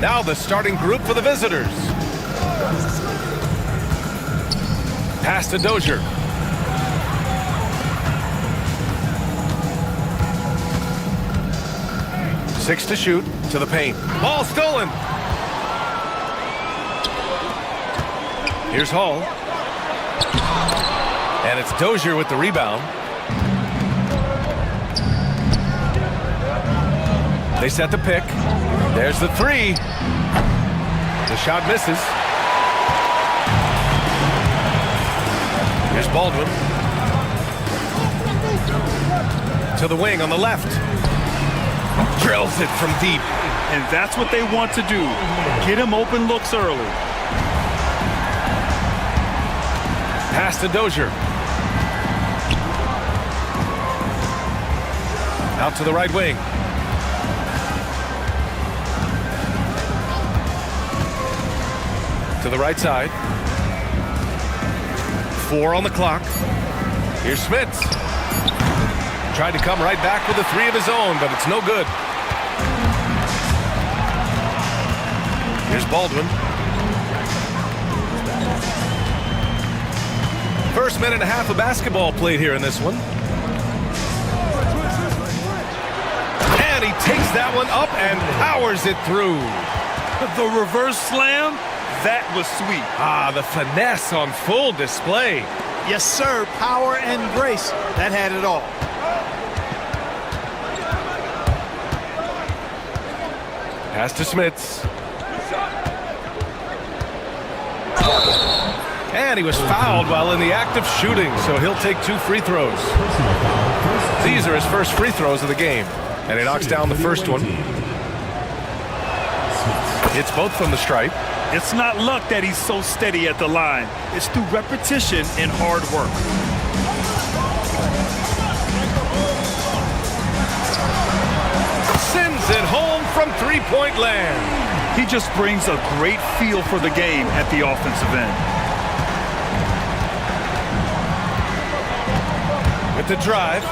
Now the starting group for the visitors. Pass to Dozier. Six to shoot, to the paint. Ball stolen. Here's Hall. And it's Dozier with the rebound. They set the pick. There's the three. The shot misses. Here's Baldwin. To the wing on the left. Drills it from deep. And that's what they want to do. Get him open looks early. Pass to Dozier. Out to the right wing. To the right side. 4 on the clock. Here's Smits. Tried to come right back with a three of his own, but it's no good. Here's Baldwin. First minute and a half of basketball played here in this one. And he takes that one up and powers it through. The reverse slam, that was sweet. Ah, the finesse on full display. Yes, sir. Power and grace. That had it all. Pass to Smits. And he was fouled while in the act of shooting, so he'll take 2 free throws. These are his first free throws of the game. And he knocks down the first one. It's both from the stripe. It's not luck that he's so steady at the line. It's through repetition and hard work. Sends it home from three-point land. He just brings a great feel for the game at the offensive end. With the drive.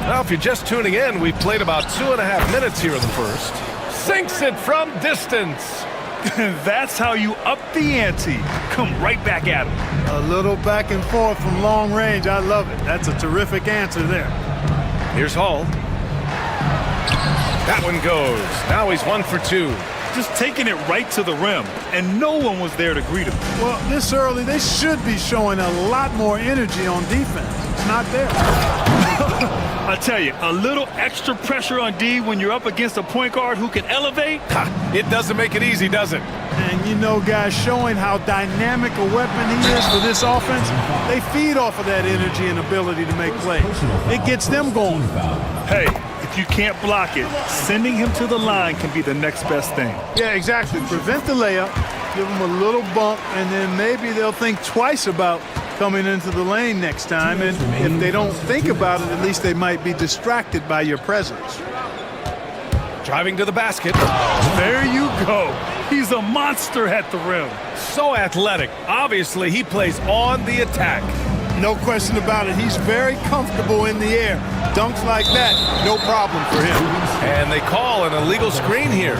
Now, if you're just tuning in, we've played about 2.5 minutes here in the first. Sinks it from distance. That's how you up the ante. Come right back at him. A little back and forth from long range. I love it. That's a terrific answer there. Here's Hall. That one goes. Now he's 1 for 2. Just taking it right to the rim, and no one was there to greet him. Well, this early, they should be showing a lot more energy on defense. It's not there. I tell you, a little extra pressure on D when you're up against a point guard who can elevate. It doesn't make it easy, does it? And you know, guys, showing how dynamic a weapon he is for this offense, they feed off of that energy and ability to make plays. It gets them going. Hey, if you can't block it, sending him to the line can be the next best thing. Yeah, exactly. Prevent the layup, give them a little bump, and then maybe they'll think twice about coming into the lane next time. And if they don't think about it, at least they might be distracted by your presence. Driving to the basket. There you go. He's a monster at the rim. So athletic. Obviously, he plays on the attack. No question about it. He's very comfortable in the air. Dunks like that, no problem for him. And they call an illegal screen here.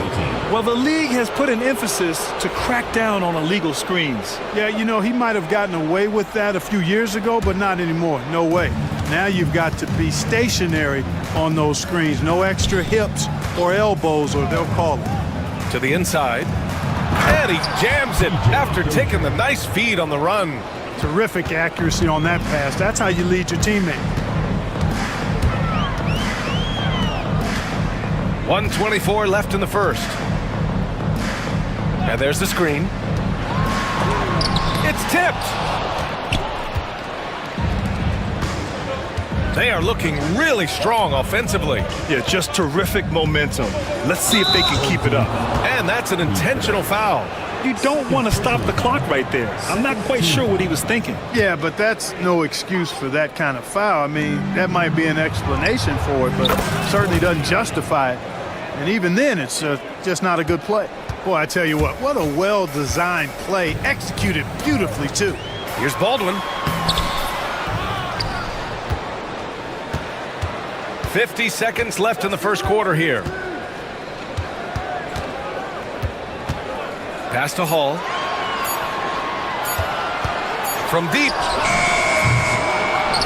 Well, the league has put an emphasis to crack down on illegal screens. Yeah, you know, he might have gotten away with that a few years ago, but not anymore. No way. Now you've got to be stationary on those screens. No extra hips or elbows, or they'll call it. To the inside. And he jams it after taking the nice feed on the run. Terrific accuracy on that pass. That's how you lead your teammate. 1:24 left in the first. And there's the screen. It's tipped. They are looking really strong offensively. Yeah, just terrific momentum. Let's see if they can keep it up. And that's an intentional foul. You don't want to stop the clock right there. I'm not quite sure what he was thinking. Yeah, but that's no excuse for that kind of foul. I mean, that might be an explanation for it, but certainly doesn't justify it. And even then, it's just not a good play. Boy, I tell you what a well-designed play, executed beautifully, too. Here's Baldwin. 50 seconds left in the first quarter here. Pass to Hall. From deep.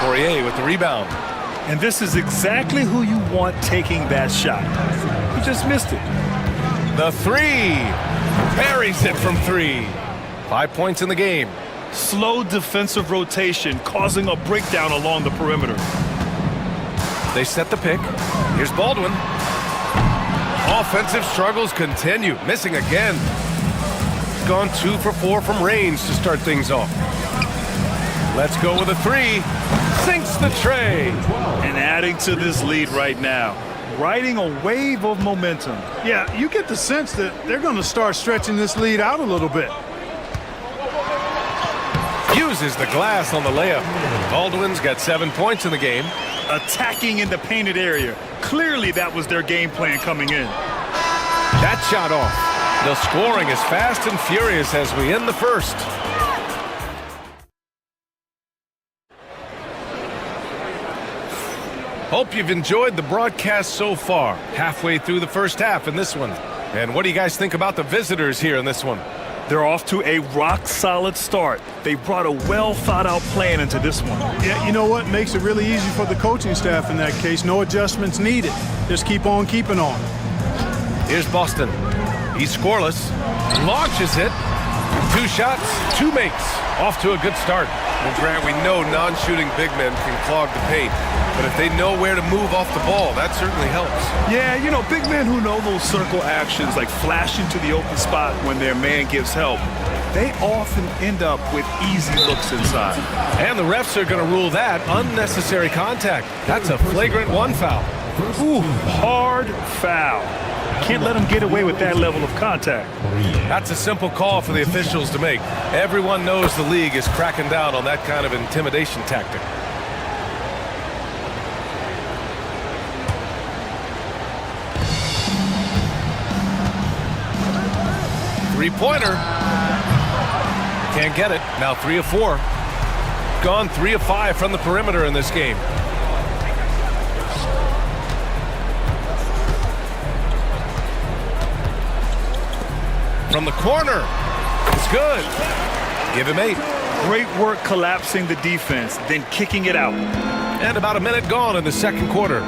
Poirier with the rebound. And this is exactly who you want taking that shot. He just missed it. The three. Buries it from three. 5 points in the game. Slow defensive rotation causing a breakdown along the perimeter. They set the pick. Here's Baldwin. Offensive struggles continue. Missing again. He's gone 2 for 4 from range to start things off. Let's go with a three. Sinks the tray. And adding to this lead right now. Riding a wave of momentum. Yeah, you get the sense that they're going to start stretching this lead out a little bit. Uses the glass on the layup. Baldwin's got 7 points in the game. Attacking in the painted area. Clearly that was their game plan coming in. That shot off. The scoring is fast and furious as we end the first. Hope you've enjoyed the broadcast so far. Halfway through the first half in this one. And what do you guys think about the visitors here in this one? They're off to a rock-solid start. They brought a well-thought-out plan into this one. Yeah, you know what? Makes it really easy for the coaching staff in that case. No adjustments needed. Just keep on keeping on. Here's Boston. He's scoreless. Launches it. 2 shots, 2 makes. Off to a good start. Well, Grant, we know non-shooting big men can clog the paint. But if they know where to move off the ball, that certainly helps. Yeah, you know, big men who know those circle actions, like flashing to the open spot when their man gives help, they often end up with easy looks inside. And the refs are going to rule that unnecessary contact. That's a flagrant 1 foul. Ooh, hard foul. Can't let them get away with that level of contact. That's a simple call for the officials to make. Everyone knows the league is cracking down on that kind of intimidation tactic. Three-pointer. Can't get it. Now 3 of 4. Gone 3 of 5 from the perimeter in this game. From the corner. It's good. Give him 8. Great work collapsing the defense, then kicking it out. And about a minute gone in the second quarter.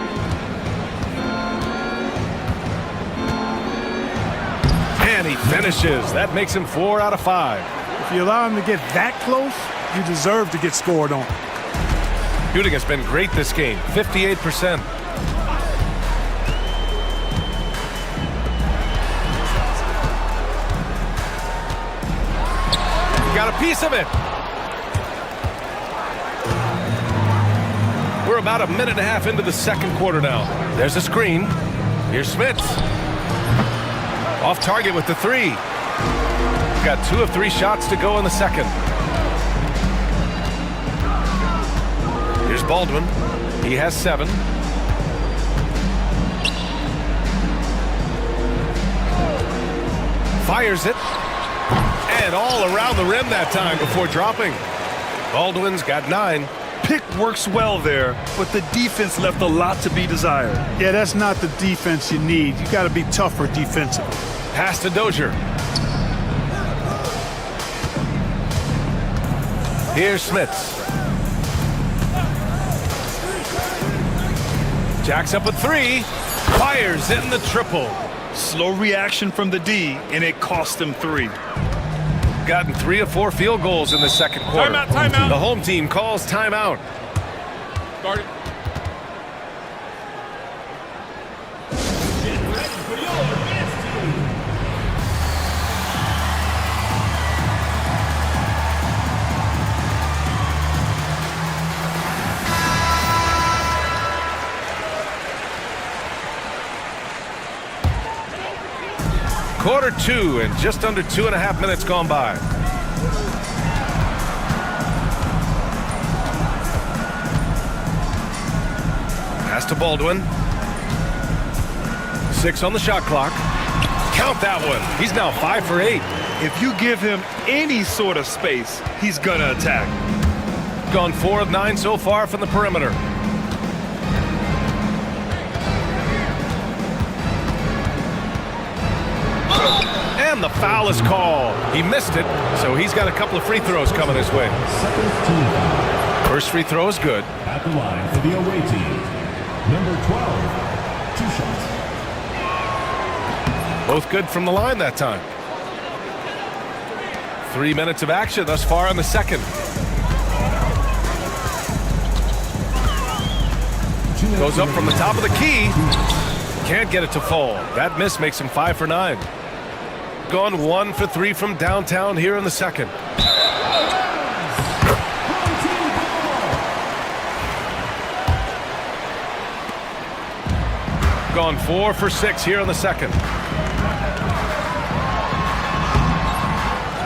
And he finishes. That makes him 4 out of 5. If you allow him to get that close, you deserve to get scored on. Shooting has been great this game. 58%. Got a piece of it. We're about a minute and a half into the second quarter now. There's a screen. Here's Smits. Off target with the 3. Got 2 of 3 shots to go in the second. Here's Baldwin. He has 7. Fires it. And all around the rim that time before dropping. Baldwin's got 9. Pick works well there, but the defense left a lot to be desired. Yeah, that's not the defense you need. You got to be tougher defensively. Pass to Dozier. Here's Smits. Jacks up a 3. Fires in the triple. Slow reaction from the D, and it cost them 3. Gotten 3 of 4 field goals in the second quarter. Timeout. The home team calls timeout. Start it. Quarter 2 and just under 2.5 minutes gone by. Pass to Baldwin. 6 on the shot clock. Count that one. He's now 5 for 8. If you give him any sort of space, he's gonna attack. Gone 4 of 9 so far from the perimeter. And the foul is called. He missed it, so he's got a couple of free throws coming his way. First free throw is good. At the line for the away team, number 12, 2 shots. Both good from the line that time. 3 minutes of action thus far in the second. Goes up from the top of the key. Can't get it to fall. That miss makes him 5 for 9. Gone 1 for 3 from downtown here in the second. Gone 4 for 6 here in the second.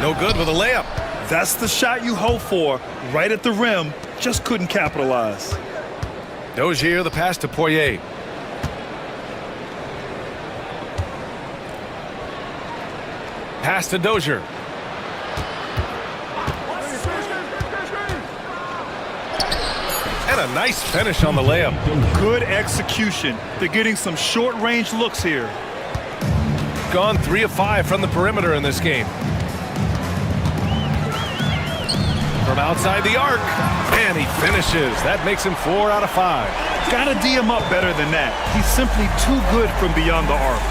No good with a layup. That's the shot you hope for, right at the rim. Just couldn't capitalize. Dozier, the pass to Poirier. Pass to Dozier. And a nice finish on the layup. Good execution. They're getting some short-range looks here. Gone 3 of 5 from the perimeter in this game. From outside the arc, and he finishes. That makes him 4 out of 5. Gotta D him up better than that. He's simply too good from beyond the arc.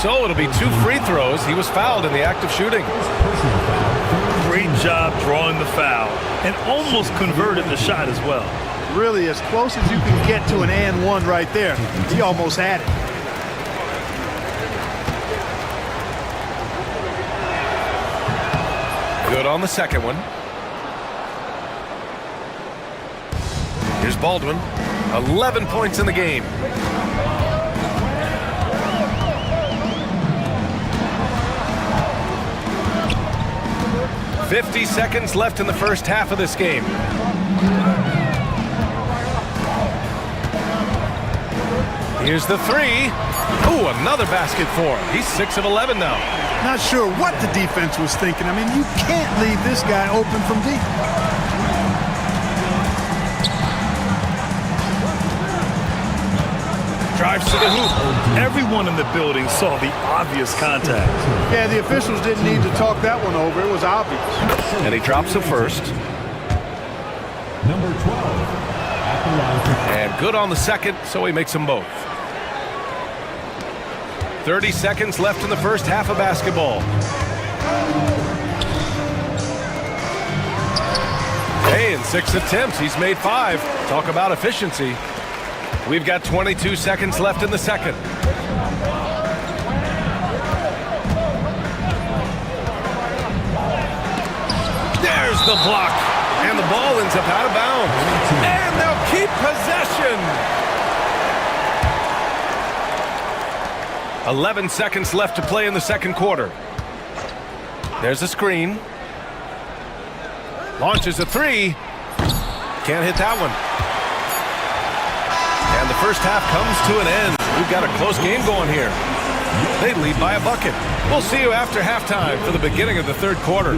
So it'll be 2 free throws. He was fouled in the act of shooting. Great job drawing the foul, and almost converted the shot as well. Really as close as you can get to an and one right there. He almost had it. Good on the second one. Here's Baldwin. 11 points in the game. "50 seconds left in the first half of this game. Here's the 3. Ooh, another basket for him. He's 6 of 11 now. Not sure what the defense was thinking. I mean, you can't leave this guy open from deep. Drives to the hoop. Everyone in the building saw the obvious contact. Yeah, the officials didn't need to talk that one over. It was obvious. And he drops the first. Number 12, at the line for And good on the second, so he makes them both. 30 seconds left in the first half of basketball. Hey, in 6 attempts, he's made 5. Talk about efficiency. We've got 22 seconds left in the second. There's the block. And the ball ends up out of bounds. And they'll keep possession. 11 seconds left to play in the second quarter. There's a screen. Launches a 3. Can't hit that one. And the first half comes to an end. We've got a close game going here. They lead by a bucket. We'll see you after halftime for the beginning of the third quarter.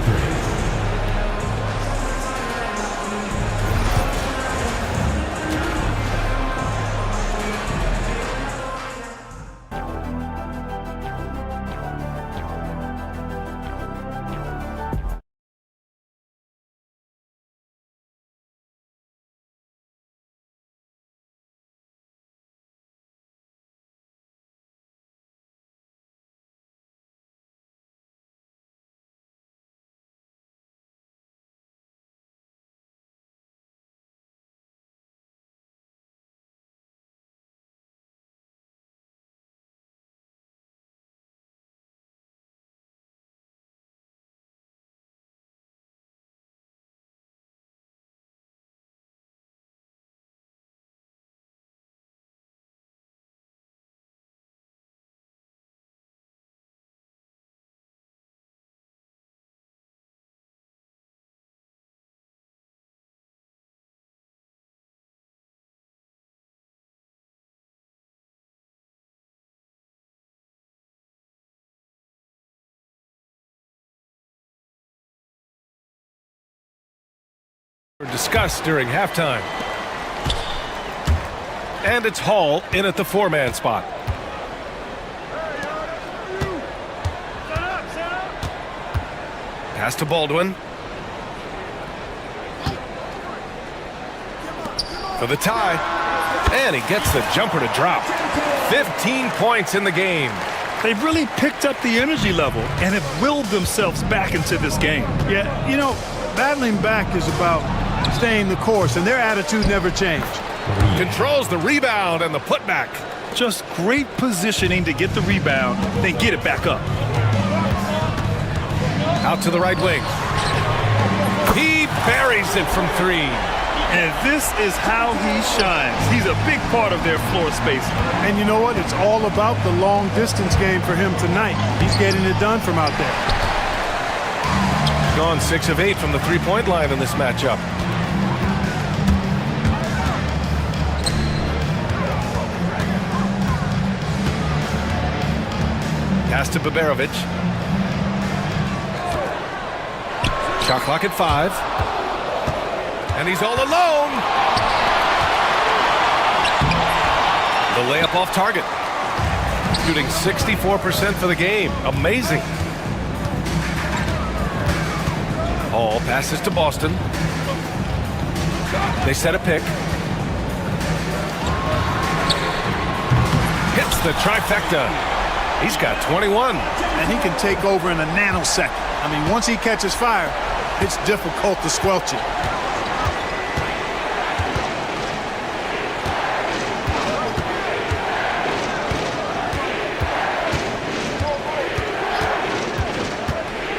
Discussed during halftime. And it's Hall in at the 4-man spot. Pass to Baldwin. For the tie. And he gets the jumper to drop. 15 points in the game. They've really picked up the energy level and have willed themselves back into this game. Yeah, you know, battling back is about staying the course, and their attitude never changed. Controls the rebound and the putback. Just great positioning to get the rebound, then get it back up. Out to the right wing. He buries it from three. And this is how he shines. He's a big part of their floor space. And you know what? It's all about the long distance game for him tonight. He's getting it done from out there. Gone 6 of 8 from the three-point line in this matchup. Pass to Baberovic. Shot clock at 5. And he's all alone. The layup off target. Shooting 64% for the game. Amazing. Hall passes to Boston. They set a pick. Hits the trifecta. He's got 21. And he can take over in a nanosecond. I mean, once he catches fire, it's difficult to squelch it.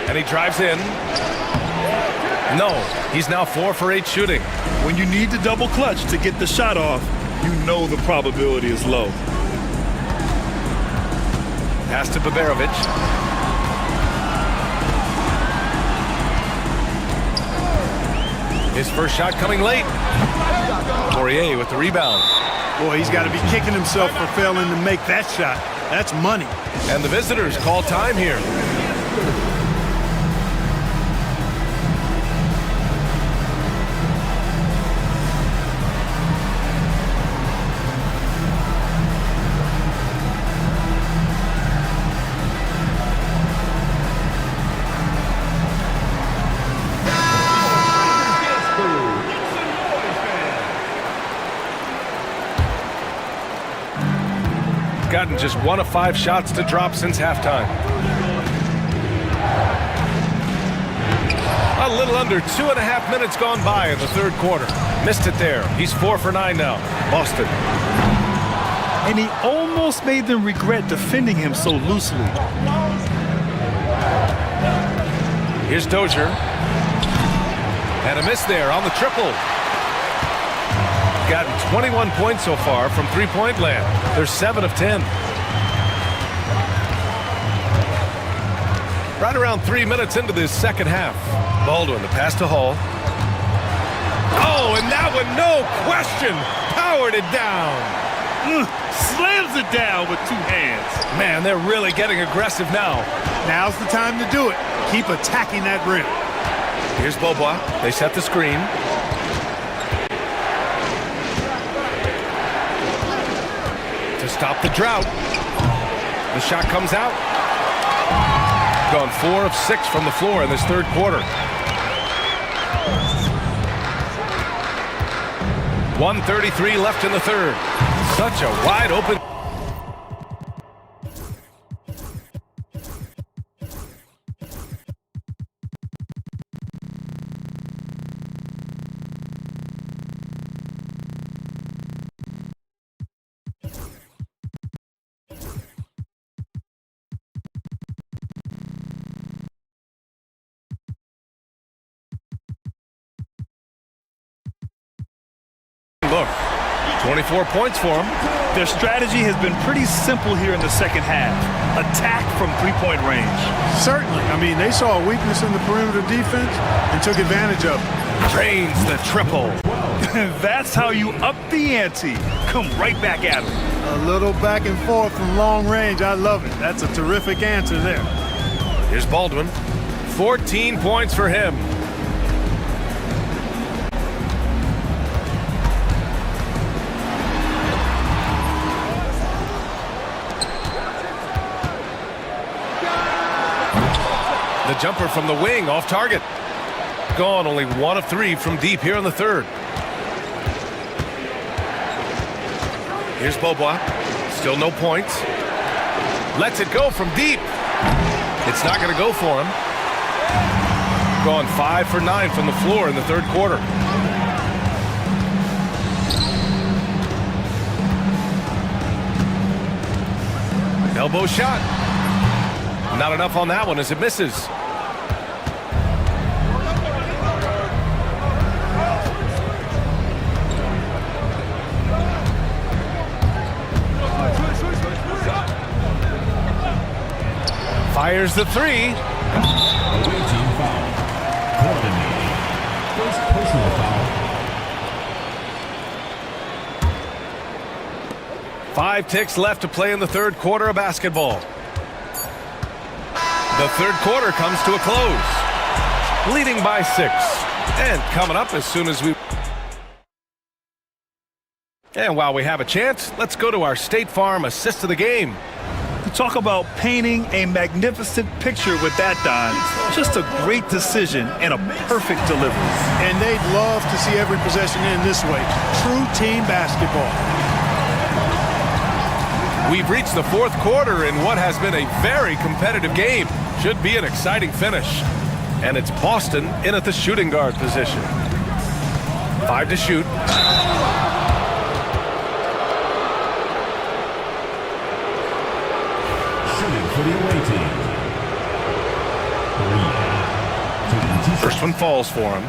And he drives in. No, he's now 4 for 8 shooting. When you need to double clutch to get the shot off, you know the probability is low. Pass to Baberovic. His first shot coming late. Poirier with the rebound. Boy, he's got to be kicking himself for failing to make that shot. That's money. And the visitors call time here. Gotten just 1 of 5 shots to drop since halftime. A little under 2.5 minutes gone by in the third quarter. Missed it there. He's 4 for 9 now. Boston. And he almost made them regret defending him so loosely. Here's Dozier. And a miss there on the triple. Gotten 21 points so far from three-point land. They're 7 of 10. Right around 3 minutes into this second half. Baldwin, the pass to Hall. Oh, and that one, no question, powered it down. Slams it down with 2 hands. Man, they're really getting aggressive now. Now's the time to do it. Keep attacking that rim. Here's Beaubois. They set the screen. To stop the drought. The shot comes out. Gone 4 of 6 from the floor in this third quarter. 1:33 left in the third. Such a wide open. Look, 24 points for them. Their strategy has been pretty simple here in the second half. Attack from three-point range. Certainly. I mean, they saw a weakness in the perimeter defense and took advantage of it. Drains the triple. That's how you up the ante. Come right back at them. A little back and forth from long range. I love it. That's a terrific answer there. Here's Baldwin. 14 points for him. The jumper from the wing, off target. Gone, only 1 of 3 from deep here in the third. Here's Beaubois. Still no points. Lets it go from deep. It's not going to go for him. Gone 5 for 9 from the floor in the third quarter. Elbow shot. Not enough on that one as it misses. Fires the three. Away team foul. Coordinated. First personal foul. 5 ticks left to play in the third quarter of basketball. The third quarter comes to a close. Leading by 6. And coming up as soon as we... And while we have a chance, let's go to our State Farm assist of the game. Talk about painting a magnificent picture with that, Don. Just a great decision and a perfect delivery. And they'd love to see every possession in this way. True team basketball. We've reached the fourth quarter in what has been a very competitive game. Should be an exciting finish. And it's Boston in at the shooting guard position. 5 to shoot. Shooting for the away team. 3. First one falls for him.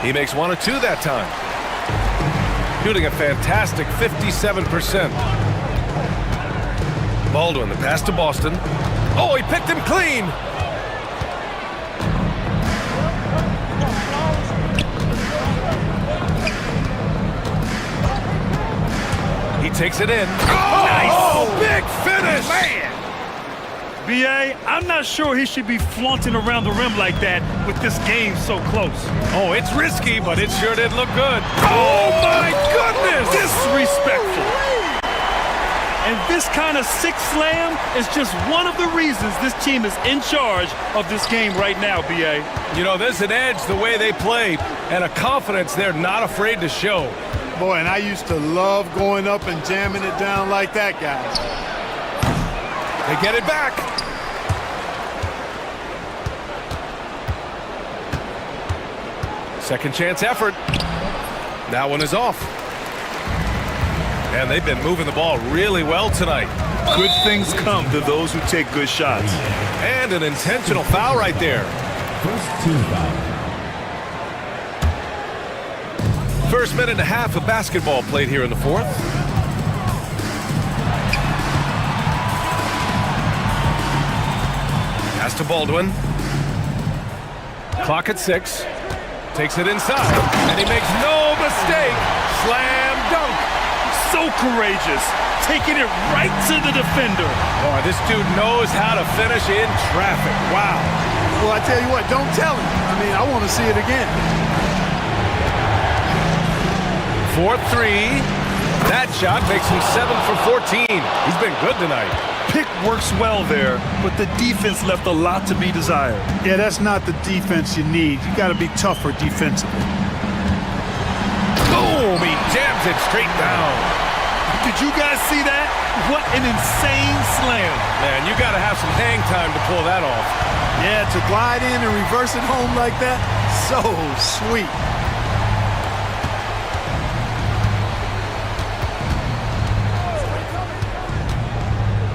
He makes 1 of 2 that time. Shooting a fantastic 57%. Baldwin, the pass to Boston. Oh, he picked him clean! He takes it in. Oh, nice! Oh, big finish! Man! B.A., I'm not sure he should be flaunting around the rim like that with this game so close. Oh, it's risky, but it sure did look good. Oh, my goodness! Disrespectful. And this kind of sick slam is just one of the reasons this team is in charge of this game right now, B.A. You know, there's an edge the way they play and a confidence they're not afraid to show. Boy, and I used to love going up and jamming it down like that, guys. They get it back. Second chance effort. That one is off. And they've been moving the ball really well tonight. Good things come to those who take good shots. And an intentional foul right there. First team foul. First minute and a half of basketball played here in the fourth. Pass to Baldwin. Clock at 6. Takes it inside. And he makes no mistake. Slam dunk. So courageous, taking it right to the defender. Boy, this dude knows how to finish in traffic. Wow. Well, I tell you what, don't tell him. I mean, I want to see it again. 4-3. That shot makes him 7 for 14. He's been good tonight. Pick works well there, but the defense left a lot to be desired. Yeah, that's not the defense you need. You got to be tougher defensively. Boom! He jams it straight down. Did you guys see that? What an insane slam. Man, you got to have some hang time to pull that off. Yeah, to glide in and reverse it home like that, so sweet.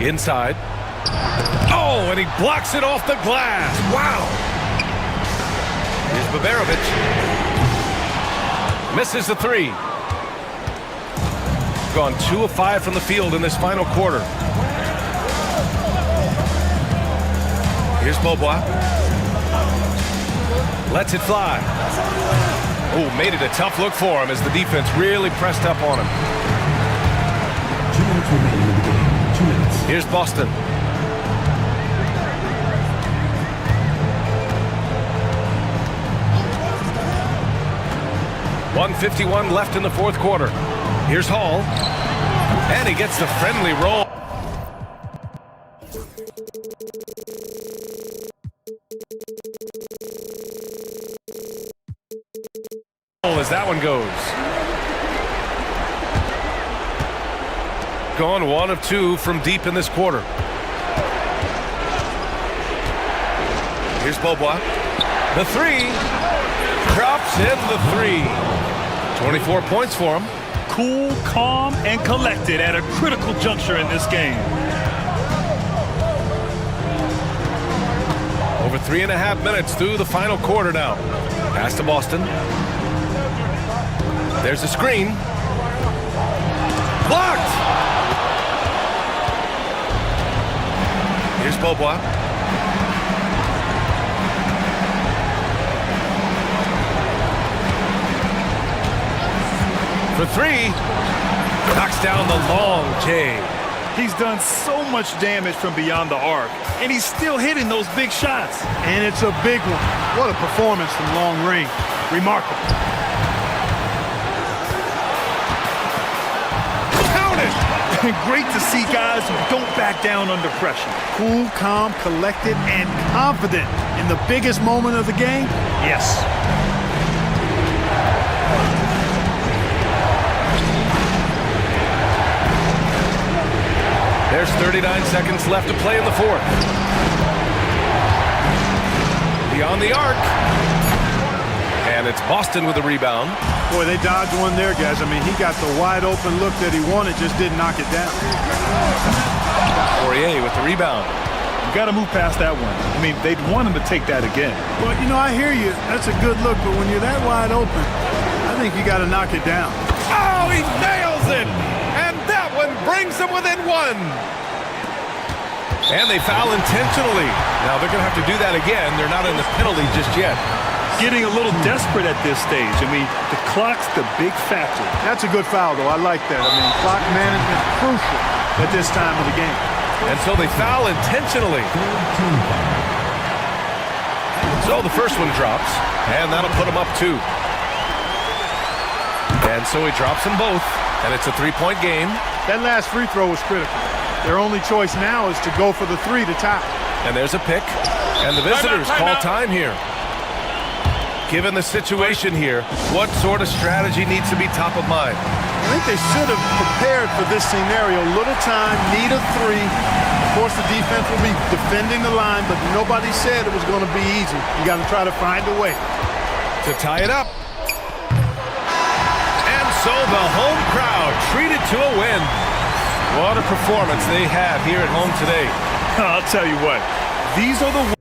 Inside. Oh, and he blocks it off the glass. Wow. Here's Baberovic. Misses the 3. Gone 2 of 5 from the field in this final quarter. Here's Beaubois. Lets it fly. Oh, made it a tough look for him as the defense really pressed up on him. 2 minutes remaining in the game. 2 minutes. Here's Boston. .151 left in the fourth quarter. Here's Hall. And he gets the friendly roll. as that one goes. Gone 1 of 2 from deep in this quarter. Here's Beaubois. The three. Drops in the three. 24 points for him. Cool, calm, and collected at a critical juncture in this game. Over 3.5 minutes through the final quarter now. Pass to Boston. There's a screen. Blocked! Here's Beaubois. For three. Knocks down the long J. He's done so much damage from beyond the arc, and he's still hitting those big shots. And it's a big one. What a performance from long range. Remarkable. Count it! Great to see guys who don't back down under pressure. Cool, calm, collected, and confident in the biggest moment of the game? Yes. There's 39 seconds left to play in the fourth. Beyond the arc. And it's Boston with the rebound. Boy, they dodged one there, guys. I mean, he got the wide open look that he wanted, just didn't knock it down. Poirier with the rebound. You got to move past that one. I mean, they'd want him to take that again. Well, you know, I hear you. That's a good look, but when you're that wide open, I think you got to knock it down. Oh, he nails it! And that one brings them within one. And they foul intentionally. Now they're going to have to do that again. They're not in the penalty just yet. Getting a little desperate at this stage. I mean, the clock's the big factor. That's a good foul, though. I like that. I mean, clock management crucial at this time of the game. And so they foul intentionally. So the first one drops, and that'll put him up 2. And so he drops them both, and it's a 3-point game. That last free throw was critical. Their only choice now is to go for the 3 to tie. And there's a pick, and the visitors call time here. Given the situation here, what sort of strategy needs to be top of mind? I think they should have prepared for this scenario. Little time, need a 3. Of course, the defense will be defending the line, but nobody said it was going to be easy. You got to try to find a way to tie it up. And so the home crowd treated to a win. What a performance they had here at home today. I'll tell you what, these are the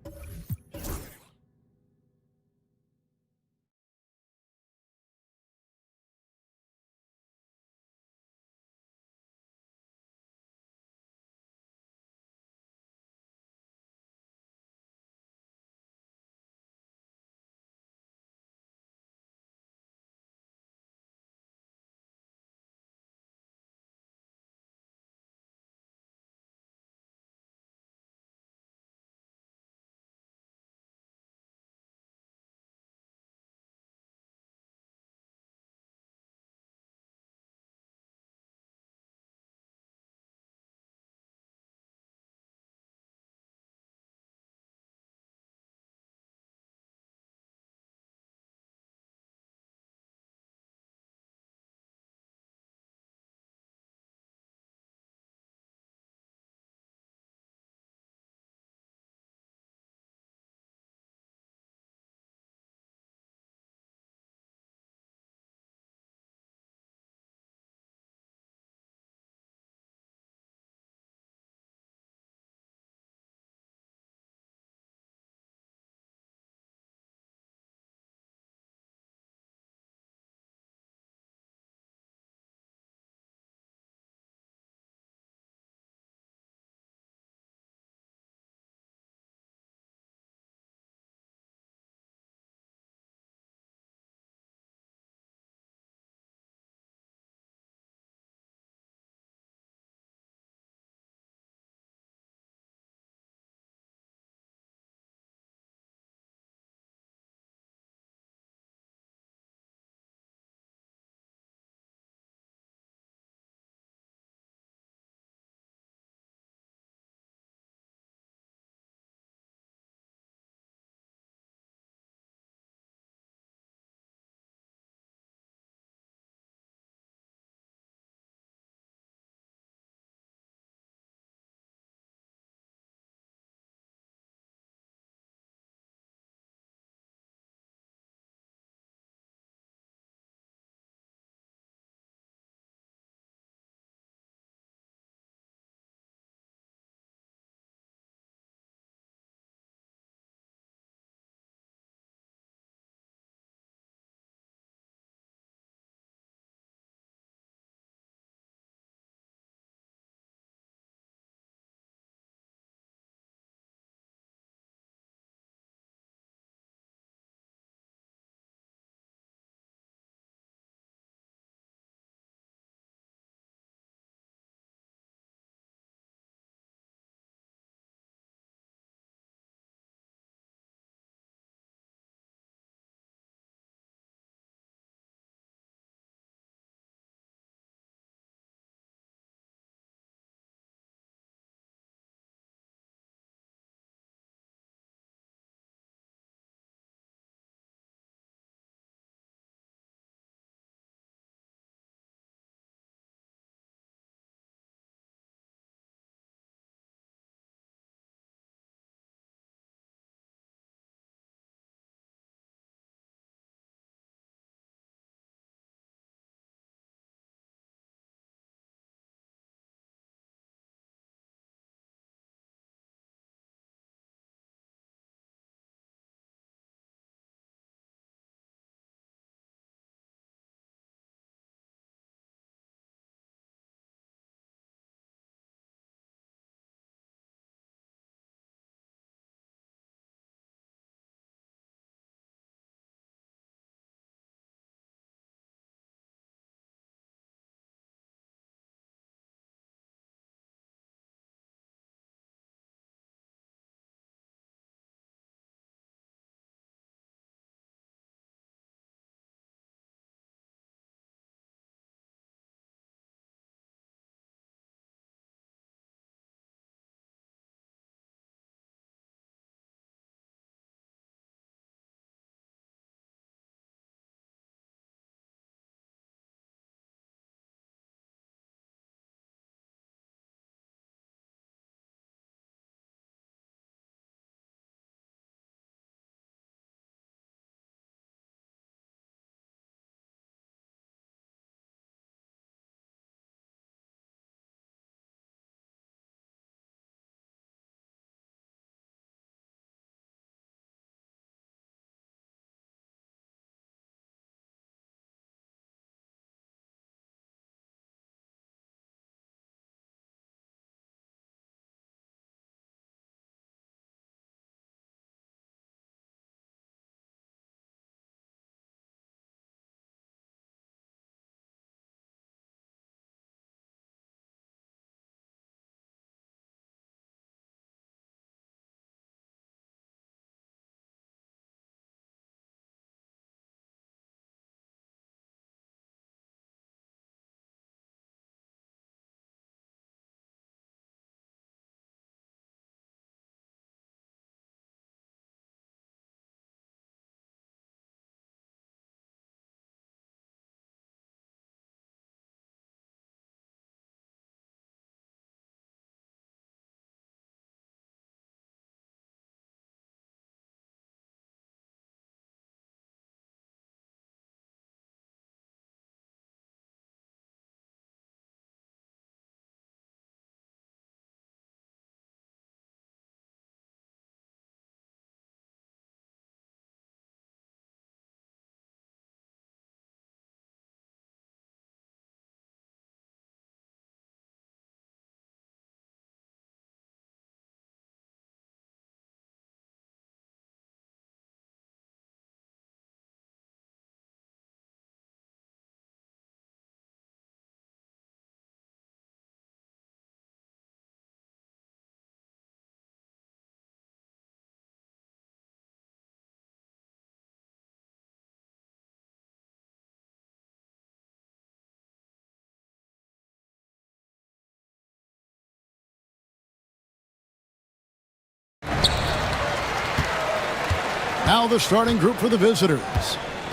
Now the starting group for the visitors.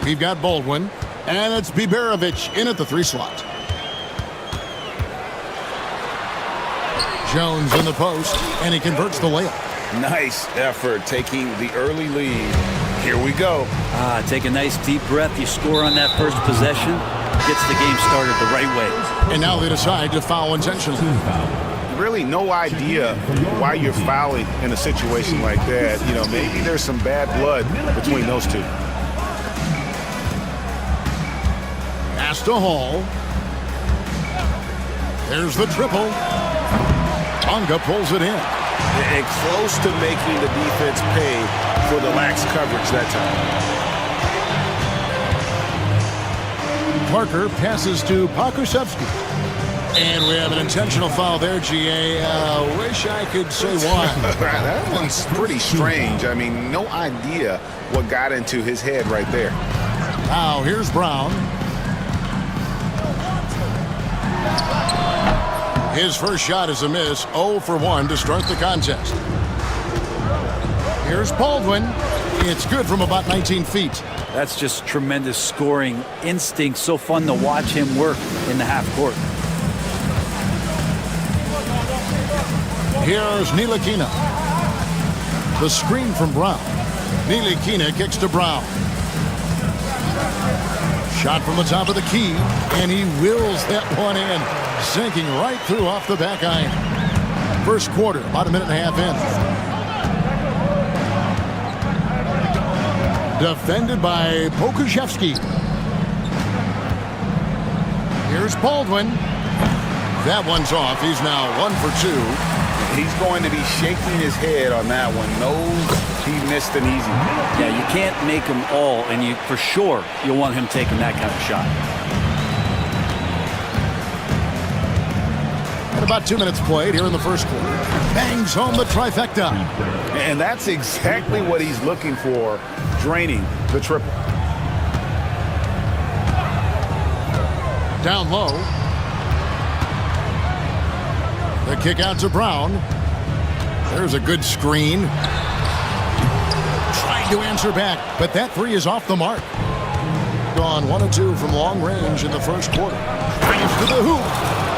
We've got Baldwin, and it's Biberovic in at the 3 slot. Jones in the post, and he converts the layup. Nice effort taking the early lead. Here we go. Take a nice deep breath. You score on that first possession. Gets the game started the right way. And now they decide to foul intentionally. Really no idea why you're fouling in a situation like that. You know, maybe there's some bad blood between those two. Pass to Hall. There's the triple. Tonga pulls it in. And close to making the defense pay for the lax coverage that time. Parker passes to Pokusevski. And we have an intentional foul there, GA. Wish I could say why. That one's pretty strange. I mean, no idea what got into his head right there. Now, here's Brown. His first shot is a miss, 0 for 1 to start the contest. Here's Baldwin. It's good from about 19 feet. That's just tremendous scoring instinct. So fun to watch him work in the half court. Here's Ntilikina. The screen from Brown. Ntilikina kicks to Brown. Shot from the top of the key, and he wills that one in, sinking right through off the back iron. First quarter, about a minute and a half in. Defended by Pokusevski. Here's Baldwin. That one's off. He's now 1 for 2. He's going to be shaking his head on that one. Knows he missed an easy one. Yeah, you can't make them all, and you for sure you'll want him taking that kind of shot. And about 2 minutes played here in the first quarter. Bangs home the trifecta. And that's exactly what he's looking for, draining the triple. Down low. The kick out to Brown. There's a good screen. Trying to answer back, but that 3 is off the mark. Gone 1 of 2 from long range in the first quarter. Brings to the hoop.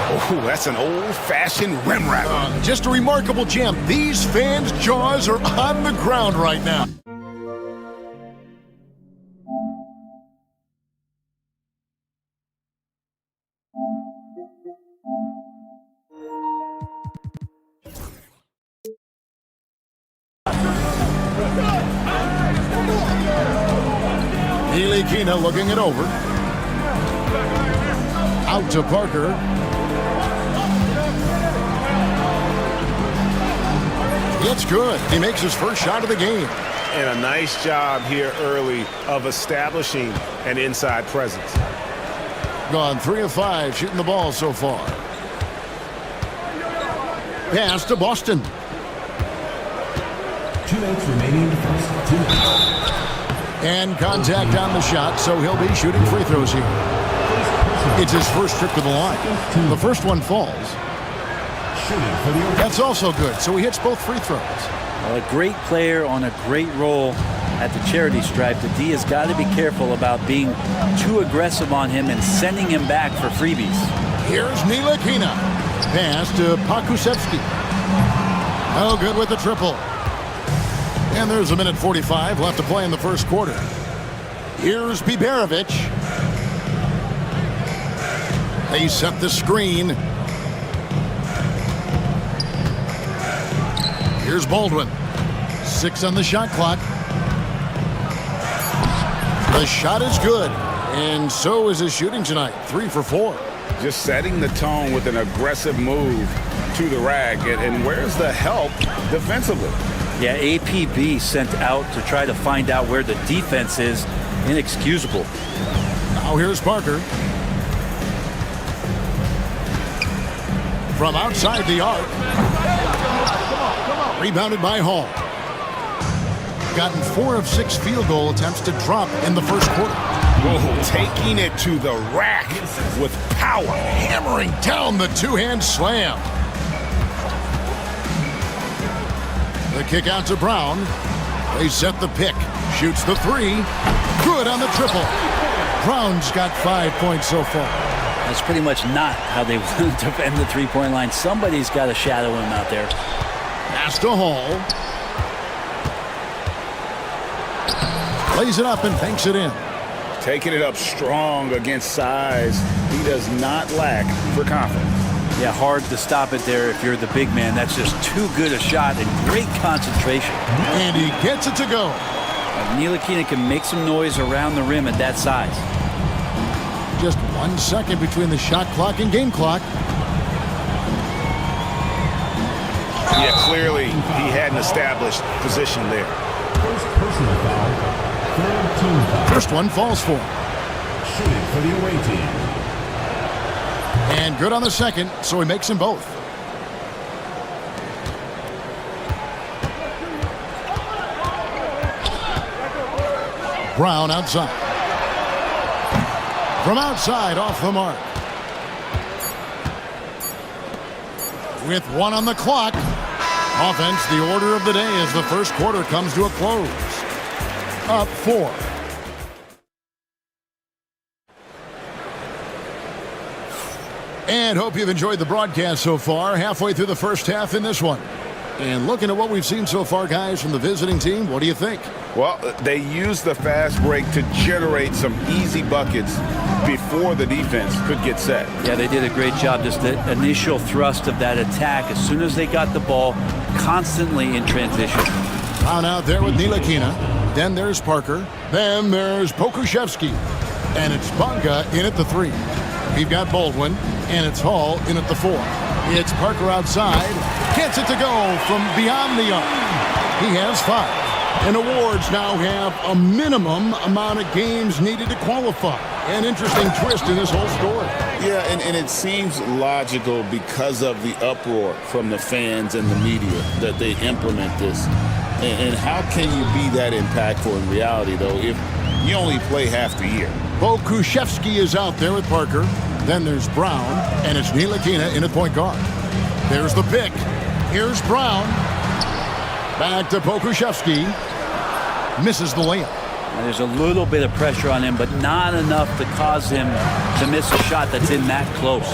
Oh, that's an old-fashioned rim rattler. Just a remarkable jam. These fans' jaws are on the ground right now. Ntilikina looking it over. Out to Parker. It's good. He makes his first shot of the game. And a nice job here early of establishing an inside presence. Gone 3 of 5 shooting the ball so far. Pass to Boston. 2 minutes remaining in the first. 2 minutes. And contact on the shot, so he'll be shooting free throws here. It's his first trip to the line. The first one falls. That's also good, so he hits both free throws. Well, a great player on a great role at the charity stripe. The D has got to be careful about being too aggressive on him and sending him back for freebies. Here's Ntilikina. Pass to Pokusevski. Oh, good with the triple. And there's a minute 45 left to play in the first quarter. Here's Biberovic. They set the screen. Here's Baldwin. 6 on the shot clock. The shot is good, and so is his shooting tonight. 3 for 4. Just setting the tone with an aggressive move to the rack. And where's the help defensively? Yeah, APB sent out to try to find out where the defense is. Inexcusable. Now here's Parker. From outside the arc. Rebounded by Hall. Gotten 4 of 6 field goal attempts to drop in the first quarter. Whoa, taking it to the rack with power. Hammering down the two-hand slam. The kick out to Brown. They set the pick. Shoots the three. Good on the triple. Brown's got 5 points so far. That's pretty much not how they want to defend the three-point line. Somebody's got to shadow him out there. Pass to Hall. Lays it up and banks it in. Taking it up strong against size. He does not lack for confidence. Yeah, hard to stop it there if you're the big man. That's just too good a shot and great concentration. And he gets it to go. Ntilikina can make some noise around the rim at that size. Just 1 second between the shot clock and game clock. Yeah, clearly he hadn't established position there. First personal foul. Third team foul. First one falls for him. Shooting for the away team. And good on the second, so he makes them both. Brown outside. From outside, off the mark. With 1 on the clock. Offense, the order of the day as the first quarter comes to a close. Up 4. And hope you've enjoyed the broadcast so far. Halfway through the first half in this one. And looking at what we've seen so far, guys, from the visiting team, what do you think? Well, they used the fast break to generate some easy buckets before the defense could get set. Yeah, they did a great job. Just the initial thrust of that attack, as soon as they got the ball, constantly in transition. Brown out there with Ntilikina. Then there's Parker. Then there's Pokuševski. And it's Bonga in at the 3. We've got Baldwin. And it's Hall in at the 4. It's Parker outside. Gets it to go from beyond the arc. He has 5. And awards now have a minimum amount of games needed to qualify. An interesting twist in this whole story. Yeah, and it seems logical because of the uproar from the fans and the media that they implement this. And how can you be that impactful in reality, though, if you only play half the year? Pokuševski is out there with Parker. Then there's Brown, and it's Ntilikina in at point guard. There's the pick. Here's Brown. Back to Pokuševski. Misses the layup. There's a little bit of pressure on him, but not enough to cause him to miss a shot that's in that close.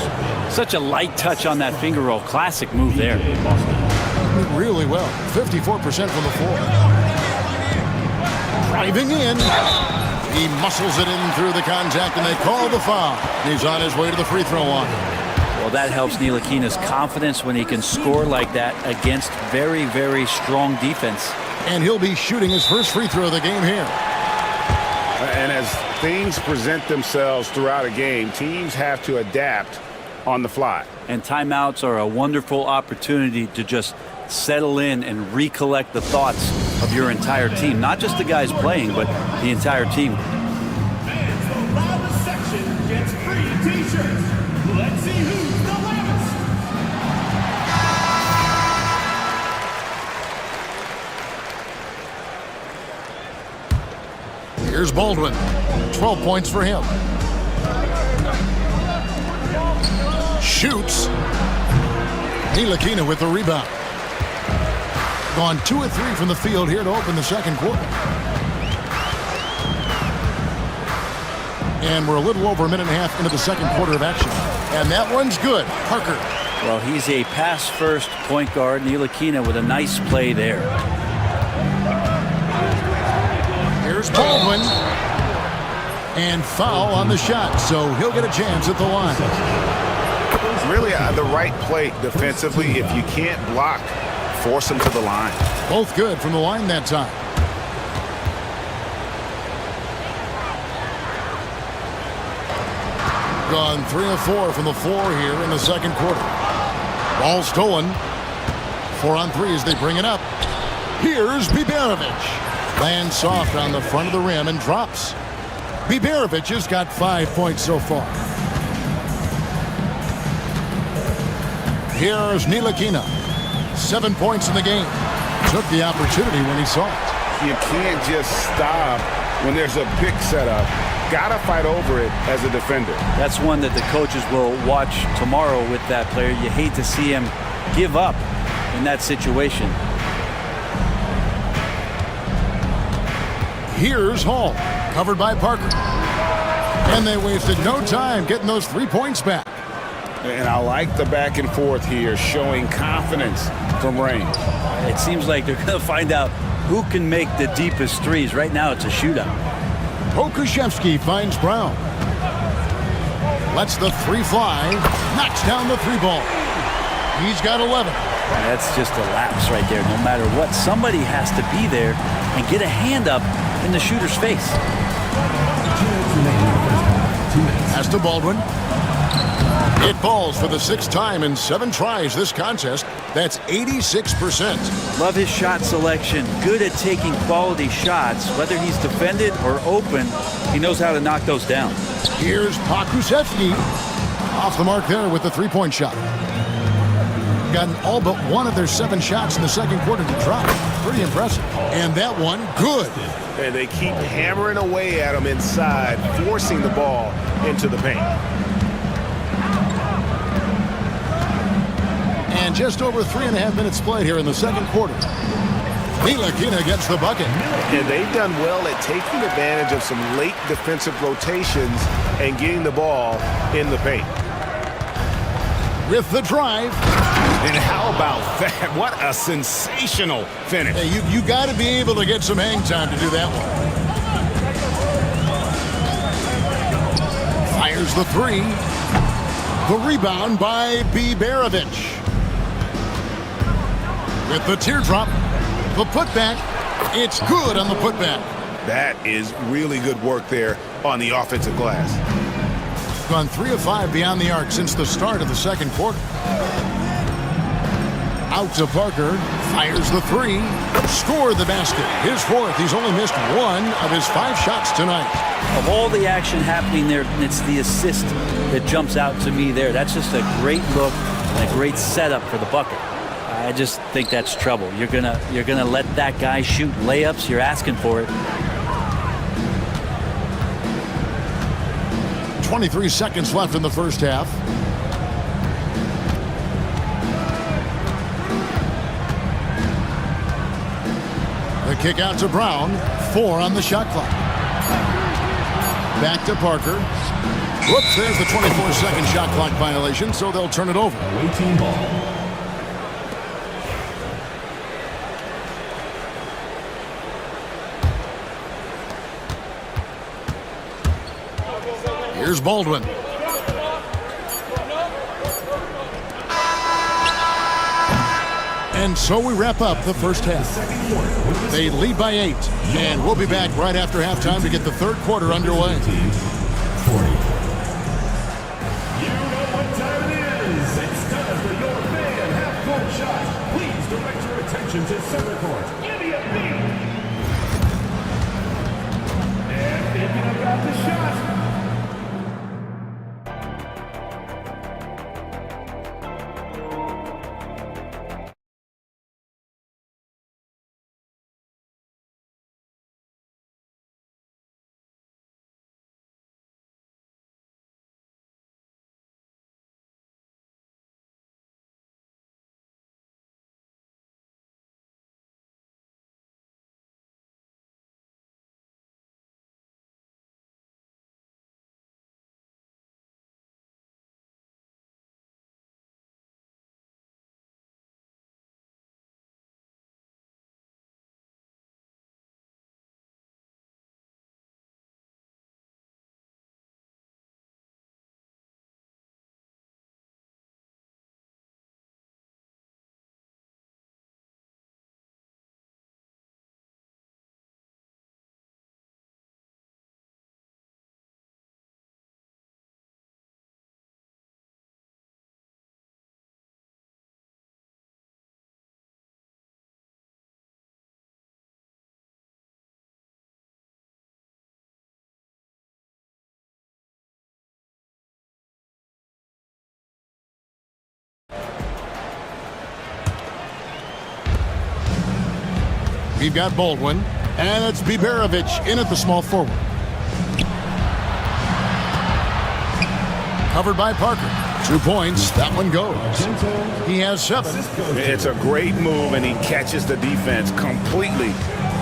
Such a light touch on that finger roll. Classic move there. Really well. 54% from the floor. Driving in. He muscles it in through the contact, and they call the foul. He's on his way to the free throw line. Well, that helps Ntilikina's confidence when he can score like that against very, very strong defense. And he'll be shooting his first free throw of the game here. And as things present themselves throughout a game, teams have to adapt on the fly. And timeouts are a wonderful opportunity to just settle in and recollect the thoughts of your entire team. Not just the guys playing, but the entire team. Fans around the section gets free t-shirts. Let's see who's the loudest. Here's Baldwin. 12 points for him. Shoots. Ntilikina with the rebound. Gone 2 of 3 from the field here to open the second quarter. And we're a little over a minute and a half into the second quarter of action. And that one's good. Parker. Well, he's a pass-first point guard. Ntilikina with a nice play there. Here's Baldwin. And foul on the shot, so he'll get a chance at the line. Really the right play defensively. If you can't block, force them to the line. Both good from the line that time. Gone 3 of 4 from the floor here in the second quarter. Ball stolen. 4 on 3 as they bring it up. Here's Biberovic. Lands soft on the front of the rim and drops. Biberovic has got 5 points so far. Here's Ntilikina. 7 points in the game. Took the opportunity when he saw it. You can't just stop when there's a pick set up. Gotta fight over it as a defender. That's one that the coaches will watch tomorrow with that player. You hate to see him give up in that situation. Here's Hall, covered by Parker. And they wasted no time getting those 3 points back. And I like the back and forth here, showing confidence from range. It seems like they're going to find out who can make the deepest threes. Right now, it's a shootout. Pokuševski finds Brown. Lets the three fly. Knocks down the three ball. He's got 11. That's just a lapse right there. No matter what, somebody has to be there and get a hand up in the shooter's face. Pass to Baldwin. It falls for the 6th time in 7 tries this contest. That's 86%. Love his shot selection. Good at taking quality shots. Whether he's defended or open, he knows how to knock those down. Here's Pokuševski. Off the mark there with the three-point shot. Gotten all but one of their 7 shots in the second quarter to drop. Pretty impressive. And that one, good. And they keep hammering away at him inside, forcing the ball into the paint. And just over 3.5 minutes played here in the second quarter. Ntilikina gets the bucket. And they've done well at taking advantage of some late defensive rotations and getting the ball in the paint. With the drive. And how about that? What a sensational finish. Hey, you got to be able to get some hang time to do that one. Fires the three. The rebound by Biberovic. With the teardrop, the putback, it's good on the putback. That is really good work there on the offensive glass. Gone 3 of 5 beyond the arc since the start of the second quarter. Out to Parker, fires the three, scored the basket. His 4th, he's only missed 1 of his 5 shots tonight. Of all the action happening there, it's the assist that jumps out to me there. That's just a great look and a great setup for the bucket. I just think that's trouble. You're gonna let that guy shoot layups. You're asking for it. 23 seconds left in the first half. The kick out to Brown. 4 on the shot clock. Back to Parker. Whoops, there's the 24-second shot clock violation, so they'll turn it over. Waiting ball. Here's Baldwin. And so we wrap up the first half. They lead by 8, and we'll be back right after halftime to get the third quarter underway. 40. You know what time it is. It's time for your fan half-court shot. Please direct your attention to center court. Give me a beat. And thinking about the shot. We've got Baldwin, and it's Biberovic in at the small forward. Covered by Parker. 2 points. That one goes. He has 7. It's a great move, and he catches the defense completely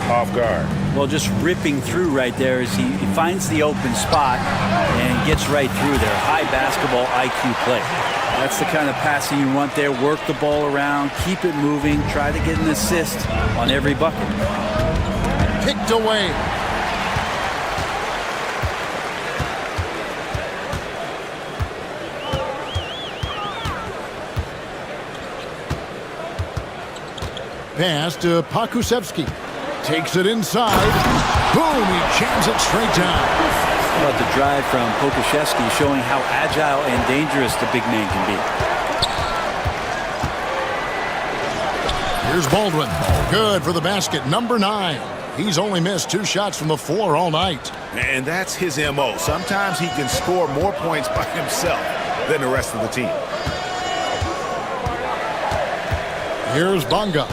off guard. Well, just ripping through right there as he finds the open spot and gets right through there. High basketball IQ play. That's the kind of passing you want there. Work the ball around, keep it moving, try to get an assist on every bucket. Kicked away. Pass to Pakusevsky. Takes it inside. Boom, he jams it straight down. How about the drive from Pokusevsky, showing how agile and dangerous the big man can be. Here's Baldwin. Good for the basket. Number 9. He's only missed 2 shots from the floor all night. And that's his MO. Sometimes he can score more points by himself than the rest of the team. Here's Bonga.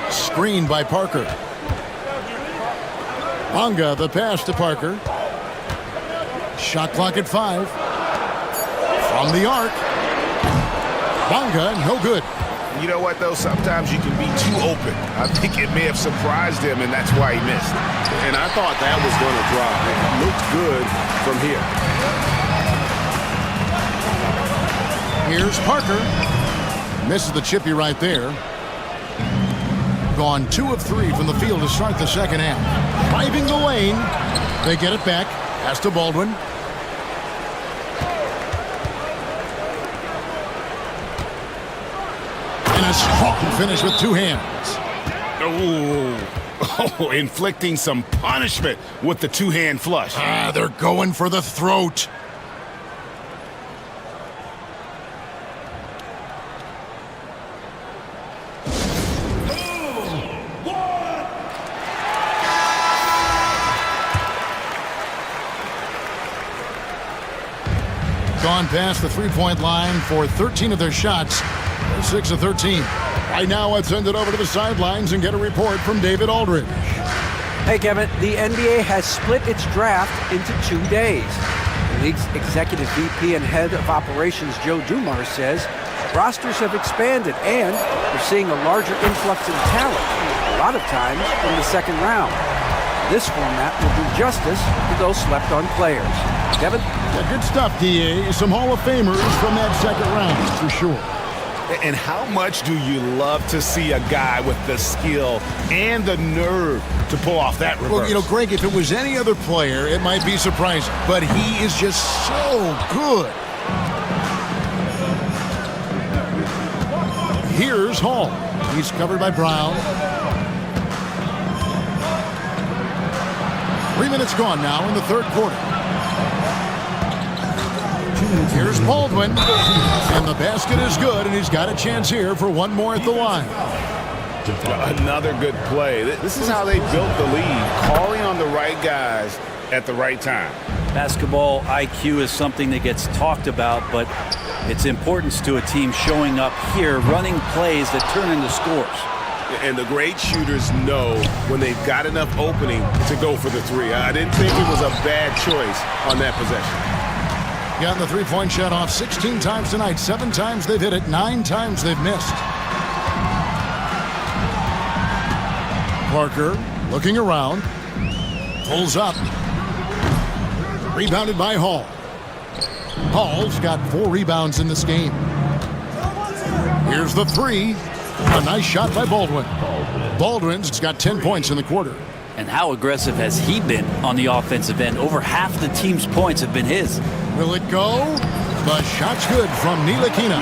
Screened by Parker. Bonga, the pass to Parker. Shot clock at 5. From the arc. Bonga, no good. You know what, though? Sometimes you can be too open. I think it may have surprised him, and that's why he missed. And I thought that was going to drop. It looked good from here. Here's Parker. Misses the chippy right there. Gone 2 of 3 from the field to start the second half. Driving the lane. They get it back. Pass to Baldwin. And a strong finish with 2 hands. Oh, inflicting some punishment with the 2-hand flush. They're going for the throat. Gone past the three-point line for 13 of their shots. They're 6 of 13. Right now, let's send it over to the sidelines and get a report from David Aldridge. Hey, Kevin, the NBA has split its draft into 2 days. The league's executive VP and head of operations, Joe Dumars, says rosters have expanded and we're seeing a larger influx in talent, a lot of times in the second round. This format will do justice to those slept-on players. Kevin? Yeah, good stuff, D.A. Some Hall of Famers from that second round, for sure. And how much do you love to see a guy with the skill and the nerve to pull off that reverse? Well, you know, Greg, if it was any other player, it might be surprising. But he is just so good. Here's Hall. He's covered by Brown. 3 minutes gone now in the third quarter. Here's Baldwin. And the basket is good, and he's got a chance here for one more at the line. Another good play. This is how they built the lead, calling on the right guys at the right time. Basketball IQ is something that gets talked about, but its importance to a team showing up here, running plays that turn into scores. And the great shooters know when they've got enough opening to go for the 3. I didn't think it was a bad choice on that possession. Gotten the three-point shot off 16 times tonight. 7 times they've hit it. 9 times they've missed. Parker looking around. Pulls up. Rebounded by Hall. Hall's got 4 rebounds in this game. Here's the 3. A nice shot by Baldwin. Baldwin's got 10 points in the quarter. And how aggressive has he been on the offensive end? Over half the team's points have been his. Will it go? The shot's good from Ntilikina.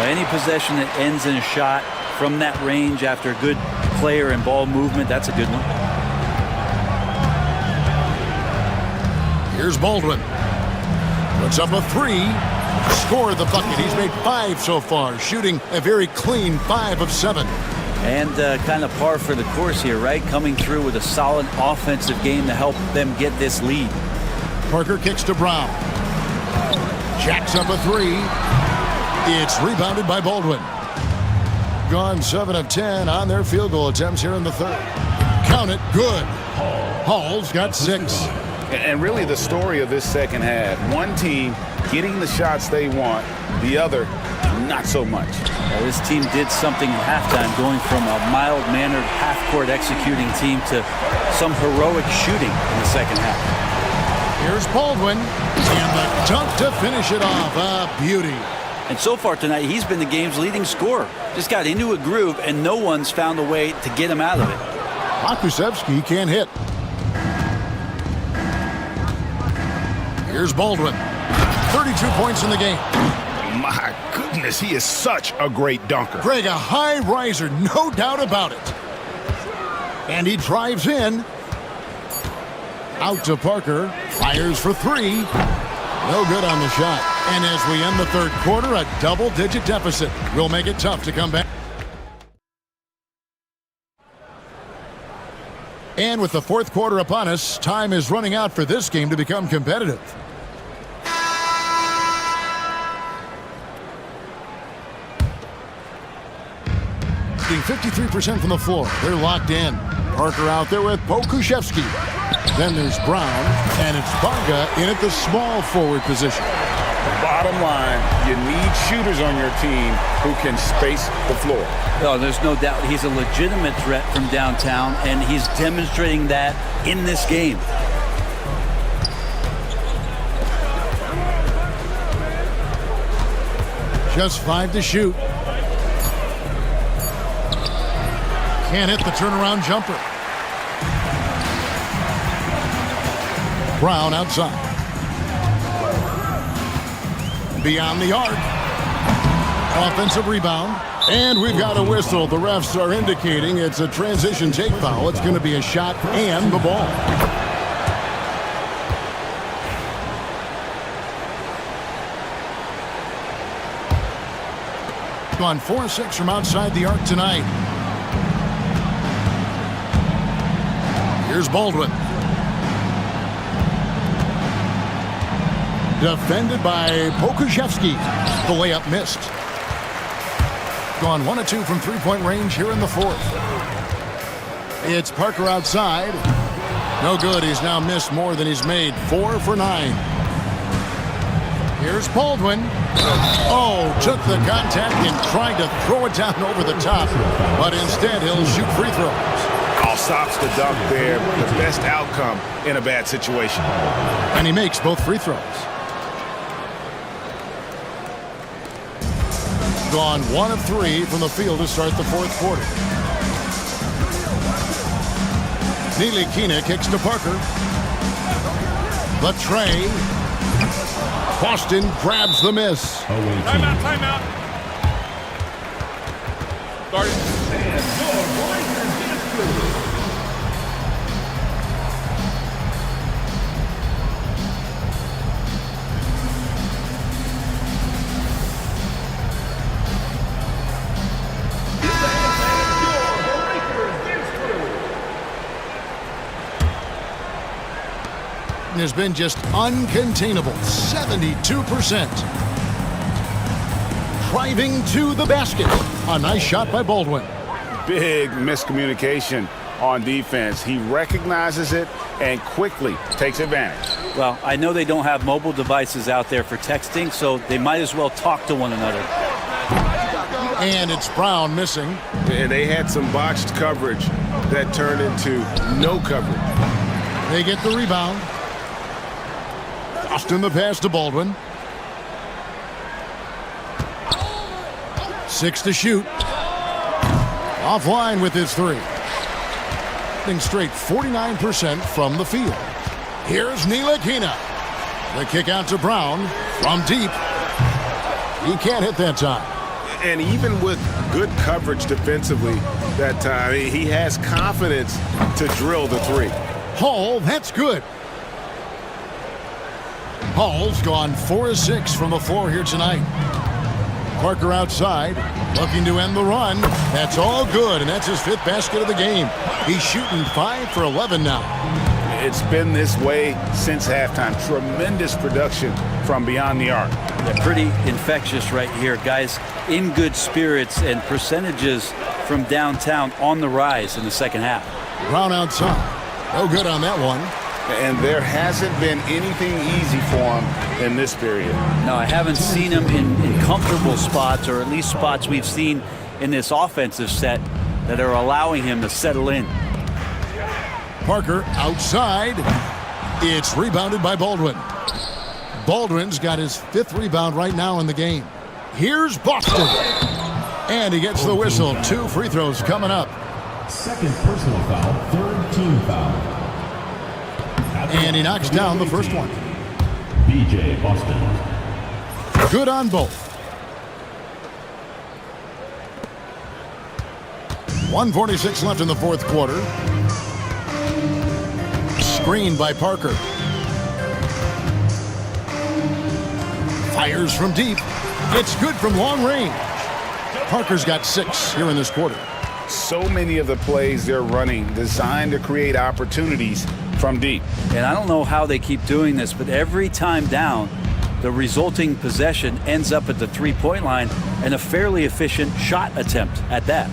Any possession that ends in a shot from that range after good player and ball movement, that's a good one. Here's Baldwin. Puts up a 3. Scored the bucket. He's made 5 so far, shooting a very clean 5 of 7. And kind of par for the course here, right? Coming through with a solid offensive game to help them get this lead. Parker kicks to Brown. Jacks up a 3. It's rebounded by Baldwin. Gone 7 of 10 on their field goal attempts here in the third. Count it, good. Hall's got 6. And really the story of this second half, one team getting the shots they want, the other not so much. Well, this team did something at halftime, going from a mild-mannered half-court executing team to some heroic shooting in the second half. Here's Baldwin, and the dunk to finish it off. A beauty. And so far tonight, he's been the game's leading scorer. Just got into a groove, and no one's found a way to get him out of it. Pakusevski can't hit. Here's Baldwin. 32 points in the game. My goodness, he is such a great dunker. Greg, a high riser, no doubt about it. And he drives in. Out to Parker. Fires for three. No good on the shot. And as we end the third quarter, a double-digit deficit will make it tough to come back. And with the fourth quarter upon us, time is running out for this game to become competitive. 53% from the floor. They're locked in. Parker out there with Pokushevsky. Then there's Brown, and it's Varga in at the small forward position. Bottom line, you need shooters on your team who can space the floor. Oh, there's no doubt he's a legitimate threat from downtown, and he's demonstrating that in this game. Just 5 to shoot. Can't hit the turnaround jumper. Brown outside. Beyond the arc. Offensive rebound. And we've got a whistle. The refs are indicating it's a transition take foul. It's going to be a shot and the ball. Gone 4-6 from outside the arc tonight. Here's Baldwin. Defended by Pokushevsky. The layup missed. Gone 1 of 2 from three-point range here in the fourth. It's Parker outside. No good. He's now missed more than he's made. 4 for 9. Here's Baldwin. Oh, took the contact and tried to throw it down over the top. But instead, he'll shoot free throws. All stops the dunk there. The best outcome in a bad situation. And he makes both free throws. Gone 1 of 3 from the field to start the fourth quarter. Nilikina kicks to Parker. The tray. Boston grabs the miss. Timeout, timeout. Has been just uncontainable. 72%. Driving to the basket. A nice shot by Baldwin. Big miscommunication on defense. He recognizes it and quickly takes advantage. Well, I know they don't have mobile devices out there for texting, so they might as well talk to one another. And it's Brown missing. And they had some botched coverage that turned into no coverage. They get the rebound. Austin the pass to Baldwin. 6 to shoot. Offline with his 3. Hitting straight 49% from the field. Here's Nilikina. The kick out to Brown from deep. He can't hit that time. And even with good coverage defensively that time, he has confidence to drill the 3. Hall, that's good. Hall's gone 4 of 6 from the floor here tonight. Parker outside, looking to end the run. That's all good, and that's his 5th basket of the game. He's shooting 5 for 11 now. It's been this way since halftime. Tremendous production from beyond the arc. Yeah, pretty infectious right here. Guys in good spirits, and percentages from downtown on the rise in the second half. Brown outside. No good on that one. and there hasn't been anything easy for him in this period. No, I haven't seen him in comfortable spots, or at least spots we've seen in this offensive set that are allowing him to settle in. Parker outside. It's rebounded by Baldwin. Baldwin's got his 5th rebound right now in the game. Here's Boston. And he gets the whistle. 2 free throws coming up. Second personal foul, third team foul. And he knocks down the first one. BJ Boston. Good on both. 1:46 left in the fourth quarter. Screened by Parker. Fires from deep. It's good from long range. Parker's got 6 here in this quarter. So many of the plays they're running designed to create opportunities from deep. And I don't know how they keep doing this, but every time down, the resulting possession ends up at the three-point line, and a fairly efficient shot attempt at that.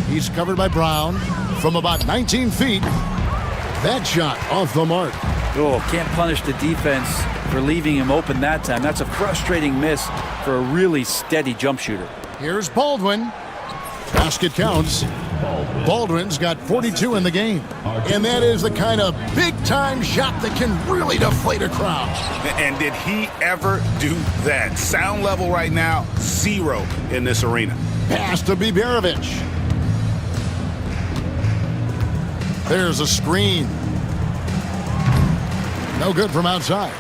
He's covered by Brown from about 19 feet. That shot off the mark. Oh, can't punish the defense for leaving him open that time. That's a frustrating miss for a really steady jump shooter. Here's Baldwin. Basket counts. Baldwin's got 42 in the game. And that is the kind of big-time shot that can really deflate a crowd. And did he ever do that? Sound level right now, 0 in this arena. Pass to Biberovic. There's a screen. No good from outside.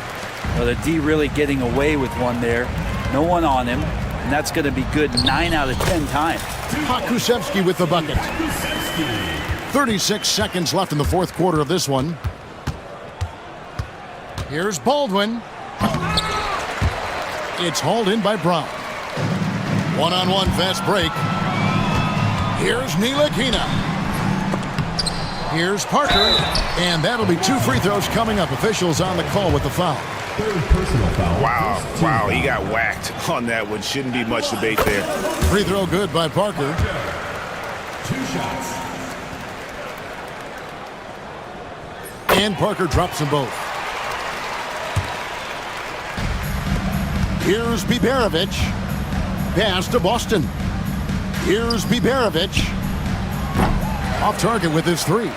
Well, the D really getting away with one there. No one on him, and that's going to be good 9 out of 10 times. Pakusevski with the bucket. 36 seconds left in the fourth quarter of this one. Here's Baldwin. It's hauled in by Brown. One-on-one fast break. Here's Ntilikina. Here's Parker, and that'll be 2 free throws coming up. Officials on the call with the foul. Third personal foul. Wow, he got whacked on that one. Shouldn't be much debate there. Free throw good by Parker. 2 shots. And Parker drops them both. Here's Biberovic. Pass to Boston. Here's Biberovic. Off target with his 3.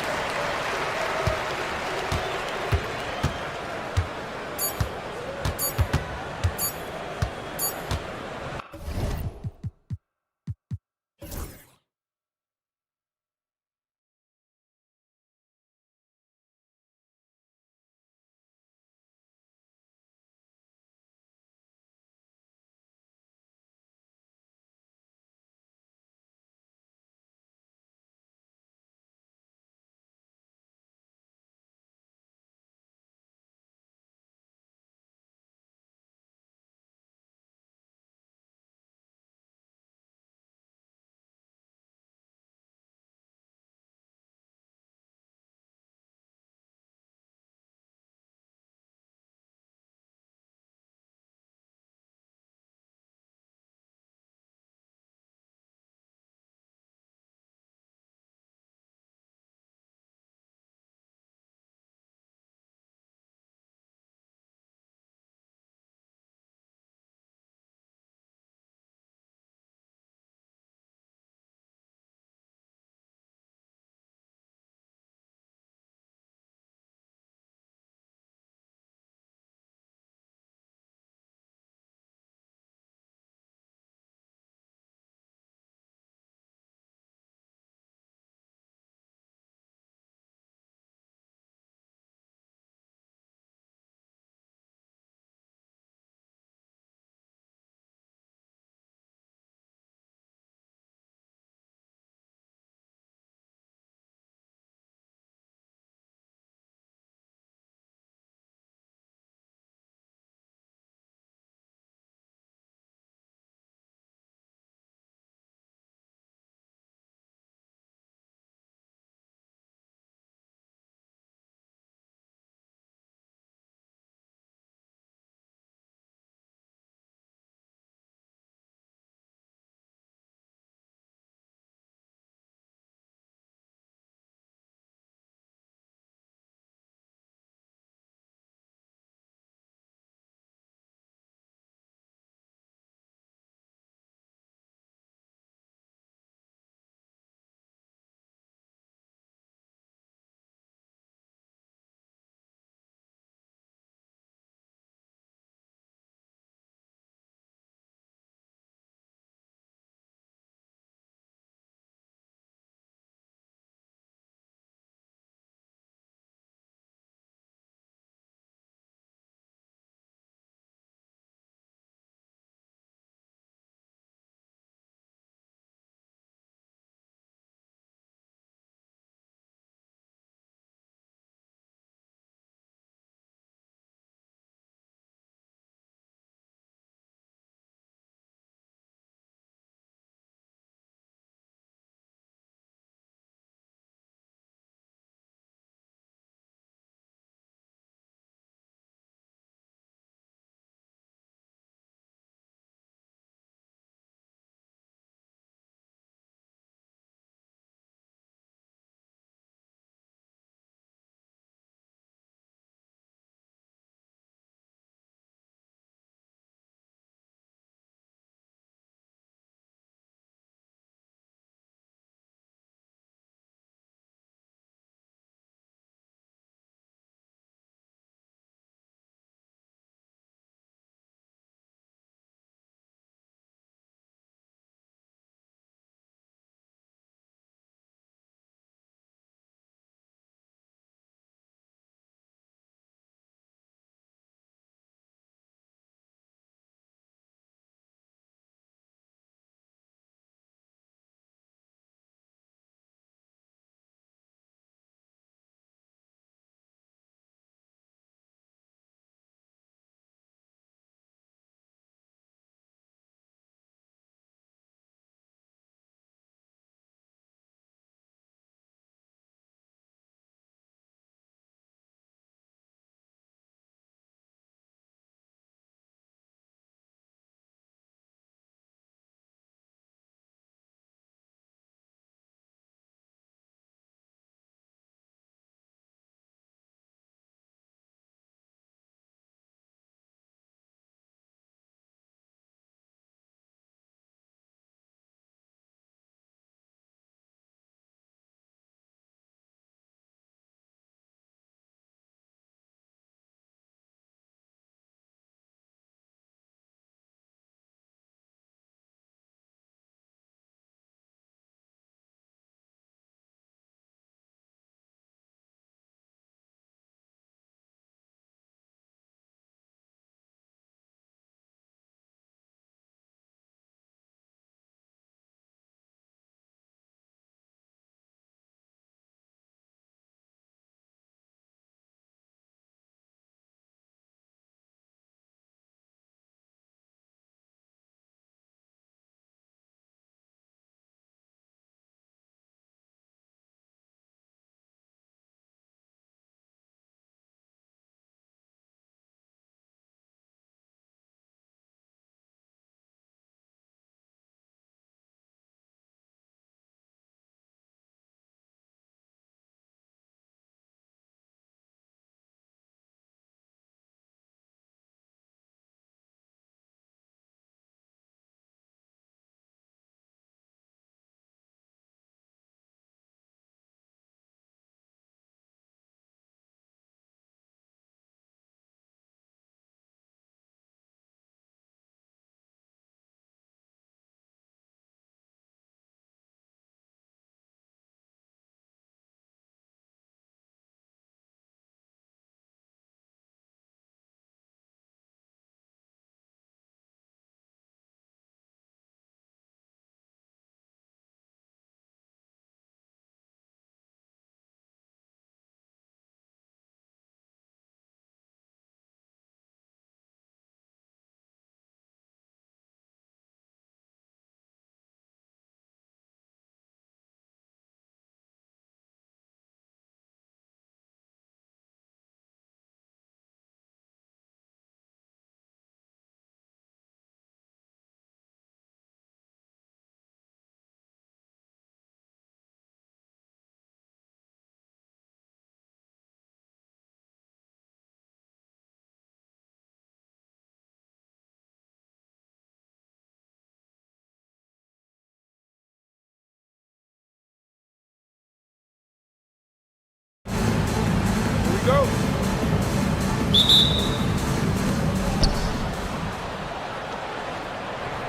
go.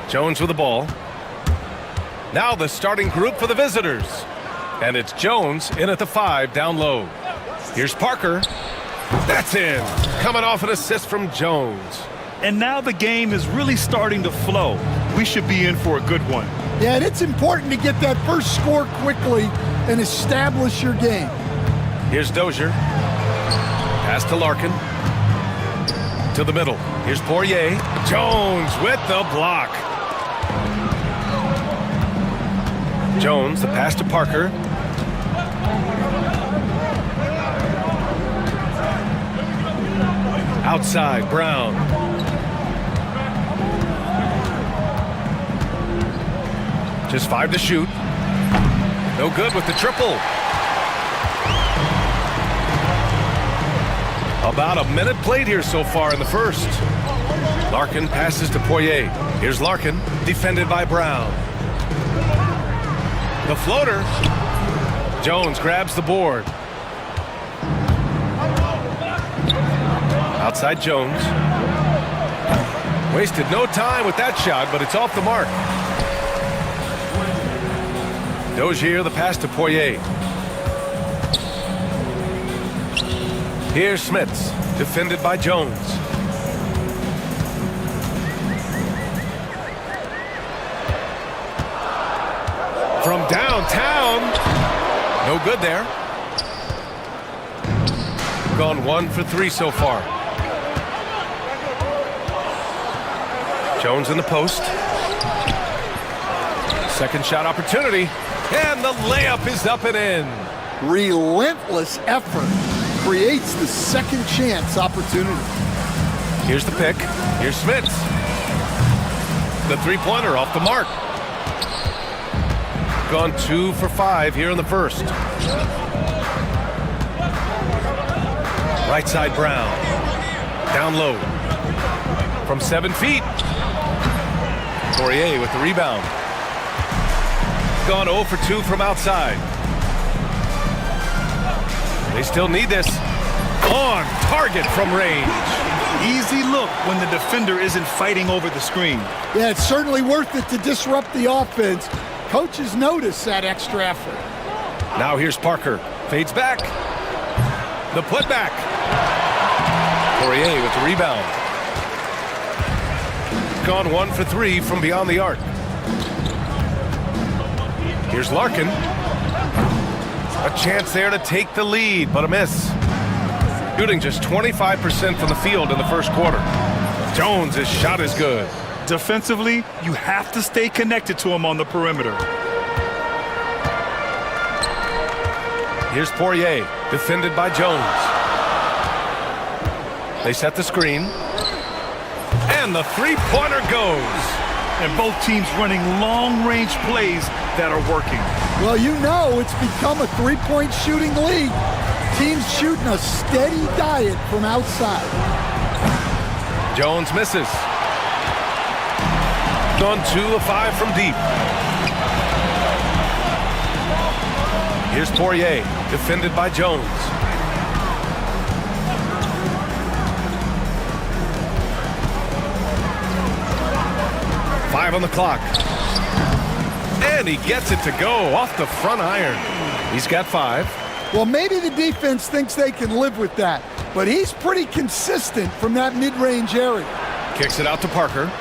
Jones with the ball. Now the starting group for the visitors. And it's Jones in at the 5 down low. Here's Parker. That's in. Coming off an assist from Jones. And now the game is really starting to flow. We should be in for a good one. Yeah, and it's important to get that first score quickly and establish your game. Here's Dozier. Pass to Larkin. To the middle. Here's Poirier. Jones with the block. Jones, the pass to Parker. Outside, Brown. Just 5 to shoot. No good with the triple. About a minute played here so far in the first. Larkin passes to Poirier. Here's Larkin, defended by Brown. The floater. Jones grabs the board. Outside Jones. Wasted no time with that shot, but it's off the mark. Dozier, the pass to Poirier. Here's Smits, defended by Jones. From downtown. No good there. Gone 1 for 3 so far. Jones in the post. Second shot opportunity. And the layup is up and in. Relentless effort creates the second chance opportunity. Here's the pick. Here's Smits. The three-pointer off the mark. Gone 2 for 5 here in the first. Right side Brown. Down low. From 7 feet. Poirier with the rebound. Gone 0 for 2 from outside. They still need this. On target from range. Easy look when the defender isn't fighting over the screen. Yeah, it's certainly worth it to disrupt the offense. Coaches notice that extra effort. Now here's Parker. Fades back. The putback. Poirier with the rebound. Gone 1 for 3 from beyond the arc. Here's Larkin. A chance there to take the lead, but a miss. Shooting just 25% from the field in the first quarter. Jones' shot is good. Defensively, you have to stay connected to him on the perimeter. Here's Poirier, defended by Jones. They set the screen. And the three-pointer goes. And both teams running long-range plays that are working. Well, you know it's become a three-point shooting league. Teams shooting a steady diet from outside. Jones misses. Gone 2 of 5 from deep. Here's Poirier, defended by Jones. Five on the clock. And he gets it to go off the front iron. He's got 5. Well, maybe the defense thinks they can live with that, but he's pretty consistent from that mid-range area. Kicks it out to Parker.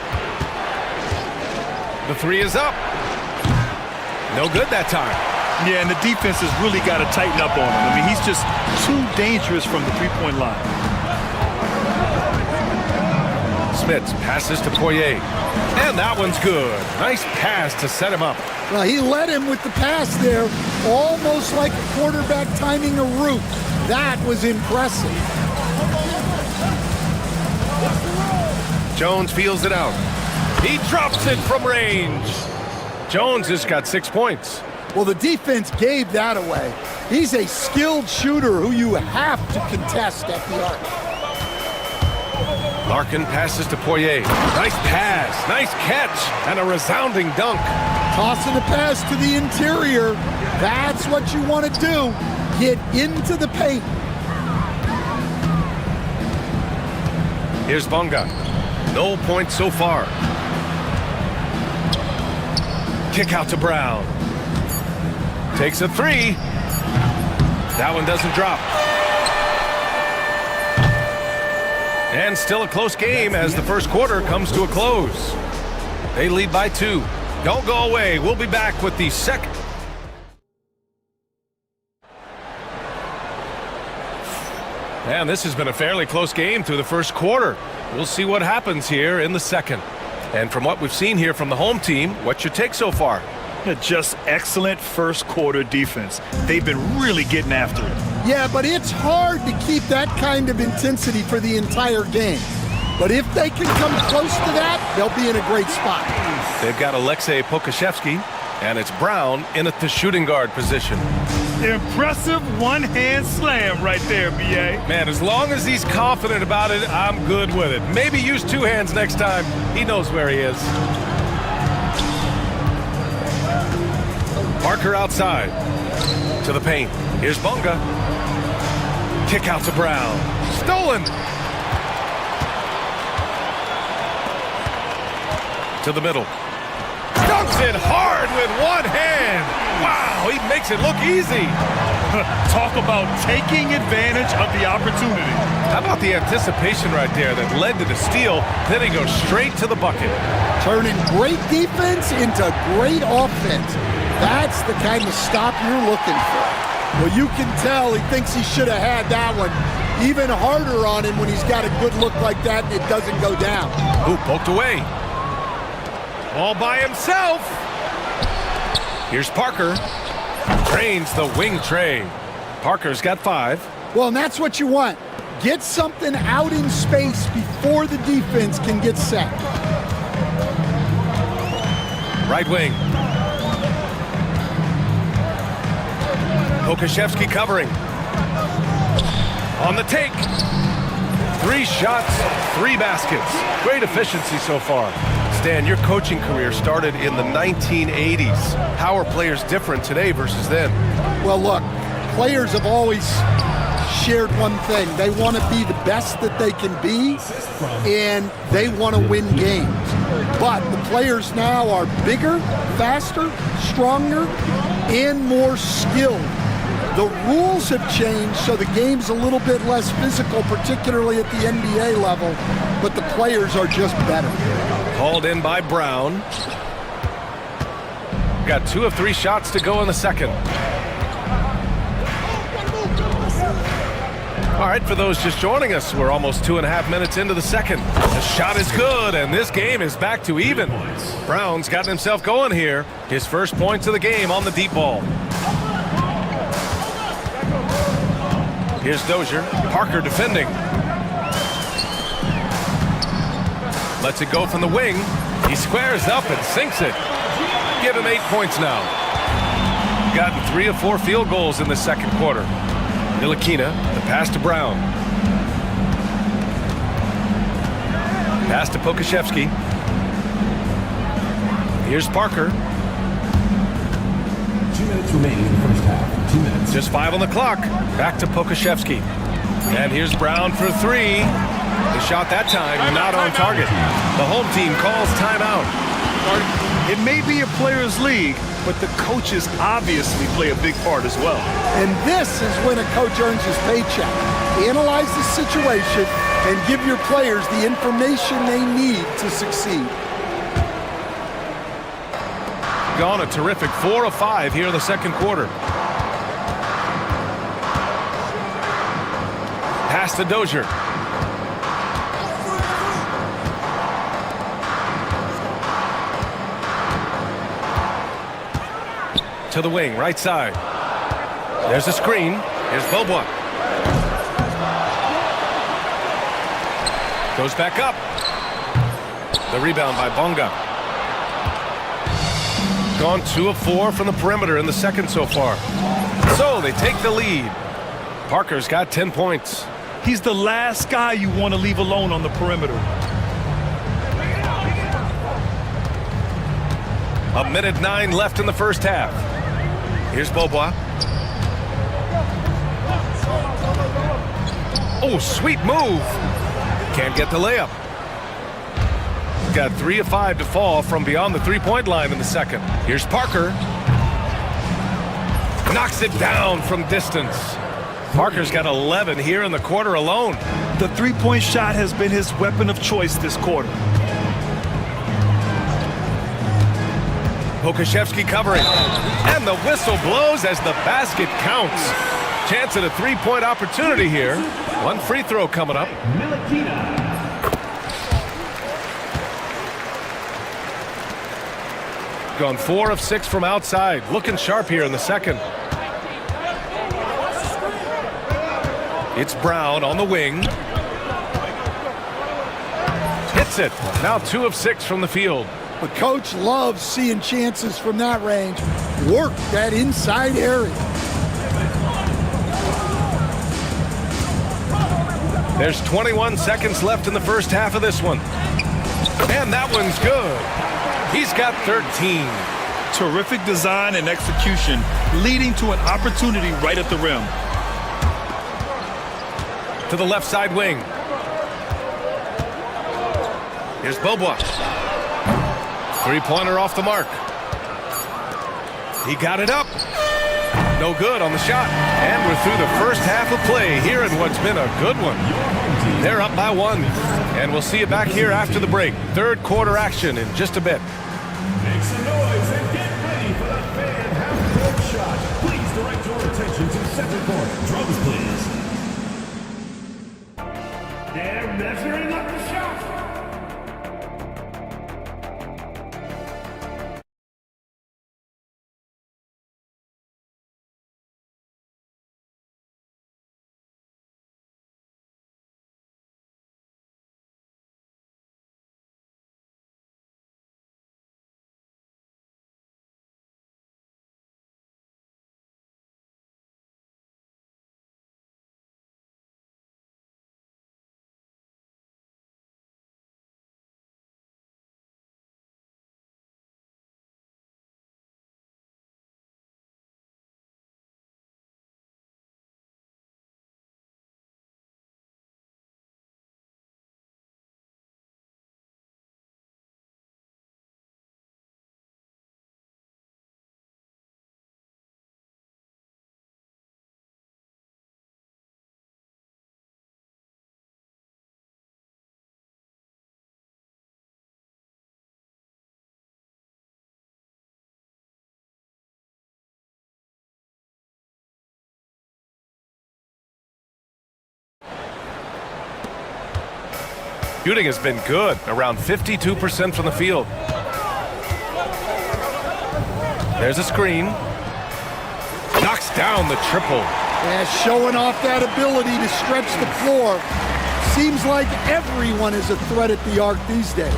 The 3 is up. No good that time. Yeah, and the defense has really got to tighten up on him. I mean, he's just too dangerous from the three-point line. Smits passes to Poirier. And that one's good. Nice pass to set him up. Well, he led him with the pass there, almost like a quarterback timing a route. That was impressive. Jones feels it out. He drops it from range. Jones has got 6 points. Well, the defense gave that away. He's a skilled shooter who you have to contest at the arc. Larkin passes to Poirier. Nice pass, nice catch, and a resounding dunk. Tossing the pass to the interior. That's what you want to do. Get into the paint. Here's Bonga. No points so far. Kick out to Brown. Takes a three. That one doesn't drop. And still a close game as the first quarter comes to a close. They lead by 2. Don't go away. We'll be back with the second. And this has been a fairly close game through the first quarter. We'll see what happens here in the second. And from what we've seen here from the home team, what's your take so far? Just excellent first quarter defense. They've been really getting after it. Yeah, but it's hard to keep that kind of intensity for the entire game. But if they can come close to that, they'll be in a great spot. They've got Alexei Pokashevsky, and it's Brown in at the shooting guard position. Impressive one-hand slam right there, B.A. Man, as long as he's confident about it, I'm good with it. Maybe use 2 hands next time. He knows where he is. Parker outside to the paint. Here's Bonga. Kick out to Brown. Stolen. To the middle. Dunks it hard with one hand. Wow, he makes it look easy. Talk about taking advantage of the opportunity. How about the anticipation right there that led to the steal, then he goes straight to the bucket. Turning great defense into great offense. That's the kind of stop you're looking for. Well, you can tell he thinks he should have had that one. Even harder on him when he's got a good look like that and it doesn't go down. Ooh, poked away. All by himself. Here's Parker. Drains the wing tray. Parker's got 5. Well, and that's what you want. Get something out in space before the defense can get set. Right wing. Pokashevsky covering. On the take. 3 shots, 3 baskets. Great efficiency so far. Stan, your coaching career started in the 1980s. How are players different today versus then? Well, look, players have always shared one thing. They want to be the best that they can be, and they want to win games. But the players now are bigger, faster, stronger, and more skilled. The rules have changed, so the game's a little bit less physical, particularly at the NBA level, but the players are just better. Called in by Brown. Got 2 of 3 shots to go in the second. All right, for those just joining us, we're almost 2.5 minutes into the second. The shot is good, and this game is back to even. Brown's gotten himself going here. His first points of the game on the deep ball. Here's Dozier. Parker defending. Lets it go from the wing. He squares up and sinks it. Give him 8 points now. Gotten 3 of 4 field goals in the second quarter. Ntilikina, the pass to Brown. Pass to Pokashevsky. Here's Parker. 2 minutes remaining in the first half. 2 minutes. Just 5 on the clock. Back to Pokashevsky. And here's Brown for 3. The shot that time not on target. The home team calls timeout. It may be a players' league, but the coaches obviously play a big part as well. And this is when a coach earns his paycheck. Analyze the situation and give your players the information they need to succeed. Gone a terrific 4 of 5 here in the second quarter. Pass to Dozier. To the wing, right side. There's a screen. Here's Bobois. Goes back up. The rebound by Bonga. Gone 2 of 4 from the perimeter in the second so far. So they take the lead. Parker's got 10 points. He's the last guy you want to leave alone on the perimeter. A minute 9 left in the first half. Here's Bobois. Oh, sweet move. Can't get the layup. Got 3 of 5 to fall from beyond the three-point line in the second. Here's Parker. Knocks it down from distance. Parker's got 11 here in the quarter alone. The three-point shot has been his weapon of choice this quarter. Pokashevsky covering. And the whistle blows as the basket counts. Chance at a three-point opportunity here. One free throw coming up. Gone 4 of 6 from outside. Looking sharp here in the second. It's Brown on the wing. Hits it. Now 2 of 6 from the field. But coach loves seeing chances from that range. Work that inside area. There's 21 seconds left in the first half of this one. And that one's good. He's got 13. Terrific design and execution, leading to an opportunity right at the rim. To the left side wing. Here's Bobois. Three-pointer off the mark. He got it up. No good on the shot. And we're through the first half of play here in what's been a good one. They're up by 1. And we'll see you back here after the break. Third quarter action in just a bit. Make some noise and get ready for the fan half-court shot. Please direct your attention to center court. Drums, please. They're measuring up the shot. Shooting has been good, around 52% from the field. There's a screen. Knocks down the triple. Yeah, showing off that ability to stretch the floor. Seems like everyone is a threat at the arc these days.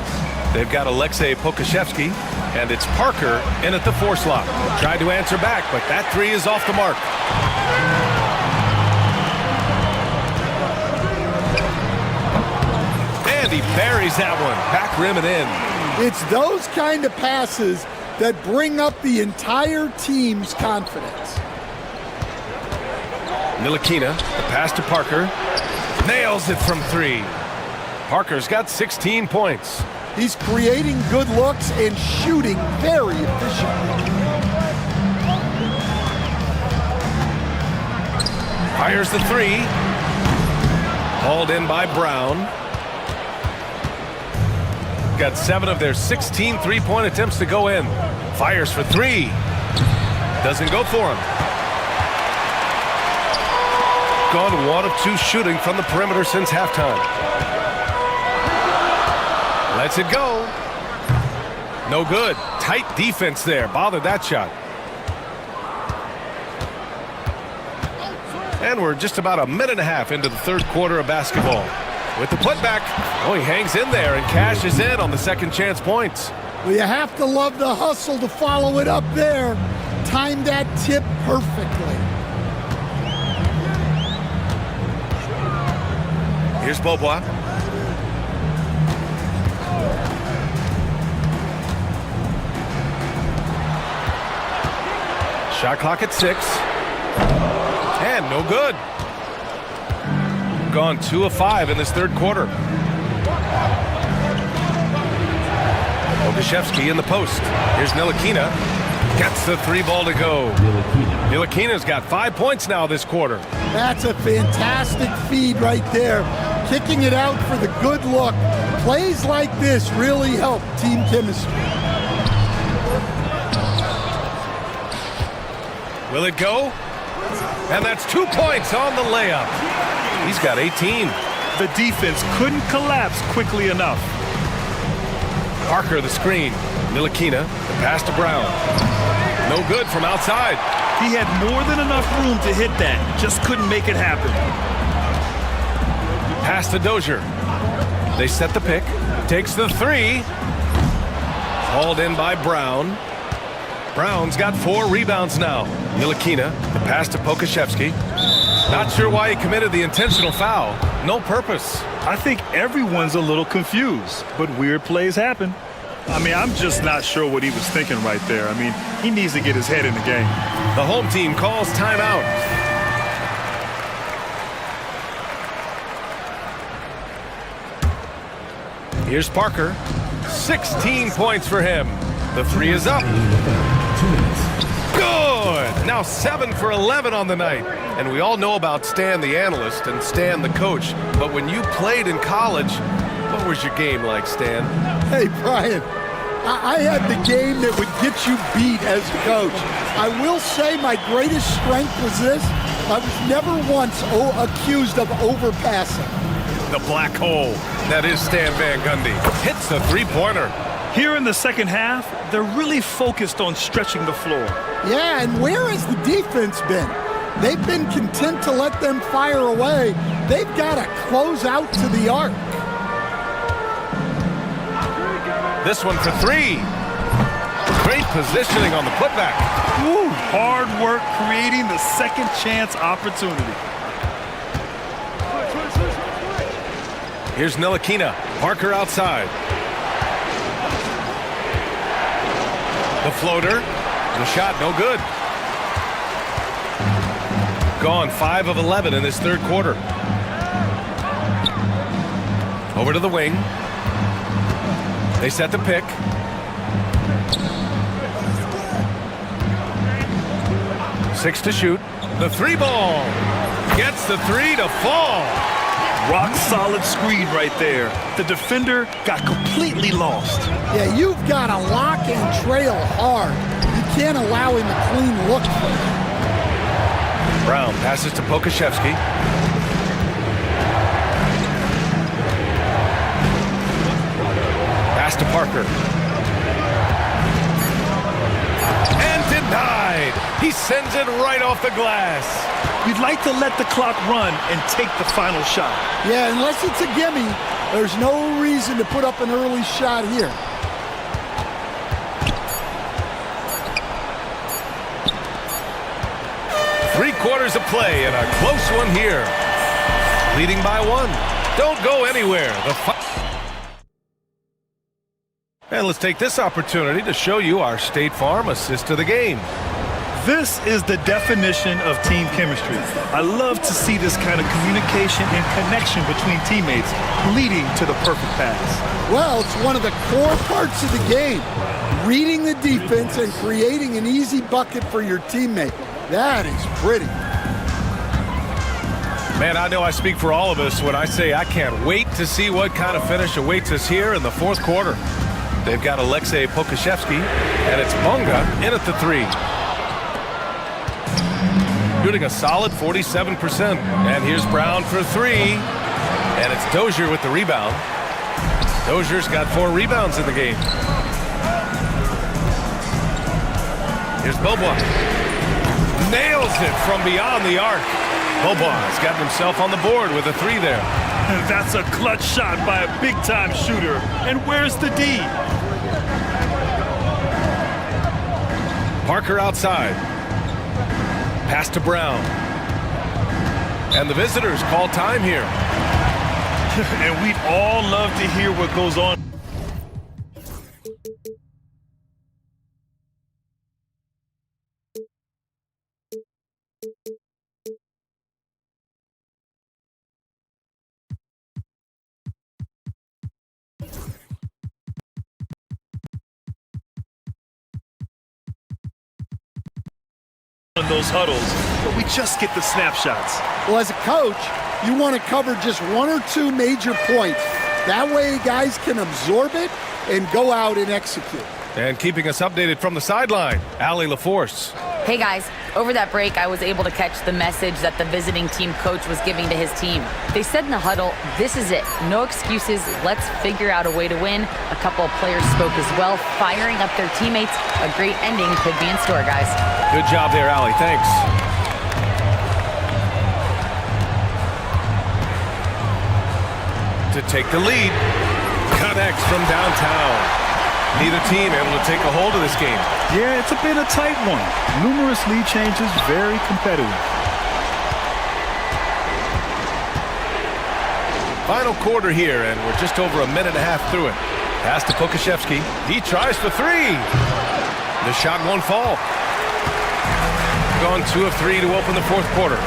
They've got Alexei Pokashevsky, and it's Parker in at the 4 slot. Tried to answer back, but that 3 is off the mark. And he buries that one. Back rim and in. It's those kind of passes that bring up the entire team's confidence. Ntilikina, the pass to Parker. Nails it from 3. Parker's got 16 points. He's creating good looks and shooting very efficiently. Fires the 3. Hauled in by Brown. Got 7 of their 16 three-point attempts to go in. Fires for 3. Doesn't go for him. Gone 1 of 2 shooting from the perimeter since halftime. Lets it go. No good. Tight defense there. Bothered that shot. And we're just about a minute and a half into the third quarter of basketball. With the putback, oh, he hangs in there and cashes in on the second chance points. Well, you have to love the hustle to follow it up there. Timed that tip perfectly. Here's Bobois. Shot clock at 6. And no good. Gone 2 of 5 in this third quarter. Pokashevsky in the post. Here's Ntilikina. Gets the three ball to go. Ntilikina's got 5 points now this quarter. That's a fantastic feed right there. Kicking it out for the good look. Plays like this really help team chemistry. Will it go? And that's 2 points on the layup. He's got 18. The defense couldn't collapse quickly enough. Parker the screen. Ntilikina, the pass to Brown. No good from outside. He had more than enough room to hit that, just couldn't make it happen. Pass to Dozier. They set the pick. Takes the three. Hauled in by Brown. Brown's got 4 rebounds now. Ntilikina, the pass to Pokashevsky. Not sure why he committed the intentional foul. No purpose. I think everyone's a little confused, but weird plays happen. I mean, I'm just not sure what he was thinking right there. I mean, he needs to get his head in the game. The home team calls timeout. Here's Parker. 16 points for him. The three is up. Good! Now 7 for 11 on the night. And we all know about Stan the analyst and Stan the coach. But when you played in college, what was your game like, Stan? Hey, Brian, I had the game that would get you beat as a coach. I will say my greatest strength was this. I was never once accused of overpassing. The black hole. That is Stan Van Gundy. Hits the three-pointer. Here in the second half, they're really focused on stretching the floor. Yeah, and where has the defense been? They've been content to let them fire away. They've got to close out to the arc. This one for 3. Great positioning on the putback. Woo, hard work creating the second chance opportunity. Here's Ntilikina. Parker outside. The floater. The shot no good. Gone 5 of 11 in this third quarter. Over to the wing. They set the pick. Six to shoot. The three ball. Gets the three to fall. Rock solid screen right there. The defender got completely lost. Yeah, you've got to lock and trail hard. You can't allow him a clean look. Brown passes to Pokashevsky. Pass to Parker. And denied. He sends it right off the glass. You'd like to let the clock run and take the final shot. Yeah, unless it's a gimme, there's no reason to put up an early shot here. Three-quarters of play and a close one here. Leading by 1. Don't go anywhere. And let's take this opportunity to show you our State Farm assist of the game. This is the definition of team chemistry. I love to see this kind of communication and connection between teammates leading to the perfect pass. Well, it's one of the core parts of the game. Reading the defense and creating an easy bucket for your teammate. That is pretty. Man, I know I speak for all of us when I say I can't wait to see what kind of finish awaits us here in the fourth quarter. They've got Alexei Pokashevsky, and it's Bonga in at the 3. Shooting a solid 47%. And here's Brown for 3. And it's Dozier with the rebound. Dozier's got 4 rebounds in the game. Here's Bobois. Nails it from beyond the arc. Bobois got himself on the board with a 3 there. That's a clutch shot by a big-time shooter. And where's the D? Parker outside. Pass to Brown. And the visitors call time here. And we'd all love to hear what goes on. those huddles, but we just get the snapshots. Well, as a coach, you want to cover just one or two major points. That way guys can absorb it and go out and execute. And keeping us updated from the sideline, Allie LaForce. Hey guys, over that break, I was able to catch the message that the visiting team coach was giving to his team. They said in the huddle, this is it. No excuses. Let's figure out a way to win. A couple of players spoke as well, firing up their teammates. A great ending could be in store, guys. Good job there, Allie. Thanks. To take the lead, connects from downtown. Neither team able to take a hold of this game. Yeah, it's been a tight one. Numerous lead changes, very competitive. Final quarter here, and we're just over a minute and a half through it. Pass to Pokashevsky. He tries for three. The shot won't fall. Gone 2 of 3 to open the fourth quarter.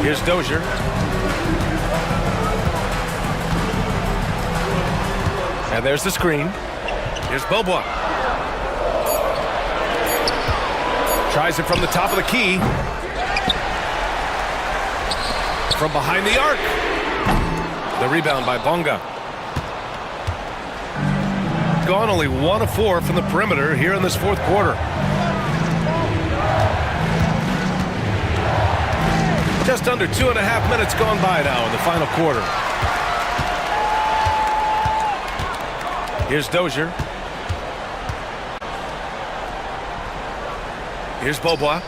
Here's Dozier. And there's the screen. Here's Bobois. Tries it from the top of the key. From behind the arc. The rebound by Bonga. Gone only 1 of 4 from the perimeter here in this fourth quarter. Just under 2.5 minutes gone by now in the final quarter. Here's Dozier. Here's Bobois.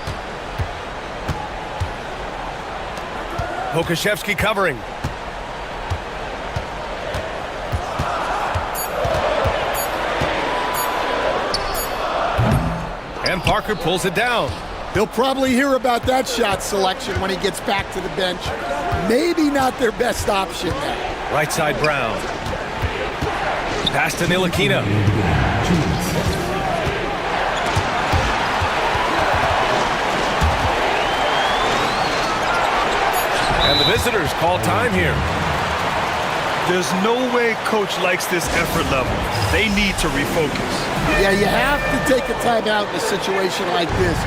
Pokashevsky covering. And Parker pulls it down. He'll probably hear about that shot selection when he gets back to the bench. Maybe not their best option there. Right side Brown. Pass to Ntilikina. And the visitors call time here. There's no way coach likes this effort level. They need to refocus. Yeah, you have to take a timeout in a situation like this.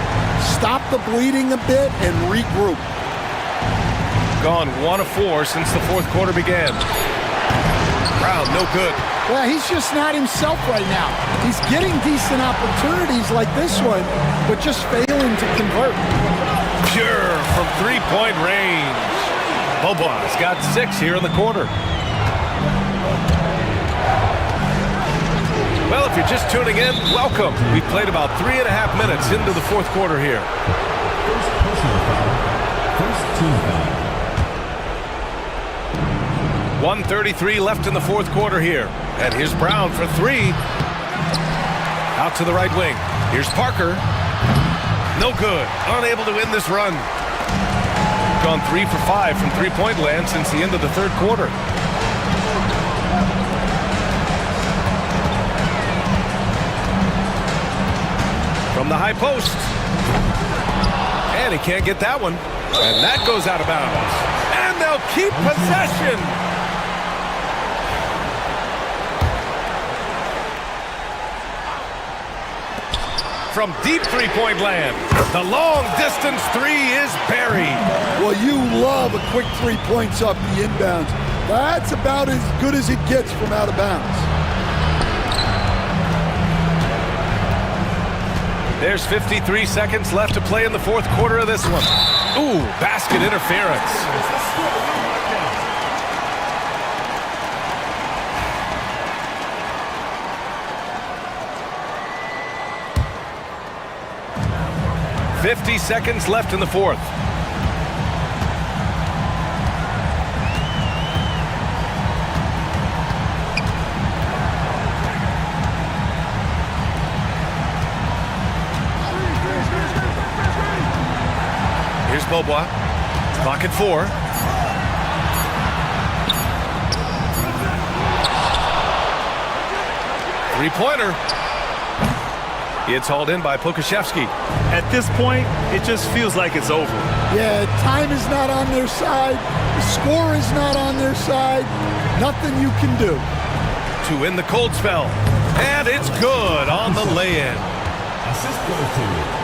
Stop the bleeding a bit and regroup. Gone 1 of 4 since the fourth quarter began. Brown, no good. Well, he's just not himself right now. He's getting decent opportunities like this one, but just failing to convert. Pure from three-point range. Bobois got 6 here in the quarter. Well, if you're just tuning in, welcome. We've played about 3.5 minutes into the fourth quarter here. First team foul. 1:33 left in the fourth quarter here. And here's Brown for 3. Out to the right wing. Here's Parker. No good. Unable to win this run. Gone 3 for 5 from three-point land since the end of the third quarter. From the high post. And he can't get that one. And that goes out of bounds. And they'll keep possession. From deep three-point land, the long-distance 3 is buried. Well, you love a quick 3 points off the inbounds. That's about as good as it gets from out of bounds. There's 53 seconds left to play in the fourth quarter of this one. Ooh, basket interference. 50 seconds left in the fourth. Here's Bobois. Clock at 4. Three-pointer. It's hauled in by Pokashevsky. At this point, it just feels like it's over. Yeah, time is not on their side. The score is not on their side. Nothing you can do. To win the cold spell. And it's good on the lay-in. Assist goes to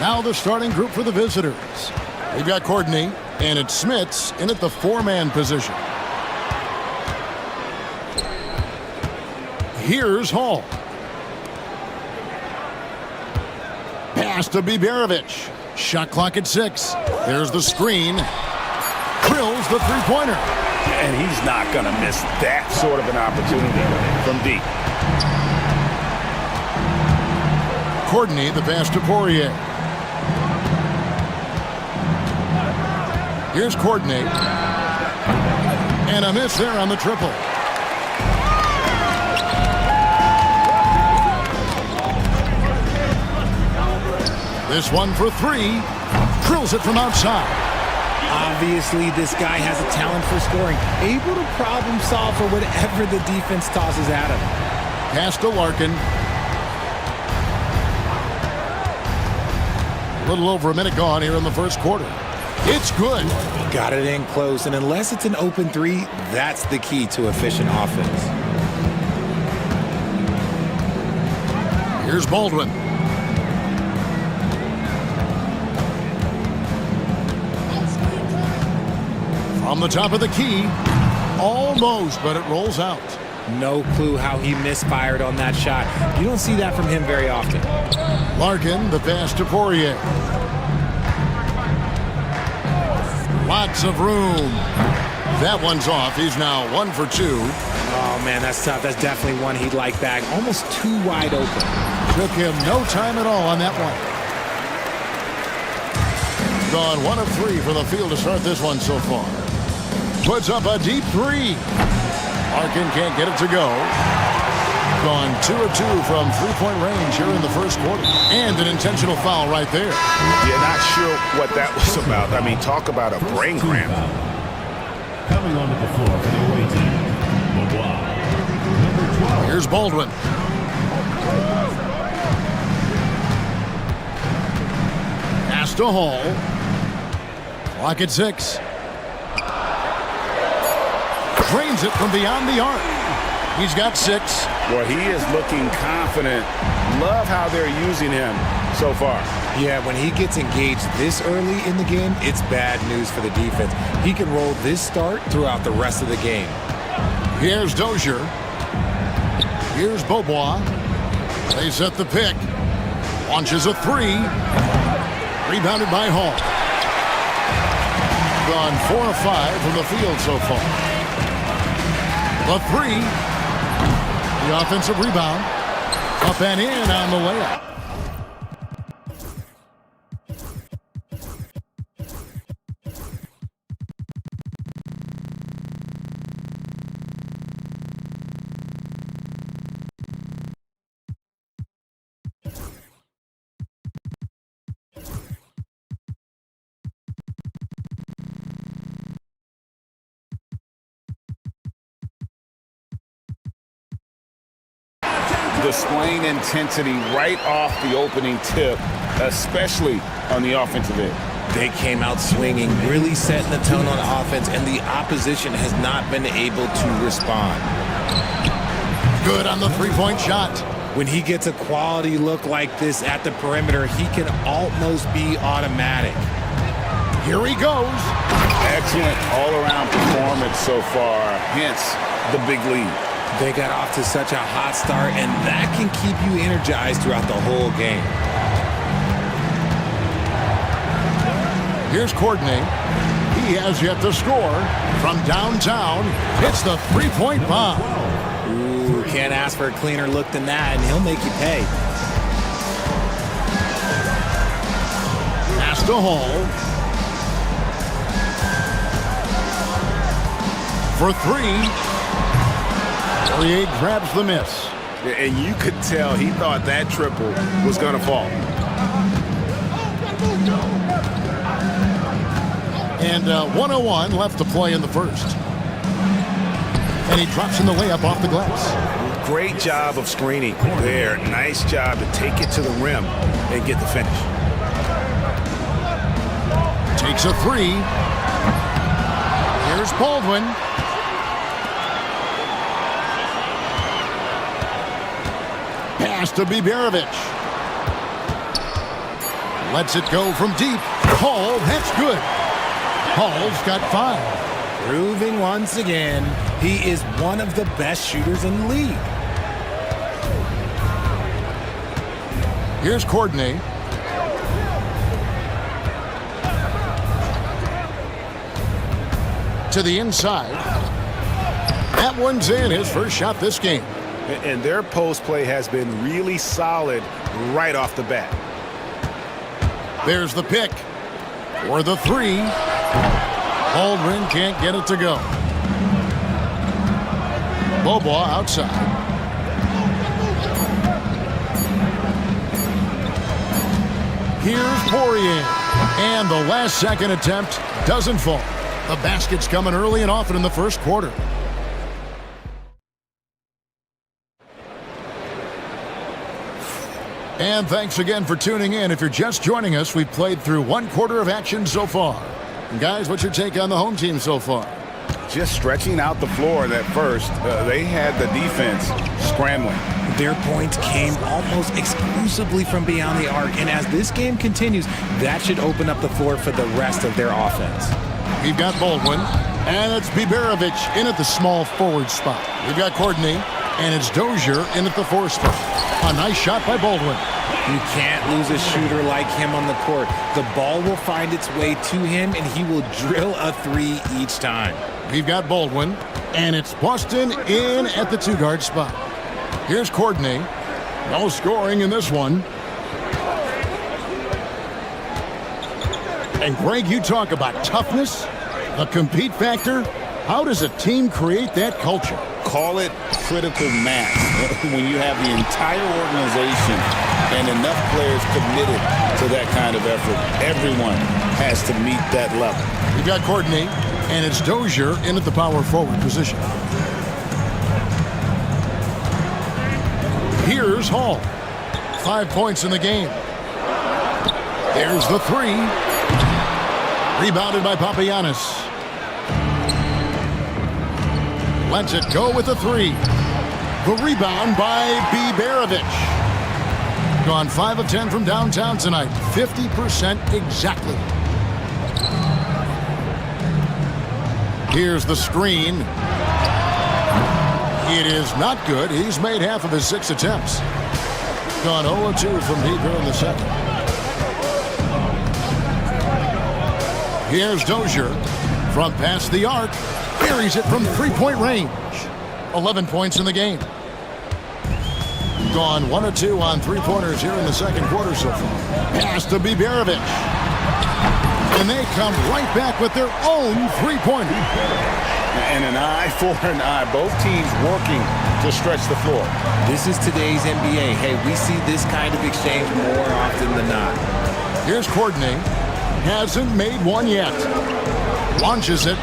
Now the starting group for the visitors. They've got Courtney, and it's Smits in at the four-man position. Here's Hall. Pass to Biberovic. Shot clock at 6. There's the screen. Drills the three-pointer. And he's not going to miss that sort of an opportunity from deep. Courtney, the pass to Poirier. Here's Courtney. And a miss there on the triple. This one for 3. Drills it from outside. Obviously, this guy has a talent for scoring. Able to problem solve for whatever the defense tosses at him. Pass to Larkin. A little over a minute gone here in the first quarter. It's good. Got it in close, and unless it's an open 3, that's the key to efficient offense. Here's Baldwin. From the top of the key. Almost, but it rolls out. No clue how he misfired on that shot. You don't see that from him very often. Larkin, the pass to Poirier. Lots of room. That one's off. He's now 1 for 2. Oh, man, that's tough. That's definitely one he'd like back. Almost too wide open. Took him no time at all on that one. Gone 1 of 3 for the field to start this one so far. Puts up a deep 3. Larkin can't get it to go. Gone 2 of 2 from three-point range here in the first quarter. And an intentional foul right there. Yeah, not sure what that was about. I mean, talk about a brain cramp. Coming onto the floor for the away team, number 12. Here's Baldwin. Pass to Hall. Clock at 6. Drains it from beyond the arc. He's got 6. Well, he is looking confident. Love how they're using him so far. Yeah, when he gets engaged this early in the game, it's bad news for the defense. He can roll this start throughout the rest of the game. Here's Dozier. Here's Beaubois. They set the pick. Launches a 3. Rebounded by Hall. Gone 4 of 5 from the field so far. The 3. The offensive rebound. Up and in on the layup. Displaying intensity right off the opening tip, especially on the offensive end. They came out swinging, really setting the tone on offense, and the opposition has not been able to respond. Good on the three-point shot. When he gets a quality look like this at the perimeter, he can almost be automatic. Here he goes. Excellent all-around performance so far, hence the big lead. They got off to such a hot start, and that can keep you energized throughout the whole game. Here's Courtney. He has yet to score. From downtown, hits the three-point bomb. Ooh, can't ask for a cleaner look than that, and he'll make you pay. Pass to Hall. For 3. Poirier grabs the miss. And you could tell he thought that triple was going to fall. And 101 left to play in the first. And he drops in the layup off the glass. Great job of screening there. Nice job to take it to the rim and get the finish. Takes a 3. Here's Baldwin. Pass to Biberovic. Lets it go from deep. Hall, that's good. Hall's got 5. Proving once again, he is one of the best shooters in the league. Here's Courtney. To the inside. That one's in, his first shot this game. And their post play has been really solid right off the bat. There's the pick for the 3. Aldrin can't get it to go. Bobois outside. Here's Poirier. And the last second attempt doesn't fall. The basket's coming early and often in the first quarter. And thanks again for tuning in. If you're just joining us, we've played through 1 quarter of action so far. And guys, what's your take on the home team so far? Just stretching out the floor at first. They had the defense scrambling. Their points came almost exclusively from beyond the arc, and as this game continues, that should open up the floor for the rest of their offense. We've got Baldwin, and it's Biberovic in at the small forward spot. We've got Courtney, and it's Dozier in at the 4 spot. A nice shot by Baldwin. You can't lose a shooter like him on the court. The ball will find its way to him, and he will drill a 3 each time. We've got Baldwin, and it's Boston in at the 2-guard spot. Here's Courtney. No scoring in this one. And Greg, you talk about toughness, the compete factor. How does a team create that culture? Call it critical mass. When you have the entire organization and enough players committed to that kind of effort, everyone has to meet that level. We've got Courtney, and it's Dozier in at the power forward position. Here's Hall. 5 points in the game. There's the 3. Rebounded by Papagiannis. Lets it go with the 3. The rebound by Biberovic. Gone 5 of 10 from downtown tonight. 50% exactly. Here's the screen. It is not good. He's made half of his 6 attempts. Gone 0-2 from deep here in the second. Here's Dozier from past the arc. Buries it from 3-point range. 11 points in the game. Gone 1 of 2 on 3-pointers here in the second quarter so far. Pass to Biberovic. And they come right back with their own 3-pointer. And an eye for an eye. Both teams working to stretch the floor. This is today's NBA. Hey, we see this kind of exchange more often than not. Here's Courtney. Hasn't made one yet. Launches it.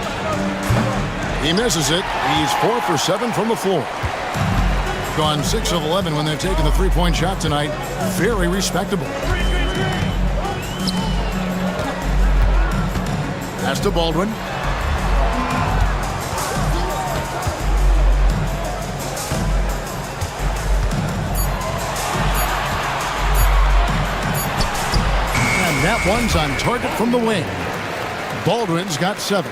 He misses it. He's 4 for 7 from the floor. Gone 6 of 11 when they've taken the 3-point shot tonight. Very respectable. Pass to Baldwin. And that one's on target from the wing. Baldwin's got 7.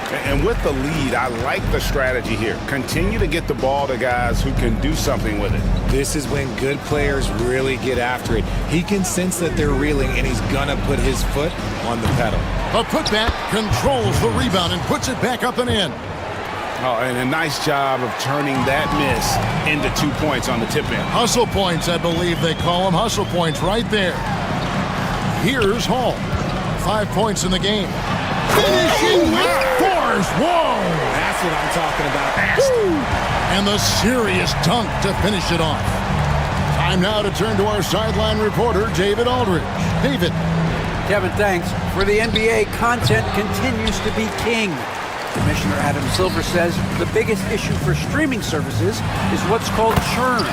And with the lead, I like the strategy here. Continue to get the ball to guys who can do something with it. This is when good players really get after it. He can sense that they're reeling, and he's going to put his foot on the pedal. A putback controls the rebound and puts it back up and in. Oh, and a nice job of turning that miss into 2 points on the tip in. Hustle points, I believe they call them. Hustle points right there. Here's Hall. 5 points in the game. Finishing with force. Whoa! That's what I'm talking about. And the serious dunk to finish it off. Time now to turn to our sideline reporter, David Aldridge. David. Kevin, thanks. For the NBA, content continues to be king. Commissioner Adam Silver says the biggest issue for streaming services is what's called churn.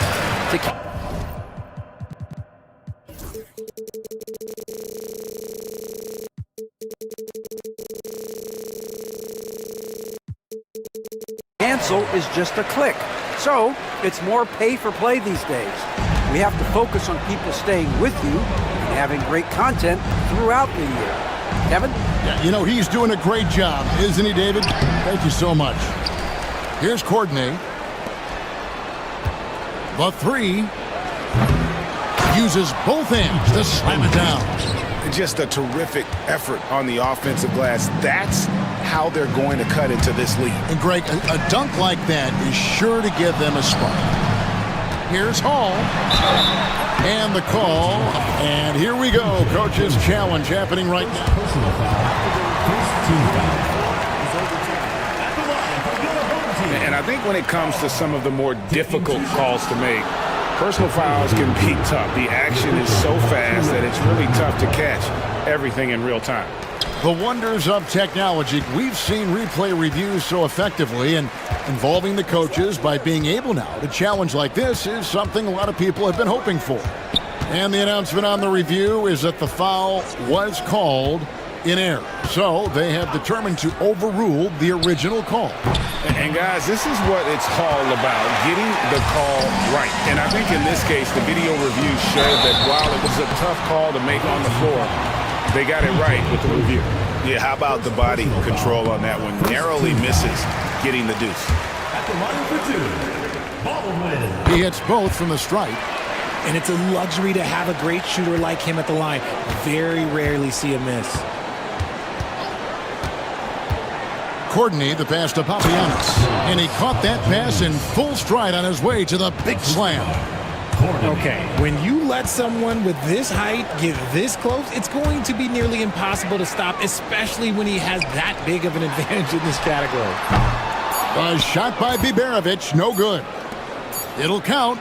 Cancel is just a click. So it's more pay for play these days. We have to focus on people staying with you and having great content throughout the year. Kevin? Yeah, you know, he's doing a great job, isn't he, David? Thank you so much. Here's Courtney. The three. Uses both hands to slam it down. Just a terrific effort on the offensive glass. That's how they're going to cut into this lead. And Greg, a dunk like that is sure to give them a spark. Here's Hall. And the call. And here we go. Coach's challenge happening right now. And I think when it comes to some of the more difficult calls to make, personal fouls can be tough. The action is so fast that it's really tough to catch everything in real time. The wonders of technology. We've seen replay reviews so effectively, and involving the coaches by being able now to challenge like this is something a lot of people have been hoping for. And the announcement on the review is that the foul was called in error. So they have determined to overrule the original call. And guys, this is what it's all about, getting the call right. And I think in this case, the video review showed that while it was a tough call to make on the floor, they got it right with the review. Yeah, how about the body control on that one? Narrowly misses getting the deuce. At the line for two, Baldwin. He hits both from the stripe. And it's a luxury to have a great shooter like him at the line. Very rarely see a miss. Courtney, the pass to Papagiannis. And he caught that pass in full stride on his way to the big slam. Okay, when you let someone with this height get this close, it's going to be nearly impossible to stop, especially when he has that big of an advantage in this category. A shot by Biberovic, no good. It'll count.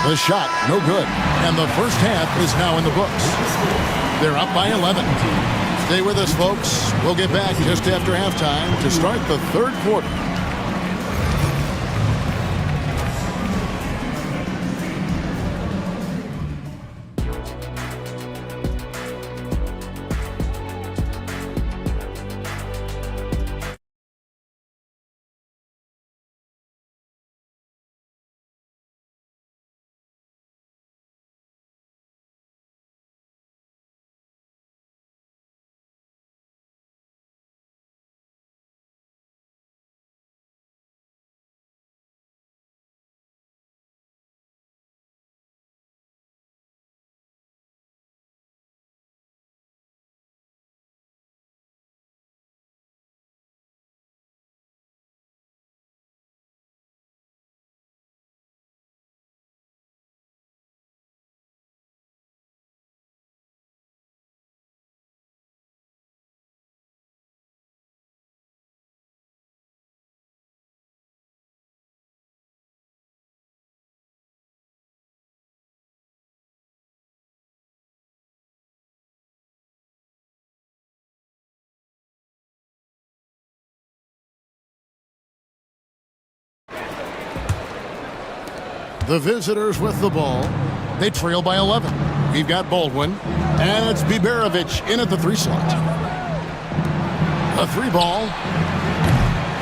The shot, no good. And the first half is now in the books. They're up by 11. Stay with us, folks. We'll get back just after halftime to start the third quarter. The visitors with the ball. They trail by 11. We've got Baldwin, and it's Biberovic in at the three slot. A three ball.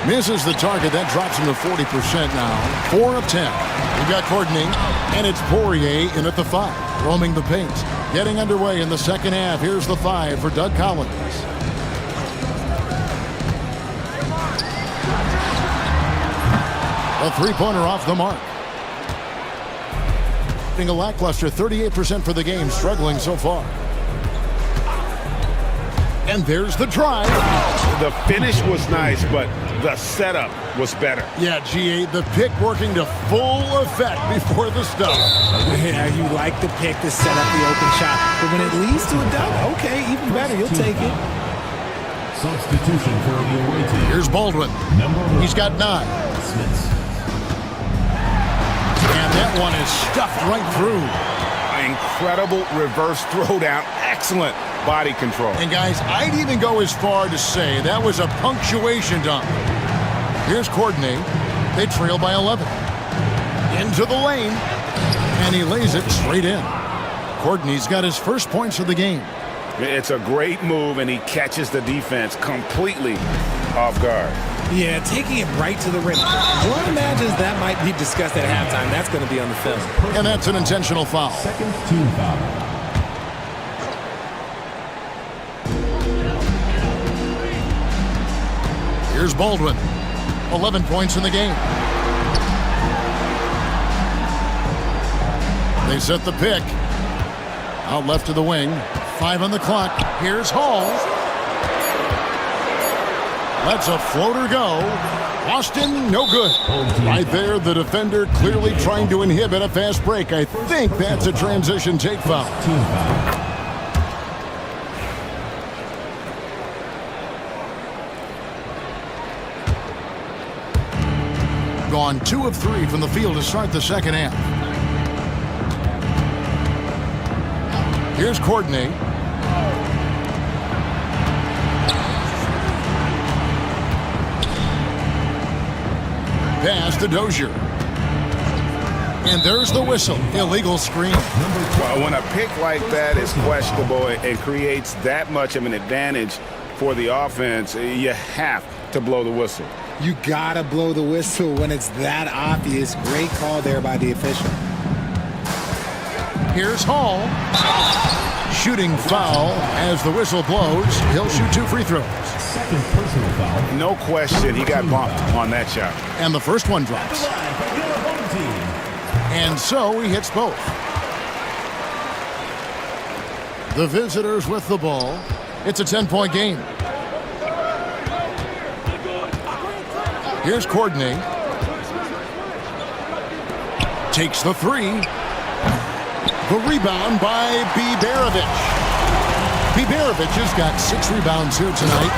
Misses the target. That drops him to 40% now. 4 of 10. We've got Courtney, and it's Poirier in at the 5. Roaming the paint. Getting underway in the second half. Here's the 5 for Doug Collins. A three-pointer off the mark. A lackluster 38% for the game, struggling so far. And there's the drive. The finish was nice, but the setup was better. Yeah, GA, the pick working to full effect before the stop. Yeah, you like the pick to set up the open shot, but when it leads to a dunk, okay, even better, you'll take it. Substitution for the away team. Here's Baldwin. He's got 9. And that one is stuffed right through. Incredible reverse throwdown. Excellent body control. And guys, I'd even go as far to say that was a punctuation dunk. Here's Courtney. They trail by 11. Into the lane. And he lays it straight in. Courtney's got his first points of the game. It's a great move, and he catches the defense completely off guard. Yeah, taking it right to the rim. One imagines that might be discussed at halftime. That's going to be on the film. And that's an intentional foul. Second team foul. Here's Baldwin. 11 points in the game. They set the pick. Out left to the wing. 5 on the clock. Here's Hall. Lets a floater go. Austin, no good. Right there, the defender clearly trying to inhibit a fast break. I think that's a transition take foul. Team foul. Gone 2 of 3 from the field to start the second half. Here's Courtney. Pass to Dozier. And there's the whistle. Illegal screen. Well, when a pick like that is questionable and creates that much of an advantage for the offense, you have to blow the whistle. You gotta blow the whistle when it's that obvious. Great call there by the official. Here's Hall. Shooting foul as the whistle blows. He'll shoot 2 free throws. Second personal foul. No question, he got bumped on that shot. And the first one drops. And so he hits both. The visitors with the ball. It's a 10-point game. Here's Courtney. Takes the 3. The rebound by Biberovic. Biberovic has got 6 rebounds here tonight.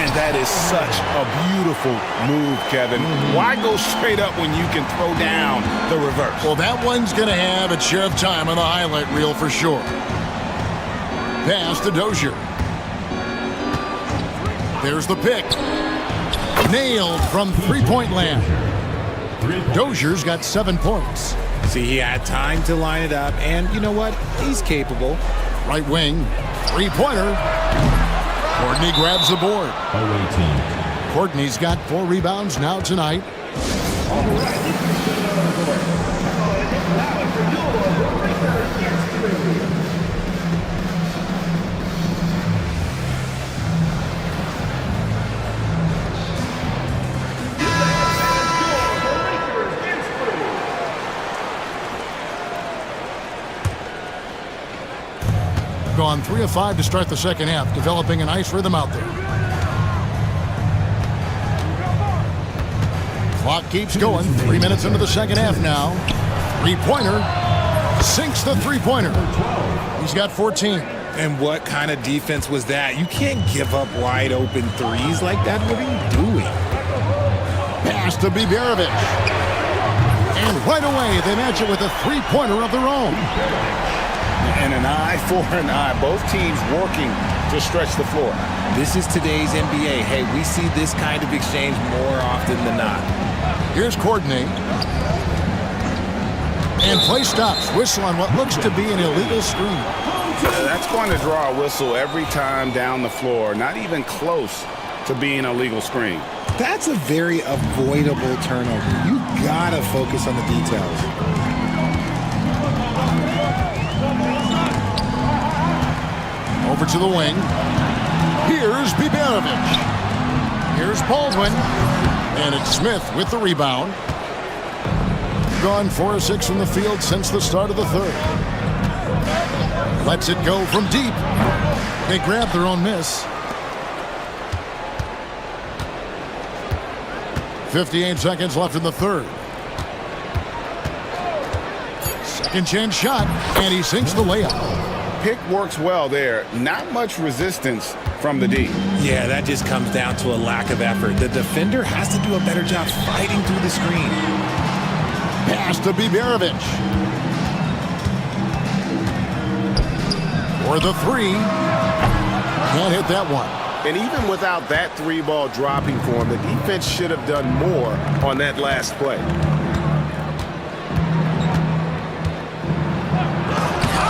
And that is such a beautiful move, Kevin. Why go straight up when you can throw down the reverse? Well, that one's going to have its share of time on the highlight reel for sure. Pass to Dozier. There's the pick. Nailed from three-point land. Dozier's got 7 points. See, he had time to line it up, and you know what? He's capable. Right wing, three-pointer. Courtney grabs the board. Away team. Courtney's got 4 rebounds now tonight. Gone 3 of 5 to start the second half, developing a nice rhythm out there. Clock keeps going. 3 minutes into the second half now. Three-pointer. Sinks the three-pointer. He's got 14. And what kind of defense was that? You can't give up wide open threes like that. What are you doing? Pass to Biberovic. And right away, they match it with a three-pointer of their own. And an eye for an eye. Both teams working to stretch the floor. This is today's NBA. Hey, we see this kind of exchange more often than not. Here's Courtney. And play stops. Whistle on what looks to be an illegal screen. That's going to draw a whistle every time down the floor. Not even close to being a legal screen. That's a very avoidable turnover. You gotta focus on the details. Over to the wing. Here's Biberovic. Here's Baldwin. And it's Smith with the rebound. Gone 4 of 6 from the field since the start of the third. Lets it go from deep. They grab their own miss. 58 seconds left in the third. Second chance shot, and he sinks the layup. Pick works well there. Not much resistance from the D. Yeah, that just comes down to a lack of effort. The defender has to do a better job fighting through the screen. Pass to Biberovic. For the 3. Can't hit that one. And even without that 3-ball dropping for him, the defense should have done more on that last play.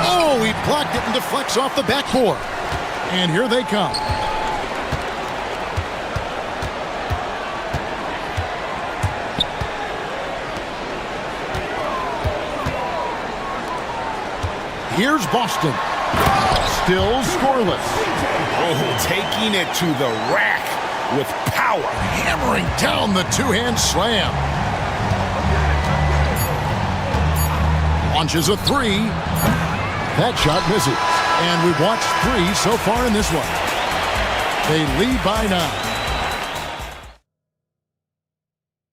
Oh, he blocked it and deflects off the backboard. And here they come. Here's Boston. Still scoreless. Oh, taking it to the rack with power. Hammering down the two-hand slam. Launches a three. That shot misses. And we've watched three so far in this one. They lead by 9.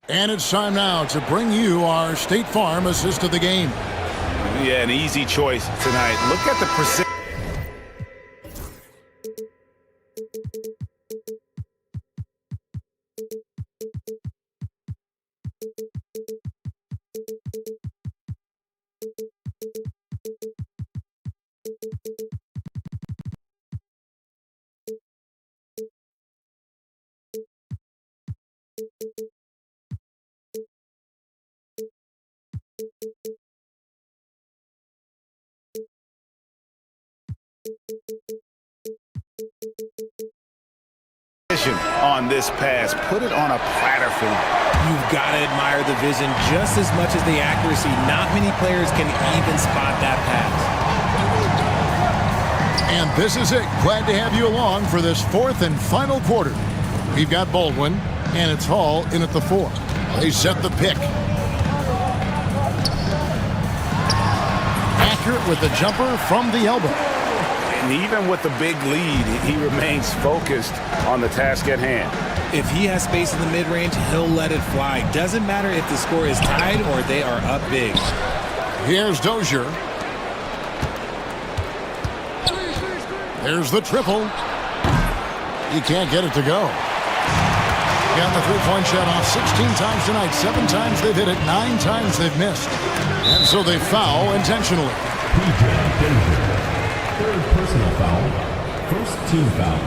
And it's time now to bring you our State Farm assist of the game. Yeah, an easy choice tonight. Look at the precision. On this pass, put it on a platter for him. You've got to admire the vision just as much as the accuracy. Not many players can even spot that pass. And this is it. Glad to have you along for this fourth and final quarter. We've got Baldwin, and it's Hall in at the 4. They set the pick. Accurate with the jumper from the elbow. And even with the big lead, he remains focused on the task at hand. If he has space in the mid-range, he'll let it fly. Doesn't matter if the score is tied or they are up big. Here's Dozier. There's the triple. He can't get it to go. Got the three-point shot off 16 times tonight. 7 times they've hit it, 9 times they've missed. And so they foul intentionally. Third personal foul. First team foul.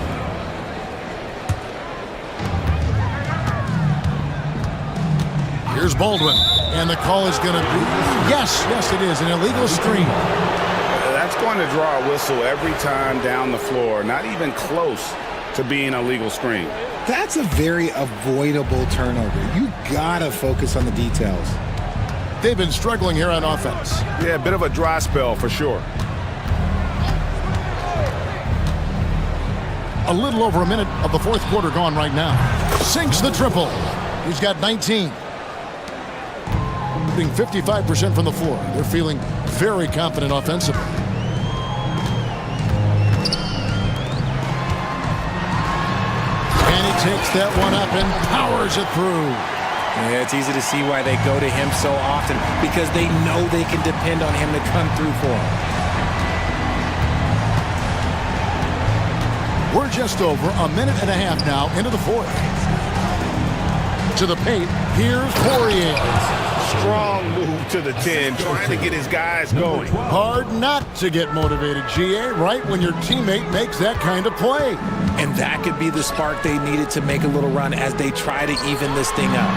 Here's Baldwin. And the call is going to be... Yes, it is. An illegal screen. That's going to draw a whistle every time down the floor. Not even close to being a legal screen. That's a very avoidable turnover. You gotta focus on the details. They've been struggling here on offense. Yeah, a bit of a dry spell for sure. A little over a minute of the fourth quarter gone right now. Sinks the triple. He's got 19. Shooting 55% from the floor. They're feeling very confident offensively. And he takes that one up and powers it through. Yeah, it's easy to see why they go to him so often, because they know they can depend on him to come through for them. We're just over a minute and a half now into the fourth. To the paint, here's Poirier. Strong move to the 10, trying to get his guys going. Hard not to get motivated, GA, right when your teammate makes that kind of play. And that could be the spark they needed to make a little run as they try to even this thing up.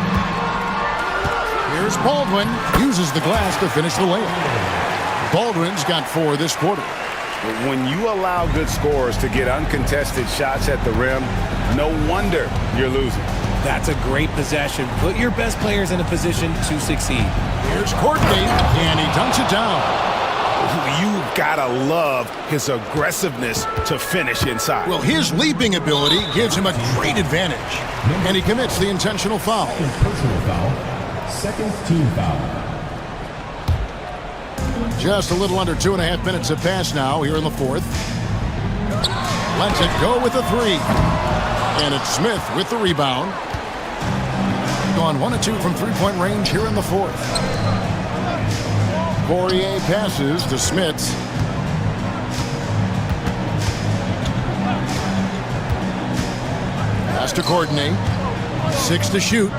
Here's Baldwin. Uses the glass to finish the layup. Baldwin's got 4 this quarter. When you allow good scorers to get uncontested shots at the rim, no wonder you're losing. That's a great possession. Put your best players in a position to succeed. Here's Courtney, and he dunks it down. You gotta love his aggressiveness to finish inside. Well, his leaping ability gives him a great advantage. And he commits the intentional foul. Personal foul. Second team foul. Just a little under 2.5 minutes have passed now here in the fourth. Lets it go with a 3. And it's Smith with the rebound. Gone 1 of 2 from three-point range here in the fourth. Poirier passes to Smith. Pass to Courtney. 6 to shoot.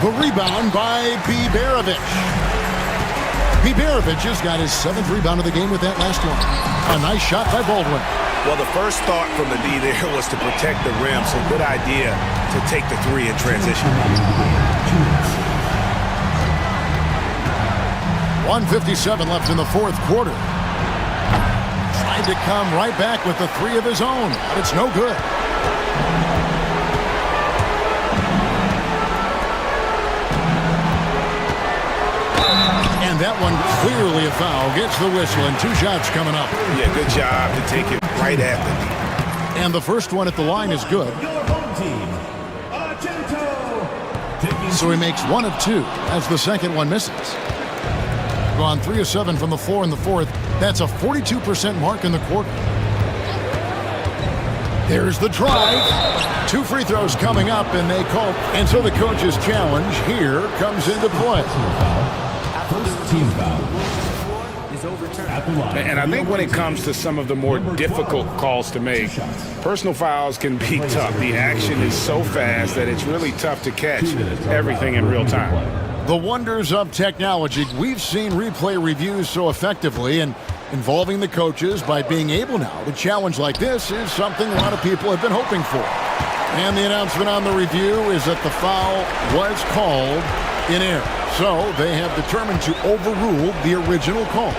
The rebound by Biberovic. Biberovic has got his 7th rebound of the game with that last one. A nice shot by Baldwin. Well, the first thought from the D there was to protect the rim, so good idea to take the 3 in transition. 1:57 left in the fourth quarter. Tried to come right back with the 3 of his own, but it's no good. And that one clearly a foul. Gets the whistle and 2 shots coming up. Yeah, good job to take it right at the knee. And the first one at the line is good. Your home team, Argento. So he makes 1 of 2 as the second one misses. Gone 3 of 7 from the floor in the fourth. That's a 42% mark in the quarter. There's the drive. 2 free throws coming up, and they call. And so the coach's challenge here comes into play. First team foul is overturned at the line. And I think when it comes to some of the more difficult calls to make, personal fouls can be tough. The action is so fast that it's really tough to catch everything in real time. The wonders of technology. We've seen replay reviews so effectively, and involving the coaches by being able now to challenge like this is something a lot of people have been hoping for. And the announcement on the review is that the foul was called in error. So they have determined to overrule the original call.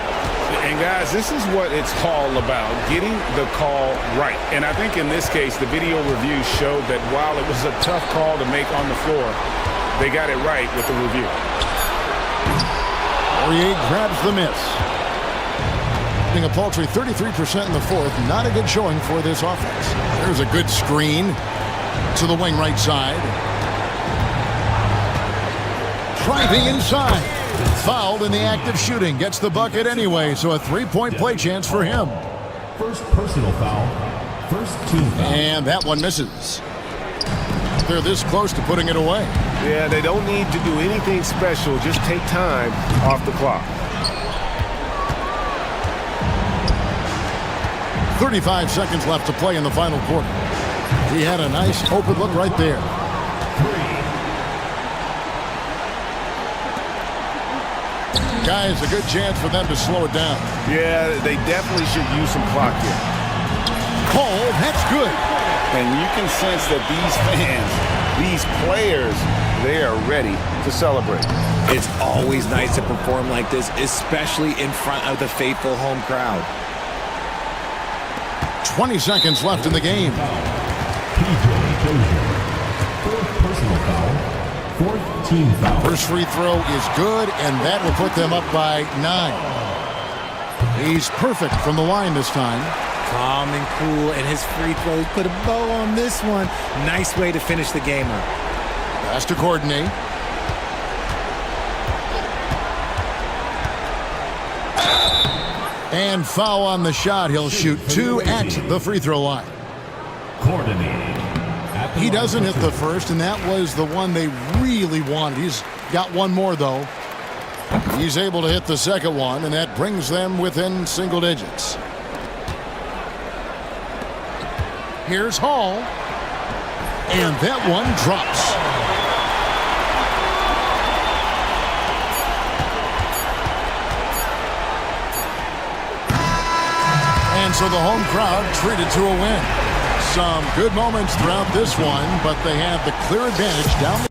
And guys, this is what it's all about, getting the call right. And I think in this case, the video review showed that while it was a tough call to make on the floor, they got it right with the review. Poirier grabs the miss. A paltry 33% in the fourth. Not a good showing for this offense. There's a good screen to the wing right side. Driving inside. Fouled in the act of shooting. Gets the bucket anyway, so a 3-point play chance for him. First personal foul. First team foul. And that one misses. They're this close to putting it away. Yeah, they don't need to do anything special. Just take time off the clock. 35 seconds left to play in the final quarter. He had a nice open look right there. Guys, a good chance for them to slow it down. Yeah, they definitely should use some clock here. Cole, that's good. And you can sense that these fans, these players, they are ready to celebrate. It's always nice to perform like this, especially in front of the faithful home crowd. 20 seconds left in the game. Fourth personal foul. Fourth team foul. First free throw is good, and that will put them up by 9. He's perfect from the line this time. Calm and cool, and his free throws put a bow on this one. Nice way to finish the game up. Pass to coordinate. And foul on the shot. He'll shoot 2 at the free throw line. Coordinating. He doesn't hit the first, and that was the one they really wanted. He's got one more, though. He's able to hit the second one, and that brings them within single digits. Here's Hall. And that one drops. And so the home crowd treated to a win. Some good moments throughout this one, but they have the clear advantage down the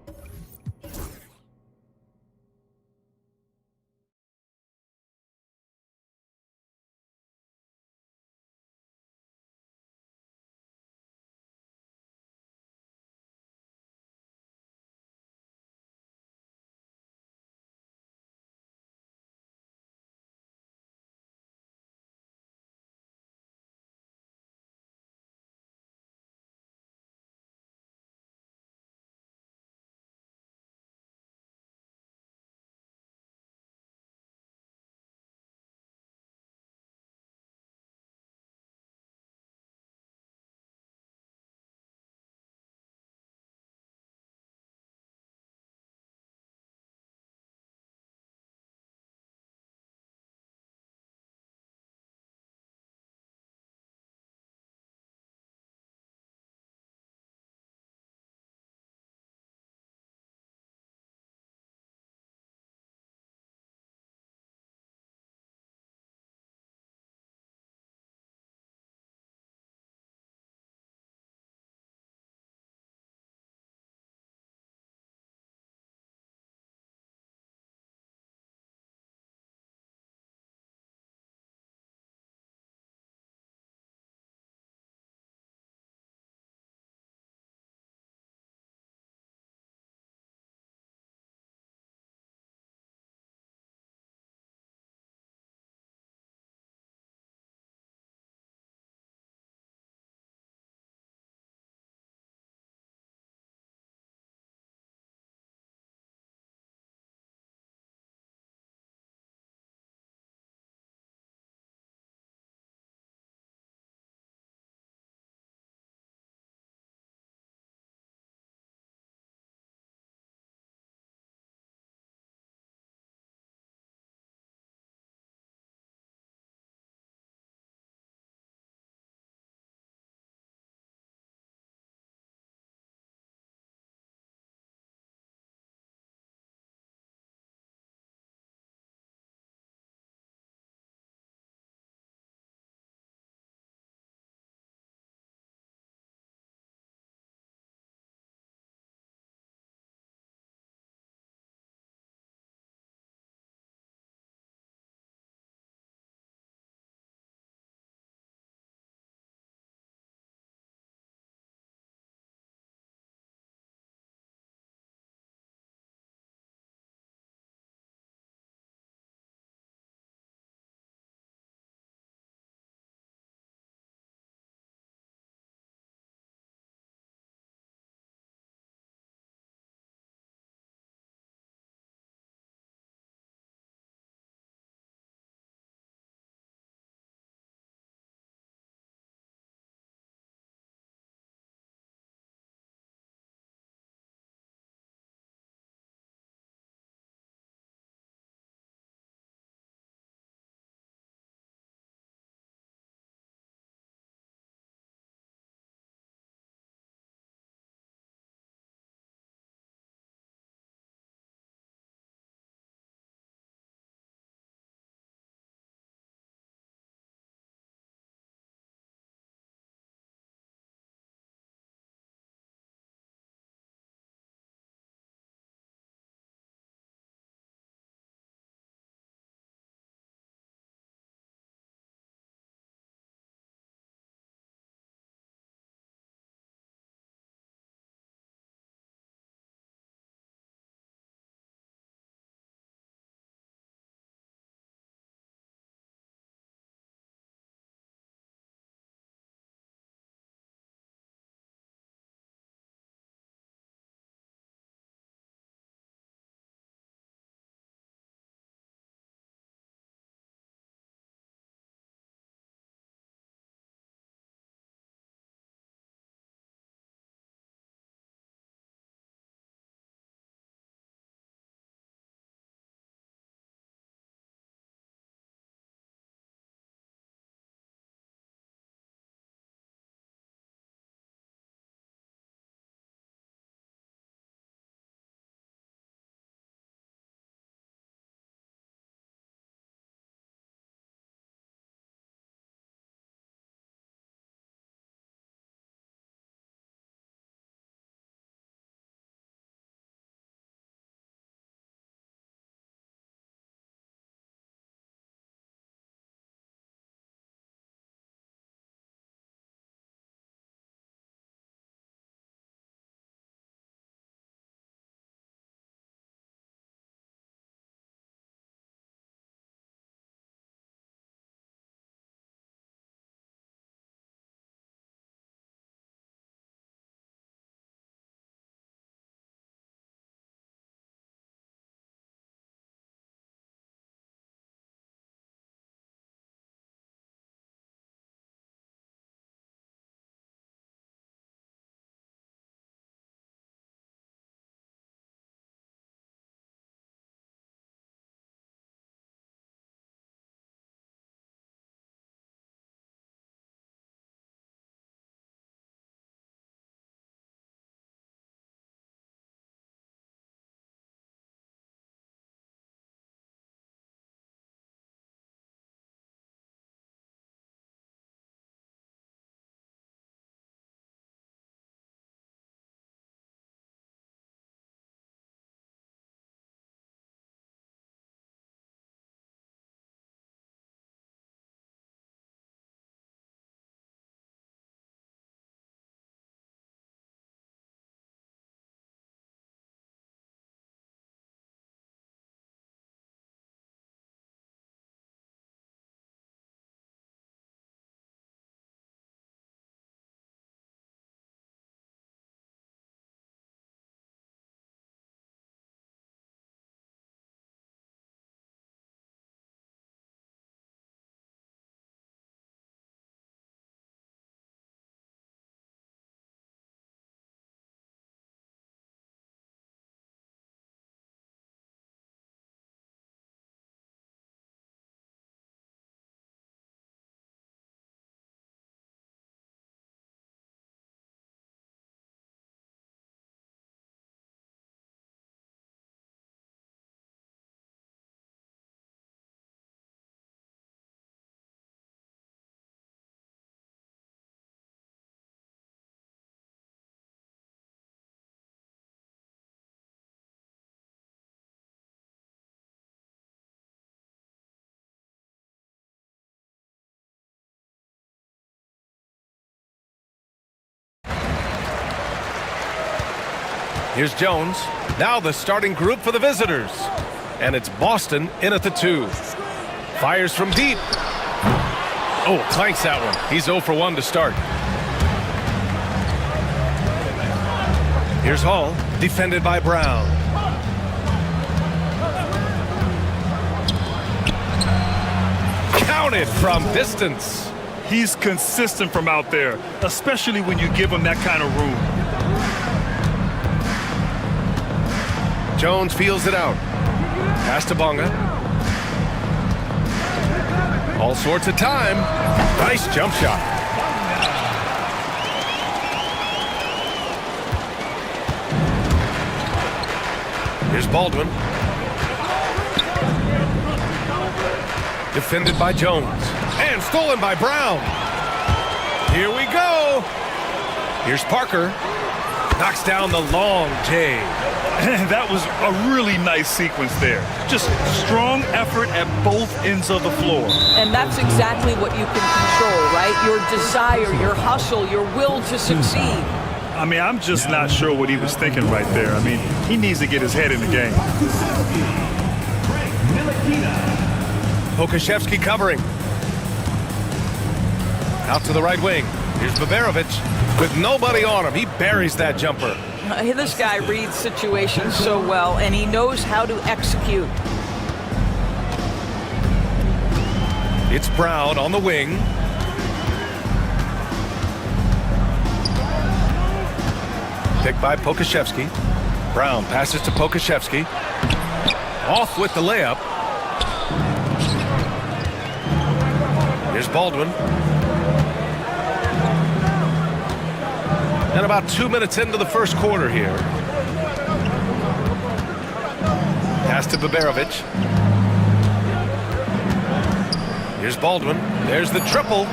Here's Jones. Now the starting group for the visitors. And it's Boston in at the 2. Fires from deep. Oh, clanks that one. He's 0 for 1 to start. Here's Hall, defended by Brown. Counted from distance. He's consistent from out there, especially when you give him that kind of room. Jones feels it out. Pass to Bonga. All sorts of time. Nice jump shot. Here's Baldwin. Defended by Jones. And stolen by Brown. Here we go. Here's Parker. Knocks down the long J. That was a really nice sequence there. Just strong effort at both ends of the floor. And that's exactly what you can control, right? Your desire, your hustle, your will to succeed. I mean, I'm just not sure what he was thinking right there. I mean, he needs to get his head in the game. Pokashevsky covering. Out to the right wing. Here's Baberovic with nobody on him. He buries that jumper. This guy reads situations so well, and he knows how to execute. It's Brown on the wing. Picked by Pokashevsky. Brown passes to Pokashevsky. Off with the layup. Here's Baldwin. And about 2 minutes into the first quarter here. Pass to Baberovic. Here's Baldwin. There's the triple.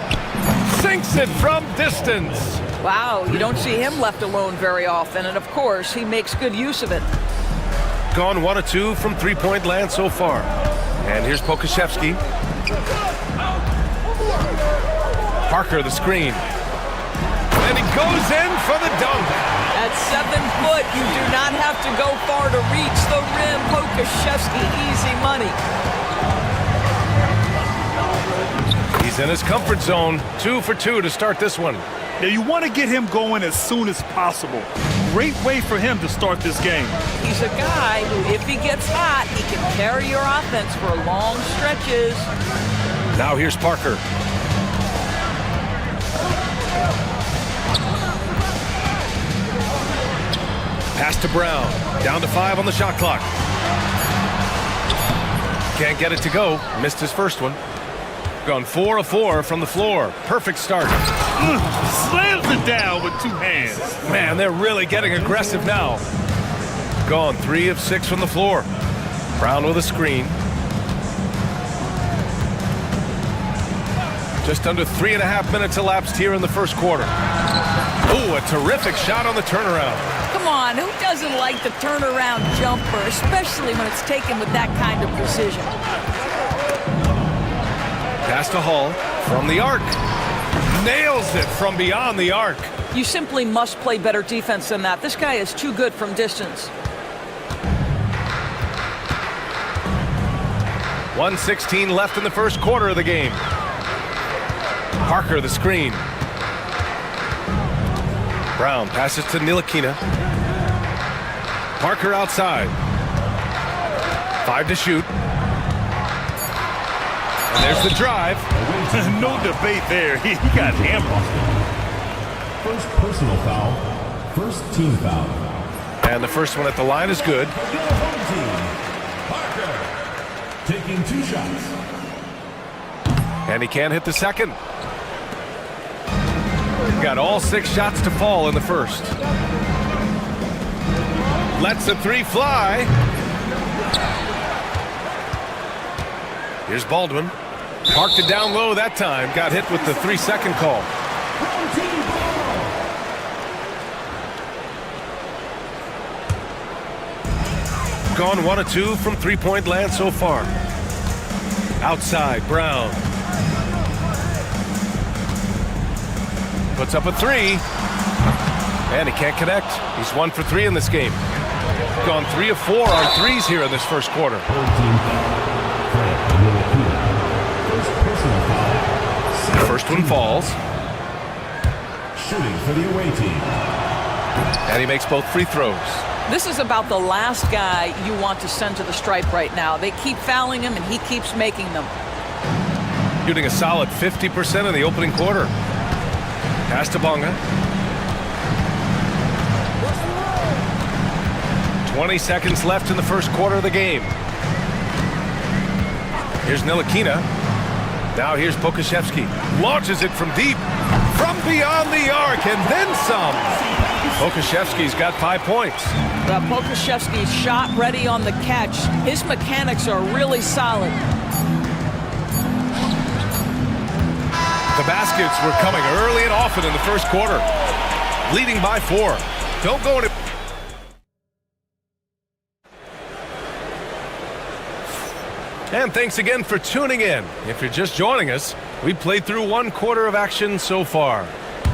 Sinks it from distance. Wow, you don't see him left alone very often, and of course, he makes good use of it. Gone 1 of 2 from three-point land so far. And here's Pokashevsky. Parker, the screen. And he goes in for the dunk. At 7 foot, you do not have to go far to reach the rim. Pokashevsky, easy money. He's in his comfort zone. 2 for 2 to start this one. Now, you want to get him going as soon as possible. Great way for him to start this game. He's a guy who, if he gets hot, he can carry your offense for long stretches. Now here's Parker. Pass to Brown. Down to 5 on the shot clock. Can't get it to go. Missed his first one. Gone 4 of 4 from the floor. Perfect start. Slams it down with 2 hands. Man, they're really getting aggressive now. Gone 3 of 6 from the floor. Brown with a screen. Just under 3.5 minutes elapsed here in the first quarter. Ooh, a terrific shot on the turnaround. Come on, who doesn't like the turnaround jumper, especially when it's taken with that kind of precision? Pass to Hall from the arc. Nails it from beyond the arc. You simply must play better defense than that. This guy is too good from distance. 1:16 left in the first quarter of the game. Parker, the screen. Brown passes to Ntilikina. Parker outside. 5 to shoot. And there's the drive. No debate there. He got hammered. First personal foul. First team foul. And the first one at the line is good. Parker taking 2 shots. And he can't hit the second. Got all 6 shots to fall in the first. Lets the 3 fly. Here's Baldwin. Parked it down low that time. Got hit with the 3-second call. Gone 1 of 2 from three-point land so far. Outside, Brown. Puts up a 3. And he can't connect. He's 1 for 3 in this game. Gone 3 of 4 on threes here in this first quarter. First one falls. Shooting for the away team. And he makes both free throws. This is about the last guy you want to send to the stripe right now. They keep fouling him, and he keeps making them. Shooting a solid 50% in the opening quarter. Pass to Bonga. 20 seconds left in the first quarter of the game. Here's Ntilikina. Now here's Pokusevski. Launches it from deep. From beyond the arc and then some. Pokusevski's got 5 points. Pokusevski's shot ready on the catch. His mechanics are really solid. The baskets were coming early and often in the first quarter. Leading by 4. Don't go any... And thanks again for tuning in. If you're just joining us, we played through 1 quarter of action so far.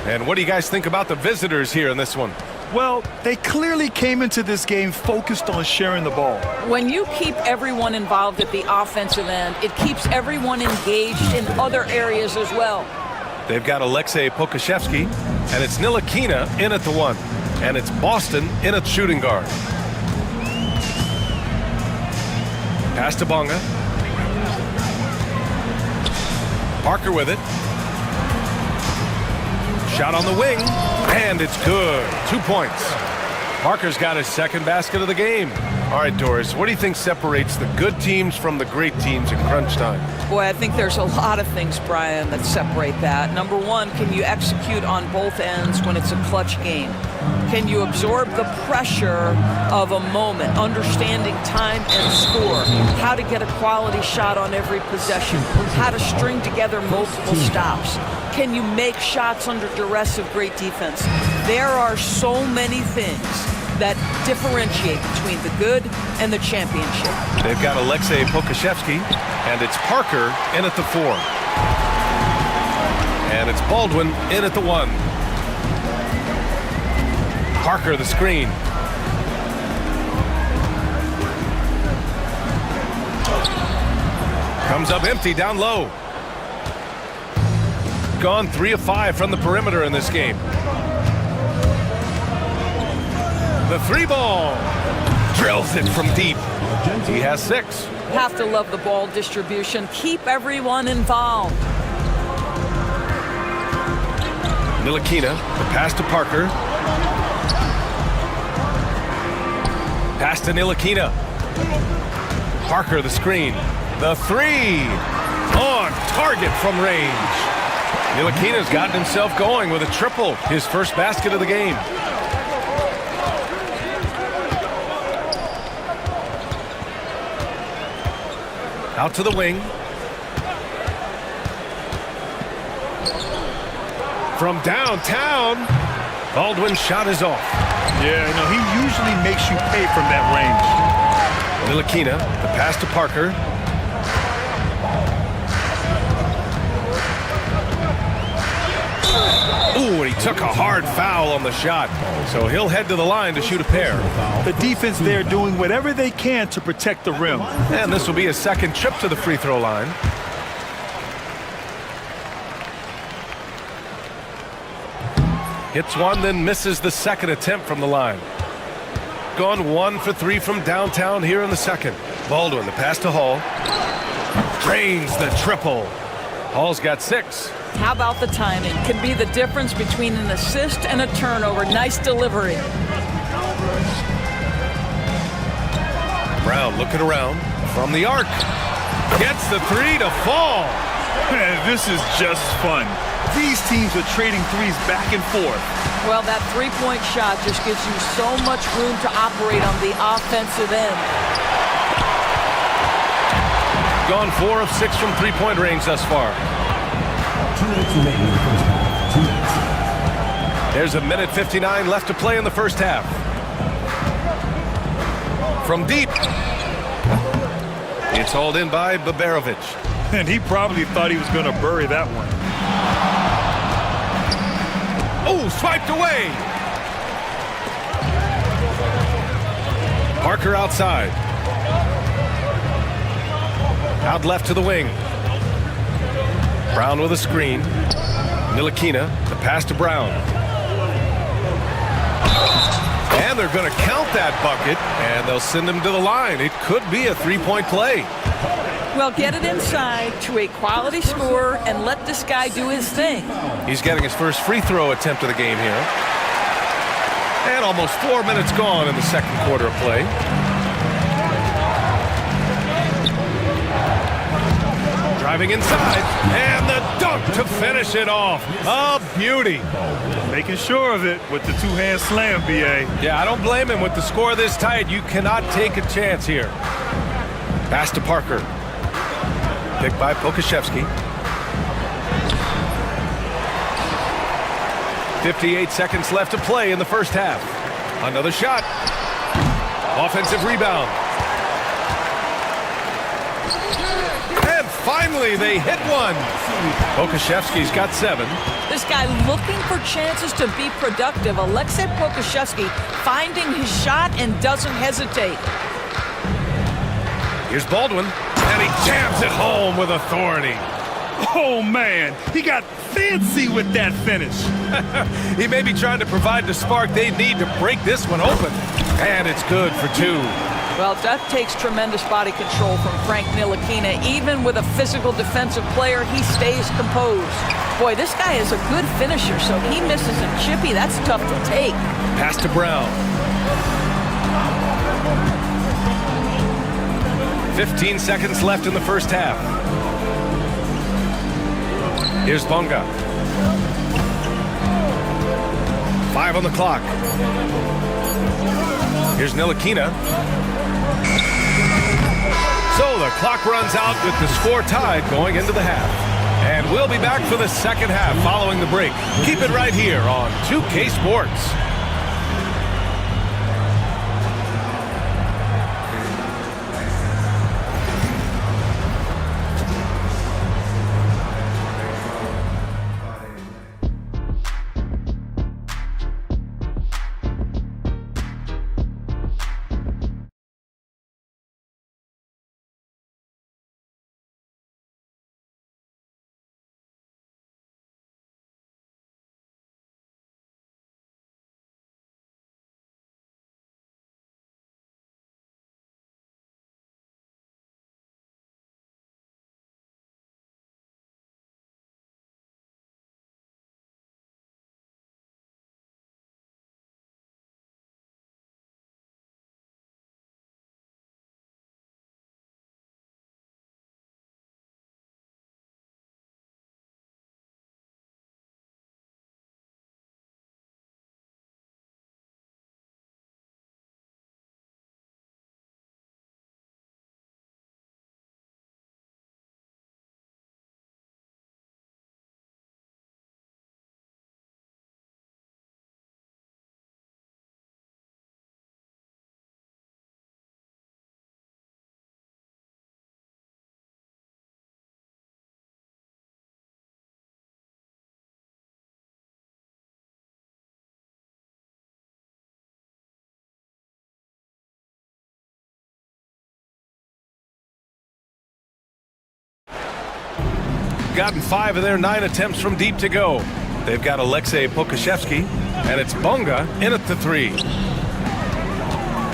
And what do you guys think about the visitors here in this one? Well, they clearly came into this game focused on sharing the ball. When you keep everyone involved at the offensive end, it keeps everyone engaged in other areas as well. They've got Alexei Pokusevski, and it's Ntilikina in at the 1. And it's Boston in at shooting guard. Pass to Bonga. Parker with it. Shot on the wing, and it's good. 2 points. Parker's got his second basket of the game. All right, Doris, what do you think separates the good teams from the great teams in crunch time? Boy, I think there's a lot of things, Brian, that separate that. Number one, can you execute on both ends when it's a clutch game? Can you absorb the pressure of a moment, understanding time and score, how to get a quality shot on every possession, how to string together multiple stops? Can you make shots under duress of great defense? There are so many things that differentiate between the good and the championship. They've got Alexei Pokusevski, and it's Parker in at the 4. And it's Baldwin in at the 1. Parker the screen. Comes up empty down low. Gone 3 of 5 from the perimeter in this game. The 3 ball. Drills it from deep. He has 6. Have to love the ball distribution. Keep everyone involved. Ntilikina, the pass to Parker. Pass to Ntilikina. Parker the screen. The 3. On target from range. Ntilikina's gotten himself going with a triple. His first basket of the game. Out to the wing. From downtown, Baldwin's shot is off. Yeah, you know, he usually makes you pay from that range. Ntilikina, the pass to Parker. Ooh, and he took a hard foul on the shot. So he'll head to the line to shoot a pair. The defense there doing whatever they can to protect the rim. And this will be his second trip to the free throw line. Hits one, then misses the second attempt from the line. Gone 1 for 3 from downtown here in the second. Baldwin, the pass to Hall. Drains the triple. Hall's got 6. How about the timing? Can be the difference between an assist and a turnover. Nice delivery. Brown looking around from the arc. Gets the 3 to fall. Man, this is just fun. These teams are trading threes back and forth. Well, that three-point shot just gives you so much room to operate on the offensive end. Gone 4 of 6 from three-point range thus far. 2 minutes remaining in the first half. 2 minutes. There's 1:59 left to play in the first half. From deep. It's hauled in by Baberovic. And he probably thought he was going to bury that one. Oh, swiped away. Parker outside. Out left to the wing. Brown with a screen. Ntilikina, the pass to Brown. And they're going to count that bucket, and they'll send him to the line. It could be a three-point play. Well, get it inside to a quality scorer and let this guy do his thing. He's getting his first free throw attempt of the game here. And almost 4 minutes gone in the second quarter of play. Driving inside, and the dunk to finish it off. A beauty. Making sure of it with the two-hand slam, B.A. Yeah, I don't blame him. With the score this tight, you cannot take a chance here. Pass to Parker. Picked by Pokashevsky. 58 seconds left to play in the first half. Another shot. Offensive rebound. And finally, they hit one. Pokashevsky's got 7. This guy looking for chances to be productive. Alexei Pokashevsky finding his shot and doesn't hesitate. Here's Baldwin, and he jams it home with authority. Oh, man, he got fancy with that finish. He may be trying to provide the spark they need to break this one open. And it's good for 2. Well, that takes tremendous body control from Frank Ntilikina. Even with a physical defensive player, he stays composed. Boy, this guy is a good finisher, so he misses a chippy. That's tough to take. Pass to Brown. 15 seconds left in the first half. Here's Bonga. 5 on the clock. Here's Ntilikina. So the clock runs out with the score tied going into the half. And we'll be back for the second half following the break. Keep it right here on 2K Sports. Gotten 5 of their 9 attempts from deep to go. They've got Alexei Pokashevsky, and it's Bonga in at the 3.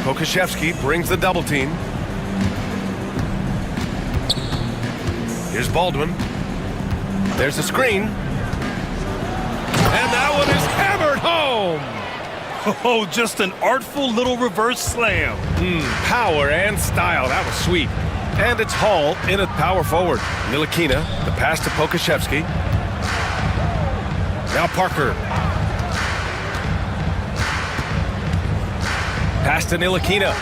Pokashevsky brings the double team. Here's Baldwin. There's a screen. And that one is hammered home. Oh, just an artful little reverse slam. Power and style. That was sweet. And it's Hall in at power forward. Ntilikina, the pass to Pokashevsky. Now Parker. Pass to Ntilikina.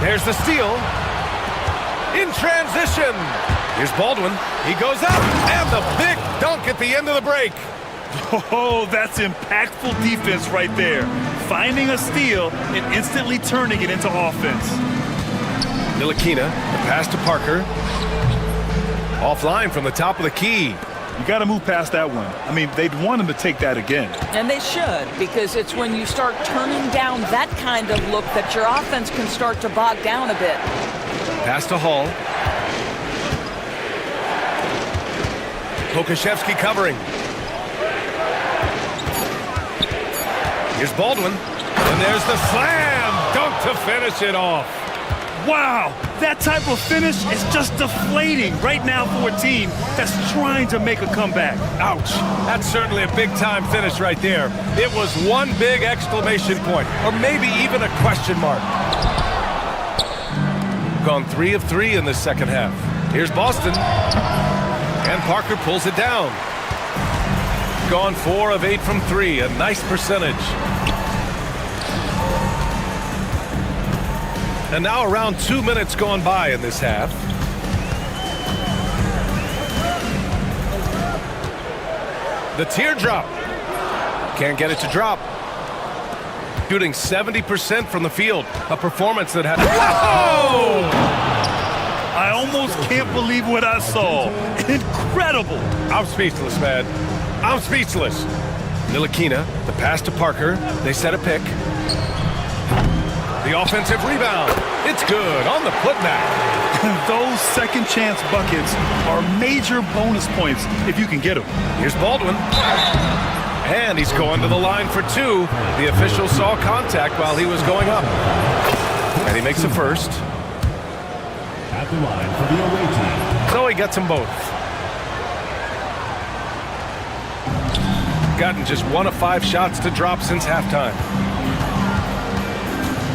There's the steal. In transition. Here's Baldwin. He goes up. And the big dunk at the end of the break. Oh, that's impactful defense right there. Finding a steal and instantly turning it into offense. Ntilikina, the pass to Parker. Offline from the top of the key. You got to move past that one. I mean, they'd want him to take that again. And they should, because it's when you start turning down that kind of look that your offense can start to bog down a bit. Pass to Hall. Pokashevsky covering. Here's Baldwin. And there's the slam dunk to finish it off. Wow, that type of finish is just deflating right now for a team that's trying to make a comeback. Ouch. That's certainly a big-time finish right there. It was one big exclamation point, or maybe even a question mark. Gone 3 of 3 in the second half. Here's Boston. And Parker pulls it down. Gone 4 of 8 from 3, a nice percentage. And now around 2 minutes gone by in this half. The teardrop. Can't get it to drop. Shooting 70% from the field. A performance that had... Whoa! I almost can't believe what I saw. Incredible. I'm speechless, man. I'm speechless. Ntilikina, the pass to Parker. They set a pick. The offensive rebound. It's good on the putback. Those second chance buckets are major bonus points if you can get them. Here's Baldwin. And he's going to the line for 2. The official saw contact while he was going up. And he makes a first. At the line for the away team. So he gets them both. Gotten just 1 of 5 shots to drop since halftime.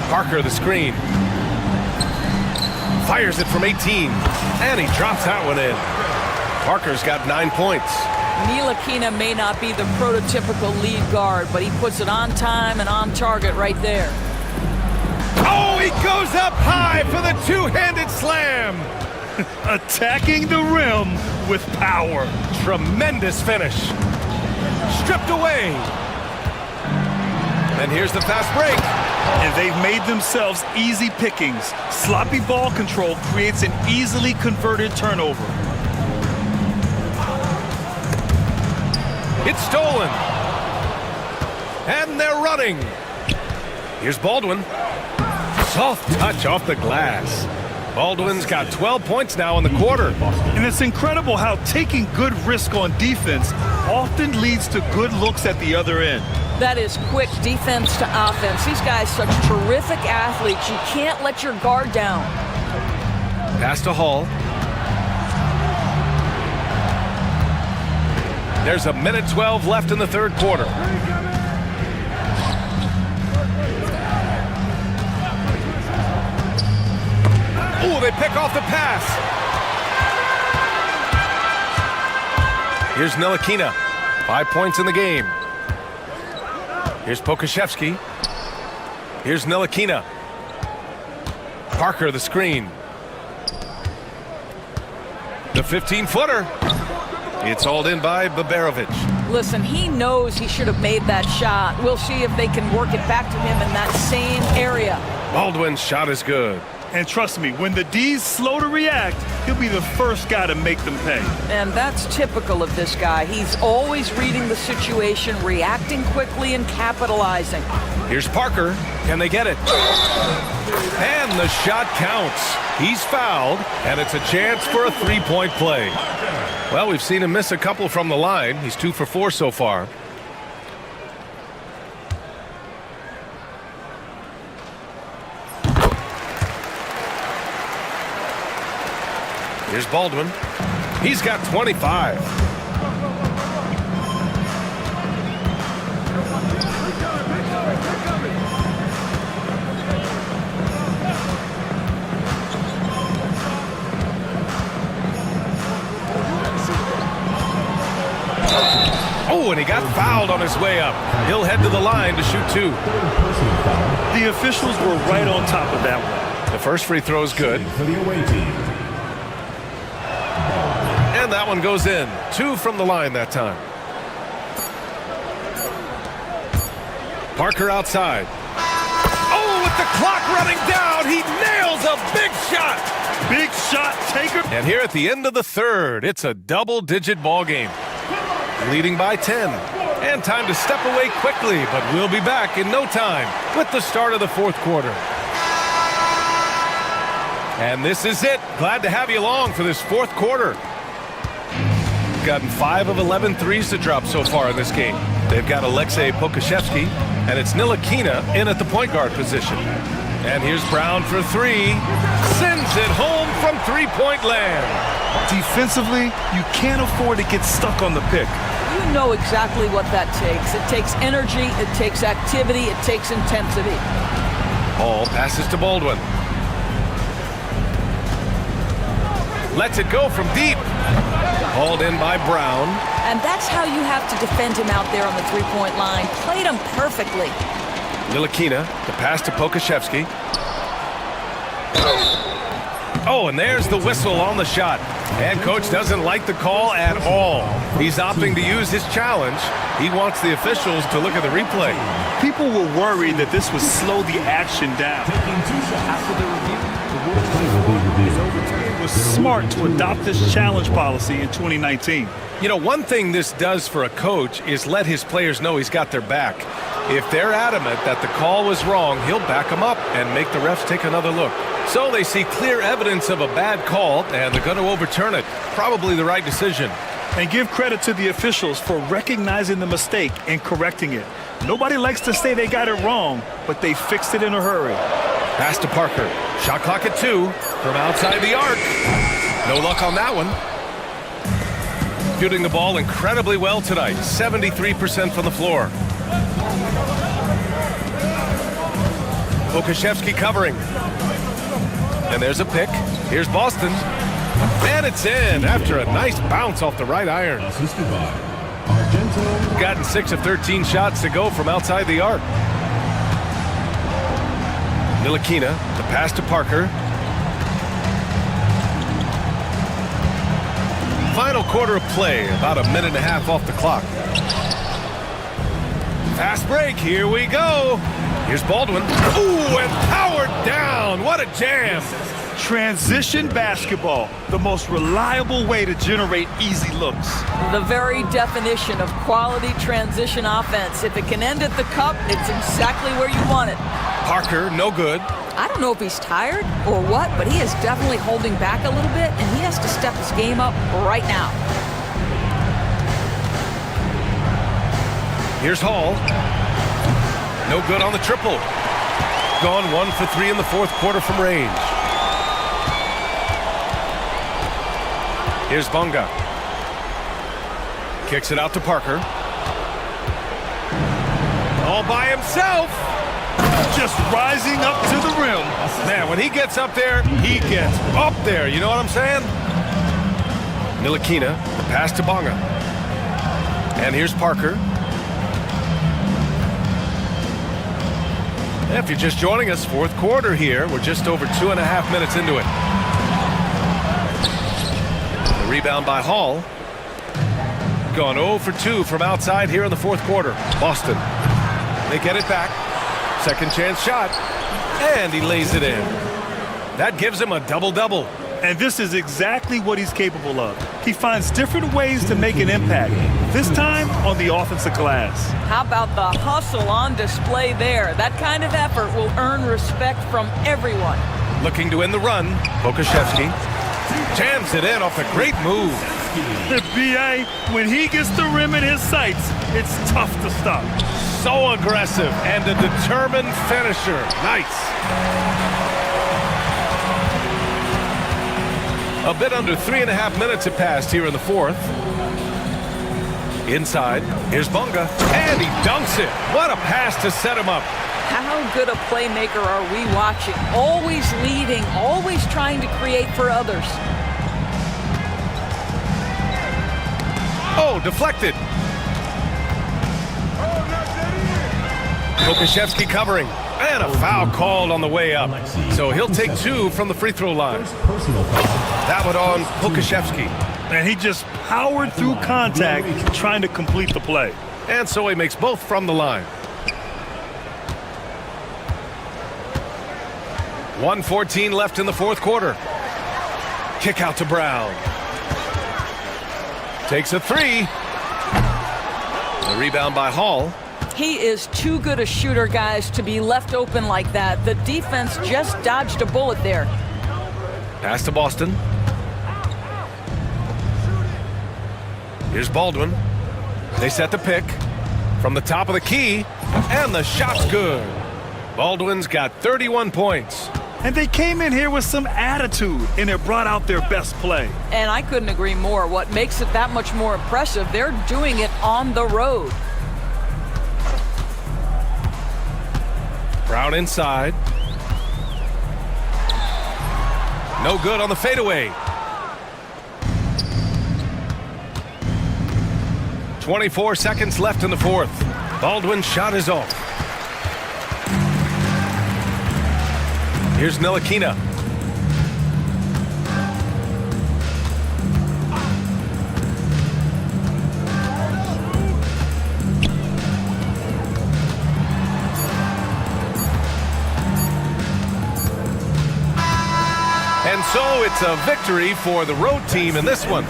Parker the screen. Fires it from 18. And he drops that one in. Parker's got 9 points. Ntilikina may not be the prototypical lead guard, but he puts it on time and on target right there. Oh, he goes up high for the two-handed slam. Attacking the rim with power. Tremendous finish. Stripped away. And here's the fast break. And they've made themselves easy pickings. Sloppy ball control creates an easily converted turnover. It's stolen. And they're running. Here's Baldwin. Soft touch off the glass. Baldwin's got 12 points now in the quarter. And it's incredible how taking good risk on defense often leads to good looks at the other end. That is quick defense to offense. These guys such terrific athletes. You can't let your guard down. Pass to Hall. There's a minute 12 left in the third quarter. Oh, they pick off the pass. Here's Ntilikina. 5 points in the game. Here's Pokashevsky. Here's Ntilikina. Parker the screen. The 15-footer. It's hauled in by Babarovic. Listen, he knows he should have made that shot. We'll see if they can work it back to him in that same area. Baldwin's shot is good. And trust me, when the D's slow to react, he'll be the first guy to make them pay. And that's typical of this guy. He's always reading the situation, reacting quickly, and capitalizing. Here's Parker. Can they get it? And the shot counts. He's fouled, and it's a chance for a three-point play. Well, we've seen him miss a couple from the line. He's 2 for 4 so far. Here's Baldwin. He's got 25. Oh, and he got fouled on his way up. He'll head to the line to shoot 2. The officials were right on top of that one. The first free throw is good. For the away team. And that one goes in. 2 from the line that time. Parker outside. Oh, with the clock running down, he nails a big shot. Big shot taker. And here at the end of the third, it's a double-digit ball game. leading by 10. And time to step away quickly, but we'll be back in no time with the start of the fourth quarter. And this is it. Glad to have you along for this fourth quarter. Gotten 5 of 11 threes to drop so far in this game. They've got Alexei Pokashevsky, and it's Ntilikina in at the point guard position. And here's Brown for three. Sends it home from three-point land. Defensively, you can't afford to get stuck on the pick. You know exactly what that takes. It takes energy, it takes activity, it takes intensity. Hall passes to Baldwin. Lets it go from deep. Hauled in by Brown. And that's how you have to defend him out there on the three-point line. Played him perfectly. Ntilikina, the pass to Pokashevsky. Oh, and there's the whistle on the shot. And coach doesn't like the call at all. He's opting to use his challenge. He wants the officials to look at the replay. People were worried that this would slow the action down. After the review, the rules was smart to adopt this challenge policy in 2019. You know, one thing this does for a coach is let his players know he's got their back. If they're adamant that the call was wrong, he'll back them up and make the refs take another look. So they see clear evidence of a bad call, and they're going to overturn it. Probably the right decision. And give credit to the officials for recognizing the mistake and correcting it. Nobody likes to say they got it wrong, but they fixed it in a hurry. Pass to Parker. Shot clock at 2 from outside the arc. No luck on that one. Shooting the ball incredibly well tonight. 73% from the floor. Pokashevsky covering. And there's a pick. Here's Boston. And it's in after a nice bounce off the right iron. Gotten 6 of 13 shots to go from outside the arc. Ntilikina, the pass to Parker. Final quarter of play, about a minute and a half off the clock. Fast break, here we go. Here's Baldwin. Ooh, and powered down. What a jam. Transition basketball, the most reliable way to generate easy looks. The very definition of quality transition offense. If it can end at the cup, it's exactly where you want it. Parker, no good. I don't know if he's tired or what, but he is definitely holding back a little bit, and he has to step his game up right now. Here's Hall. No good on the triple. Gone 1 for 3 in the fourth quarter from range. Here's Bonga. Kicks it out to Parker. All by himself. Just rising up to the rim. Man, when he gets up there, he gets up there. You know what I'm saying? Ntilikina, the pass to Bonga. And here's Parker. If you're just joining us, fourth quarter here. We're just over 2.5 minutes into it. The rebound by Hall. Gone 0 for 2 from outside here in the fourth quarter. Boston. They get it back. Second chance shot. And he lays it in. That gives him a double-double. And this is exactly what he's capable of. He finds different ways to make an impact, this time on the offensive glass. How about the hustle on display there? That kind of effort will earn respect from everyone. Looking to end the run, Pokashevsky jams it in off a great move. The BA, when he gets the rim in his sights, it's tough to stop. So aggressive and a determined finisher. Nice. A bit under 3.5 minutes have passed here in the fourth. Inside, here's Bonga, and he dunks it. What a pass to set him up. How good a playmaker are we watching? Always leading, always trying to create for others. Oh, deflected. Pokashevsky covering. And a foul called on the way up. So he'll take 2 from the free throw line. That one on Pokashevsky. And he just powered through contact trying to complete the play. And so he makes both from the line. 1:14 left in the fourth quarter. Kick out to Brown. Takes a 3. The rebound by Hall. He is too good a shooter, guys, to be left open like that. The defense just dodged a bullet there. Pass to Boston. Here's Baldwin. They set the pick from the top of the key, and the shot's good. Baldwin's got 31 points. And they came in here with some attitude, and it brought out their best play. And I couldn't agree more. What makes it that much more impressive, they're doing it on the road. Brown inside. No good on the fadeaway. 24 seconds left in the fourth. Baldwin's shot is off. Here's Ntilikina. And so it's a victory for the road team in this one.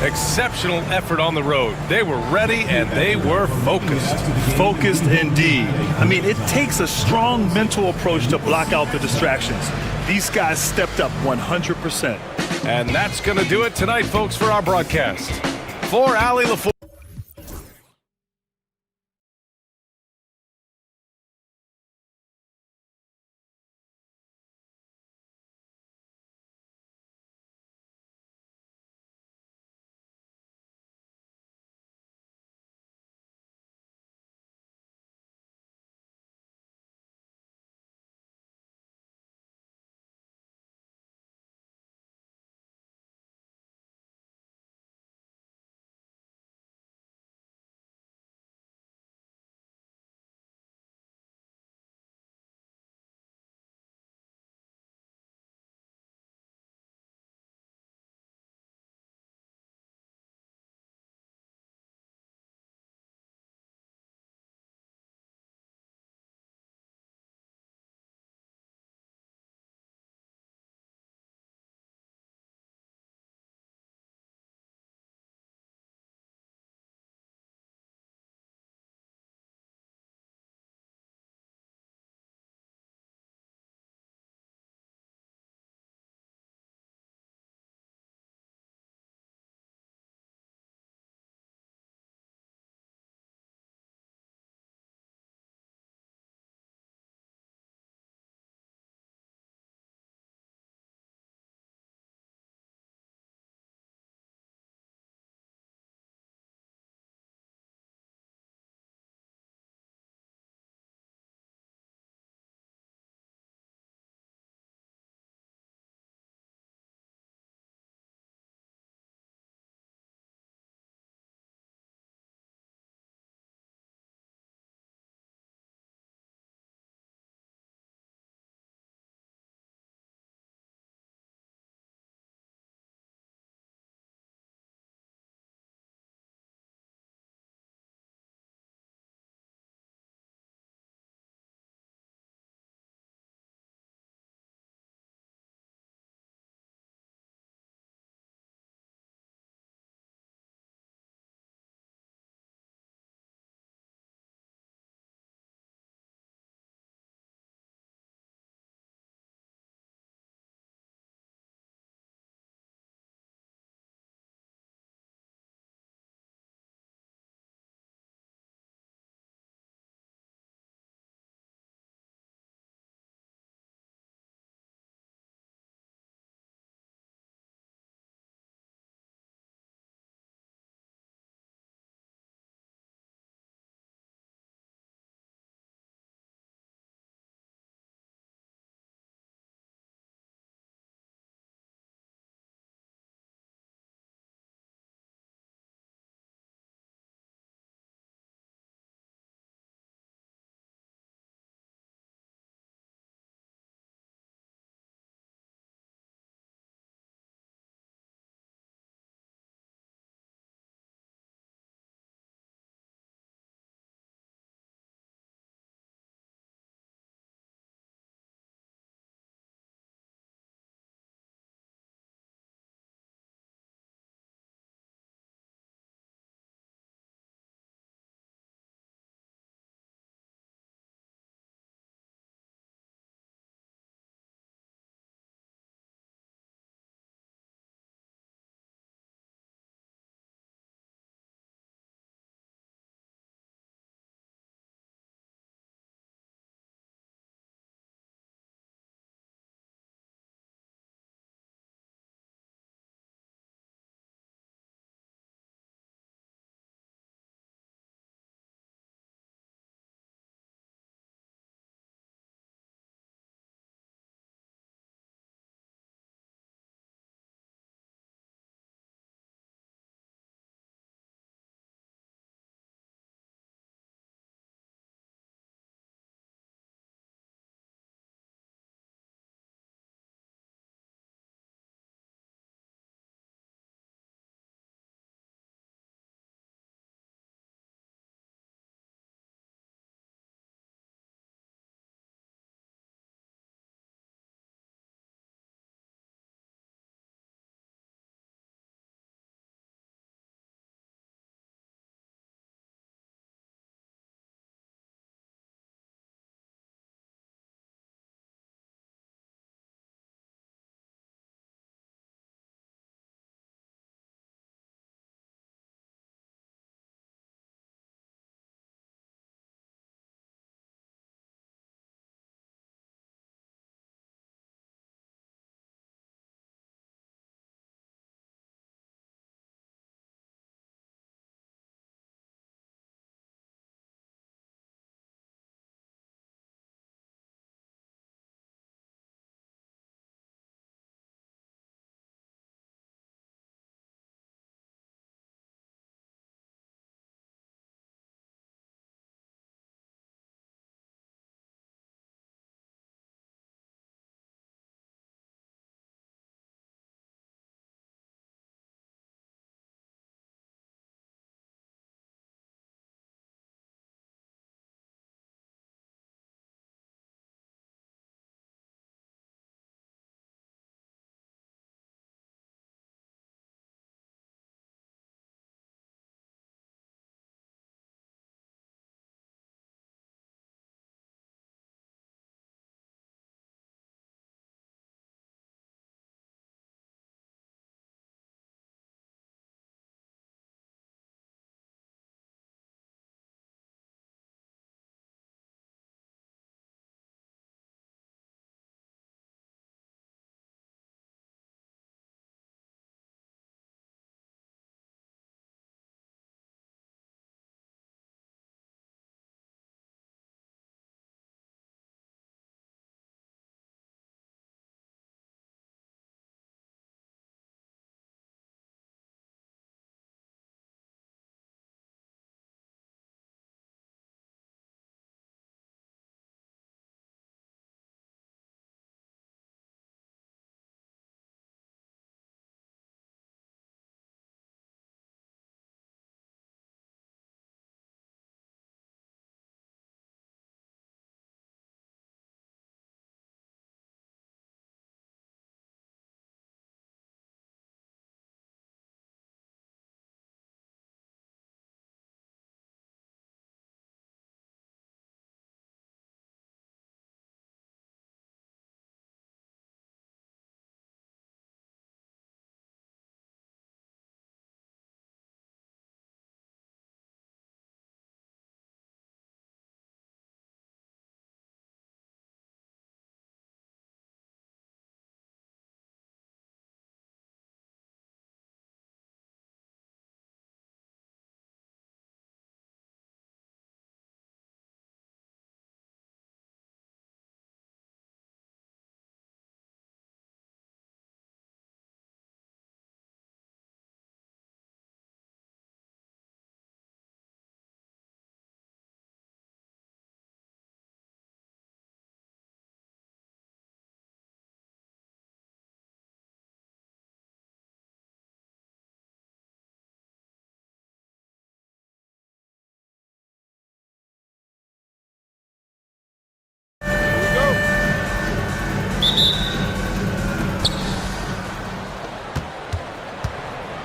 Exceptional effort on the road. They were ready and they were focused. Focused indeed. I mean, it takes a strong mental approach to block out the distractions. These guys stepped up 100%. And that's going to do it tonight, folks, for our broadcast. For Ali LaFleur.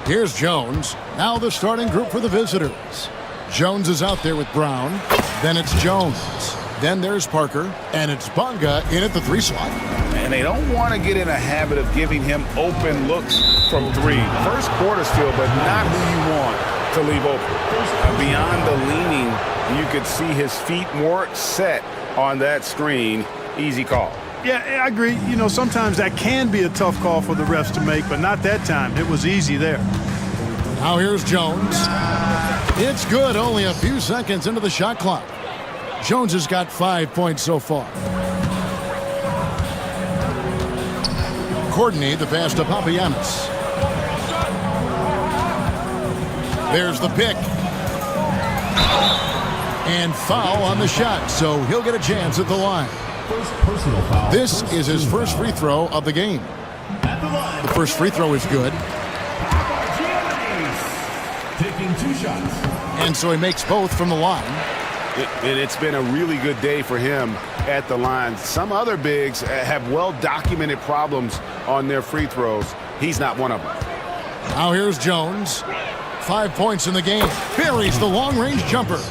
Here's Jones. Now the starting group for the visitors. Jones is out there with Brown. Then it's Jones. Then there's Parker. And it's Bonga in at the 3 slot. And they don't want to get in a habit of giving him open looks from 3. First quarter still, but not who you want to leave open. Beyond the leaning, you could see his feet more set on that screen. Easy call. Yeah, I agree. You know, sometimes that can be a tough call for the refs to make, but not that time. It was easy there. Now here's Jones. It's good, only a few seconds into the shot clock. Jones has got 5 points so far. Courtney, the pass to Papagiannis. There's the pick. And foul on the shot, so he'll get a chance at the line. This is his first free throw of the game. The first free throw is good. Taking 2 shots. And so he makes both from the line. It's been a really good day for him at the line. Some other bigs have well-documented problems on their free throws. He's not one of them. Now here's Jones. 5 points in the game. Buries the long-range jumper.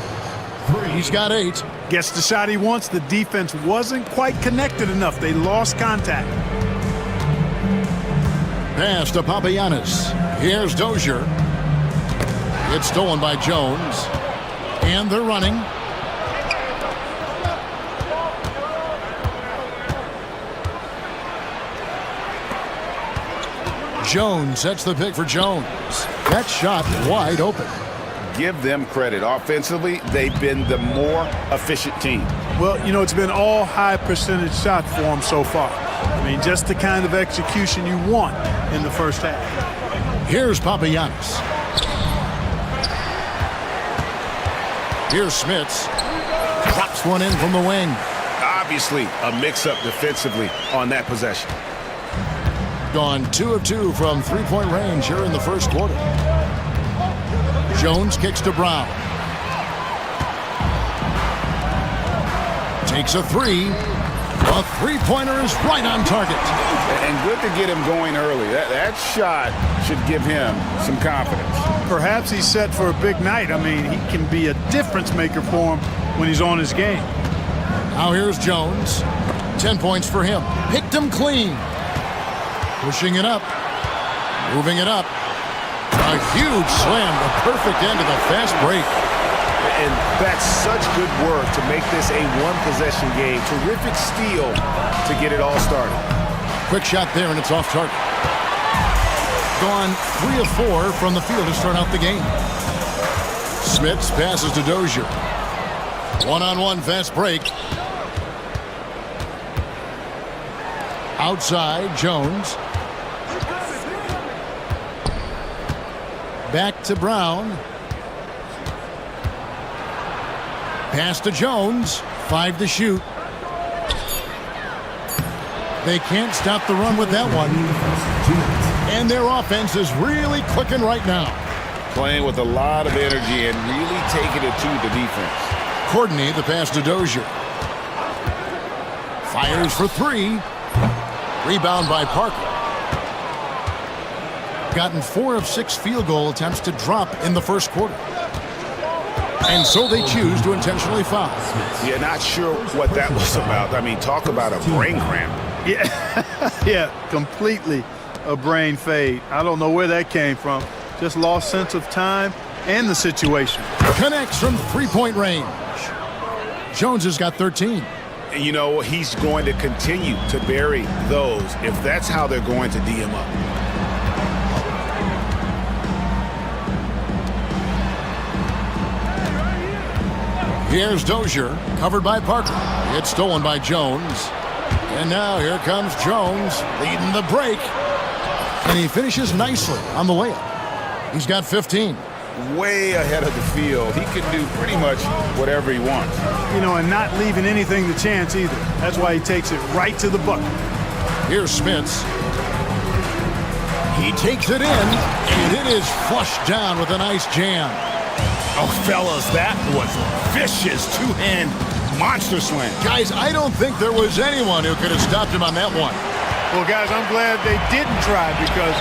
He's got 8. Gets the shot he wants. The defense wasn't quite connected enough. They lost contact. Pass to Papagiannis. Here's Dozier. It's stolen by Jones. And they're running. Jones sets the pick for Jones. That shot wide open. Give them credit. Offensively, they've been the more efficient team. Well, you know, it's been all high percentage shots for them so far. I mean, just the kind of execution you want in the first half. Here's Papagiannis. Here's Smits. Drops one in from the wing. Obviously, a mix-up defensively on that possession. Gone 2 of 2 from three-point range here in the first quarter. Jones kicks to Brown. Takes a 3. A three-pointer is right on target. And good to get him going early. That shot should give him some confidence. Perhaps he's set for a big night. I mean, he can be a difference maker for him when he's on his game. Now here's Jones. 10 points for him. Picked him clean. Pushing it up. Moving it up. A huge slam. The perfect end of the fast break. And that's such good work to make this a one-possession game. Terrific steal to get it all started. Quick shot there, and it's off target. Gone 3 of 4 from the field to start out the game. Smits passes to Dozier. One-on-one fast break. Outside, Jones. Back to Brown. Pass to Jones. 5 to shoot. They can't stop the run with that one. And their offense is really clicking right now. Playing with a lot of energy and really taking it to the defense. Courtney, the pass to Dozier. Fires for 3. Rebound by Parker. Gotten 4 of 6 field goal attempts to drop in the first quarter. And so they choose to intentionally foul. Yeah, not sure what that was about. I mean, talk about a brain cramp. Yeah, yeah, completely a brain fade. I don't know where that came from. Just lost sense of time and the situation. Connects from three-point range. Jones has got 13. You know, he's going to continue to bury those if that's how they're going to D him up. Here's Dozier, covered by Parker. It's stolen by Jones. And now here comes Jones, leading the break. And he finishes nicely on the layup. He's got 15. Way ahead of the field. He can do pretty much whatever he wants. You know, and not leaving anything to chance either. That's why he takes it right to the bucket. Here's Smits. He takes it in, and it is flushed down with a nice jam. Oh, fellas, that was vicious two-hand monster slam. Guys, I don't think there was anyone who could have stopped him on that one. Well, guys, I'm glad they didn't try because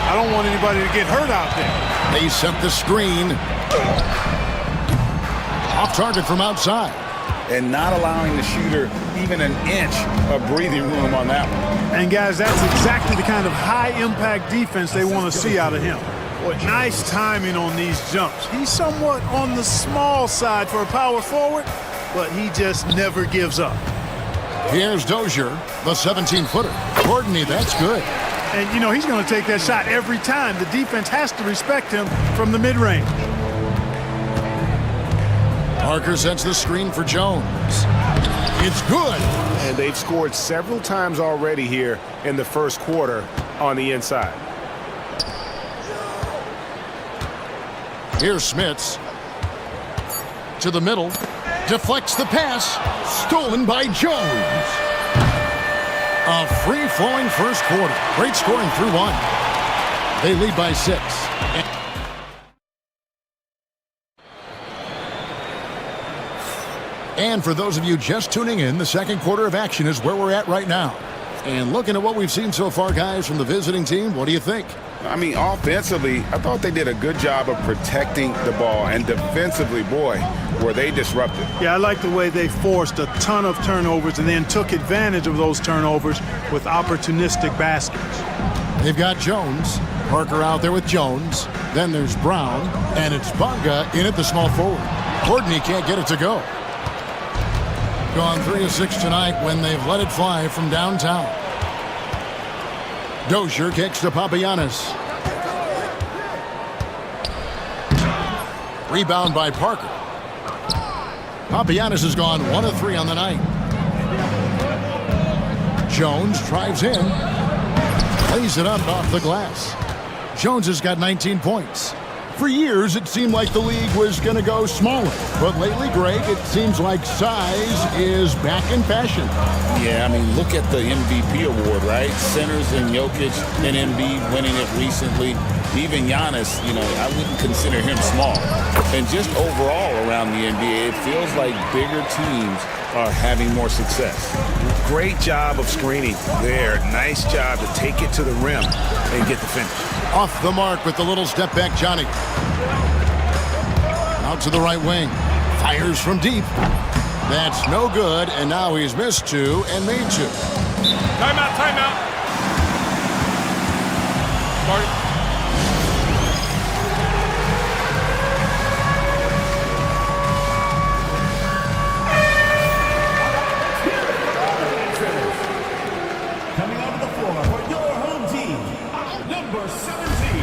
I don't want anybody to get hurt out there. They set the screen. Off target from outside. And not allowing the shooter even an inch of breathing room on that one. And guys, that's exactly the kind of high-impact defense they want to see out of him. Boy, nice timing on these jumps. He's somewhat on the small side for a power forward, but he just never gives up. Here's Dozier, the 17-footer. Courtney, that's good. And, you know, he's going to take that shot every time. The defense has to respect him from the mid-range. Parker sets the screen for Jones. It's good. And they've scored several times already here in the first quarter on the inside. Here's Smits. To the middle. Deflects the pass. Stolen by Jones. A free-flowing first quarter. Great scoring through one. They lead by 6. And for those of you just tuning in, the second quarter of action is where we're at right now. And looking at what we've seen so far, guys, from the visiting team, what do you think? I mean, offensively, I thought they did a good job of protecting the ball. And defensively, boy, were they disruptive. Yeah, I like the way they forced a ton of turnovers and then took advantage of those turnovers with opportunistic baskets. They've got Jones. Parker out there with Jones. Then there's Brown. And it's Bonga in at the small forward. Courtney can't get it to go. Gone 3 of 6 tonight when they've let it fly from downtown. Dozier kicks to Papagiannis. Rebound by Parker. Papagiannis has gone 1 of 3 on the night. Jones drives in. Lays it up off the glass. Jones has got 19 points. For years, it seemed like the league was going to go smaller. But lately, Greg, it seems like size is back in fashion. Yeah, I mean, look at the MVP award, right? Centers and Jokic and Embiid winning it recently. Even Giannis, you know, I wouldn't consider him small. And just overall around the NBA, it feels like bigger teams are having more success. Great job of screening there. Nice job to take it to the rim and get the finish. Off the mark with the little step back, Johnny. Out to the right wing. Fires from deep. That's no good, and now he's missed 2 and made 2. Timeout, timeout. Marty.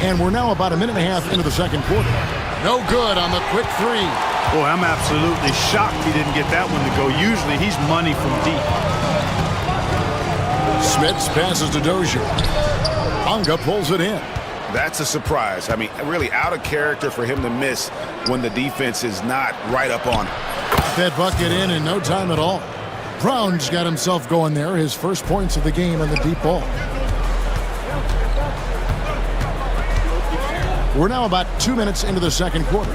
And we're now about a minute and a half into the second quarter. No good on the quick 3. Boy, I'm absolutely shocked he didn't get that one to go. Usually he's money from deep. Smits passes to Dozier. Bonga pulls it in. That's a surprise. I mean, really out of character for him to miss when the defense is not right up on him. That bucket in no time at all. Brown's got himself going there. His first points of the game on the deep ball. We're now about 2 minutes into the second quarter.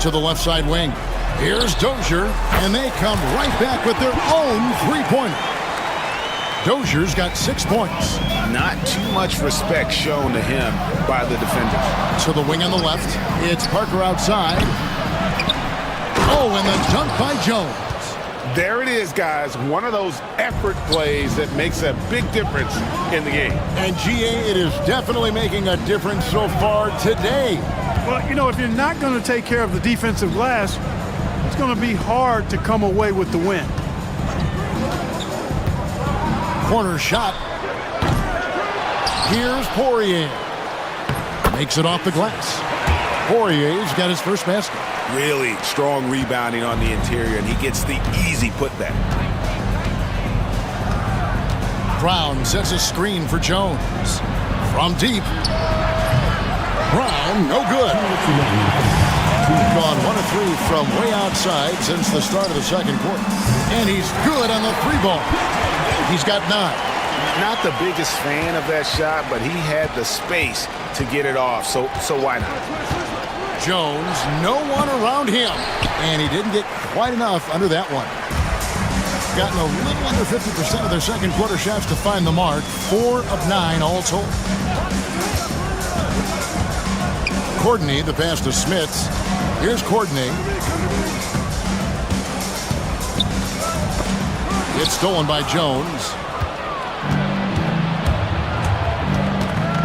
To the left side wing. Here's Dozier, and they come right back with their own three-pointer. Dozier's got 6 points. Not too much respect shown to him by the defenders. To the wing on the left. It's Parker outside. Oh, and the dunk by Jones. There it is, guys. One of those effort plays that makes a big difference in the game. And, GA, it is definitely making a difference so far today. Well, you know, if you're not going to take care of the defensive glass, it's going to be hard to come away with the win. Corner shot. Here's Poirier. Makes it off the glass. Poirier's got his first basket. Really strong rebounding on the interior, and he gets the easy putback. Brown sets a screen for Jones. From deep. Brown, no good. Gone 1 of 3 from way outside since the start of the second quarter. And he's good on the 3-ball. He's got 9. Not the biggest fan of that shot, but he had the space to get it off, so why not? Jones, no one around him. And he didn't get quite enough under that one. gotten a little under 50% of their second quarter shots to find the mark. 4 of 9 all told. Courtney, the pass to Smits. Here's Courtney. It's stolen by Jones.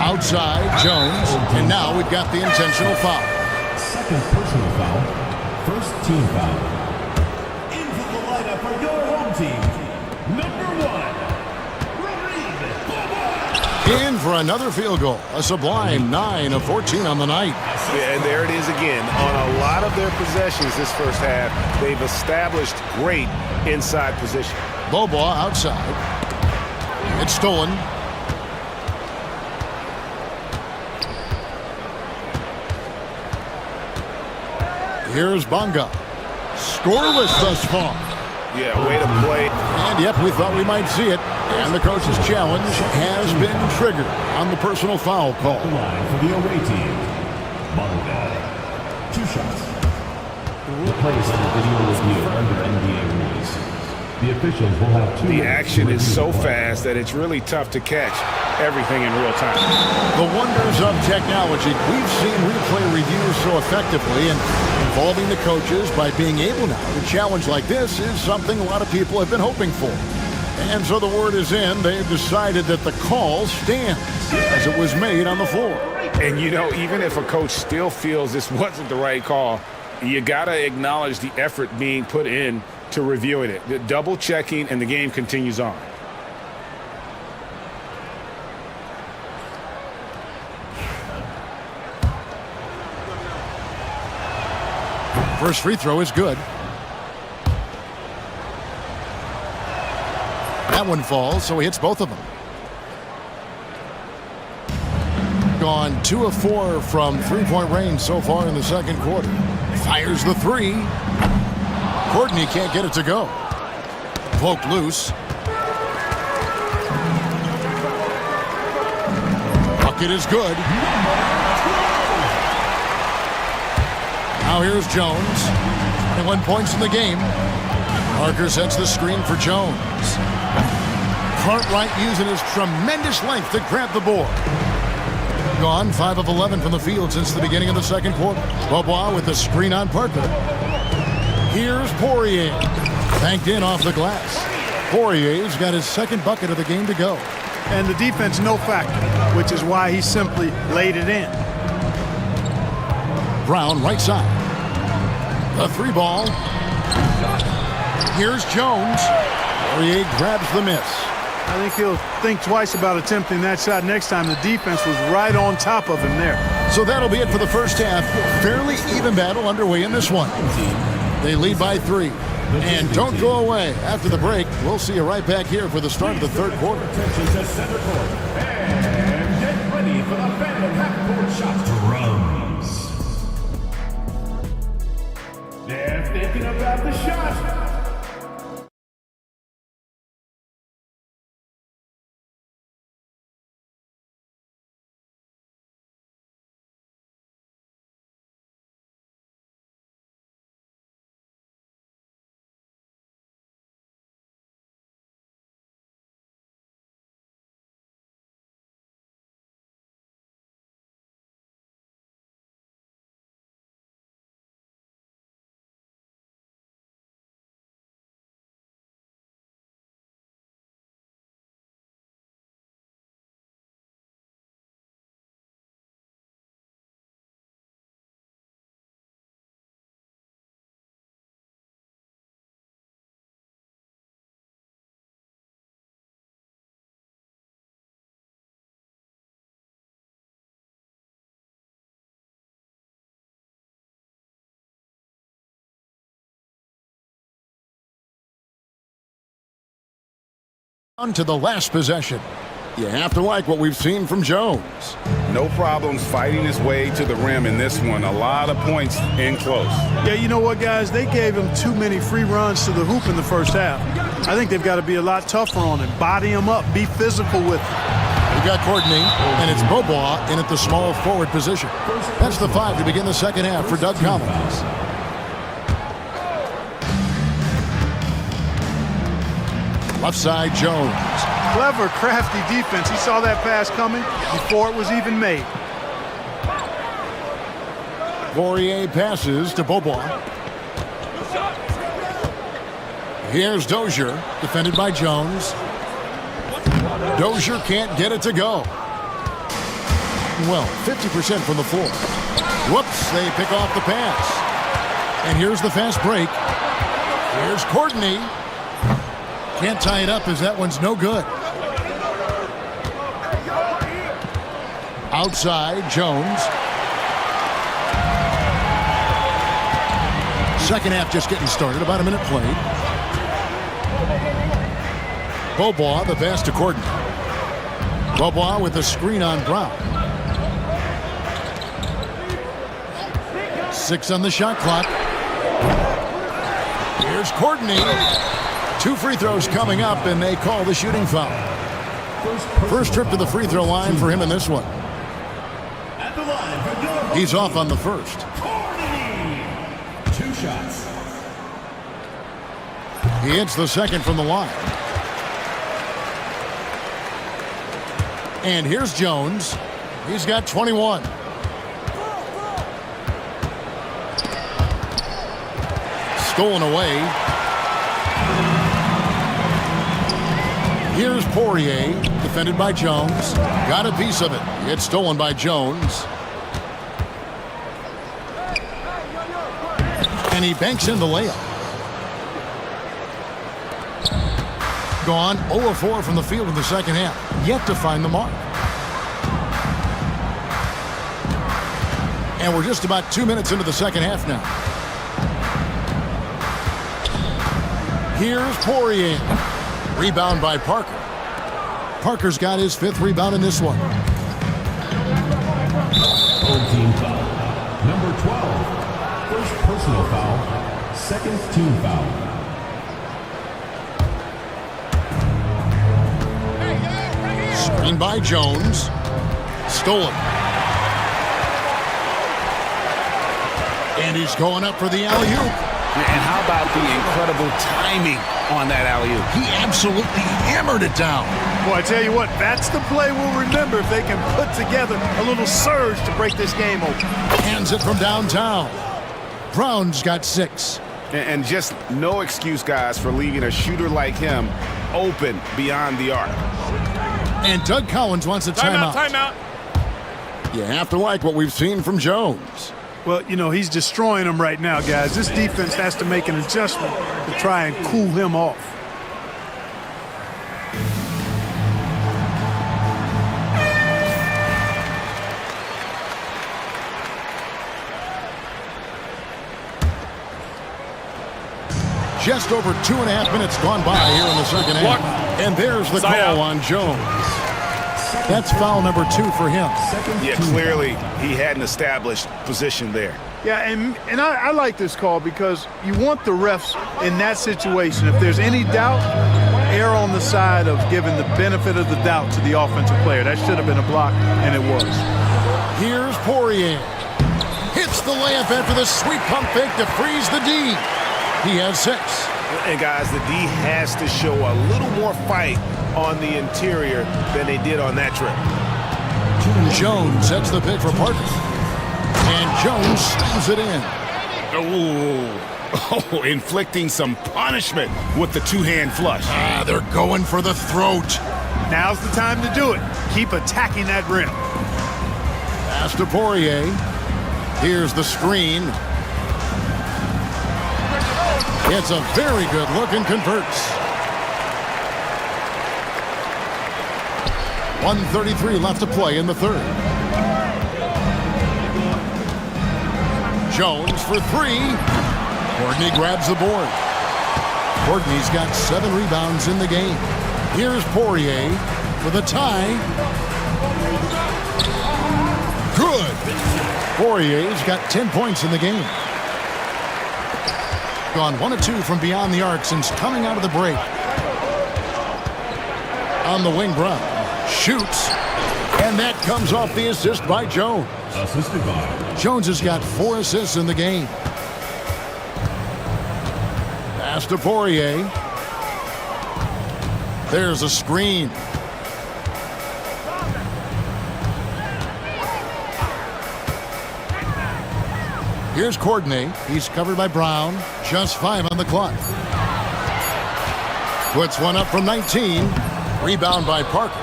Outside, Jones. And now we've got the intentional foul. Second personal foul. First team foul. Into the lineup for your home team. Number 1, In for another field goal. A sublime 9 of 14 on the night. Yeah, and there it is again. On a lot of their possessions this first half, they've established great inside position. Bobois outside. It's stolen. Here's Bonga. Scoreless thus far. Yeah, way to play. And yep, we thought we might see it. And the coach's challenge has been triggered on the personal foul call. the line for the away team. Bonga. 2 shots. The plays under video review under NBA rules. The officials will have 2. The action is so fast that it's really tough to catch everything in real time. The wonders of technology. We've seen replay reviews so effectively, and involving the coaches by being able now to challenge like this is something a lot of people have been hoping for. And so the word is in. They've decided that the call stands as it was made on the floor. And you know, even if a coach still feels this wasn't the right call, you got to acknowledge the effort being put in to reviewing it. The double checking, and the game continues on. First free throw is good. That one falls, so he hits both of them. Gone 2 of 4 from three-point range so far in the second quarter. Fires the 3. Courtney can't get it to go. Poked loose. Bucket is good. Now here's Jones. 21 points in the game. Parker sets the screen for Jones. Cartwright using his tremendous length to grab the board. Gone 5 of 11 from the field since the beginning of the second quarter. Bobois with the screen on Parker. Here's Poirier. Banked in off the glass. Poirier's got his second bucket of the game to go. And the defense no factor, which is why he simply laid it in. Brown right side. The 3 ball. Here's Jones. Poirier grabs the miss. I think he'll think twice about attempting that shot next time. The defense was right on top of him there. So that'll be it for the first half. Fairly even battle underway in this one. They lead by 3. And don't go away. After the break, we'll see you right back here for the start of the third quarter. Attention to center court. And get ready for the Phantom half-court shot. Drums. They're thinking about the shot. On to the last possession. You have to like what we've seen from Jones. No problems fighting his way to the rim in this one. A lot of points in close. Yeah, you know what, guys? They gave him too many free runs to the hoop in the first half. I think they've got to be a lot tougher on him. Body him up. Be physical with him. We got Courtney, and it's Bobois in at the small forward position. That's the 5 to begin the second half for Doug Collins. Left side, Jones. Clever, crafty defense. He saw that pass coming before it was even made. Poirier passes to Beaubois. Here's Dozier, defended by Jones. Dozier can't get it to go. Well, 50% from the floor. Whoops, they pick off the pass. And here's the fast break. Here's Courtney. Can't tie it up as that one's no good. Outside, Jones. Second half just getting started, about a minute played. Beaubois, the pass to Courtney. Beaubois with the screen on Brown. 6 on the shot clock. Here's Courtney. 2 free throws coming up, and they call the shooting foul. First trip to the free throw line for him in this one. He's off on the first. 2 shots. He hits the second from the line. And here's Jones. He's got 21. Stolen away. Here's Poirier, defended by Jones. Got a piece of it. It's stolen by Jones. And he banks in the layup. Gone 0 of 4 from the field in the second half. Yet to find the mark. And we're just about 2 minutes into the second half now. Here's Poirier. Rebound by Parker. Parker's got his 5th rebound in this one. Home team foul. Number 12. First personal foul. Second team foul. Screen by Jones. Stolen. And he's going up for the alley-oop. And how about the incredible timing on that alley-oop? He absolutely hammered it down. Boy, I tell you what, that's the play we'll remember if they can put together a little surge to break this game open. Hands it from downtown. Brown's got 6. And just no excuse, guys, for leaving a shooter like him open beyond the arc. And Doug Collins wants a timeout. Timeout. You have to like what we've seen from Jones. Well, you know, he's destroying them right now, guys. This defense has to make an adjustment to try and cool him off. Just over 2.5 minutes gone by here in the second half. And there's the call on Jones. That's foul number 2 for him. Yeah, clearly he had an established position there. Yeah, and I like this call because you want the refs in that situation. If there's any doubt, err on the side of giving the benefit of the doubt to the offensive player. That should have been a block, and it was. Here's Poirier. Hits the layup after the sweet pump fake to freeze the D. He has 6. And guys, the D has to show a little more fight on the interior than they did on that trip. Jones sets the pick for Parker. And Jones slams it in. Oh, inflicting some punishment with the 2-hand flush. They're going for the throat. Now's the time to do it. Keep attacking that rim. Pass to Poirier. Here's the screen. It's a very good look and converts. 1:33 left to play in the third. Jones for 3. Courtney grabs the board. Courtney's got 7 rebounds in the game. Here's Poirier with a tie. Good. Poirier's got 10 points in the game. Gone 1 of 2 from beyond the arc since coming out of the break. On the wing, Brown shoots, and that comes off the assist by Jones. Assisted by Jones has got 4 assists in the game. Pass to Poirier. There's a screen. Here's Courtney. He's covered by Brown. Just 5 on the clock. Puts one up from 19. Rebound by Parker.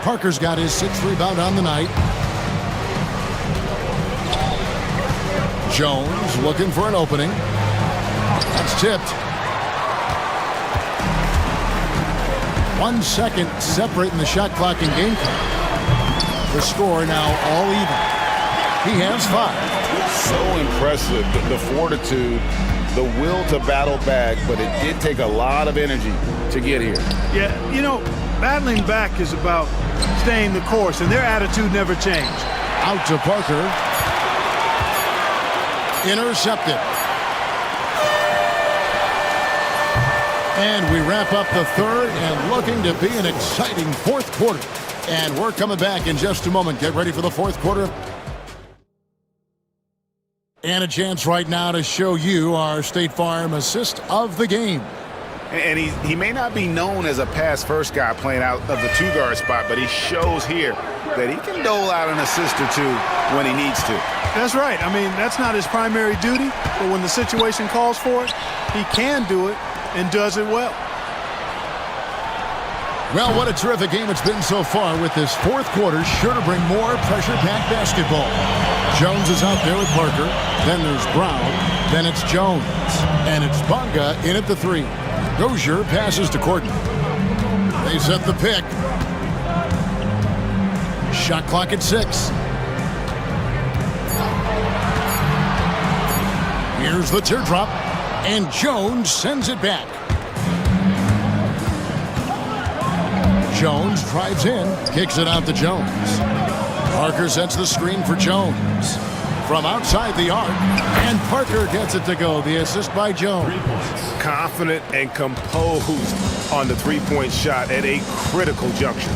Parker's got his 6th rebound on the night. Jones looking for an opening. That's tipped. 1 second separating the shot clock and game clock. The score now all even. He has 5. So impressive, the fortitude, the will to battle back, but it did take a lot of energy to get here. Yeah, you know, battling back is about staying the course, and their attitude never changed. Out to Parker. Intercepted. And we wrap up the third and looking to be an exciting fourth quarter. And we're coming back in just a moment. Get ready for the fourth quarter. And a chance right now to show you our State Farm assist of the game. And he may not be known as a pass-first guy playing out of the 2-guard spot, but he shows here that he can dole out an assist or two when he needs to. That's right. I mean, that's not his primary duty, but when the situation calls for it, he can do it and does it well. Well, what a terrific game it's been so far with this fourth quarter. Sure to bring more pressure-packed basketball. Jones is out there with Parker. Then there's Brown. Then it's Jones. And it's Bonga in at the 3. Dozier passes to Courtney. They set the pick. Shot clock at 6. Here's the teardrop. And Jones sends it back. Jones drives in, kicks it out to Jones. Parker sets the screen for Jones. From outside the arc, and Parker gets it to go. The assist by Jones. Confident and composed on the three-point shot at a critical juncture.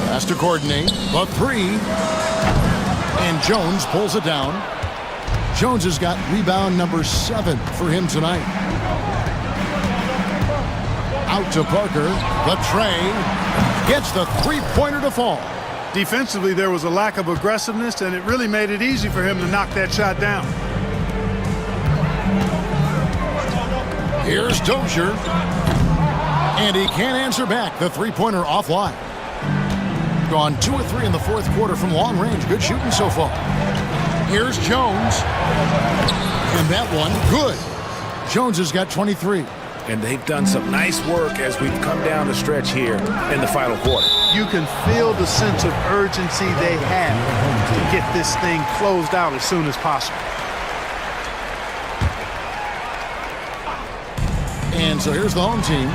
Pass to Courtney, the 3. And Jones pulls it down. Jones has got rebound number 7 for him tonight. Out to Parker, the tray, gets the three-pointer to fall. Defensively, there was a lack of aggressiveness, and it really made it easy for him to knock that shot down. Here's Dozier, and he can't answer back. The three-pointer offline. Gone 2 or 3 in the fourth quarter from long range. Good shooting so far. Here's Jones, and that one, good. Jones has got 23. And they've done some nice work as we've come down the stretch here in the final quarter. You can feel the sense of urgency they have to get this thing closed out as soon as possible. And so here's the home team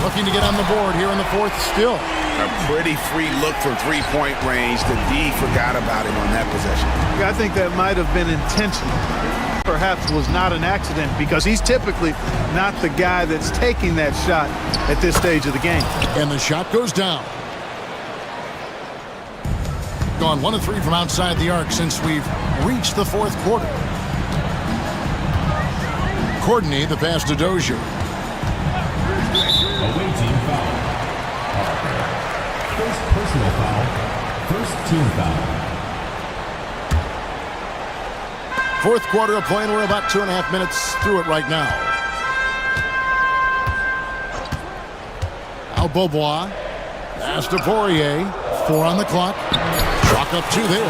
looking to get on the board here in the fourth still. A pretty free look from three-point range. The D forgot about him on that possession. I think that might have been intentional. Perhaps was not an accident because he's typically not the guy that's taking that shot at this stage of the game. And the shot goes down. Gone 1 of 3 from outside the arc since we've reached the fourth quarter. Courtney, the pass to Dozier. Away team foul. First personal foul. First team foul. Fourth quarter of play, and we're about 2.5 minutes through it right now. Al Beaubois. Pass to Poirier. 4 on the clock. Chalk up 2 there.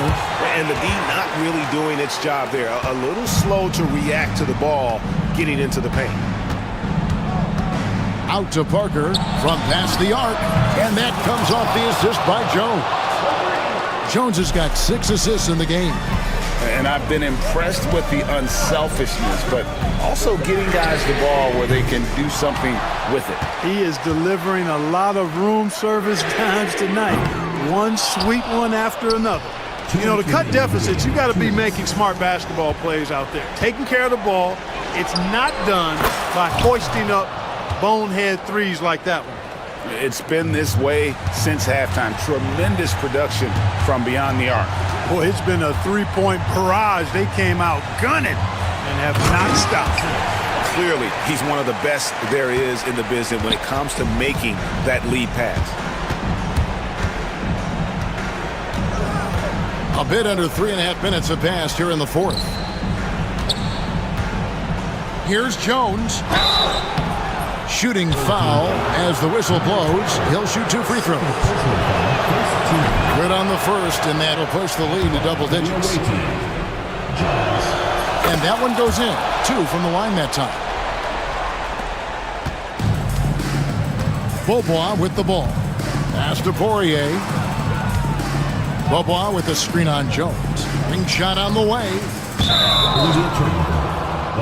And the D not really doing its job there. A little slow to react to the ball getting into the paint. Out to Parker from past the arc. And that comes off the assist by Jones. Jones has got 6 assists in the game. And I've been impressed with the unselfishness, but also getting guys the ball where they can do something with it. He is delivering a lot of room service times tonight. One sweet one after another. You know, to cut deficits, you got to be making smart basketball plays out there. Taking care of the ball. It's not done by hoisting up bonehead threes like that one. It's been this way since halftime. Tremendous production from beyond the arc. Boy, it's been a three-point barrage. They came out gunning, and and have not stopped. Clearly, he's one of the best there is in the business when it comes to making that lead pass. A bit under 3.5 minutes have passed here in the fourth. Here's Jones. Shooting foul as the whistle blows. He'll shoot 2 free throws. Good on the first, and that'll push the lead to double digits. And that one goes in. 2 from the line that time. Beaubois with the ball. Pass to Poirier. Beaubois with the screen on Jones. Ring shot on the way. The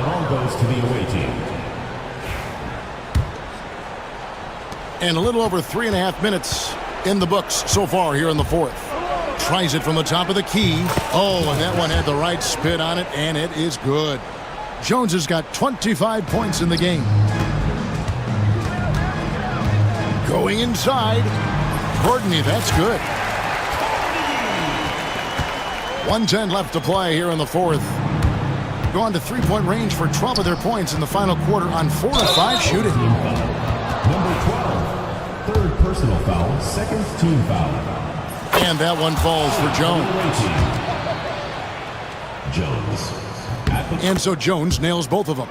ball goes to the away team. And a little over 3.5 minutes in the books so far here in the fourth. Tries it from the top of the key. Oh, and that one had the right spin on it, and it is good. Jones has got 25 points in the game. Going inside. Courtney, that's good. 1:10 left to play here in the fourth. Gone to three-point range for 12 of their points in the final quarter on 4 of 5 shooting. Number 12, third personal foul, second team foul. And that one falls for Jones. And so Jones nails both of them.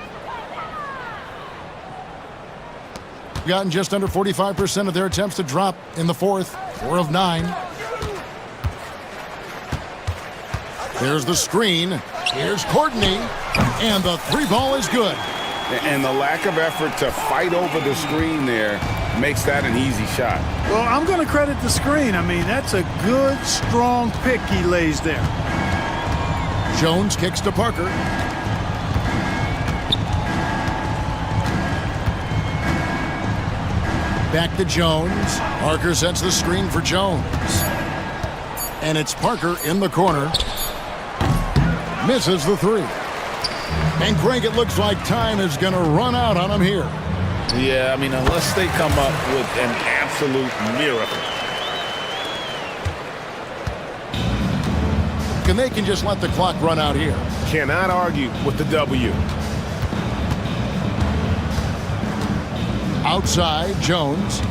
Gotten just under 45% of their attempts to drop in the fourth. 4 of 9. There's the screen. Here's Courtney. And the 3 ball is good. And the lack of effort to fight over the screen there makes that an easy shot. Well, I'm going to credit the screen. I mean, that's a good, strong pick he lays there. Jones kicks to Parker. Back to Jones. Parker sets the screen for Jones. And it's Parker in the corner. Misses the 3. And Craig, it looks like time is going to run out on him here. Yeah, I mean, unless they come up with an absolute miracle. And they can just let the clock run out here. Cannot argue with the W. Outside, Jones.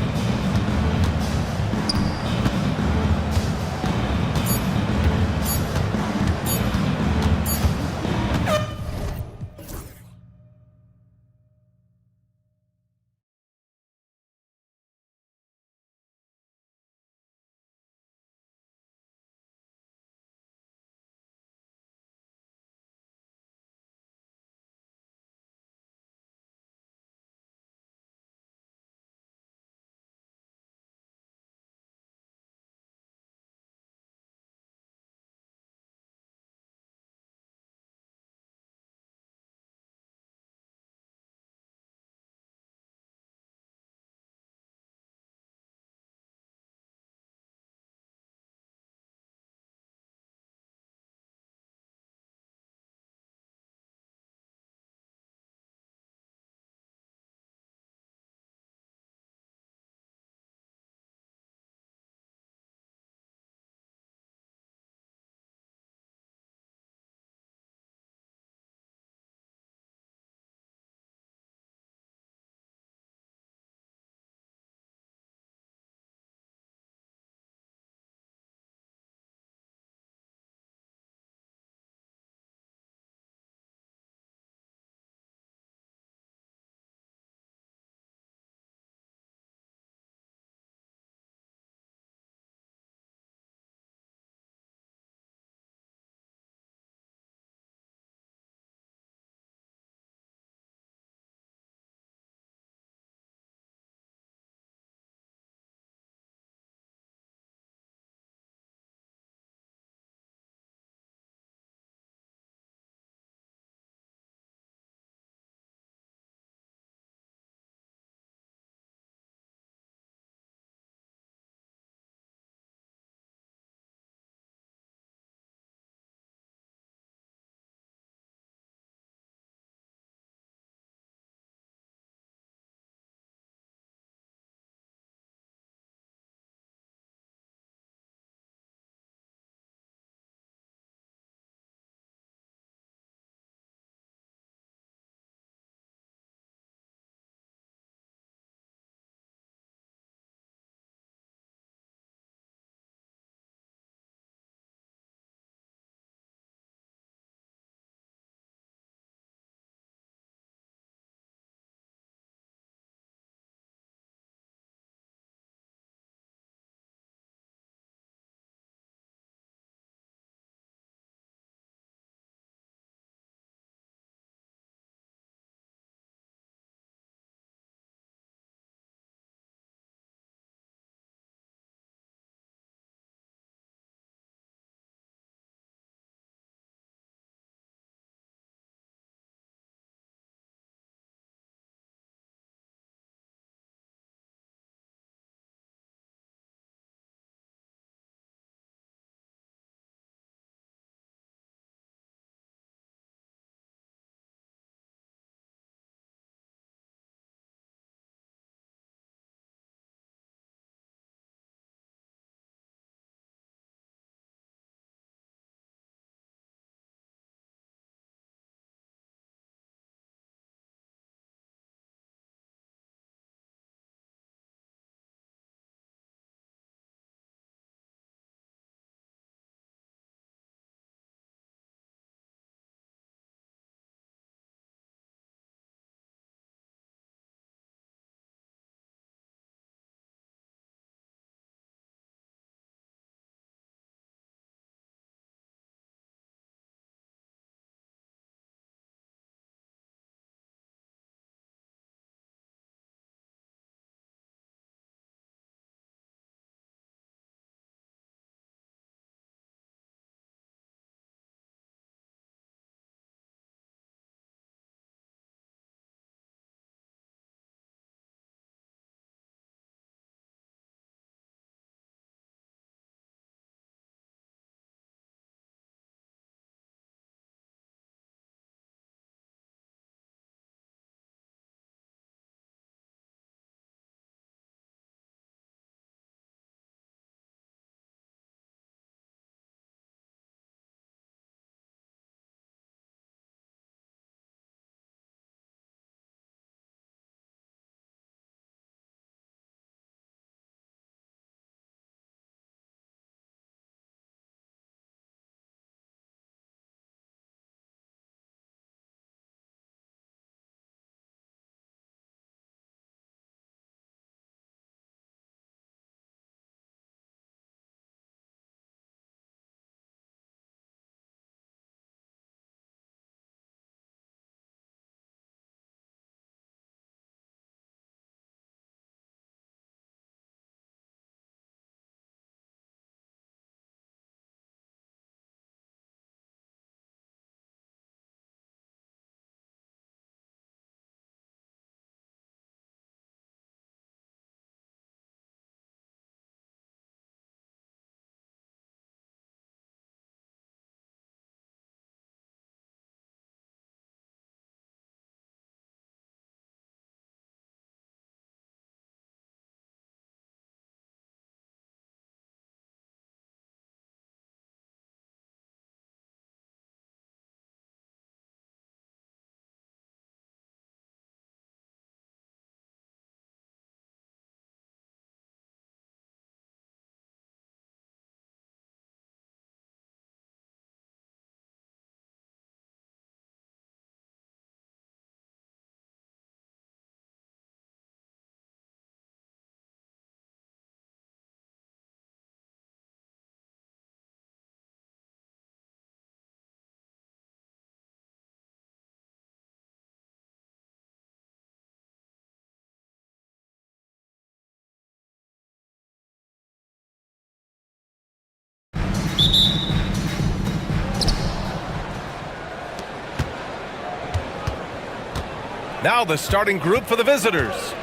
Now the starting group for the visitors.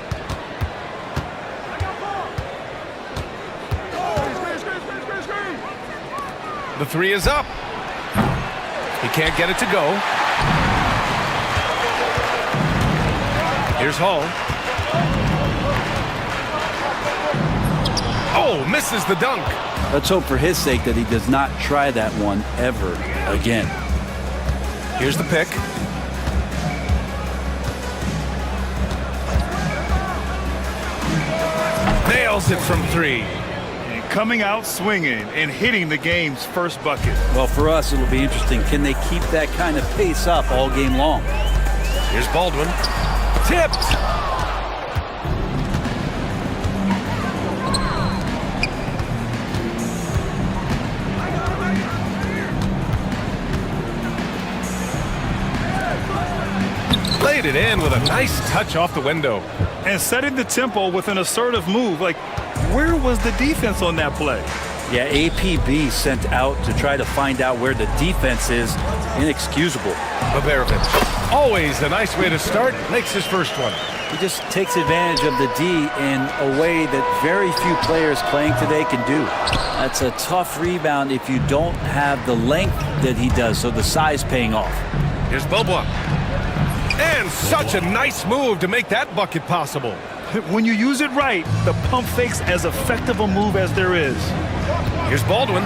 The three is up. He can't get it to go. Here's Hall. Oh, misses the dunk. Let's hope for his sake that he does not try that one ever again. Here's the pick. Nails it from three. And coming out swinging and hitting the game's first bucket. Well, for us, it'll be interesting. Can they keep that kind of pace up all game long? Here's Baldwin. Tipped. Laid it in with a nice touch off the window. And setting the tempo with an assertive move. Like, where was the defense on that play? Yeah, APB sent out to try to find out where the defense is. Inexcusable. Baberovic, always a nice way to start, makes his first one. He just takes advantage of the D in a way that very few players playing today can do. That's a tough rebound if you don't have the length that he does, so the size paying off. Here's Bobois. And such a nice move to make that bucket possible. When you use it right, the pump fake's as effective a move as there is. Here's Baldwin.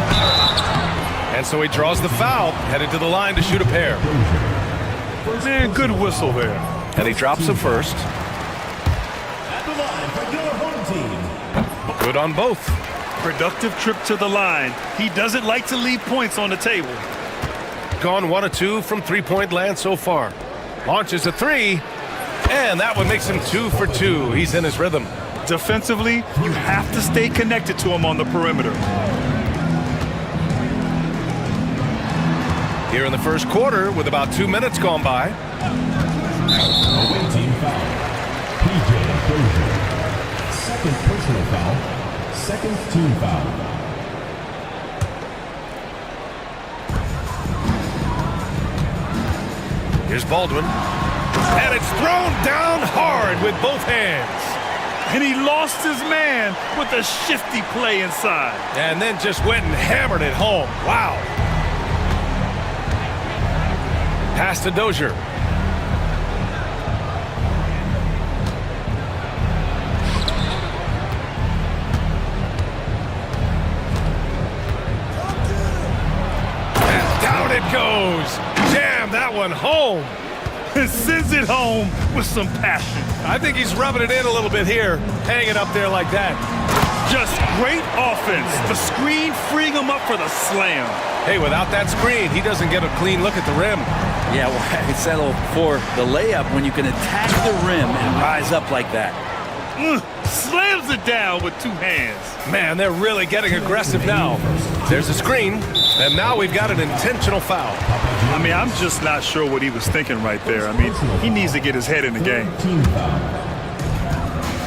And so he draws the foul, headed to the line to shoot a pair. Man, good whistle there. And he drops the first. At the line for your home team. Good on both. Productive trip to the line. He doesn't like to leave points on the table. Gone 1 of 2 from three-point land so far. Launches a three, and that one makes him 2 for 2. He's in his rhythm. Defensively, you have to stay connected to him on the perimeter. Here in the first quarter, with about 2 minutes gone by. Away team foul. PJ Dozier. Second personal foul. Second team foul. Here's Baldwin. And it's thrown down hard with both hands. And he lost his man with a shifty play inside. And then just went and hammered it home. Wow. Pass to Dozier. And down it goes. Jam that one home. And sends it home with some passion. I think he's rubbing it in a little bit here, hanging up there like that. Just great offense. The screen freeing him up for the slam. Hey, without that screen, he doesn't get a clean look at the rim. Yeah, well, I settle for the layup when you can attack the rim and rise up like that. Slams it down with 2 hands. Man, they're really getting aggressive now. There's a screen, and now we've got an intentional foul. I mean, I'm just not sure what he was thinking right there. I mean, he needs to get his head in the game.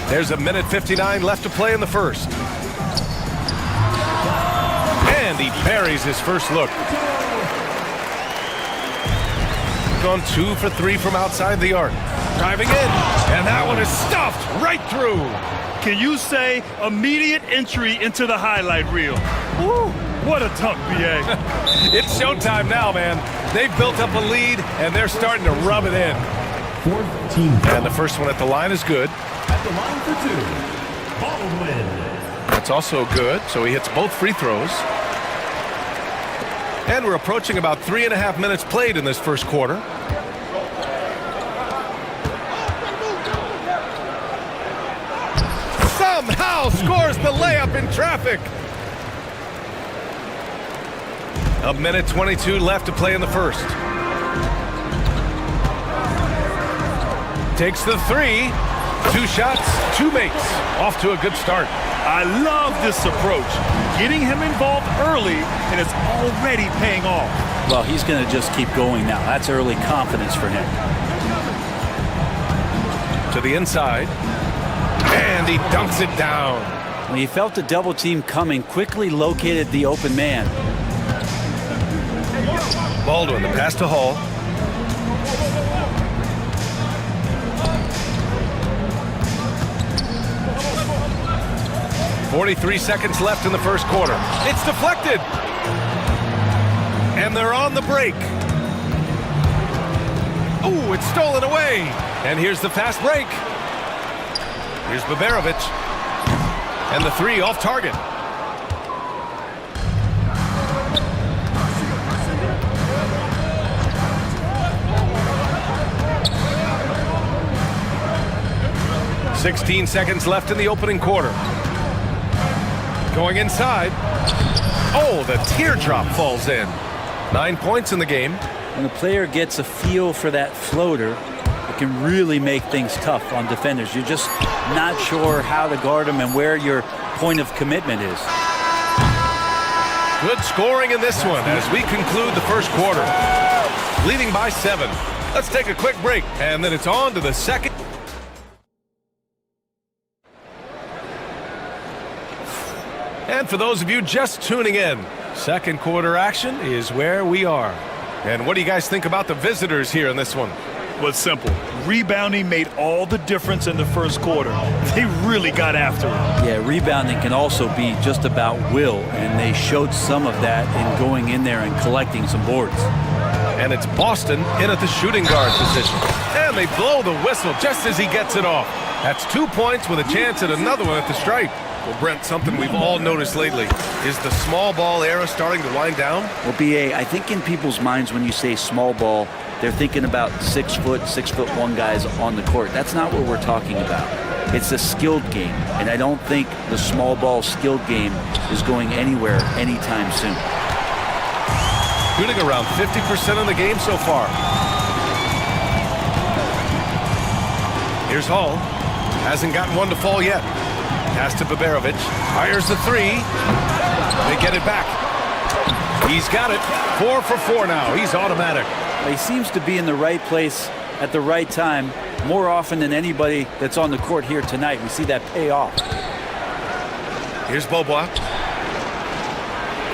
There's a minute 59 left to play in the first. And he buries his first look. Gone 2 for 3 from outside the arc. Driving in, and that one is stuffed right through. Can you say immediate entry into the highlight reel? Woo, what a dunk, BA. It's showtime now, man. They've built up a lead, and they're starting to rub it in. Fourth team. And the first one at the line is good. At the line for 2. Baldwin. That's also good, so he hits both free throws. And we're approaching about 3.5 minutes played in this first quarter. Somehow scores the layup in traffic. A minute 22 left to play in the first. Takes the three. 2 shots, 2 makes. Off to a good start. I love this approach. Getting him involved early, and it's already paying off. Well, he's going to just keep going now. That's early confidence for him. To the inside. And he dunks it down. When he felt the double team coming, quickly located the open man. Baldwin, the pass to Hall. 43 seconds left in the first quarter. It's deflected. And they're on the break. Ooh, it's stolen away. And here's the fast break. Here's Baberovic. And the three off target. "16 seconds left in the opening quarter. Going inside. Oh, the teardrop falls in. 9 points in the game. When the player gets a feel for that floater, it can really make things tough on defenders. You're just not sure how to guard them and where your point of commitment is. Good scoring in this one as we conclude the first quarter. Leading by 7. Let's take a quick break, and then it's on to the second. And for those of you just tuning in, second quarter action is where we are. And what do you guys think about the visitors here in this one? Well, it's simple. Rebounding made all the difference in the first quarter. They really got after it. Yeah, rebounding can also be just about will, and they showed some of that in going in there and collecting some boards. And it's Boston in at the shooting guard position. And they blow the whistle just as he gets it off. That's 2 points with a chance at another one at the stripe. Well, Brent, something we've all noticed lately. Is the small ball era starting to wind down? Well, BA, I think in people's minds when you say small ball, they're thinking about 6'1" guys on the court. That's not what we're talking about. It's a skilled game, and I don't think the small ball skilled game is going anywhere anytime soon. Shooting around 50% in the game so far. Here's Hall. Hasn't gotten one to fall yet. Pass to Baberovic. Fires the three. They get it back. He's got it. 4 for 4 now. He's automatic. He seems to be in the right place at the right time more often than anybody that's on the court here tonight. We see that pay off. Here's Beaubois.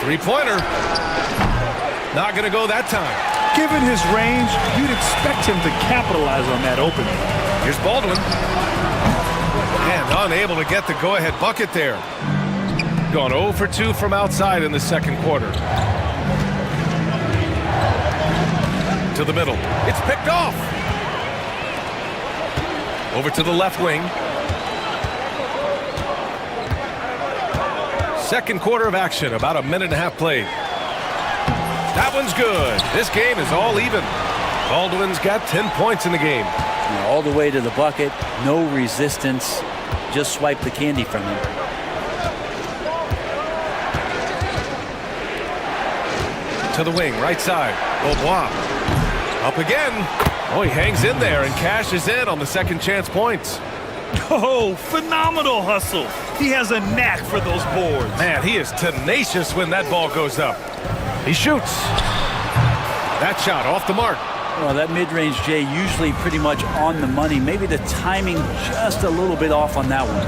Three-pointer. Not going to go that time. Given his range, you'd expect him to capitalize on that opening. Here's Baldwin. And unable to get the go-ahead bucket there. Gone 0 for 2 from outside in the second quarter. To the middle. It's picked off. Over to the left wing. Second quarter of action, about a minute and a half played. That one's good. This game is all even. Baldwin's got 10 points in the game. All the way to the bucket, no resistance. Just swipe the candy from him. To the wing, right side. Beaubois. Up again. Oh, he hangs in there and cashes in on the second chance points. Oh, phenomenal hustle. He has a knack for those boards. Man, he is tenacious when that ball goes up. He shoots. That shot off the mark. Well, that mid-range, Jay, usually pretty much on the money. Maybe the timing just a little bit off on that one.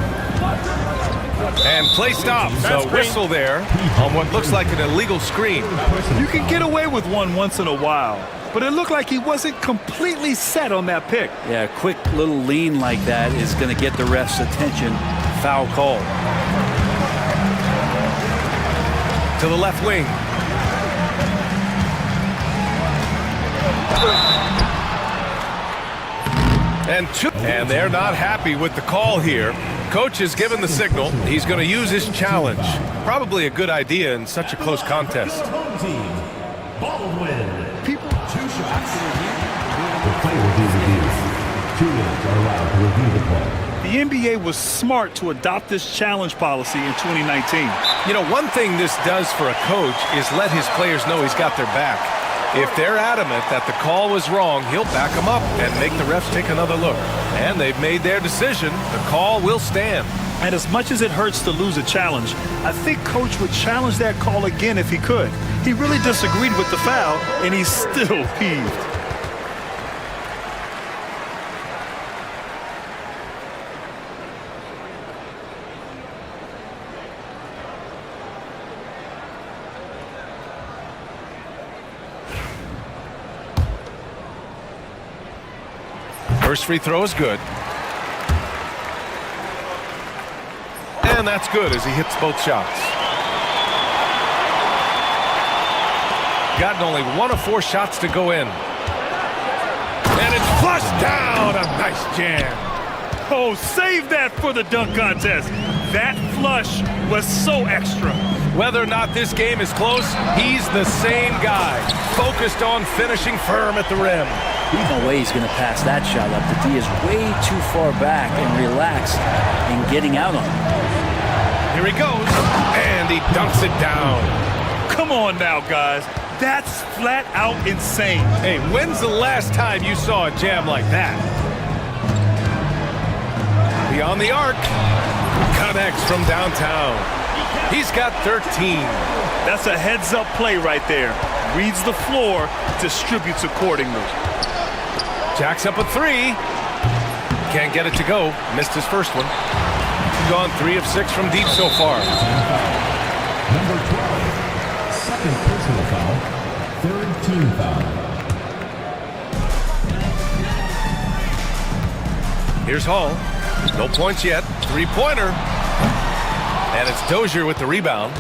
And play stops. A whistle there on what looks like an illegal screen. You can get away with one once in a while, but it looked like he wasn't completely set on that pick. Yeah, a quick little lean like that is going to get the ref's attention. Foul call. To the left wing. And they're not happy with the call here. Coach has given the signal. He's going to use his challenge. Probably a good idea in such a close contest. People, 2 shots. The play will be reviewed. 2 minutes are allowed to review the play. The NBA was smart to adopt this challenge policy in 2019. You know, one thing this does for a coach is let his players know he's got their back. If they're adamant that the call was wrong, he'll back them up and make the refs take another look. And they've made their decision. The call will stand. And as much as it hurts to lose a challenge, I think Coach would challenge that call again if he could. He really disagreed with the foul, and he's still peeved. First free throw is good. And And that's good as he hits both shots. Gotten only 1 of 4 shots to go in. And it's flushed down. A nice jam. Oh, save that for the dunk contest. That flush was so extra. Whether or not this game is close, he's the same guy, focused on finishing firm at the rim. There's no way he's going to pass that shot up. The D is way too far back and relaxed in getting out on it. Here he goes, and he dunks it down. Come on now, guys. That's flat out insane. Hey, when's the last time you saw a jam like that? Beyond the arc, connects from downtown. He's got 13. That's a heads-up play right there. Reads the floor, distributes accordingly. Jacks up a 3. Can't get it to go. Missed his first one. Gone 3 of 6 from deep so far. Number 12, second personal foul, third team foul. Here's Hall. No points yet. 3-pointer. And it's Dozier with the rebound.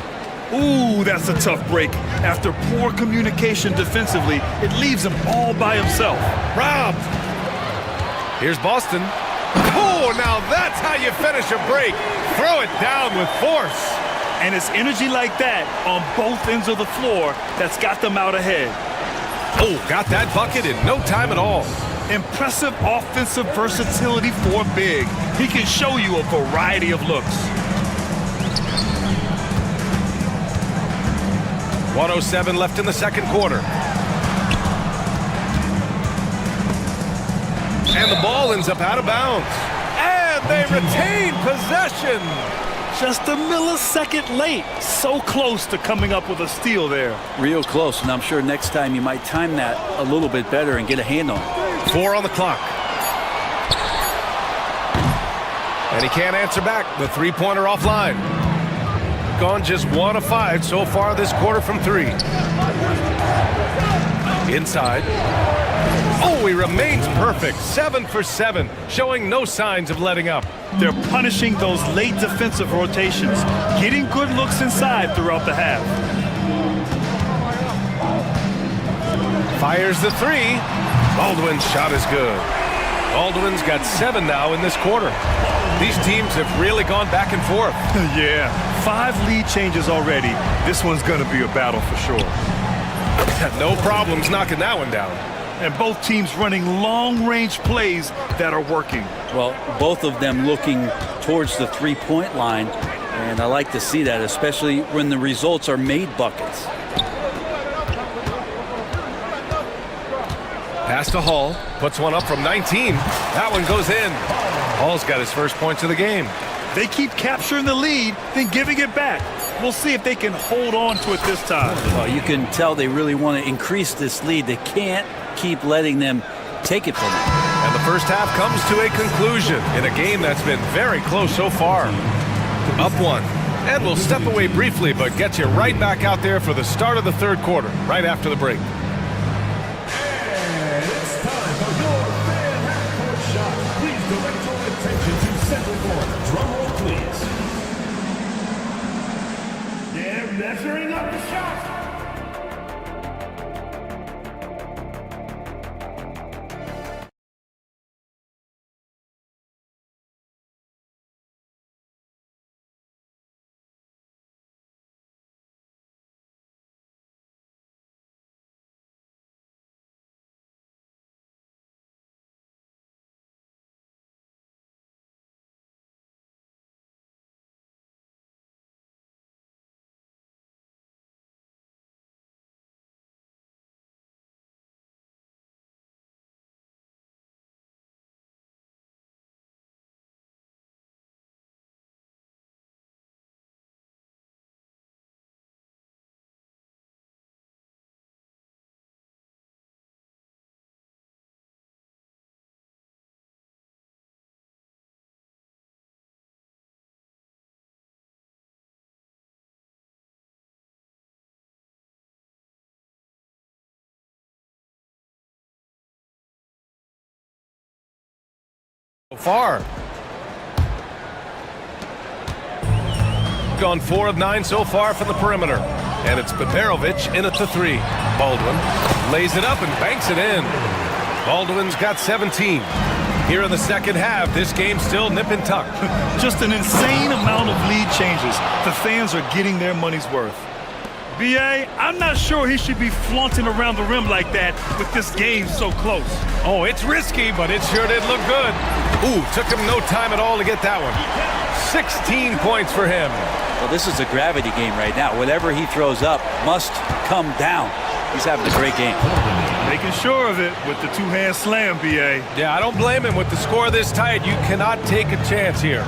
Ooh, that's a tough break. After poor communication defensively, it leaves him all by himself. Robbed. Here's Boston. Oh, now that's how you finish a break. Throw it down with force. And it's energy like that on both ends of the floor that's got them out ahead. Oh, got that bucket in no time at all. Impressive offensive versatility for a big. He can show you a variety of looks. 1:07 left in the second quarter. And the ball ends up out of bounds. And they retain possession. Just a millisecond late. So close to coming up with a steal there. Real close, and I'm sure next time you might time that a little bit better and get a hand on it. 4 on the clock. And he can't answer back. The 3-pointer offline. Gone just 1 of 5 so far this quarter from 3. Inside. Oh, he remains perfect. 7 for 7, showing no signs of letting up. They're punishing those late defensive rotations, getting good looks inside throughout the half. Fires the 3. Baldwin's shot is good. Baldwin's got 7 now in this quarter. These teams have really gone back and forth. Yeah, 5 lead changes already. This one's going to be a battle for sure. No problems knocking that one down. And both teams running long-range plays that are working. Well, both of them looking towards the three-point line, and I like to see that, especially when the results are made buckets. Pass to Hall, puts one up from 19. That one goes in. Hall's got his first points of the game. They keep capturing the lead, then giving it back. We'll see if they can hold on to it this time. Well, you can tell they really want to increase this lead. They can't keep letting them take it from them. And the first half comes to a conclusion in a game that's been very close so far. Up 1. And we'll step away briefly, but get you right back out there for the start of the third quarter, right after the break. And it's time for your fan half-court shot. Please direct your attention to center court. Drum roll, please. They're measuring up the shot. So far. gone 4 of 9 so far from the perimeter. And it's Beberovic in at the 3. Baldwin lays it up and banks it in. Baldwin's got 17. Here in the second half, this game's still nip and tuck. Just an insane amount of lead changes. The fans are getting their money's worth. B.A., I'm not sure he should be flaunting around the rim like that with this game so close. Oh, it's risky, but it sure did look good. Ooh, took him no time at all to get that one. 16 points for him. Well, this is a gravity game right now. Whatever he throws up must come down. He's having a great game. Making sure of it with the two-hand slam, B.A. Yeah, I don't blame him. With the score this tight, you cannot take a chance here.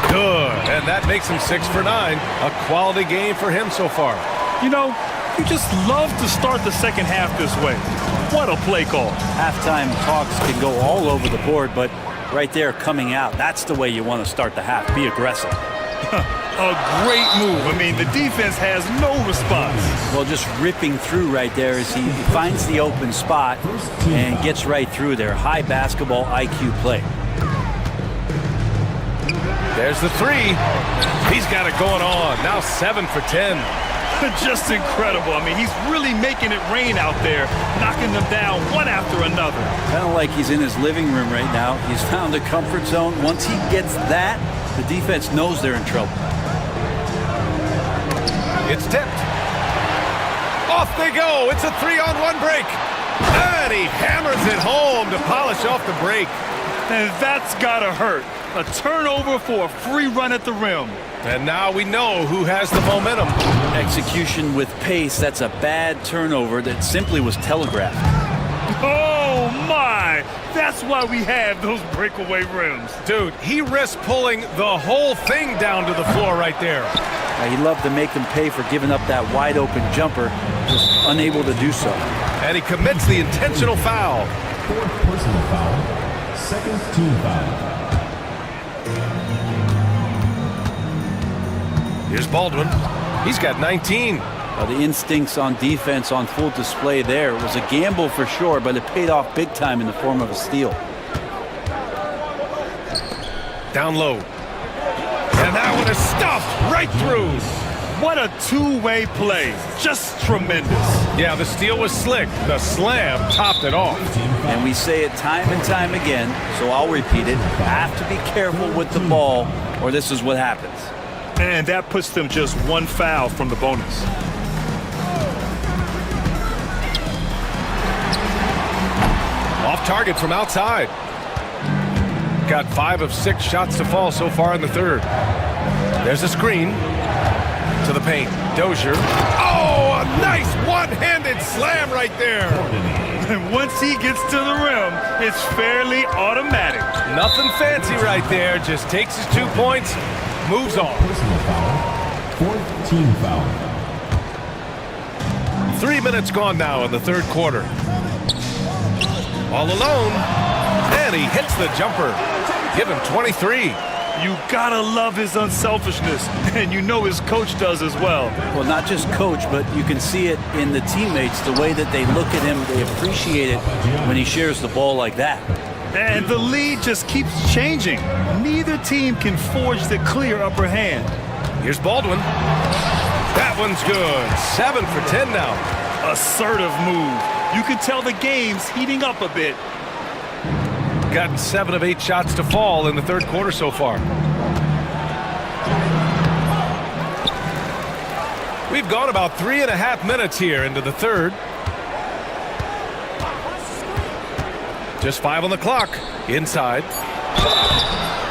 Good, and that makes him 6 for 9. A quality game for him so far. You know, you just love to start the second half this way. What a play call. Halftime talks can go all over the board, but right there coming out, that's the way you want to start the half. Be aggressive. A great move. I mean, the defense has no response. Well, just ripping through right there as he finds the open spot and gets right through there. High basketball IQ play. There's the 3. He's got it going on. Now 7 for 10. Just incredible. I mean, he's really making it rain out there, knocking them down one after another. Kind of like he's in his living room right now. He's found a comfort zone. Once he gets that, the defense knows they're in trouble. It's tipped. Off they go. It's a 3-on-1 break. And he hammers it home to polish off the break. And that's gotta hurt. A turnover for a free run at the rim. And now we know who has the momentum. Execution with pace. That's a bad turnover that simply was telegraphed. Oh my! That's why we have those breakaway rims. Dude, he risked pulling the whole thing down to the floor right there. He'd love to make them pay for giving up that wide open jumper, just unable to do so. And he commits the intentional foul. 4th personal foul, 2nd team foul. Here's Baldwin. He's got 19. Well, the instincts on defense on full display there. It was a gamble for sure, but it paid off big time in the form of a steal. Down low. And that one is stuffed right through. What a two-way play. Just tremendous. Yeah, the steal was slick. The slam topped it off. And we say it time and time again, so I'll repeat it. You have to be careful with the ball, or this is what happens. And that puts them just one foul from the bonus. Off target from outside. Got 5 of 6 shots to fall so far in the third. There's a screen to the paint. Dozier. Oh, a nice one-handed slam right there. And once he gets to the rim, it's fairly automatic. Nothing fancy right there. Just takes his 2 points, moves on. Personal foul, 4th team foul. 3 minutes gone now in the third quarter. All alone, and he hits the jumper. Give him 23. You gotta love his unselfishness, and you know his coach does as well. Well, not just coach, but you can see it in the teammates, the way that they look at him. They appreciate it when he shares the ball like that. And the lead just keeps changing. Neither team can forge the clear upper hand. Here's Baldwin. That one's good. 7 for 10 now. Assertive move. You can tell the game's heating up a bit. Gotten 7 of 8 shots to fall in the third quarter so far. We've gone about 3.5 minutes here into the third. Just 5 on the clock. Inside.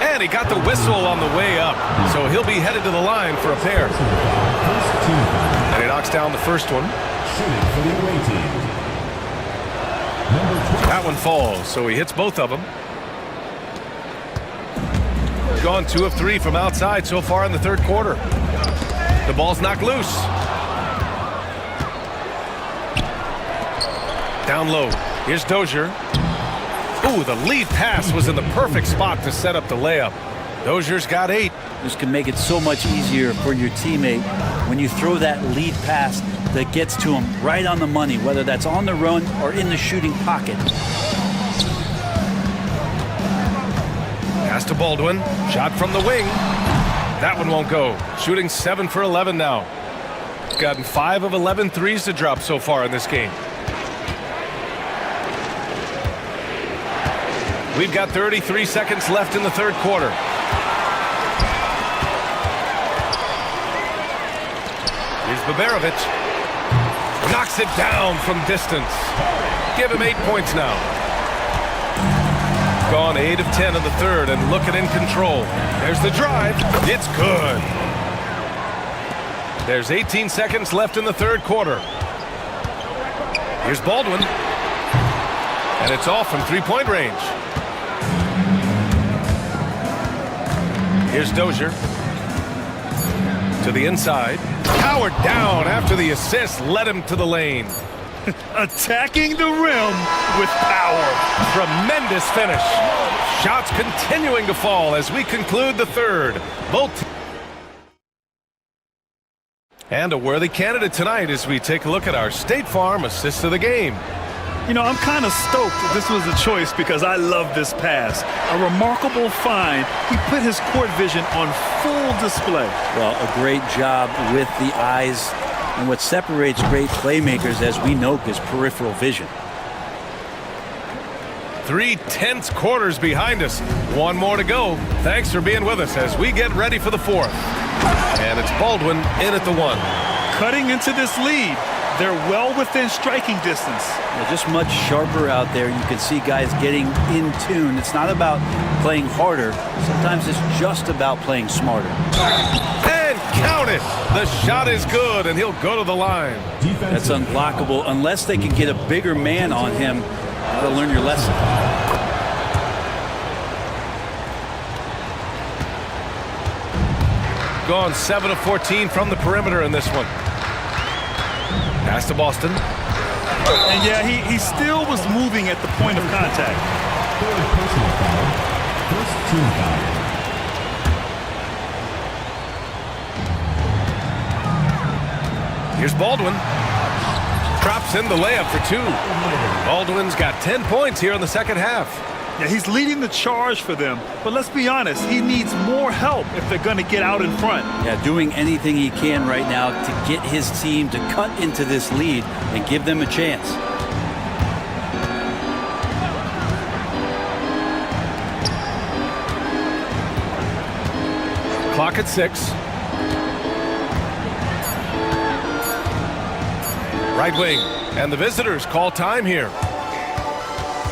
And he got the whistle on the way up. So he'll be headed to the line for a pair. And he knocks down the first one. Shooting for the away team. That one falls, so he hits both of them. Gone 2 of 3 from outside so far in the third quarter. The ball's knocked loose. Down low. Here's Dozier. Ooh, the lead pass was in the perfect spot to set up the layup. Dozier's got 8. This can make it so much easier for your teammate when you throw that lead pass that gets to him right on the money, whether that's on the run or in the shooting pocket. Pass to Baldwin. Shot from the wing. That one won't go. Shooting 7 for 11 now. Gotten 5 of 11 threes to drop so far in this game. We've got 33 seconds left in the third quarter. Here's Baberovic. Knocks it down from distance. Give him 8 points now. Gone 8 of 10 in the third and looking in control. There's the drive. It's good. There's 18 seconds left in the third quarter. Here's Baldwin. And it's off from three-point range. Here's Dozier. To the inside. Powered down after the assist led him to the lane. Attacking the rim with power. Tremendous finish. Shots continuing to fall as we conclude the third. And a worthy candidate tonight as we take a look at our State Farm assist of the game. You know, I'm kind of stoked that this was a choice because I love this pass. A remarkable find. He put his court vision on full display. Well, a great job with the eyes. And what separates great playmakers, as we know, is peripheral vision. 3 tense quarters behind us. One more to go. Thanks for being with us as we get ready for the fourth. And it's Baldwin in at the one. Cutting into this lead. They're well within striking distance. They're just much sharper out there. You can see guys getting in tune. It's not about playing harder. Sometimes it's just about playing smarter. And count it. The shot is good, and he'll go to the line. That's unblockable unless they can get a bigger man on him. Gotta learn your lesson. Gone 7 of 14 from the perimeter in this one. Pass to Boston. And yeah, he still was moving at the point of contact. Personal foul. First team foul. Here's Baldwin. Drops in the layup for 2. Baldwin's got 10 points here in the second half. Yeah, he's leading the charge for them. But let's be honest, he needs more help if they're going to get out in front. Yeah, doing anything he can right now to get his team to cut into this lead and give them a chance. Clock at 6. Right wing. And the visitors call time here.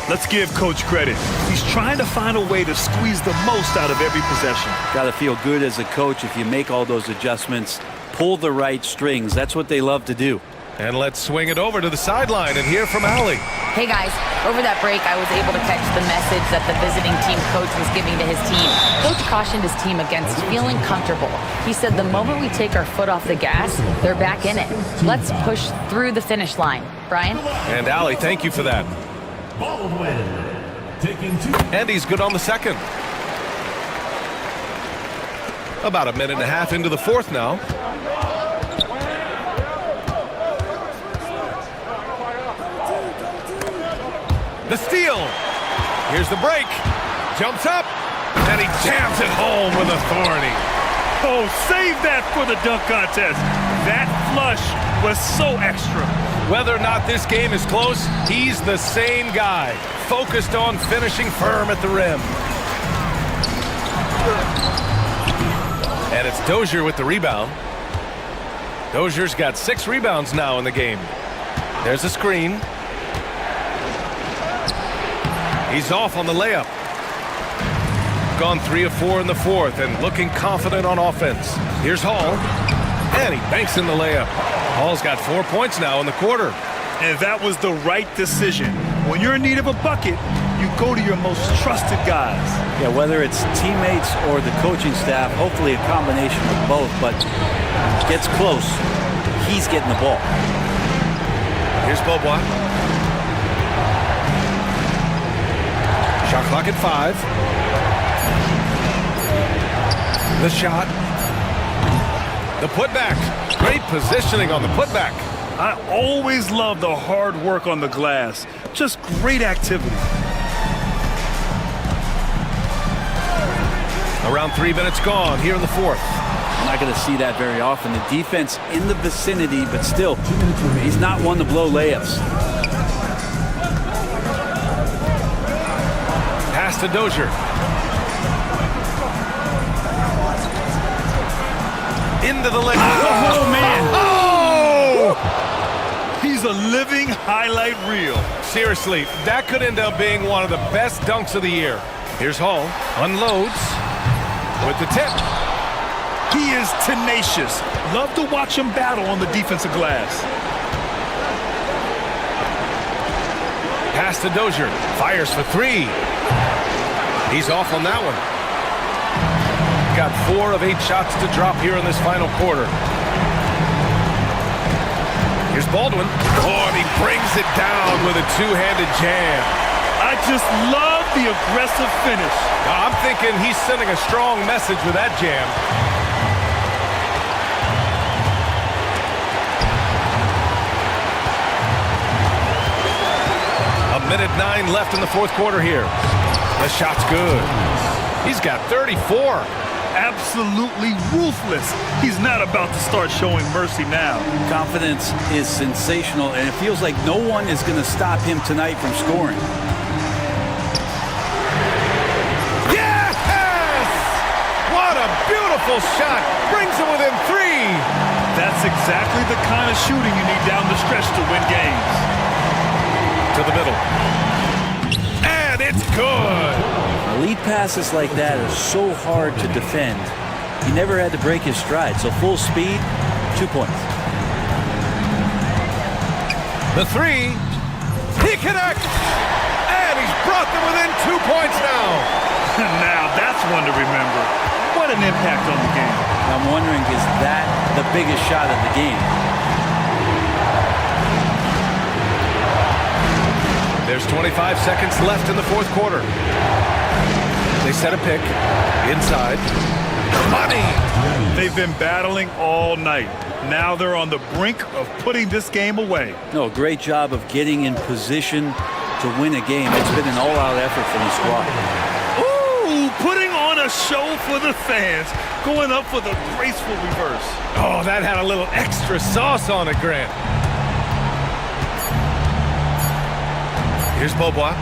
Let's give Coach credit. He's trying to find a way to squeeze the most out of every possession. Got to feel good as a coach if you make all those adjustments, pull the right strings. That's what they love to do. And let's swing it over to the sideline and hear from Allie. Hey guys, over that break, I was able to catch the message that the visiting team coach was giving to his team. Coach cautioned his team against feeling comfortable. He said the moment we take our foot off the gas, they're back in it. Let's push through the finish line. Brian? And Allie, thank you for that. Baldwin taking 2. And he's good on the second. About a minute and a half into the fourth now. The steal. Here's the break. Jumps up. And he jams it home with authority. Oh, save that for the dunk contest. That flush was so extra. Whether or not this game is close, he's the same guy. Focused on finishing firm at the rim. And it's Dozier with the rebound. Dozier's got 6 rebounds now in the game. There's a screen. He's off on the layup. Gone 3 of 4 in the fourth and looking confident on offense. Here's Hall. And he banks in the layup. Hall's got 4 points now in the quarter. And that was the right decision. When you're in need of a bucket, you go to your most trusted guys. Yeah, whether it's teammates or the coaching staff, hopefully a combination of both, but gets close, he's getting the ball. Here's Beaubois. Shot clock at 5. The shot. The putback. Great positioning on the putback. I always love the hard work on the glass. Just great activity. Around 3 minutes gone here in the fourth. I'm not going to see that very often. The defense in the vicinity, but still, he's not one to blow layups. Pass to Dozier. Into the lane. Oh, man. Oh! He's a living highlight reel. Seriously, that could end up being one of the best dunks of the year. Here's Hall. Unloads with the tip. He is tenacious. Love to watch him battle on the defensive glass. Pass to Dozier. Fires for three. He's off on that one. Got 4 of 8 shots to drop here in this final quarter. Here's Baldwin. Oh, and he brings it down with a two-handed jam. I just love the aggressive finish. I'm thinking he's sending a strong message with that jam. A minute 9 left in the fourth quarter here. The shot's good. He's got 34. Absolutely ruthless. He's not about to start showing mercy now. Confidence is sensational, and it feels like no one is going to stop him tonight from scoring. Yes! What a beautiful shot. Brings him within 3. That's exactly the kind of shooting you need down the stretch to win games. To the middle. And it's good. Lead passes like that are so hard to defend. He never had to break his stride, so full speed, 2 points. The 3. He connects. And he's brought them within 2 points now. Now that's one to remember. What an impact on the game. I'm wondering, is that the biggest shot of the game? There's 25 seconds left in the fourth quarter. They set a pick inside. Money! They've been battling all night. Now they're on the brink of putting this game away. No, great job of getting in position to win a game. It's been an all-out effort from the squad. Ooh, putting on a show for the fans. Going up for the graceful reverse. Oh, that had a little extra sauce on it, Grant. Here's Beaubois.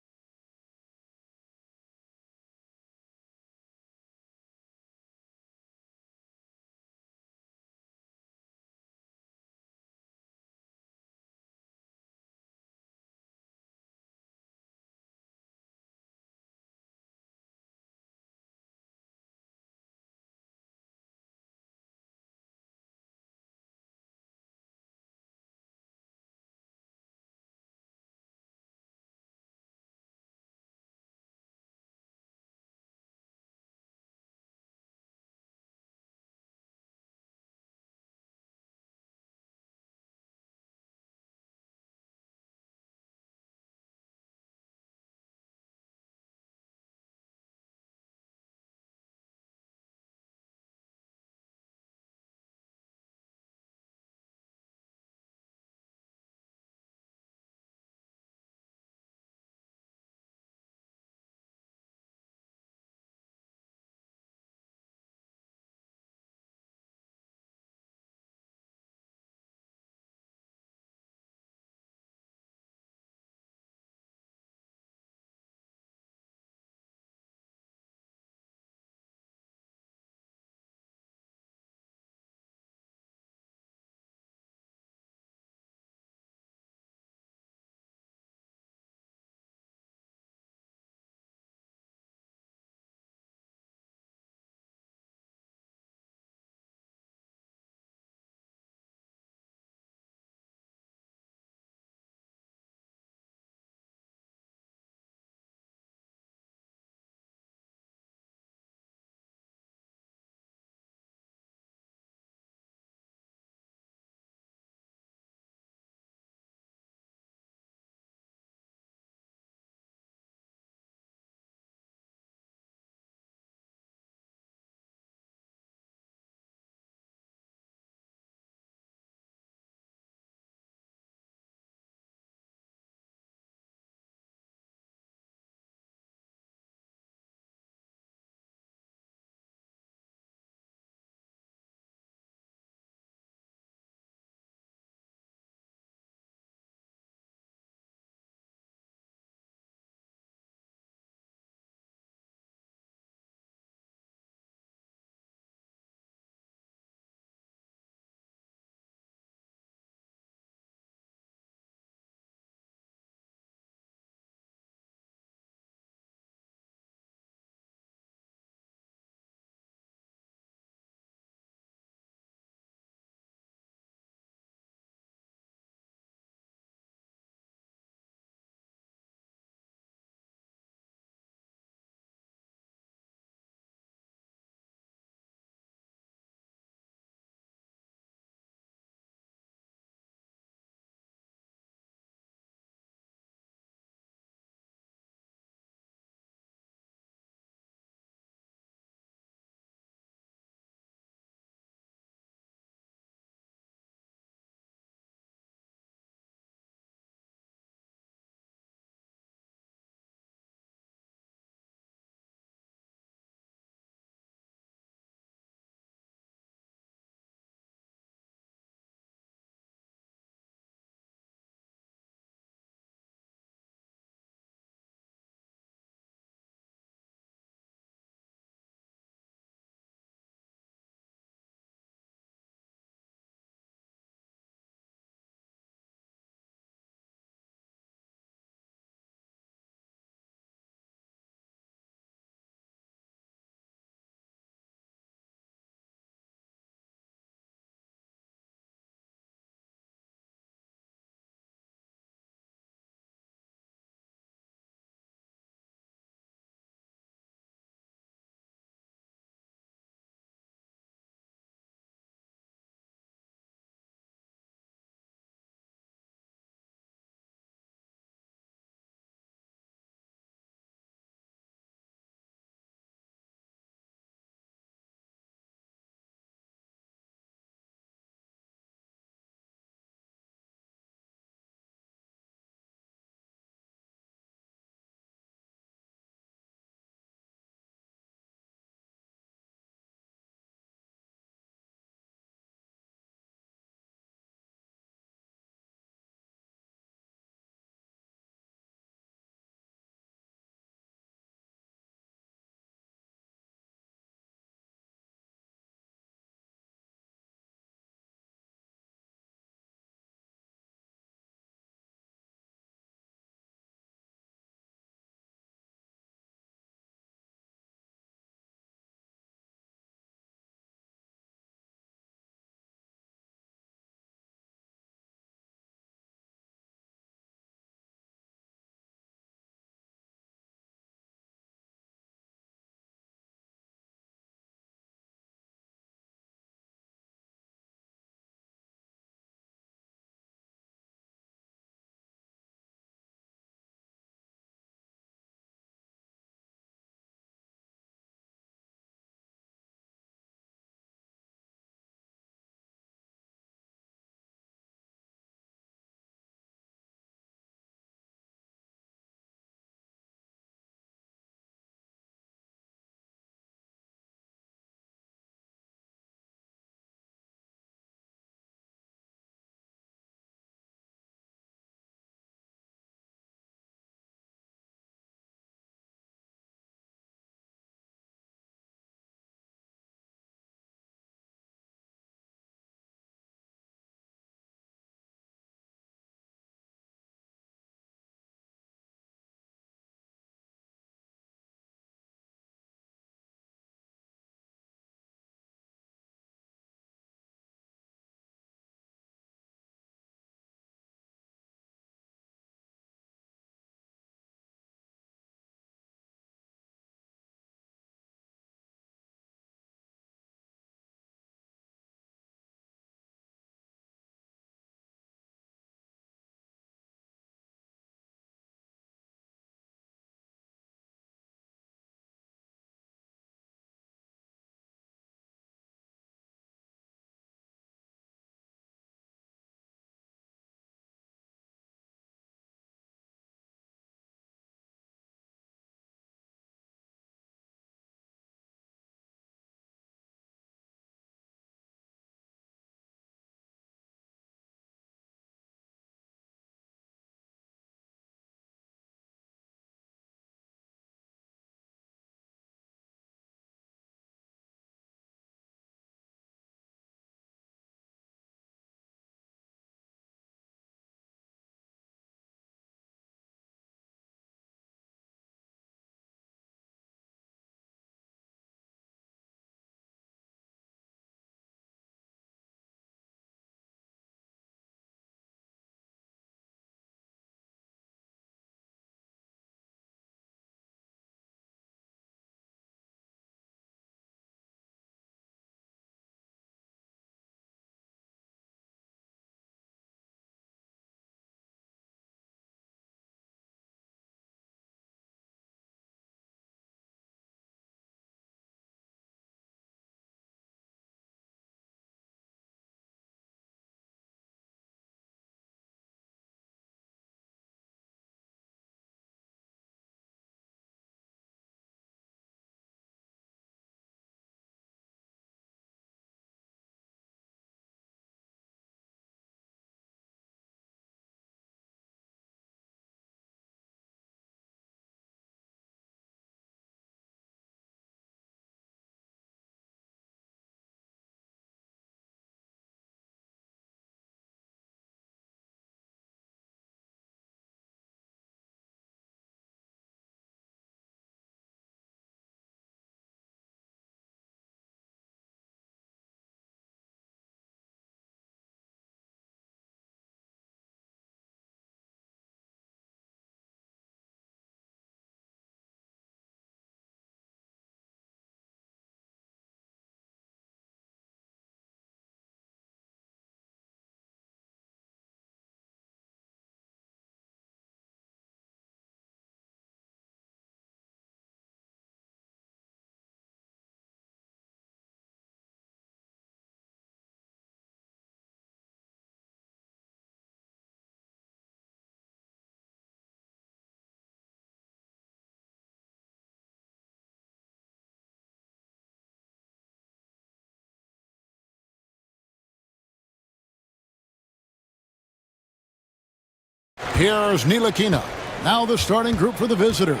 Here's Ntilikina. Now the starting group for the visitors.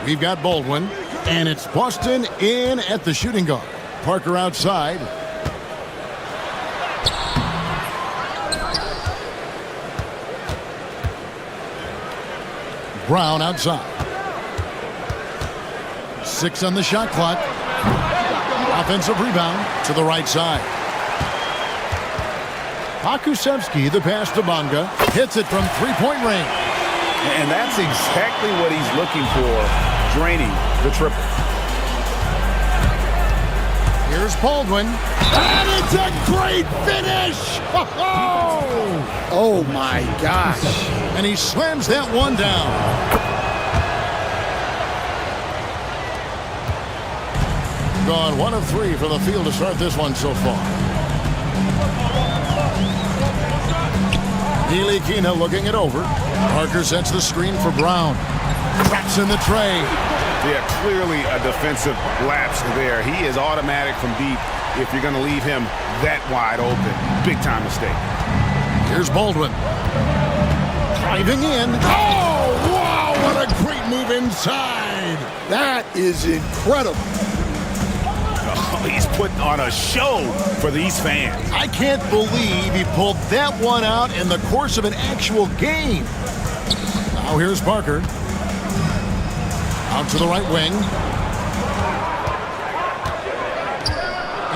We've got Baldwin, and it's Boston in at the shooting guard. Parker outside. Brown outside. 6 on the shot clock. Offensive rebound to the right side. Pakusevsky, the pass to Bonga, hits it from three-point range. And that's exactly what he's looking for, draining the triple. Here's Baldwin. And it's a great finish! Oh, my gosh. And he slams that one down. Gone 1 of 3 from the field to start this one so far. Ntilikina looking it over. Parker sets the screen for Brown. Traps in the tray. Yeah, clearly a defensive lapse there. He is automatic from deep if you're going to leave him that wide open. Big time mistake. Here's Baldwin. Driving in. Oh, wow, what a great move inside. That is incredible. Oh, he's putting on a show for these fans. I can't believe he pulled that one out in the course of an actual game. Now here's Parker. Out to the right wing.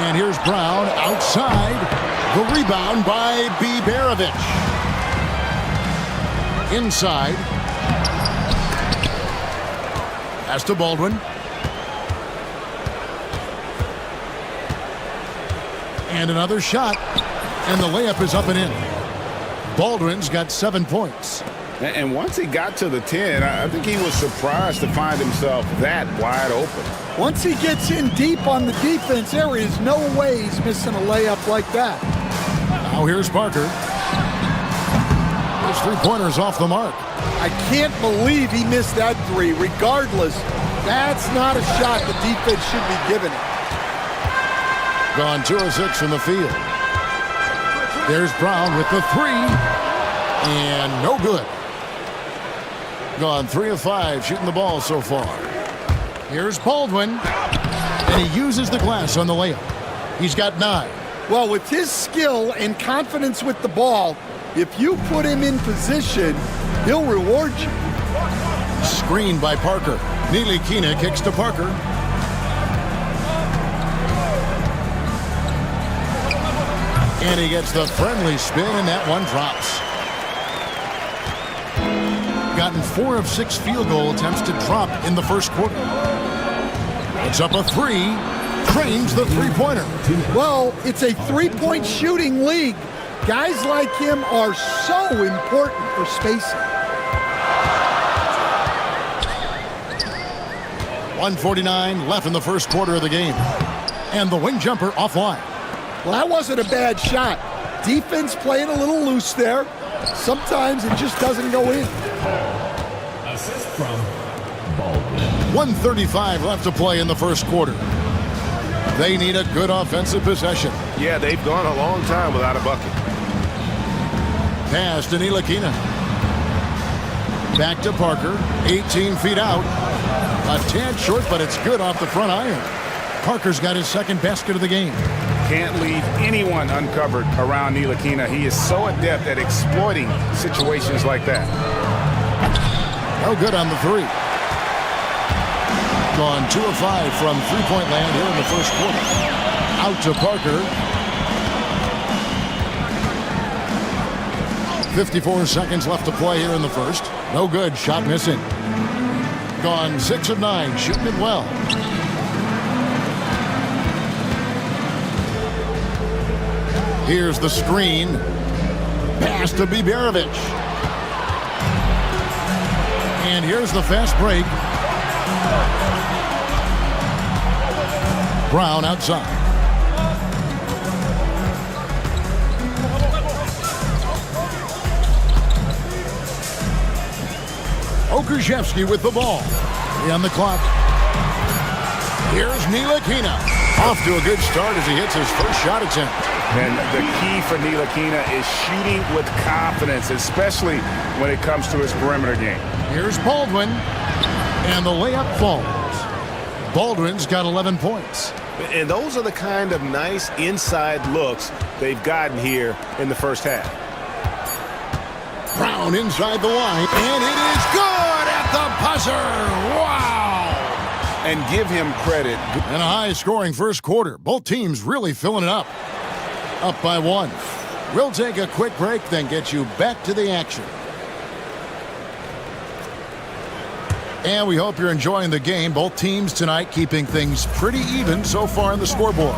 And here's Brown outside. The rebound by Biberovic. Inside. Pass to Baldwin. And another shot. And the layup is up and in. Baldwin's got 7 points. And once he got to the 10, I think he was surprised to find himself that wide open. Once he gets in deep on the defense, there is no way he's missing a layup like that. Now here's Parker. His three-pointer's off the mark. I can't believe he missed that three. Regardless, that's not a shot the defense should be giving him. Gone 2 of 6 from the field. There's Brown with the 3. And no good. Gone 3 of 5 shooting the ball so far. Here's Baldwin. And he uses the glass on the layup. He's got 9. Well, with his skill and confidence with the ball, if you put him in position, he'll reward you. Screened by Parker. Ntilikina kicks to Parker. And he gets the friendly spin, and that one drops. Gotten 4 of 6 field goal attempts to drop in the first quarter. It's up a 3. Trains the three-pointer. Well, it's a three-point shooting league. Guys like him are so important for spacing. 1:49 left in the first quarter of the game. And the wing jumper offline. Well, that wasn't a bad shot. Defense playing a little loose there. Sometimes it just doesn't go in. Assist from Baldwin. 1:35 left to play in the first quarter. They need a good offensive possession. Yeah, they've gone a long time without a bucket. Pass to Ntilikina. Back to Parker. 18 feet out. A tad short, but it's good off the front iron. Parker's got his second basket of the game. Can't leave anyone uncovered around Ntilikina. He is so adept at exploiting situations like that. No good on the 3. Gone 2 of 5 from three-point land here in the first quarter. Out to Parker. 54 seconds left to play here in the first. No good. Shot missing. Gone 6 of 9. Shooting it well. Here's the screen. Pass to Biberovic. And here's the fast break. Brown outside. Okrzyjewski with the ball. 3 on the clock. Here's Ntilikina. Off to a good start as he hits his first shot attempt. And the key for Ntilikina is shooting with confidence, especially when it comes to his perimeter game. Here's Baldwin, and the layup falls. Baldwin's got 11 points. And those are the kind of nice inside looks they've gotten here in the first half. Brown inside the line, and it is good at the buzzer. Wow! And give him credit. And a high-scoring first quarter. Both teams really filling it up. Up by 1. We'll take a quick break, then get you back to the action. And we hope you're enjoying the game. Both teams tonight keeping things pretty even so far on the scoreboard.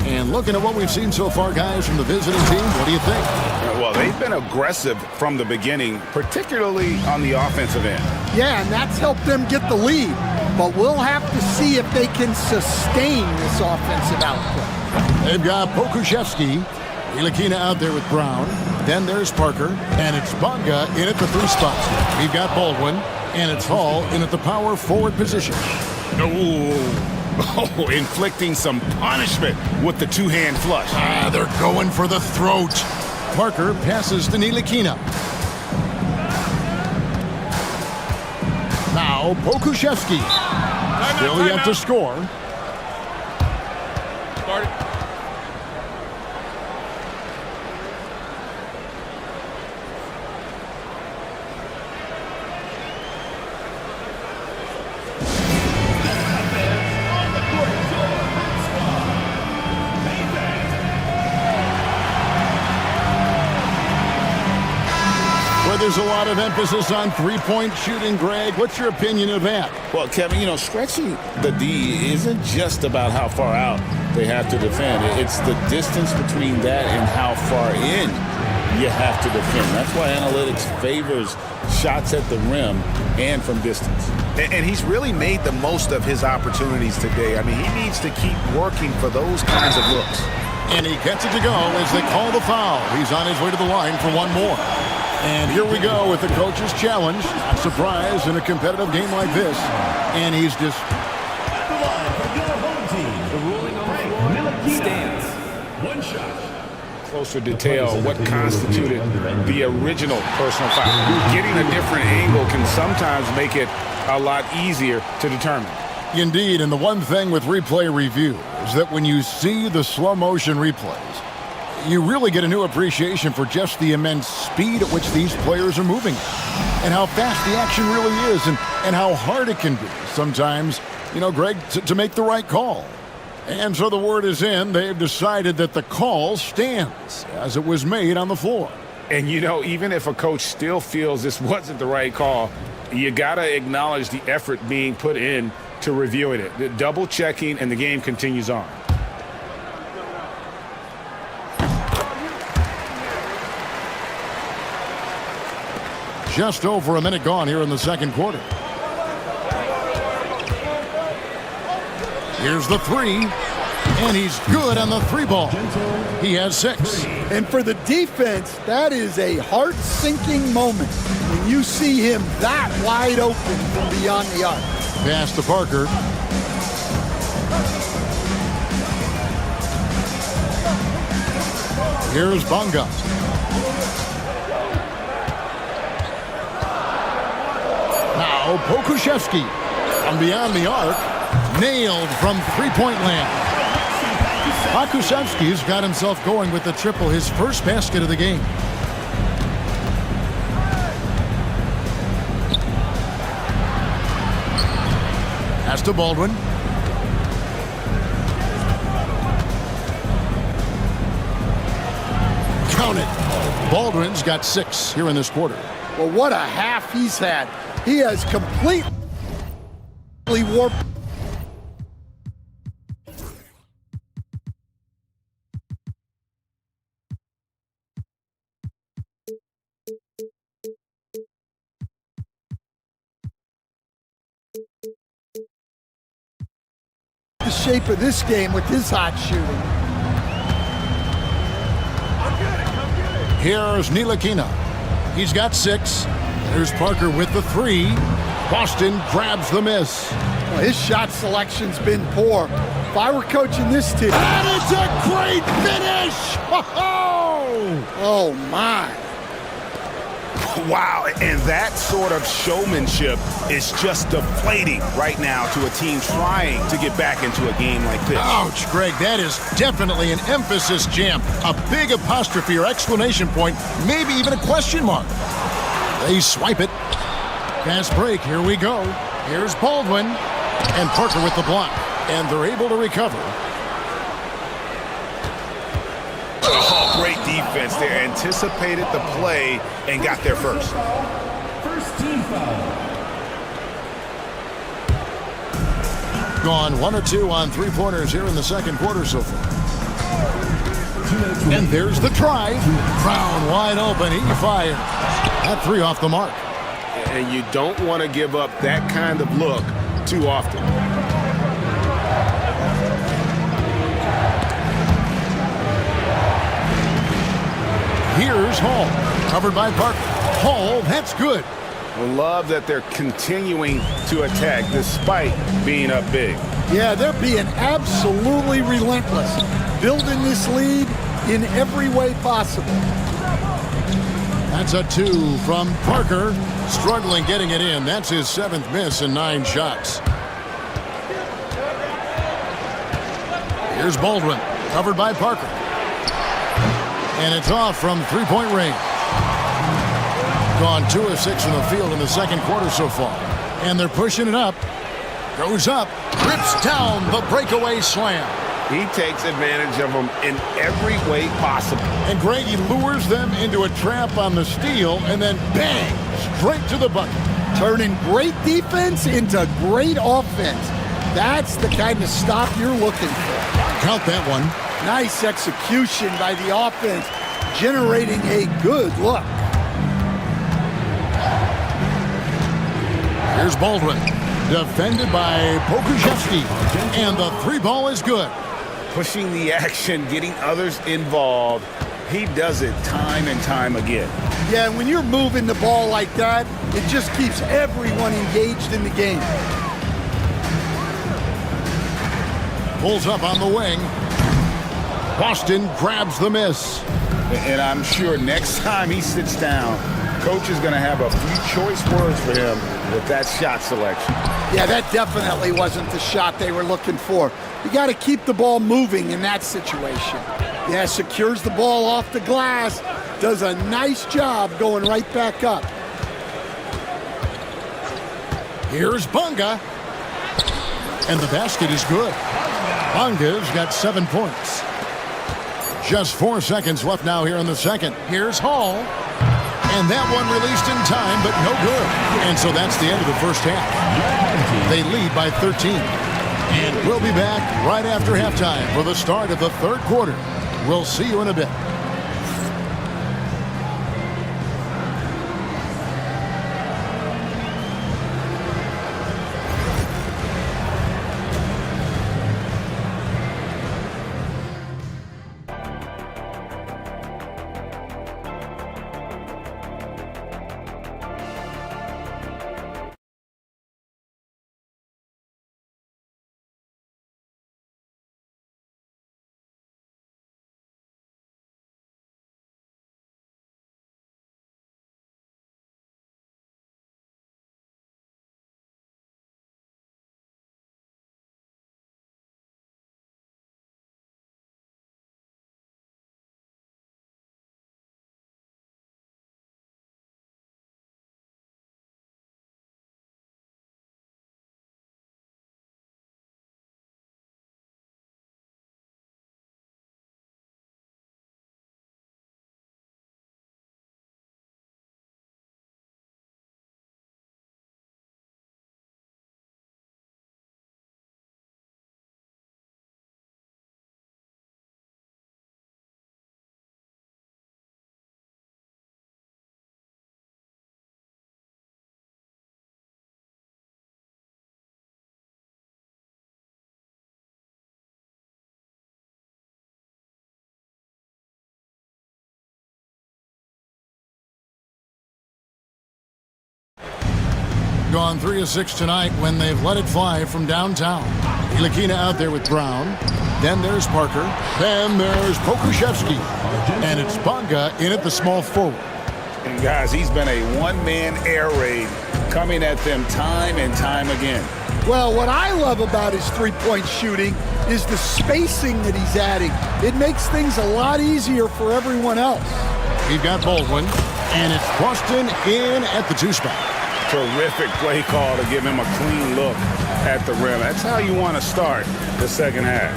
And looking at what we've seen so far, guys, from the visiting team, what do you think? Well, they've been aggressive from the beginning, particularly on the offensive end. Yeah, and that's helped them get the lead. But we'll have to see if they can sustain this offensive output. They've got Pokuševski, Ntilikina out there with Brown. Then there's Parker, and it's Bonga in at the 3 spot. We've got Baldwin, and it's Hall in at the power forward position. Oh, inflicting some punishment with the two-hand flush. They're going for the throat. Parker passes to Ntilikina. Now Pokuševski. Still yet to score. There's a lot of emphasis on three-point shooting, Greg. What's your opinion of that? Well, Kevin, you know, stretching the D isn't just about how far out they have to defend. It's the distance between that and how far in you have to defend. That's why analytics favors shots at the rim and from distance. And he's really made the most of his opportunities today. I mean, he needs to keep working for those kinds of looks. And he gets it to go as they call the foul. He's on his way to the line for one more. And here we go with the coach's challenge. Not surprised in a competitive game like this. And he's just... The ruling on the floor stands. 1 shot. Closer detail what constituted the original personal foul. Getting a different angle can sometimes make it a lot easier to determine. Indeed, and the one thing with replay review is that when you see the slow motion replays, you really get a new appreciation for just the immense speed at which these players are moving and how fast the action really is and how hard it can be sometimes, you know, Greg, to make the right call. And so the word is in. They've decided that the call stands as it was made on the floor. And, you know, even if a coach still feels this wasn't the right call, you got to acknowledge the effort being put in to reviewing it, double checking, and the game continues on. Just over a minute gone here in the second quarter. Here's the 3, and he's good on the 3 ball. He has 6. And for the defense, that is a heart-sinking moment when you see him that wide open from beyond the arc. Pass to Parker. Here's Bonga. Now Pokuševski from beyond the arc. Nailed from three-point land. Pokuševski's got himself going with the triple, his first basket of the game. Pass to Baldwin. Count it. Baldwin's got 6 here in this quarter. Well, what a half he's had. He has completely warped. The shape of this game with his hot shooting. Here's Ntilikina. He's got 6. There's Parker with the 3. Boston grabs the miss. Well, his shot selection's been poor. If I were coaching this team. And it's a great finish! Oh, my. Wow, and that sort of showmanship is just deflating right now to a team trying to get back into a game like this. Ouch, Greg, that is definitely an emphasis jam. A big apostrophe or exclamation point, maybe even a question mark. They swipe it. Fast break, here we go. Here's Baldwin, and Parker with the block. And they're able to recover. Oh, great defense there. Anticipated the play and got there first. First team foul. Gone 1 or 2 on three-pointers here in the second quarter so far. And there's the try. Brown wide open. He fires. That three off the mark. And you don't want to give up that kind of look too often. Here's Hall. Covered by Parker. Hall, that's good. I love that they're continuing to attack despite being up big. Yeah, they're being absolutely relentless. Building this lead in every way possible. That's a 2 from Parker. Struggling getting it in. That's his 7th miss in 9 shots. Here's Baldwin. Covered by Parker. And it's off from three-point range. Gone 2 of 6 in the field in the second quarter so far. And they're pushing it up. Goes up. Rips down the breakaway slam. He takes advantage of them in every way possible. And Greg, he lures them into a trap on the steal, and then bang, straight to the bucket. Turning great defense into great offense. That's the kind of stop you're looking for. Count that one. Nice execution by the offense, generating a good look. Here's Baldwin, defended by Pokuševski, and the three ball is good. Pushing the action, getting others involved. He does it time and time again. Yeah, when you're moving the ball like that, it just keeps everyone engaged in the game. Pulls up on the wing. Boston grabs the miss. And I'm sure next time he sits down, coach is going to have a few choice words for him with that shot selection. Yeah, that definitely wasn't the shot they were looking for. You got to keep the ball moving in that situation. Yeah, secures the ball off the glass. Does a nice job going right back up. Here's Bunga. And the basket is good. Bunga's got 7 points. Just 4 seconds left now here in the second. Here's Hall. And that one released in time, but no good. And so that's the end of the first half. They lead by 13. And we'll be back right after halftime for the start of the third quarter. We'll see you in a bit. Gone 3 of 6 tonight when they've let it fly from downtown. Ntilikina out there with Brown. Then there's Parker. Then there's Pokuševski. And it's Bonga in at the small forward. And guys, he's been a one-man air raid coming at them time and time again. Well, what I love about his three-point shooting is the spacing that he's adding. It makes things a lot easier for everyone else. We've got Baldwin, and it's Boston in at the 2 spot. Terrific play call to give him a clean look at the rim. That's how you want to start the second half.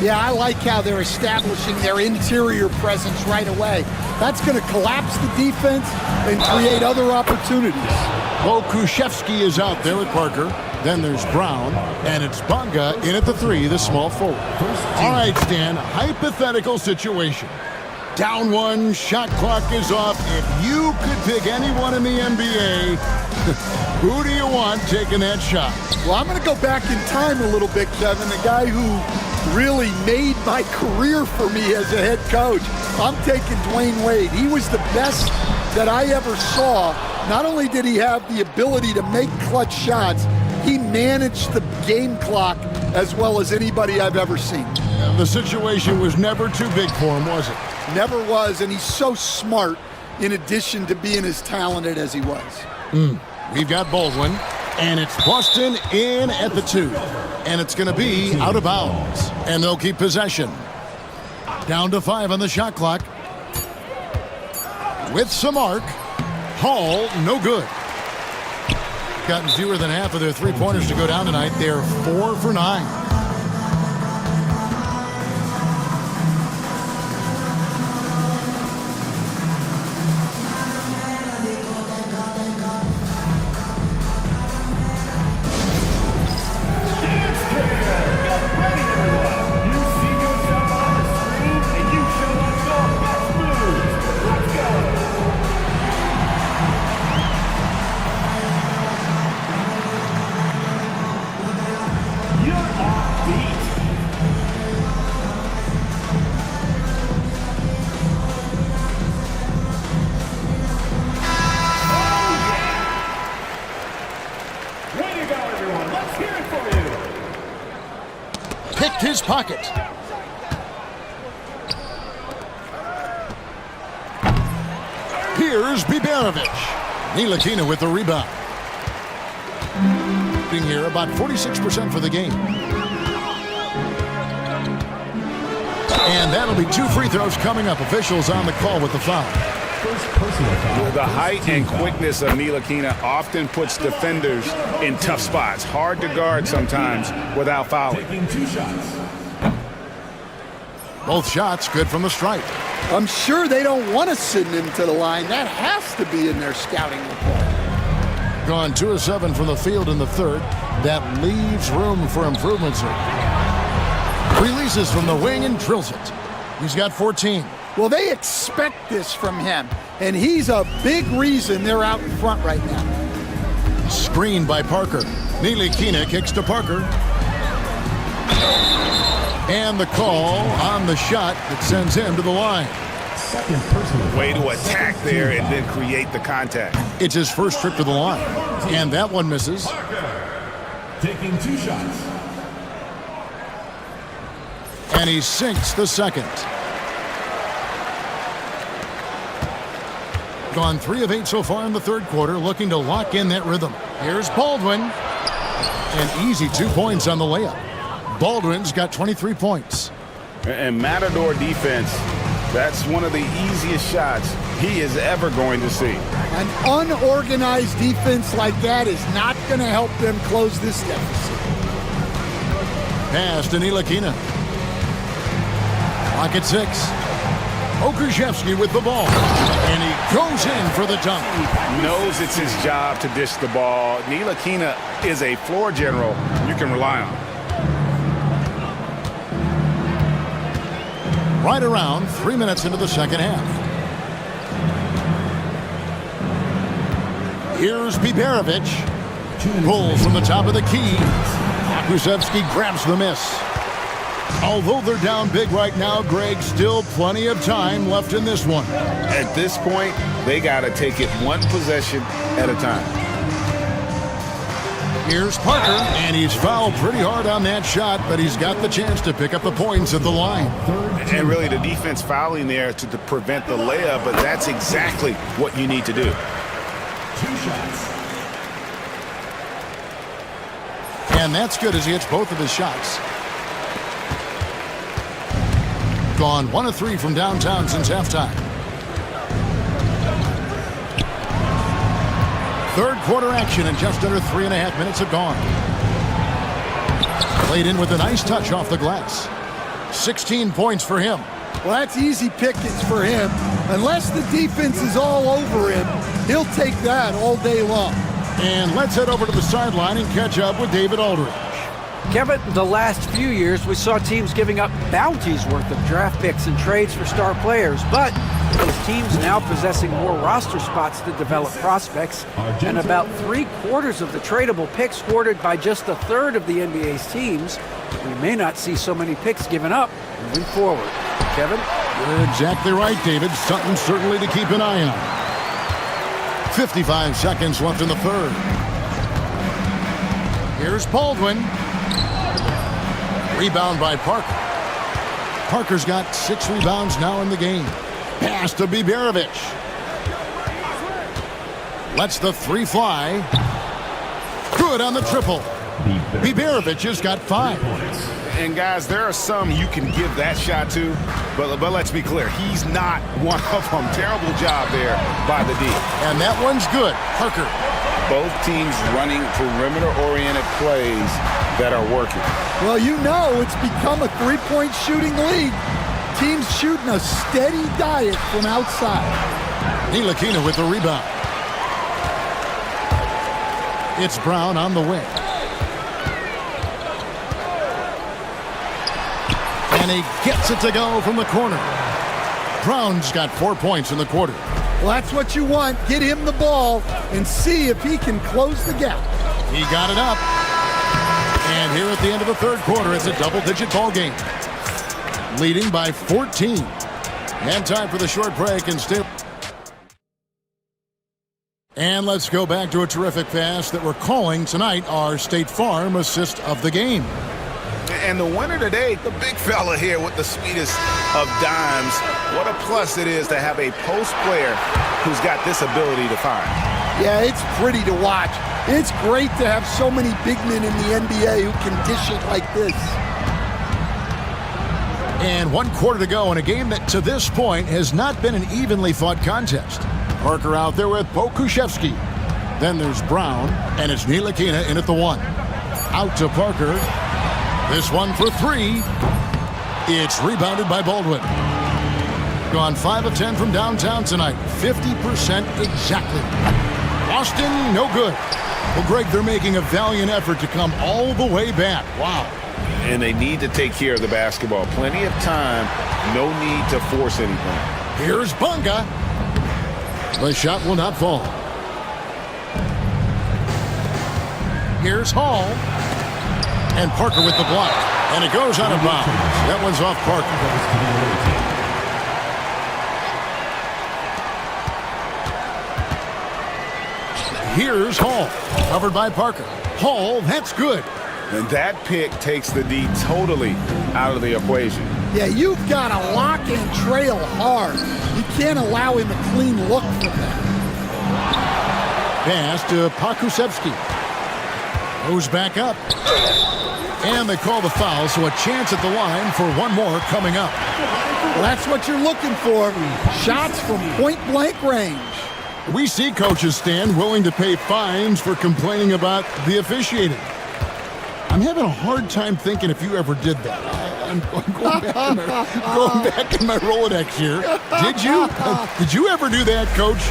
Yeah, I like how they're establishing their interior presence right away. That's going to collapse the defense and create other opportunities. Pokuševski is out there with Parker. Then there's Brown, and it's Bonga in at the 3, the small forward. All right, Stan, hypothetical situation. Down 1, shot clock is off. If you could pick anyone in the NBA, who do you want taking that shot? Well, I'm going to go back in time a little bit, Kevin. The guy who really made my career for me as a head coach. I'm taking Dwayne Wade. He was the best that I ever saw. Not only did he have the ability to make clutch shots, he managed the game clock as well as anybody I've ever seen. The situation was never too big for him, was it? Never was, and he's so smart in addition to being as talented as he was. We've got Baldwin, and it's Boston in at the 2. And it's going to be out of bounds, and they'll keep possession. Down to 5 on the shot clock. With some arc, Hall, no good. Gotten fewer than half of their three-pointers to go down tonight. They're 4 for 9. His pocket. Here's Biberovic. Ntilikina with the rebound. Being here about 46% for the game. And that'll be 2 free throws coming up. Officials on the call with the foul. The height and quickness of Ntilikina often puts defenders in tough spots. Hard to guard sometimes without fouling. Both shots good from the stripe. I'm sure they don't want to send him to the line. That has to be in their scouting report. Gone 2 of 7 from the field in the third. That leaves room for improvements. Releases from the wing and drills it. He's got 14. Well, they expect this from him, and he's a big reason they're out in front right now. Screened by Parker. Ntilikina kicks to Parker. And the call on the shot that sends him to the line. Way to attack there and then create the contact. It's his first trip to the line. And that one misses. Taking 2 shots. And he sinks the second. Gone 3 of 8 so far in the third quarter, looking to lock in that rhythm. Here's Baldwin. An easy 2 points on the layup. Baldwin's got 23 points. And Matador defense, that's one of the easiest shots he is ever going to see. An unorganized defense like that is not going to help them close this deficit. Pass to Ntilikina. Clock at 6. Pokuševski with the ball. And he goes in for the dunk. Knows it's his job to dish the ball. Ntilikina is a floor general you can rely on. Right around 3 minutes into the second half. Here's Biberovic. Pulls from the top of the key. Pokuševski grabs the miss. Although they're down big right now, Greg, still plenty of time left in this one. At this point, they got to take it one possession at a time. Here's Parker, and he's fouled pretty hard on that shot, but he's got the chance to pick up the points at the line. And really the defense fouling there to prevent the layup, but that's exactly what you need to do. 2 shots. And that's good as he hits both of his shots. Gone 1 of 3 from downtown since halftime. Third quarter action, and just under 3.5 minutes have gone. Played in with a nice touch off the glass. 16 points for him. Well, that's easy pickings for him. Unless the defense is all over him, he'll take that all day long. And let's head over to the sideline and catch up with David Aldridge. Kevin, the last few years, we saw teams giving up bounties worth of draft picks and trades for star players, but those teams now possessing more roster spots to develop prospects, and about 3/4 of the tradable picks hoarded by just a third of the NBA's teams, we may not see so many picks given up moving forward. Kevin? You're exactly right, David. Something certainly to keep an eye on. 55 seconds left in the third. Here's Baldwin. Rebound by Parker. Parker's got 6 rebounds now in the game. Pass to Biberovic. Lets the 3 fly. Good on the triple. Biberovic has got 5. And guys, there are some you can give that shot to, but let's be clear, he's not one of them. Terrible job there by the D. And that one's good. Parker. Both teams running perimeter-oriented plays that are working. Well, you know it's become a three-point shooting league. Teams shooting a steady diet from outside. Ntilikina with the rebound. It's Brown on the wing. And he gets it to go from the corner. Brown's got 4 points in the quarter. Well, that's what you want. Get him the ball and see if he can close the gap. He got it up. And here at the end of the third quarter, it's a double-digit ball game. Leading by 14. And time for the short break and still. And let's go back to a terrific pass that we're calling tonight our State Farm assist of the game. And the winner today, the big fella here with the sweetest of dimes. What a plus it is to have a post player who's got this ability to find. Yeah, it's pretty to watch. It's great to have so many big men in the NBA who can dish it like this. And 1 quarter to go in a game that to this point has not been an evenly fought contest. Parker out there with Pokuševski. Then there's Brown, and it's Ntilikina in at the 1. Out to Parker. This one for 3. It's rebounded by Baldwin. Gone 5 of 10 from downtown tonight. 50% exactly. Austin, no good. Well, Greg, they're making a valiant effort to come all the way back. Wow. And they need to take care of the basketball. Plenty of time. No need to force anything. Here's Bunga. The shot will not fall. Here's Hall. And Parker with the block. And it goes out of bounds. That one's off Parker. Here's Hall. Covered by Parker. Hall, that's good. And that pick takes the D totally out of the equation. Yeah, you've got to lock and trail hard. You can't allow him a clean look from that. Pass to Pokuševski. Goes back up. And they call the foul, so a chance at the line for one more coming up. Well, that's what you're looking for. Shots from point-blank range. We see coaches stand willing to pay fines for complaining about the officiating. I'm having a hard time thinking if you ever did that. I'm going back in my Rolodex here. Did you? Did you ever do that, Coach?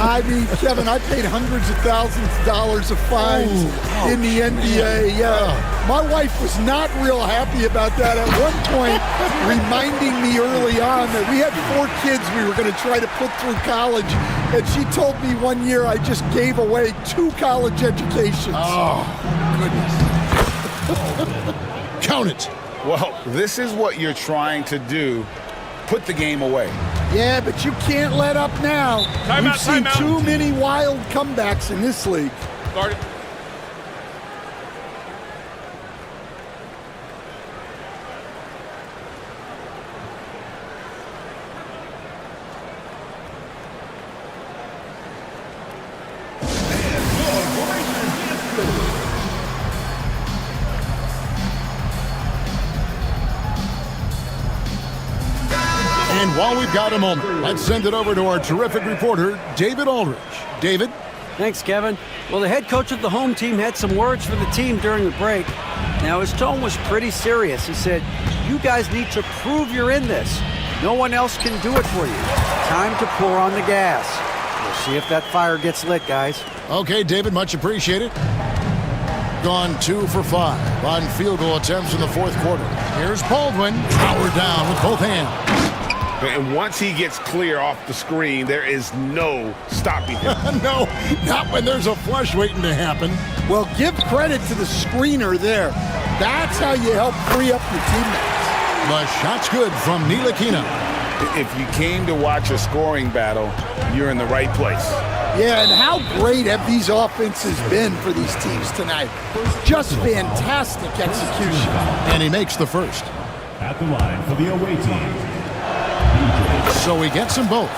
I mean, Kevin, I paid hundreds of thousands of dollars of fines in the NBA. Yeah, my wife was not real happy about that at one point, reminding me early on that we had 4 kids we were going to try to put through college, and she told me one year I just gave away 2 college educations. Oh, goodness. Count it. Well, this is what you're trying to do. Put the game away. Yeah, but you can't let up now. We've seen too many wild comebacks in this league. Guard it. while we've got a moment, let's send it over to our terrific reporter, David Aldridge. David? Thanks, Kevin. Well, the head coach of the home team had some words for the team during the break. Now, his tone was pretty serious. He said, "You guys need to prove you're in this. No one else can do it for you. Time to pour on the gas." We'll see if that fire gets lit, guys. Okay, David, much appreciated. Gone 2 for 5 on field goal attempts in the fourth quarter. Here's Baldwin, powered down with both hands. And once he gets clear off the screen, there is no stopping him. No, not when there's a flush waiting to happen. Well, give credit to the screener there. That's how you help free up your teammates. The shot's good from Ntilikina. If you came to watch a scoring battle, you're in the right place. Yeah, and how great have these offenses been for these teams tonight? Just fantastic execution. And he makes the first. At the line for the away team. So he gets them both.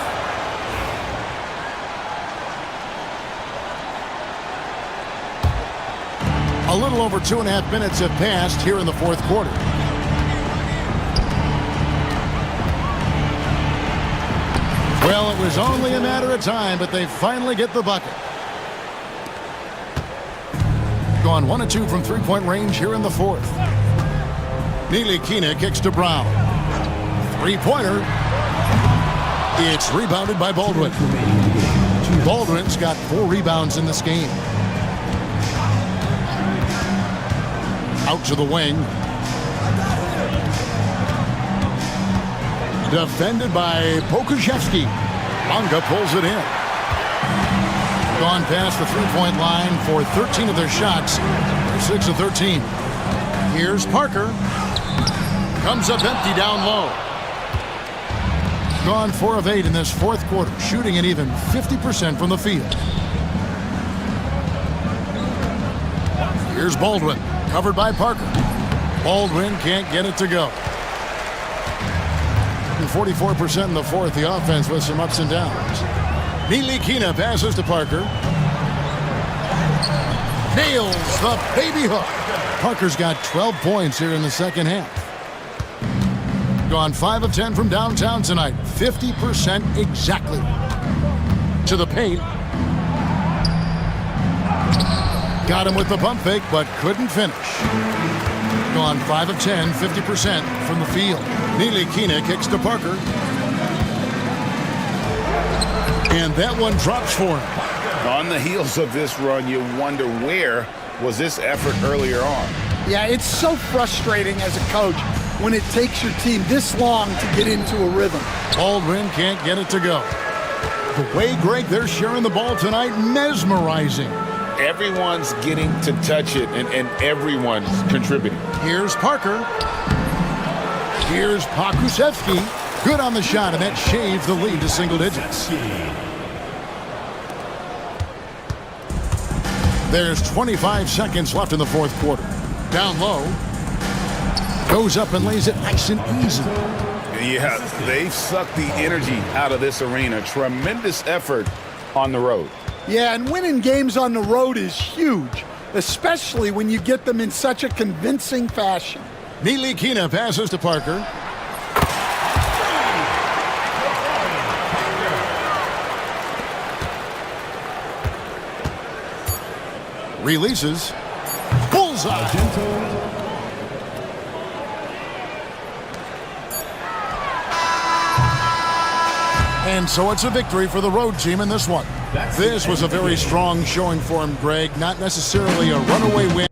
A little over 2.5 minutes have passed here in the fourth quarter. Well, it was only a matter of time, but they finally get the bucket. Gone 1 of 2 from three-point range here in the fourth. Ntilikina kicks to Brown. Three-pointer. It's rebounded by Baldwin. Baldwin's got 4 rebounds in this game. Out to the wing. Defended by Pokusevski. Bonga pulls it in. Gone past the three-point line for 13 of their shots. They're 6 of 13. Here's Parker. Comes up empty down low. Gone 4 of 8 in this fourth quarter, shooting an even 50% from the field. Here's Baldwin, covered by Parker. Baldwin can't get it to go. 44% in the fourth, the offense with some ups and downs. Ntilikina passes to Parker. Nails the baby hook. Parker's got 12 points here in the second half. Gone 5 of 10 from downtown tonight. 50% exactly. To the paint. Got him with the pump fake, but couldn't finish. Gone 5 of 10, 50% from the field. Ntilikina kicks to Parker. And that one drops for him. On the heels of this run, you wonder where was this effort earlier on? Yeah, it's so frustrating as a coach when it takes your team this long to get into a rhythm. Baldwin can't get it to go. The way, Greg, they're sharing the ball tonight, mesmerizing. Everyone's getting to touch it, and everyone's contributing. Here's Parker. Here's Pokusevski. Good on the shot, and that shaved the lead to single digits. There's 25 seconds left in the fourth quarter. Down low. Goes up and lays it nice and easy. Yeah, they've sucked the energy out of this arena. Tremendous effort on the road. Yeah, and winning games on the road is huge, especially when you get them in such a convincing fashion. Ntilikina passes to Parker. Releases. Bullseye. And so it's a victory for the road team in this one. This was a very strong showing for him, Greg. Not necessarily a runaway win.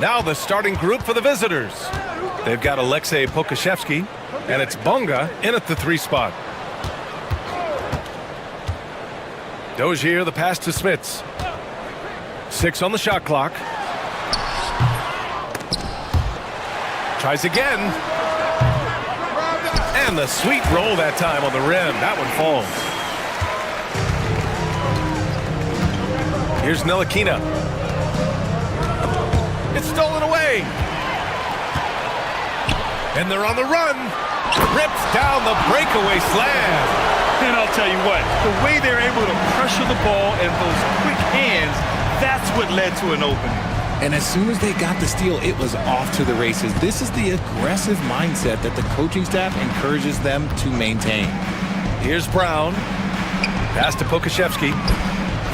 Now the starting group for the visitors. They've got Alexei Pokashevsky, and it's Bonga in at the 3 spot. Dozier, the pass to Smits. 6 on the shot clock. Tries again. And the sweet roll that time on the rim. That one falls. Here's Ntilikina. It's stolen away. And they're on the run. Rips down the breakaway slam. And I'll tell you what, the way they're able to pressure the ball and those quick hands, that's what led to an opening. And as soon as they got the steal, it was off to the races. This is the aggressive mindset that the coaching staff encourages them to maintain. Here's Brown. Pass to Pokashevsky.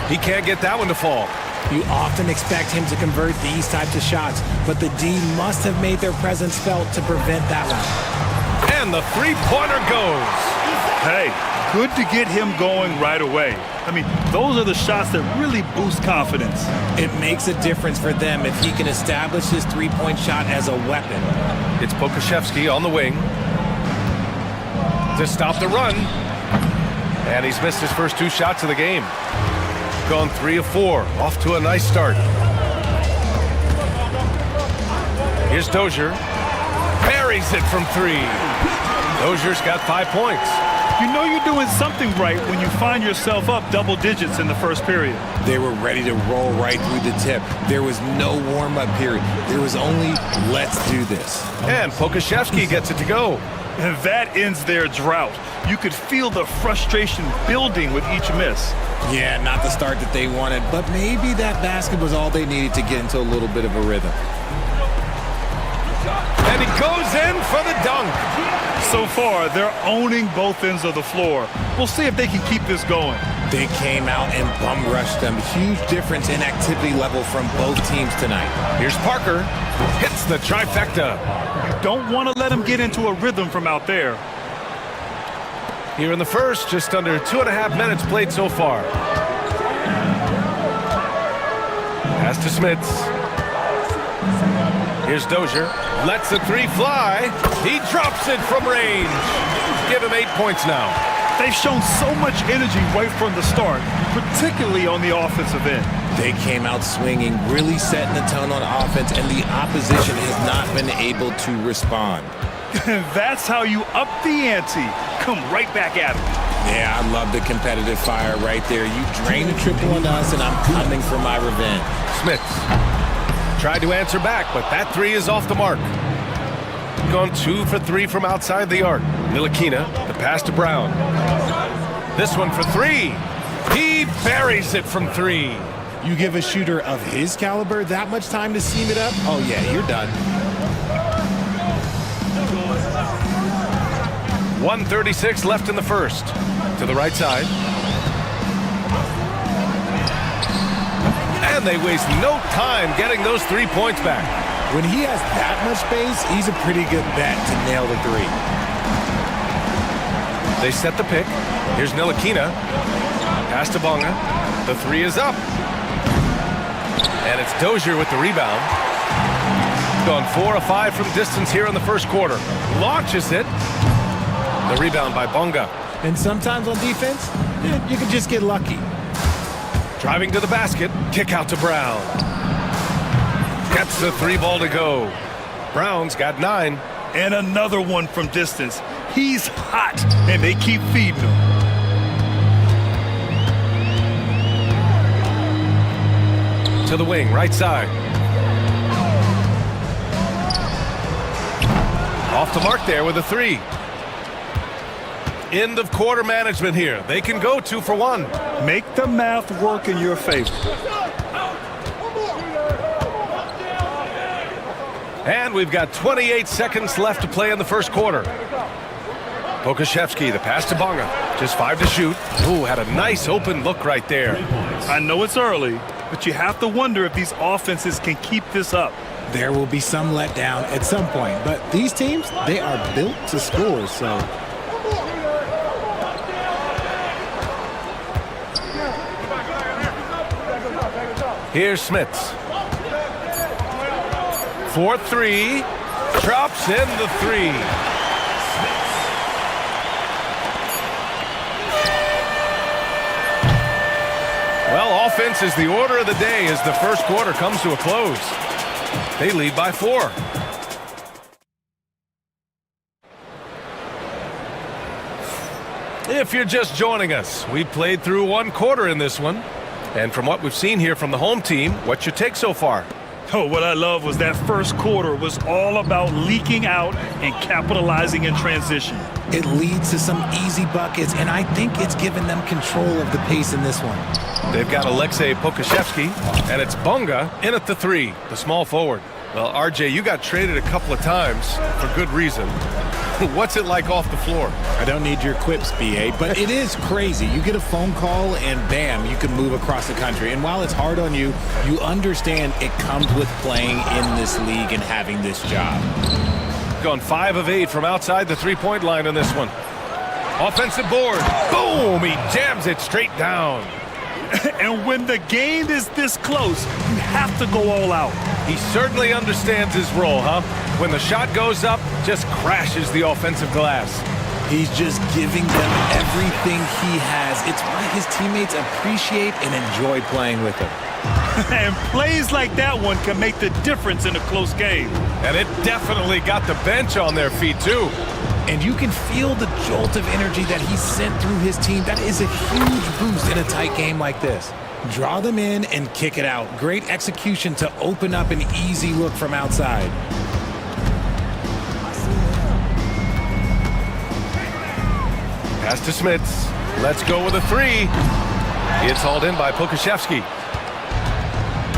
He can't get that one to fall. You often expect him to convert these types of shots, but the D must have made their presence felt to prevent that one. And the three-pointer goes. Hey, good to get him going right away. I mean, those are the shots that really boost confidence. It makes a difference for them if he can establish his three-point shot as a weapon. It's Pokashevsky on the wing to stop the run. And he's missed his first 2 shots of the game. Gone 3 of 4. Off to a nice start. Here's Dozier. Buries it from 3. Dozier's got 5 points. You know you're doing something right when you find yourself up double digits in the first period. They were ready to roll right through the tip. There was no warm-up period. There was only, let's do this. And Pokashevsky gets it to go. And that ends their drought. You could feel the frustration building with each miss. Yeah, not the start that they wanted, but maybe that basket was all they needed to get into a little bit of a rhythm. And he goes in for the dunk. So far, they're owning both ends of the floor. We'll see if they can keep this going. They came out and bum rushed them. Huge difference in activity level from both teams tonight. Here's Parker. Hits the trifecta. You don't want to let them get into a rhythm from out there. Here in the first, just under 2.5 minutes played so far. Pass to Smits. Here's Dozier. Lets the 3 fly. He drops it from range. Give him 8 points now. They've shown so much energy right from the start, particularly on the offensive end. They came out swinging, really setting the tone on offense, and the opposition has not been able to respond. That's how you up the ante. Come right back at them. Yeah, I love the competitive fire right there. You drain a triple on us, and I'm coming for my revenge. Smits tried to answer back, but that 3 is off the mark. Gone 2 for 3 from outside the arc. Ntilikina, the pass to Brown. This one for 3. He buries it from 3. You give a shooter of his caliber that much time to seam it up? Oh, yeah, you're done. 1:36 left in the first. To the right side. And they waste no time getting those 3 points back. When he has that much space, he's a pretty good bet to nail the 3. They set the pick. Here's Ntilikina. Pass to Bonga. The 3 is up. And it's Dozier with the rebound. Gone 4 of 5 from distance here in the first quarter. Launches it. The rebound by Bonga. And sometimes on defense, you can just get lucky. Driving to the basket. Kick out to Brown. Gets the 3 ball to go. Brown's got 9. And another one from distance. He's hot, and they keep feeding him. To the wing, right side. Off the mark there with a 3. End of quarter management here. They can go 2 for 1. Make the math work in your favor. And we've got 28 seconds left to play in the first quarter. Pokashevsky, the pass to Bonga. Just 5 to shoot. Ooh, had a nice open look right there. I know it's early, but you have to wonder if these offenses can keep this up. There will be some letdown at some point, but these teams, they are built to score, so... Here's Smits. for three. Drops in the three. Well, offense is the order of the day as the first quarter comes to a close. They lead by 4. If you're just joining us, we played through one quarter in this one. And from what we've seen here from the home team, what's your take so far? Oh, what I love was that first quarter was all about leaking out and capitalizing in transition. It leads to some easy buckets, and I think it's given them control of the pace in this one. They've got Alexei Pokashevsky, and it's Bunga in at the 3, the small forward. Well, RJ, you got traded a couple of times for good reason. What's it like off the floor? I don't need your quips, BA, but it is crazy. You get a phone call and bam, you can move across the country. And while it's hard on you, you understand it comes with playing in this league and having this job. Gone 5 of 8 from outside the three-point line on this one. Offensive board. Boom! He jams it straight down. And when the game is this close, you have to go all out. He certainly understands his role, huh? When the shot goes up, just crashes the offensive glass. He's just giving them everything he has. It's why his teammates appreciate and enjoy playing with him. And plays like that one can make the difference in a close game. And it definitely got the bench on their feet, too. And you can feel the jolt of energy that he sent through his team. That is a huge boost in a tight game like this. Draw them in and kick it out. Great execution to open up an easy look from outside. Pass to Smits. Let's go with a 3. It's hauled in by Pokashevsky.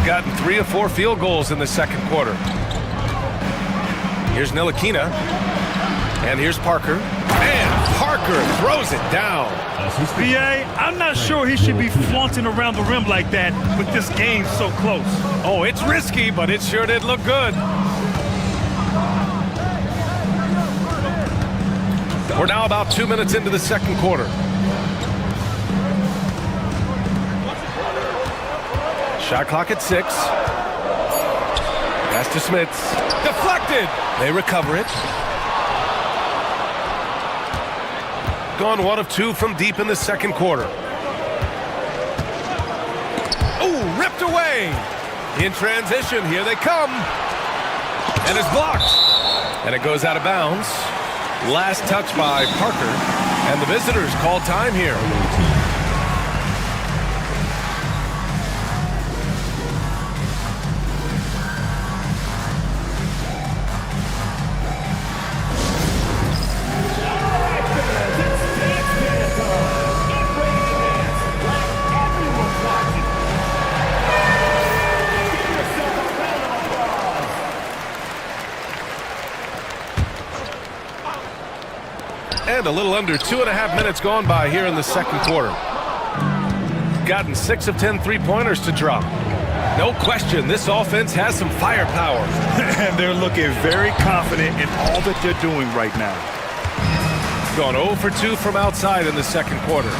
Gotten 3 of 4 field goals in the second quarter. Here's Ntilikina. And here's Parker. And Parker throws it down. BA, I'm not sure he should be flaunting around the rim like that with this game so close. Oh, it's risky, but it sure did look good. We're now about 2 minutes into the second quarter. Shot clock at 6. Pass to Smits. Deflected. They recover it. Gone 1 of 2 from deep in the second quarter. Oh, ripped away. In transition, here they come. And it's blocked. And it goes out of bounds. Last touch by Parker. And the visitors call time here. And a little under 2.5 minutes gone by here in the second quarter. Gotten 6 of 10 three-pointers to drop. No question, this offense has some firepower. And they're looking very confident in all that they're doing right now. Gone 0 for 2 from outside in the second quarter.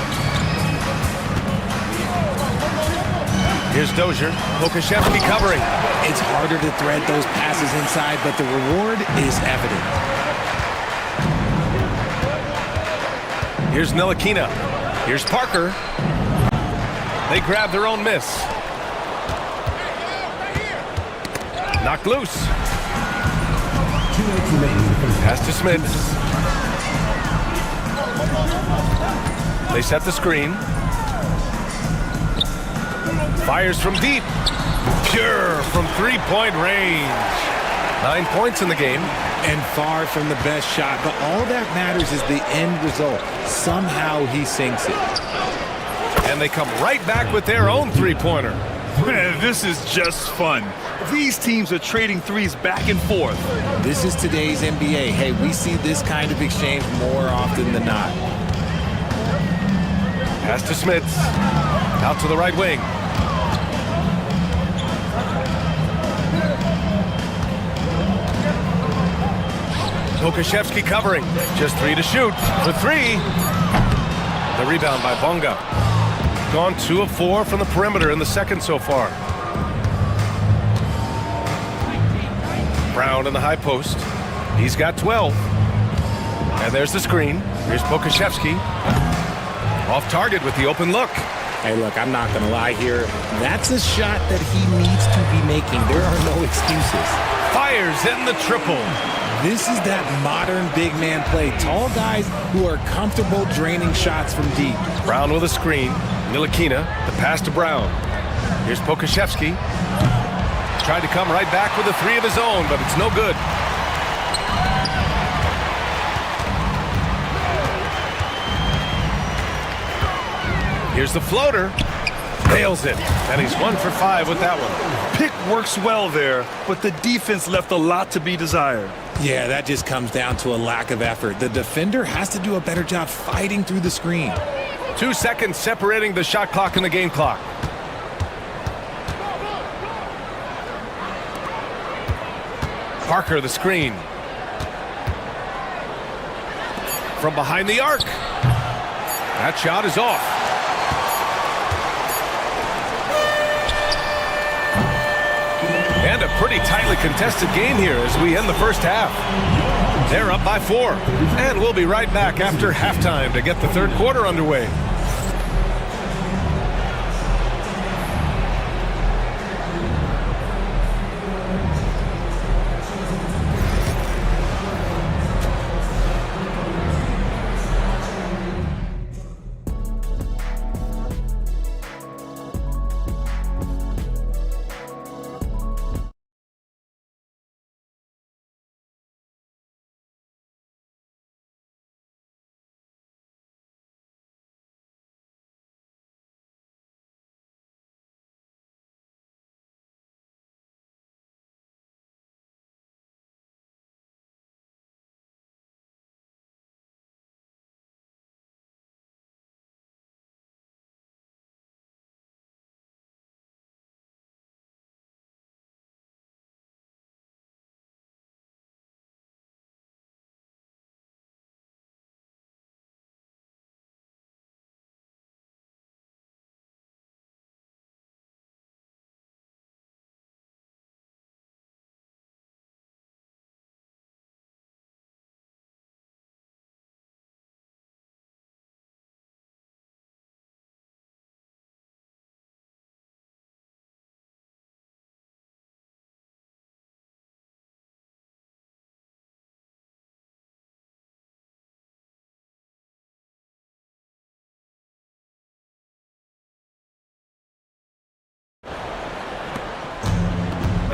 Here's Dozier. Pokashevsky covering. It's harder to thread those passes inside, but the reward is evident. Here's Ntilikina. Here's Parker. They grab their own miss. Knocked loose. Pass to Smits. They set the screen. Fires from deep. Pure from three-point range. 9 points in the game. And far from the best shot, but all that matters is the end result. Somehow he sinks it. And they come right back with their own three-pointer. Man, this is just fun. These teams are trading threes back and forth. This is today's NBA. Hey, we see this kind of exchange more often than not. Pass to Smits. Out to the right wing. Pokashevsky covering. Just 3 to shoot. For 3. The rebound by Bunga. Gone 2 of 4 from the perimeter in the second so far. Brown in the high post. He's got 12. And there's the screen. Here's Pokashevsky. Off target with the open look. Hey, look, I'm not going to lie here. That's a shot that he needs to be making. There are no excuses. Fires in the triple. This is that modern big man play. Tall guys who are comfortable draining shots from deep. Brown with a screen. Ntilikina, the pass to Brown. Here's Pokashevsky. Tried to come right back with a three of his own, but it's no good. Here's the floater. Nails it. And he's 1 for 5 with that one. Pick works well there, but the defense left a lot to be desired. Yeah, that just comes down to a lack of effort. The defender has to do a better job fighting through the screen. 2 seconds separating the shot clock and the game clock. Parker, the screen. From behind the arc. That shot is off. And a pretty tightly contested game here as we end the first half. They're up by 4. And we'll be right back after halftime to get the third quarter underway.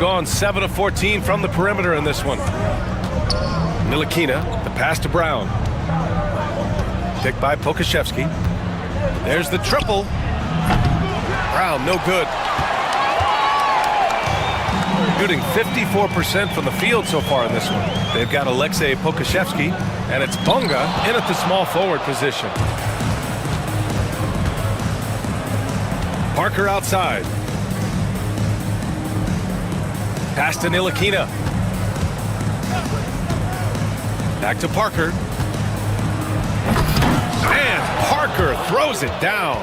Gone 7 of 14 from the perimeter in this one. Ntilikina, the pass to Brown. Picked by Pokashevsky. There's the triple. Brown, no good. Shooting 54% from the field so far in this one. They've got Alexei Pokashevsky, and it's Bunga in at the small forward position. Parker outside. Pass to Ntilikina. Back to Parker. And Parker throws it down.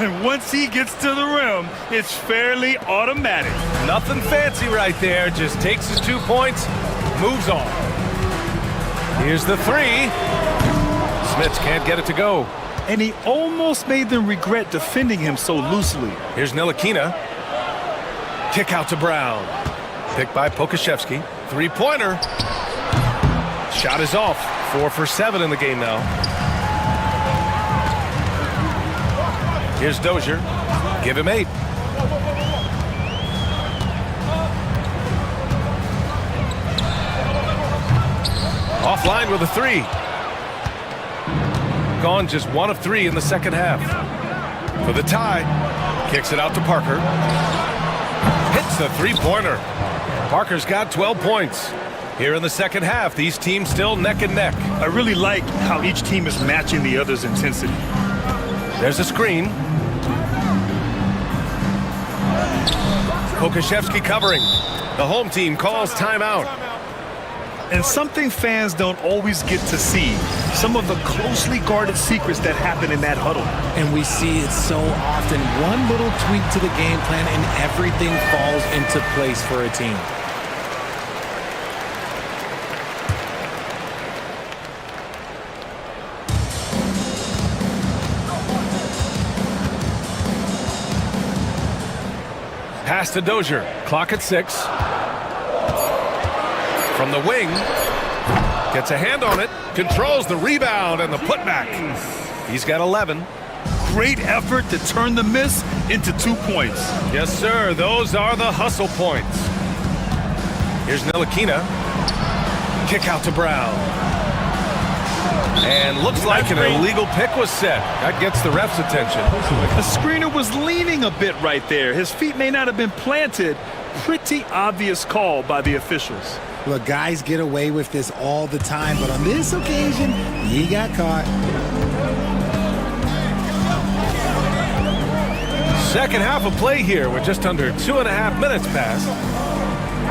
And once he gets to the rim, it's fairly automatic. Nothing fancy right there. Just takes his 2 points, moves on. Here's the three. Smits can't get it to go. And he almost made them regret defending him so loosely. Here's Ntilikina. Kick out to Brown. Picked by Pokashevsky. Three-pointer. Shot is off. 4 for 7 in the game now. Here's Dozier. Give him 8. Offline with a 3. Gone just 1 of 3 in the second half. For the tie. Kicks it out to Parker. Hits the three-pointer. Parker's got 12 points. Here in the second half, these teams still neck and neck. I really like how each team is matching the other's intensity. There's a screen. Pokashevsky covering. The home team calls timeout. And something fans don't always get to see, some of the closely guarded secrets that happen in that huddle. And we see it so often. One little tweak to the game plan and everything falls into place for a team. Pass to Dozier. Clock at 6. From the wing. Gets a hand on it. Controls the rebound and the putback. He's got 11. Great effort to turn the miss into 2 points. Yes, sir. Those are the hustle points. Here's Ntilikina. Kick out to Brown. And looks like an illegal pick was set. That gets the ref's attention. The screener was leaning a bit right there. His feet may not have been planted. Pretty obvious call by the officials. Look, guys get away with this all the time, but on this occasion, he got caught. Second half of play here with just under 2.5 minutes passed.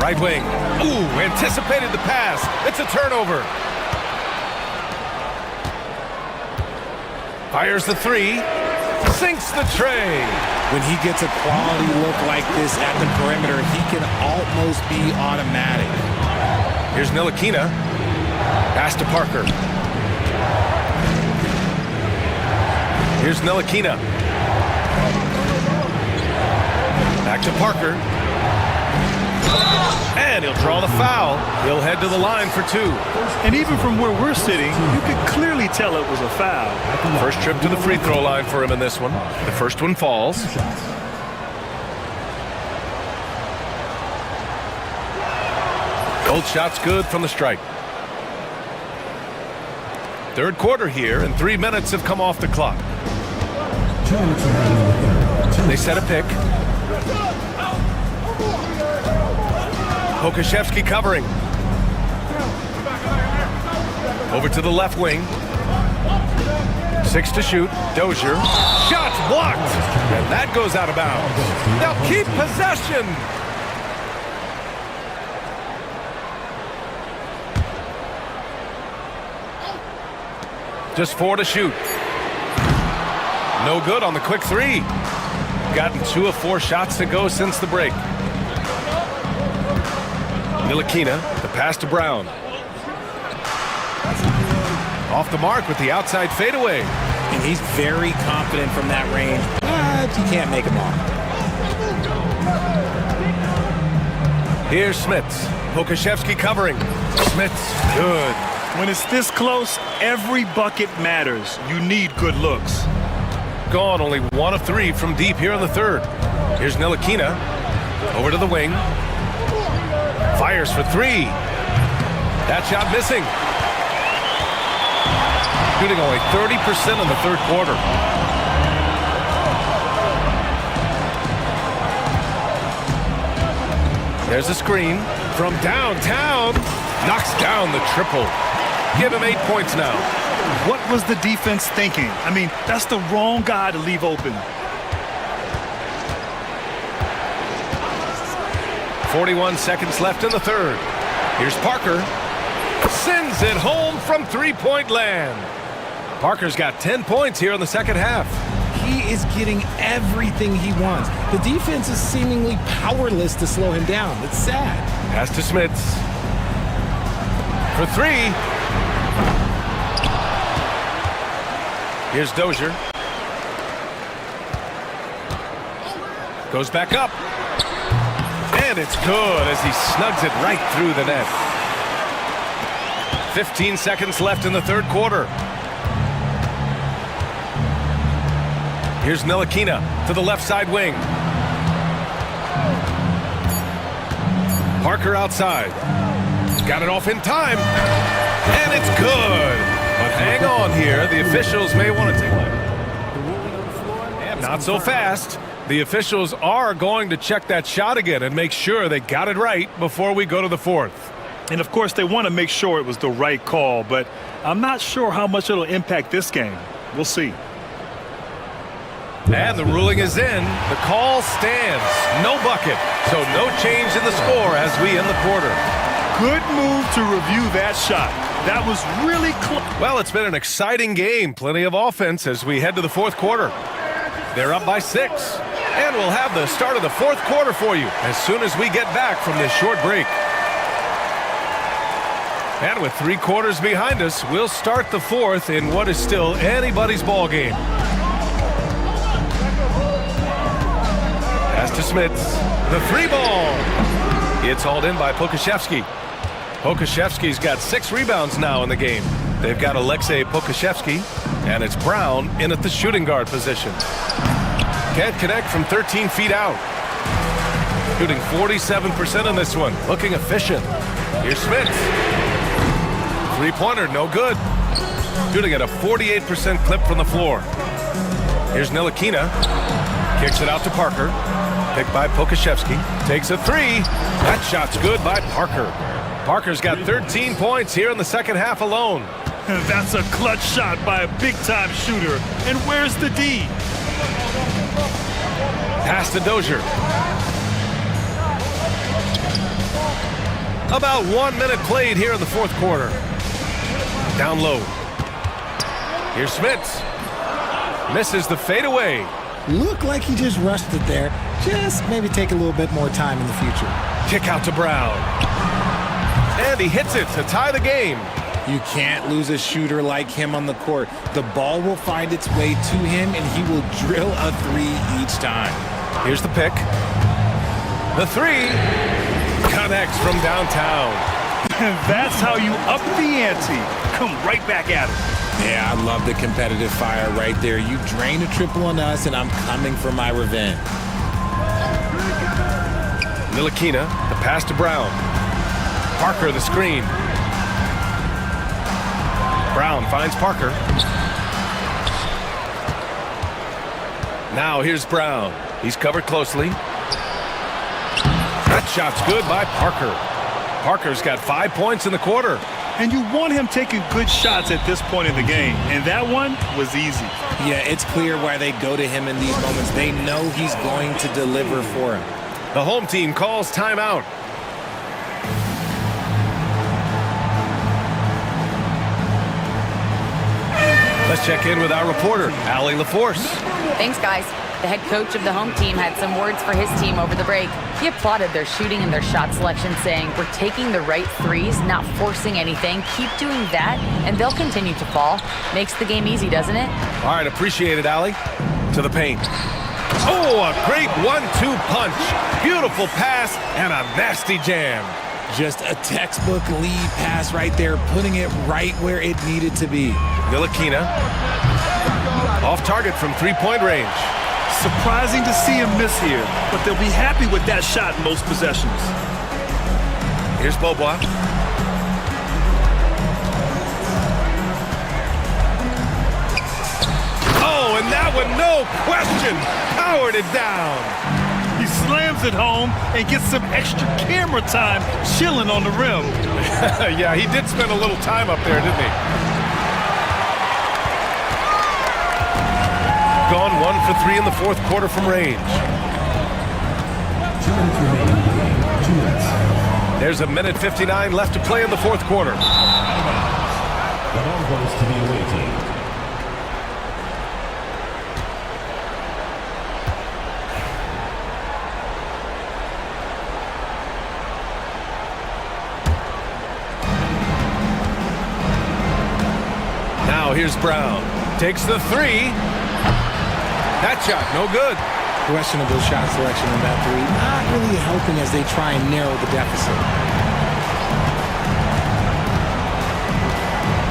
Right wing. Ooh, anticipated the pass. It's a turnover. Fires the 3. Sinks the tray. When he gets a quality look like this at the perimeter, he can almost be automatic. Here's Ntilikina. Pass to Parker. Here's Ntilikina. Back to Parker. And he'll draw the foul. He'll head to the line for 2. And even from where we're sitting, you could clearly tell it was a foul. First trip to the free throw line for him in this one. The first one falls. Both shots good from the strike. Third quarter here, and 3 minutes have come off the clock. They set a pick. Pokashevsky covering. Over to the left wing. 6 to shoot. Dozier. Shots blocked. And that goes out of bounds. They'll keep possession. Just 4 to shoot. No good on the quick 3. Gotten 2 of 4 shots to go since the break. Ntilikina, the pass to Brown. Off the mark with the outside fadeaway. And he's very confident from that range, but you can't make him off. Here's Smits. Pokashevsky covering. Smits, good. When it's this close, every bucket matters. You need good looks. Gone only 1 of 3 from deep here in the third. Here's Ntilikina. Over to the wing. Fires for 3. That shot missing. Shooting only 30% in the third quarter. There's a screen from downtown. Knocks down the triple. Give him 8 points now. What was the defense thinking? I mean, that's the wrong guy to leave open. 41 seconds left in the third. Here's Parker. Sends it home from three-point land. Parker's got 10 points here in the second half. He is getting everything he wants. The defense is seemingly powerless to slow him down. It's sad. Pass to Smits. For 3. Here's Dozier. Goes back up. And it's good as he snugs it right through the net. 15 seconds left in the third quarter. Here's Ntilikina to the left side wing. Parker outside. Got it off in time. And it's good. But hang on here. The officials may want to take one. Not so fast. The officials are going to check that shot again and make sure they got it right before we go to the fourth. And of course, they want to make sure it was the right call, but I'm not sure how much it'll impact this game. We'll see. And the ruling is in. The call stands. No bucket. So no change in the score as we end the quarter. Good move to review that shot. That was really close. Well, it's been an exciting game. Plenty of offense as we head to the fourth quarter. They're up by 6. And we'll have the start of the fourth quarter for you as soon as we get back from this short break. And with 3 quarters behind us, we'll start the fourth in what is still anybody's ball game. Pass to Smits. The three ball. It's hauled in by Pokashevsky. Pokashevsky's got 6 rebounds now in the game. They've got Alexei Pokashevsky, and it's Brown in at the shooting guard position. Can't connect from 13 feet out. Shooting 47% on this one. Looking efficient. Here's Smits. Three-pointer, no good. Shooting at a 48% clip from the floor. Here's Ntilikina. Kicks it out to Parker. Picked by Pokashevsky. Takes a three. That shot's good by Parker. Parker's got 13 points here in the second half alone. That's a clutch shot by a big-time shooter. And where's the D? Pass to Dozier. About 1 minute played here in the fourth quarter. Down low. Here's Smits. Misses the fadeaway. Looked like he just rushed it there. Just maybe take a little bit more time in the future. Kick out to Brown. And he hits it to tie the game. You can't lose a shooter like him on the court. The ball will find its way to him, and he will drill a three each time. Here's the pick. The three connects from downtown. And that's how you up the ante. Come right back at it. Yeah, I love the competitive fire right there. You drain a triple on us, and I'm coming for my revenge. Ntilikina, the pass to Brown. Parker, the screen. Brown finds Parker. Now here's Brown. He's covered closely. That shot's good by Parker. Parker's got 5 points in the quarter. And you want him taking good shots at this point in the game. And that one was easy. Yeah, it's clear why they go to him in these moments. They know he's going to deliver for him. The home team calls timeout. Let's check in with our reporter, Allie LaForce. Thanks, guys. The head coach of the home team had some words for his team over the break. He applauded their shooting and their shot selection, saying, "We're taking the right threes, not forcing anything. Keep doing that, and they'll continue to fall." Makes the game easy, doesn't it? All right, appreciate it, Allie. To the paint. Oh, a great 1-2 punch. Beautiful pass and a nasty jam. Just a textbook lead pass right there, putting it right where it needed to be. Ntilikina. Off target from three-point range. Surprising to see him miss here, but they'll be happy with that shot in most possessions. Here's Beaubois. Oh, and that one, no question, powered it down. He slams it home and gets some extra camera time chilling on the rim. Yeah, he did spend a little time up there, didn't he? Gone 1 for 3 in the fourth quarter from range. 2 minutes remaining in the game. 2 minutes. There's a minute 59 left to play in the fourth quarter. The ball goes to the away team. Now here's Brown. Takes the three. That shot, no good. Questionable shot selection in that three. Not really helping as they try and narrow the deficit.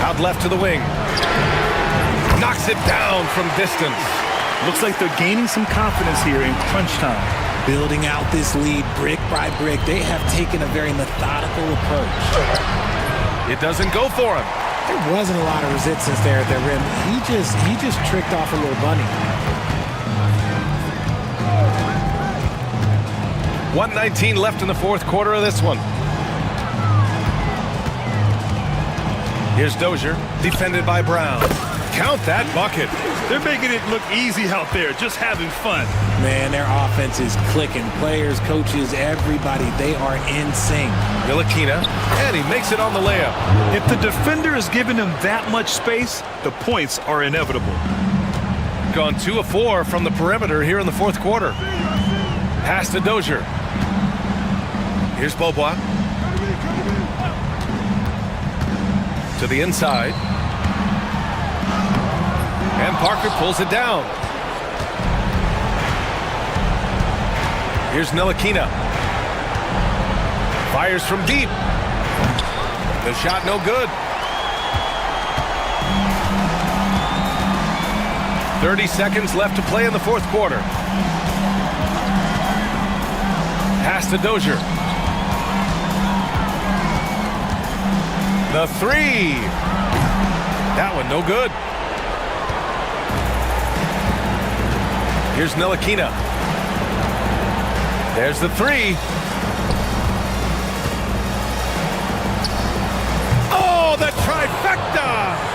Out left to the wing. Knocks it down from distance. Looks like they're gaining some confidence here in crunch time. Building out this lead brick by brick. They have taken a very methodical approach. It doesn't go for him. There wasn't a lot of resistance there at the rim. He just tricked off a little bunny. 1:19 left in the fourth quarter of this one. Here's Dozier, defended by Brown. Count that bucket. They're making it look easy out there, just having fun. Man, their offense is clicking. Players, coaches, everybody, they are in sync. Ntilikina, and he makes it on the layup. If the defender is giving him that much space, the points are inevitable. Gone 2 of 4 from the perimeter here in the fourth quarter. Pass to Dozier. Here's Beaubois. To the inside. And Parker pulls it down. Here's Ntilikina. Fires from deep. The shot no good. 30 seconds left to play in the fourth quarter. Pass to Dozier. The three. That one no good. Here's Ntilikina. There's the three. Oh, the trifecta!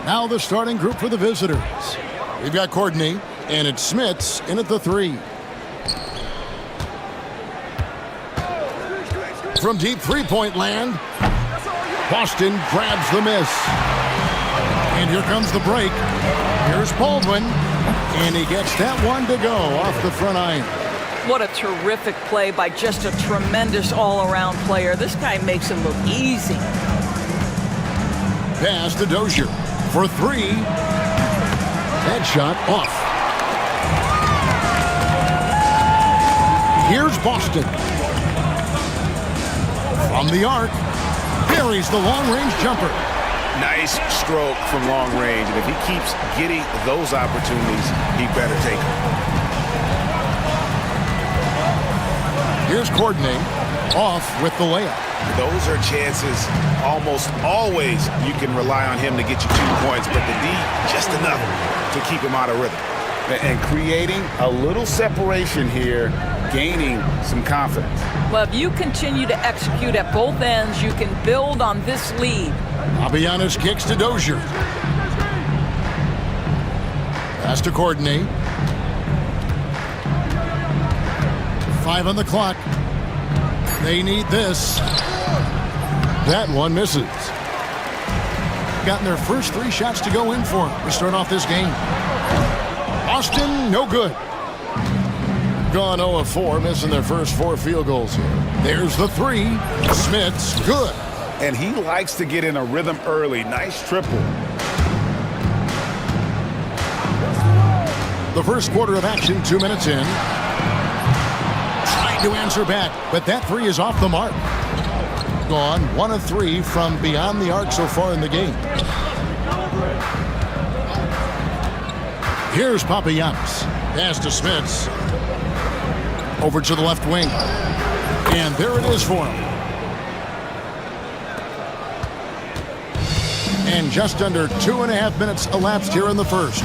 Now the starting group for the visitors. We've got Courtney, and it's Smits in at the 3. From deep three-point land, Boston grabs the miss. And here comes the break. Here's Baldwin, and he gets that one to go off the front iron. What a terrific play by just a tremendous all-around player. This guy makes it look easy. Pass to Dozier for 3. That shot off. Here's Boston. From the arc, buries the long-range jumper. Nice stroke from long range. And if he keeps getting those opportunities, he better take them. Here's Courtney off with the layup. Those are chances almost always you can rely on him to get you 2 points, but the D, just enough to keep him out of rhythm. And creating a little separation here, gaining some confidence. Well, if you continue to execute at both ends, you can build on this lead. Papagiannis kicks to Dozier. Pass to Courtney. 5 on the clock. They need this. That one misses. Gotten their first 3 shots to go in for them. We start off this game. Austin, no good. Gone 0 of 4, missing their first 4 field goals here. There's the 3. Smits, good. And he likes to get in a rhythm early. Nice triple. The first quarter of action, 2 minutes in. Trying to answer back, but that 3 is off the mark. Gone 1 of 3 from beyond the arc so far in the game. Here's Papagiannis. Pass to Smits. Over to the left wing. And there it is for him. And just under 2.5 minutes elapsed here in the first.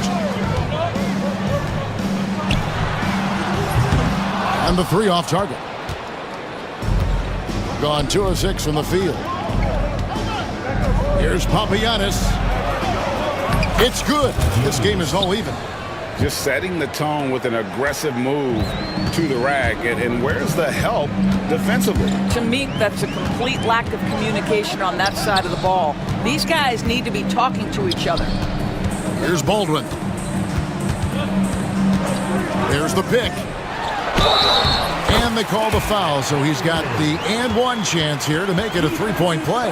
And the 3 off target. Gone 2 of 6 from the field. Here's Papagiannis. It's good. This game is all even. Just setting the tone with an aggressive move to the rack. And where's the help defensively? To me, that's a complete lack of communication on that side of the ball. These guys need to be talking to each other. Here's Baldwin. There's the pick. And they call the foul, so he's got the and 1 chance here to make it a 3-point play.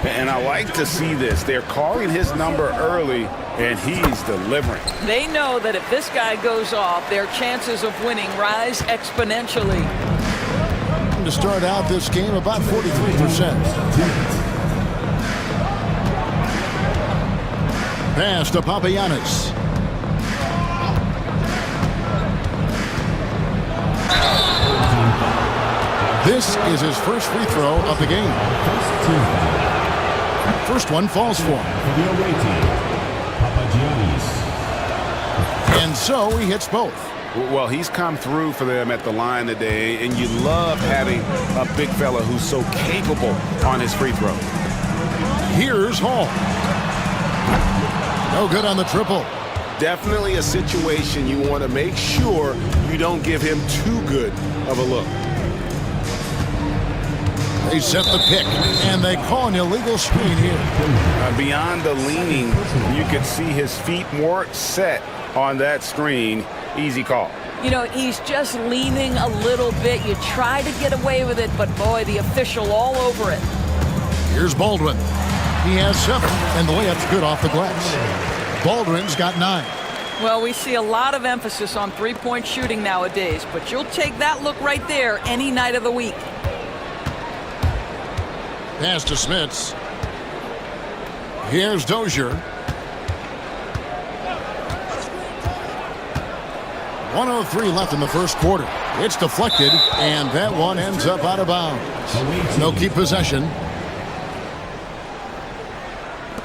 And I like to see this. They're calling his number early, and he's delivering. They know that if this guy goes off, their chances of winning rise exponentially. To start out this game, about 43%. Pass to Papagiannis. This is his first free throw of the game. First one falls for him. And so he hits both. Well, he's come through for them at the line today, and you love having a big fella who's so capable on his free throw. Here's Hall. No good on the triple. Definitely a situation you want to make sure you don't give him too good of a look. They set the pick, and they call an illegal screen here. Beyond the leaning, you could see his feet more set on that screen. Easy call. You know, he's just leaning a little bit. You try to get away with it, but boy, the official all over it. Here's Baldwin. He has 7, and the layup's good off the glass. Baldwin's got 9. Well, we see a lot of emphasis on three-point shooting nowadays, but you'll take that look right there any night of the week. Pass to Smits. Here's Dozier. 1:03 left in the first quarter. It's deflected, and that one ends up out of bounds. No keep possession.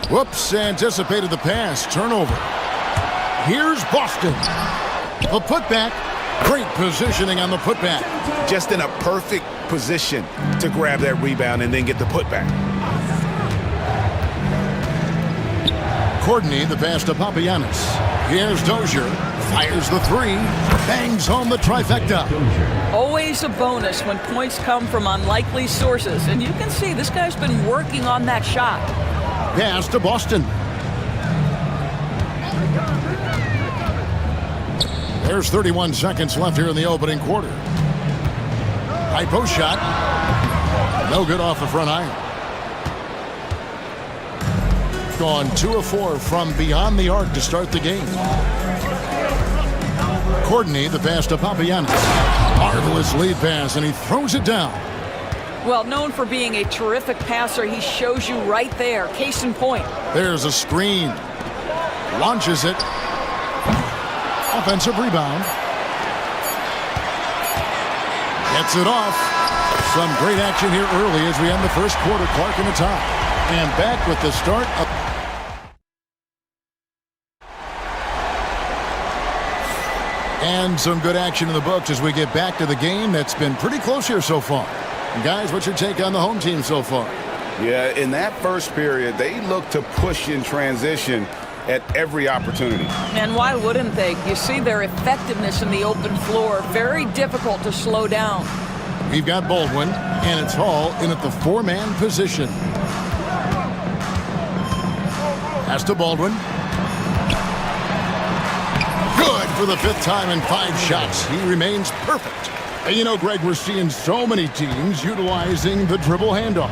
Whoops, anticipated the pass. Turnover. Here's Boston. A putback. Great positioning on the putback. Just in a perfect position to grab that rebound and then get the putback. Courtney, the pass to Papagiannis. Here's Dozier. Fires the three. Bangs home the trifecta. Always a bonus when points come from unlikely sources. And you can see this guy's been working on that shot. Pass to Boston. There's 31 seconds left here in the opening quarter. High post shot. No good off the front iron. Gone 2 of 4 from beyond the arc to start the game. Courtney, the pass to Papagiannis. Marvelous lead pass, and he throws it down. Well, known for being a terrific passer, he shows you right there. Case in point. There's a screen. Launches it. Offensive rebound. Gets it off. Some great action here early as we end the first quarter. Clark in the top. And back with the start of... And some good action in the books as we get back to the game that's been pretty close here so far. And guys, what's your take on the home team so far? Yeah, in that first period, they looked to push in transition at every opportunity. And why wouldn't they? You see their effectiveness in the open floor. Very difficult to slow down. We've got Baldwin, and it's Hall in at the 4-man position. Pass to Baldwin. Good for the 5th time in 5 shots. He remains perfect. And you know, Greg, we're seeing so many teams utilizing the dribble handoff.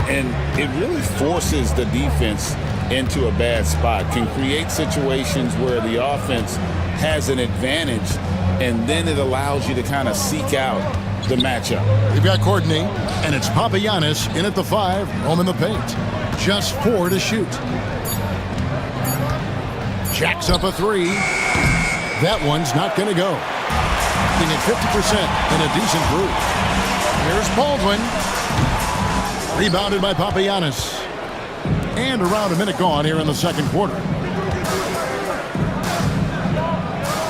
And it really forces the defense into a bad spot, can create situations where the offense has an advantage, and then it allows you to kind of seek out the matchup. We've got Courtney, and it's Papagiannis in at the 5, home in the paint. Just 4 to shoot. Jacks up a 3. That one's not going to go. Being at 50% and a decent group. Here's Baldwin. Rebounded by Papagiannis. And around a minute gone here in the second quarter.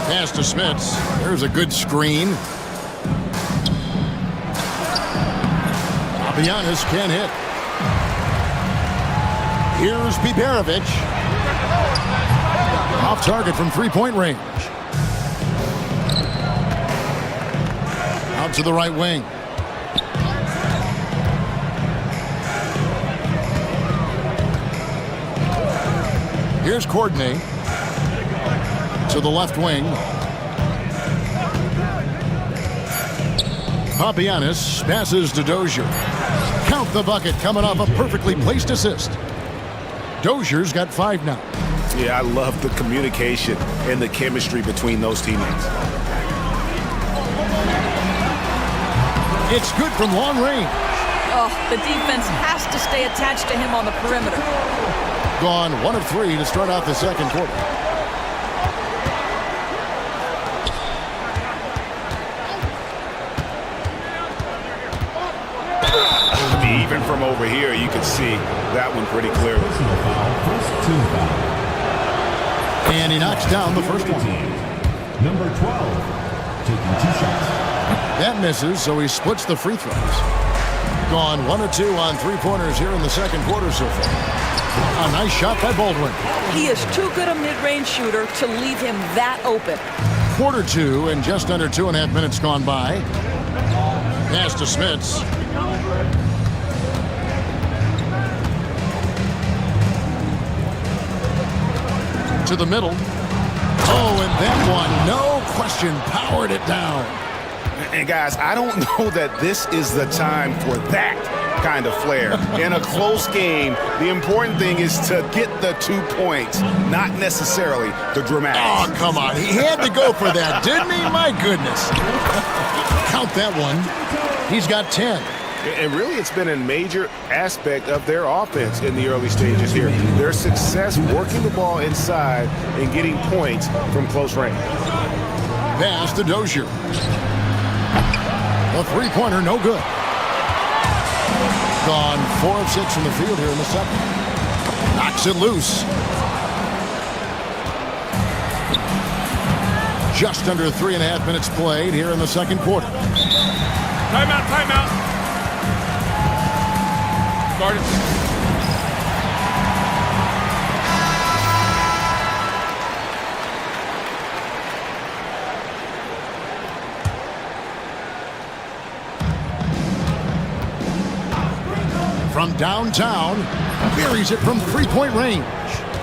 Pass to Smits. There's a good screen. Papagiannis can't hit. Here's Biberovic. Off target from 3-point range. Out to the right wing. Here's Courtney to the left wing. Papagiannis passes to Dozier. Count the bucket coming off a perfectly placed assist. Dozier's got 5 now. Yeah, I love the communication and the chemistry between those teammates. It's good from long range. Oh, the defense has to stay attached to him on the perimeter. Gone 1 of 3 to start out the second quarter. Even from over here, you can see that one pretty clearly. And he knocks down the first one. Number 12, taking 2 shots. That misses, so he splits the free throws. Gone 1 of 2 on 3-pointers here in the second quarter so far. A nice shot by Baldwin. He is too good a mid-range shooter to leave him that open. Quarter 2 and just under 2.5 minutes gone by. Pass to Smits. To the middle. Oh, and that one, no question, powered it down. And guys, I don't know that this is the time for that kind of flair. In a close game, the important thing is to get the 2 points, not necessarily the dramatics. Oh, come on. He had to go for that, didn't he? My goodness. Count that one. He's got 10. And really, it's been a major aspect of their offense in the early stages here. Their success working the ball inside and getting points from close range. Pass to Dozier. A 3-pointer, no good. Gone 4 of 6 from the field here in the second. Knocks it loose. Just under 3.5 minutes played here in the second quarter. Timeout, timeout. Guard it. from downtown. Buries it from three-point range.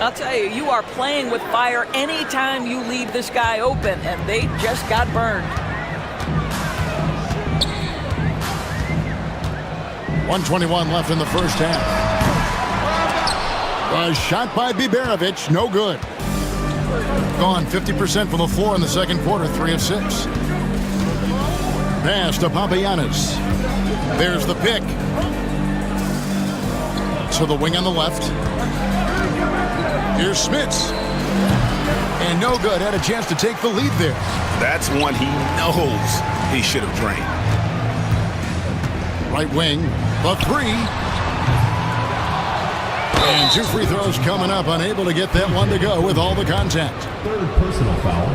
I'll tell you, you are playing with fire anytime you leave this guy open, and they just got burned. 1:21 left in the first half. A shot by Biberovic, no good. Gone 50% from the floor in the second quarter, 3 of 6. Pass to Papagiannis. There's the pick. To the wing on the left. Here's Smits. And no good. Had a chance to take the lead there. That's one he knows he should have drained. Right wing, the three. And 2 free throws coming up. Unable to get that one to go with all the contact. Third personal foul.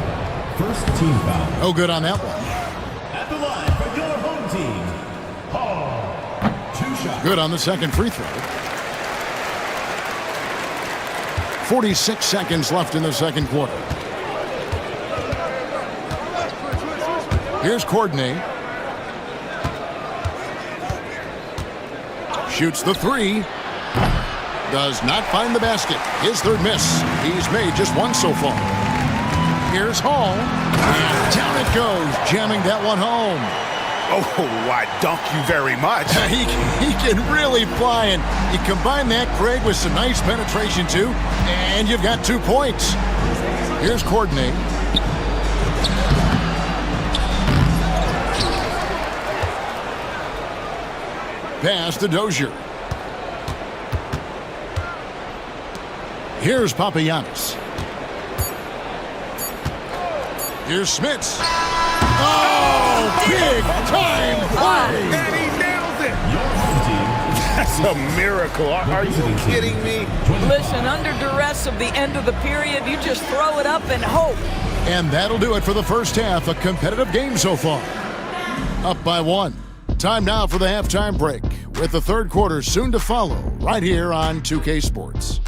First team foul. No good on that one. At the line for your home team. Hall. 2 shots. Good on the second free throw. 46 seconds left in the second quarter. Here's Courtney. Shoots the three. Does not find the basket. His third miss. He's made just one so far. Here's Hall. And down it goes, jamming that one home. Oh, I dunk you very much. He can really fly, and you combine that, Craig, with some nice penetration, too, and you've got 2 points. Here's Courtney. Pass to Dozier. Here's Papagiannis. Here's Smits. Oh, big time play! And he nails it. That's a miracle. Are you kidding me? Listen, under duress of the end of the period, you just throw it up and hope. And that'll do it for the first half. A competitive game so far. Up by 1. Time now for the halftime break, with the third quarter soon to follow, right here on 2K Sports.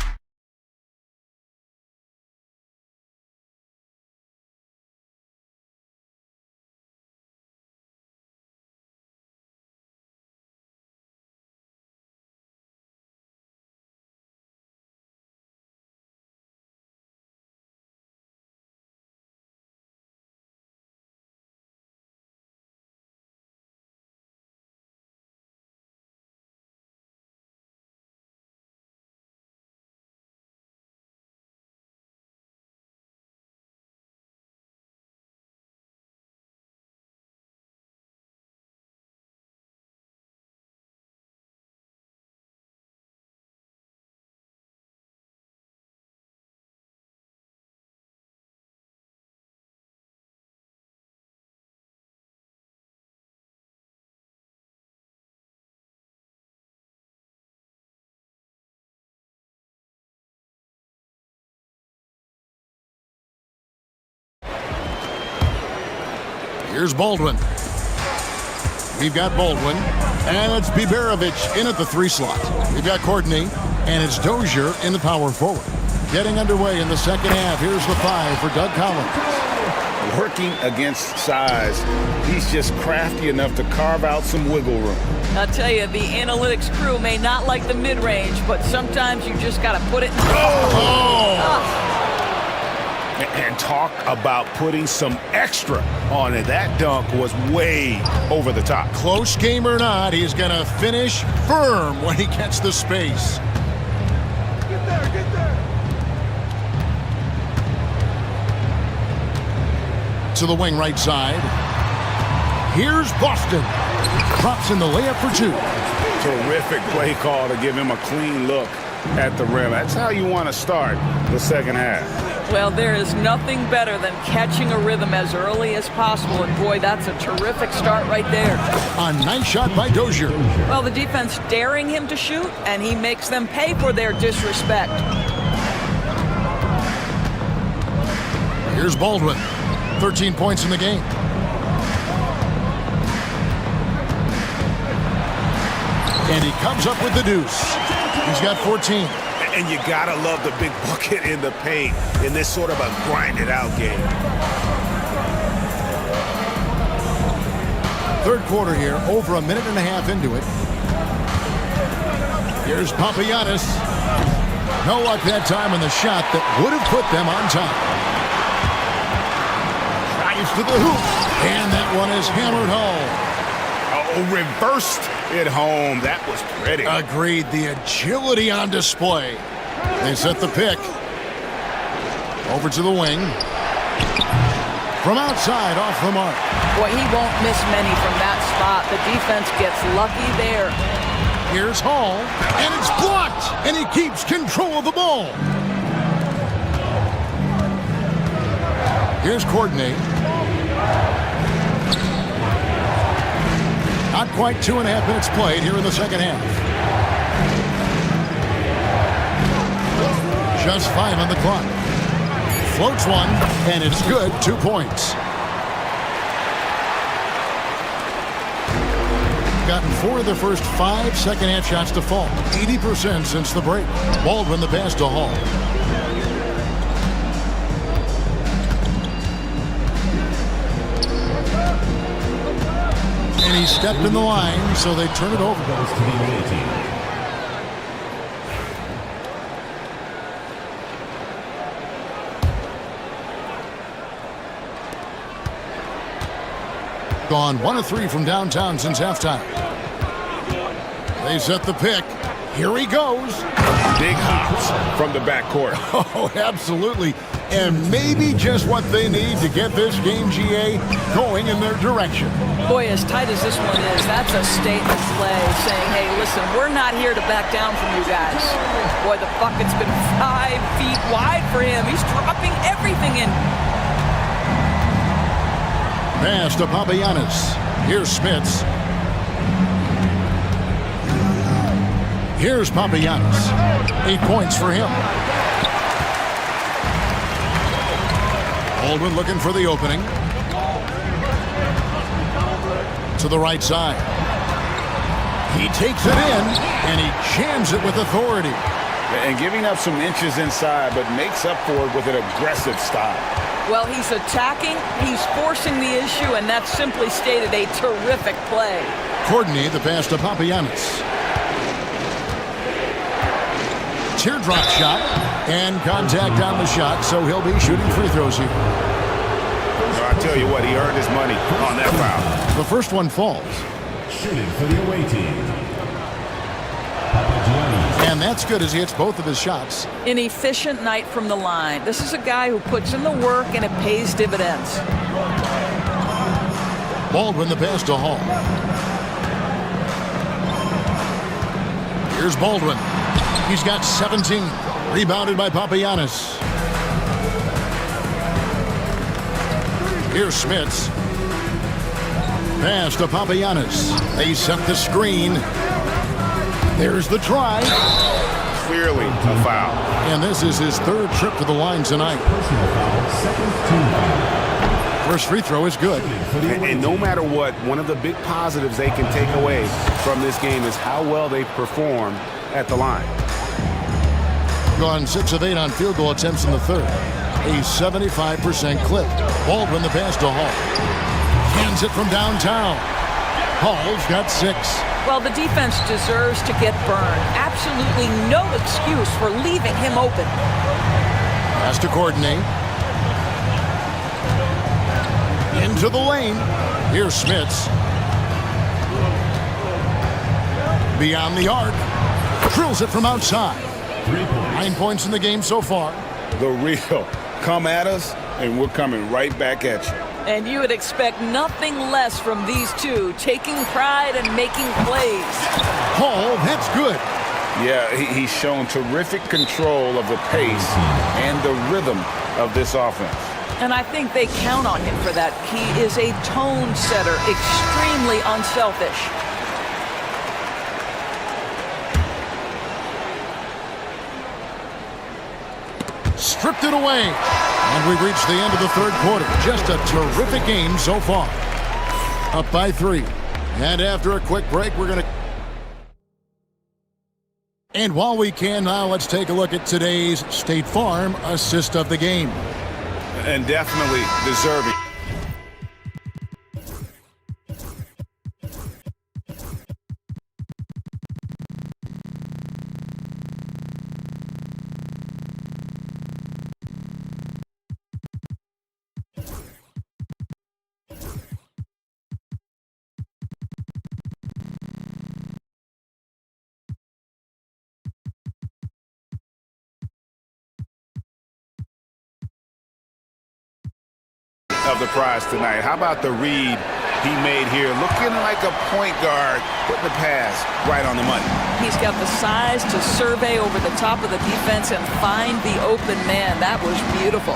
Here's Baldwin. We've got Baldwin, and it's Biberovic in at the 3 slot. We've got Courtney, and it's Dozier in the power forward. Getting underway in the second half. Here's the 5 for Doug Collins. Working against size, he's just crafty enough to carve out some wiggle room. I'll tell you, the analytics crew may not like the mid-range, but sometimes you just got to put it in. And talk about putting some extra on it. That dunk was way over the top. Close game or not, he's going to finish firm when he gets the space. Get there. To the wing right side. Here's Boston. Drops in the layup for 2. Terrific play call to give him a clean look at the rim. That's how you want to start the second half. Well, there is nothing better than catching a rhythm as early as possible, and boy, that's a terrific start right there. A nice shot by Dozier. Well, the defense daring him to shoot, and he makes them pay for their disrespect. Here's Baldwin. 13 points in the game. And he comes up with the deuce. He's got 14. And you gotta love the big bucket in the paint in this sort of a grinded-out game. Third quarter here, over a minute and a half into it. Here's Papagiannis. No luck that time on the shot that would have put them on top. Drives to the hoop. And that one is hammered home. Oh, reversed it home. That was pretty. Agreed. The agility on display. They set the pick. Over to the wing. From outside, off the mark. Boy, he won't miss many from that spot. The defense gets lucky there. Here's Hall, and it's blocked, and he keeps control of the ball. Here's Courtney. Not quite 2.5 minutes played here in the second half. Just 5 on the clock. Floats one, and it's good. 2 points. Gotten 4 of the first 5 second-half shots to fall. 80% since the break. Baldwin the pass to Hall. And he stepped in the line, so they turn it over. Gone 1 of 3 from downtown since halftime. They set the pick. Here he goes. Big hops from the backcourt. Oh, absolutely. And maybe just what they need to get this game, GA, going in their direction. Boy, as tight as this one is, that's a statement play saying, hey, listen, we're not here to back down from you guys. Boy, the bucket's been 5 feet wide for him. He's dropping everything in. Pass to Papagiannis. Here's Smits. Here's Papagiannis. 8 points for him. Baldwin looking for the opening. To the right side. He takes it in, and he jams it with authority. And giving up some inches inside, but makes up for it with an aggressive style. Well, he's attacking, he's forcing the issue, and that's simply stated a terrific play. Courtney, the pass to Papagiannis. Teardrop shot, and contact on the shot, so he'll be shooting free throws here. So I tell you what, he earned his money on that foul. The first one falls. Shooting for the away team. And that's good as he hits both of his shots. An efficient night from the line. This is a guy who puts in the work and it pays dividends. Baldwin the pass to Hall. Here's Baldwin. He's got 17. Rebounded by Papagiannis. Here's Smits. Pass to Papagiannis. They set the screen. There's the try. Clearly a foul. And this is his 3rd trip to the line tonight. First free throw is good. And no matter what, one of the big positives they can take away from this game is how well they perform at the line. Gone 6 of 8 on field goal attempts in the 3rd. A 75% clip. Baldwin the pass to Hall. Hands it from downtown. Hall's got 6. Well, the defense deserves to get burned. Absolutely no excuse for leaving him open. Pass to Courtney. Into the lane. Here's Smits. Beyond the arc. Drills it from outside. 9 points in the game so far. The real. Come at us, and we're coming right back at you. And you would expect nothing less from these two, taking pride and making plays. Hall, that's good. Yeah, he's shown terrific control of the pace and the rhythm of this offense. And I think they count on him for that. He is a tone setter, extremely unselfish. Stripped it away. And we've reached the end of the 3rd quarter. Just a terrific game so far. Up by 3. And after a quick break, we're going to... And while we can now, let's take a look at today's State Farm assist of the game. And definitely deserving. the prize tonight. How about the read he made here? Looking like a point guard, putting the pass right on the money. He's got the size to survey over the top of the defense and find the open man. That was beautiful.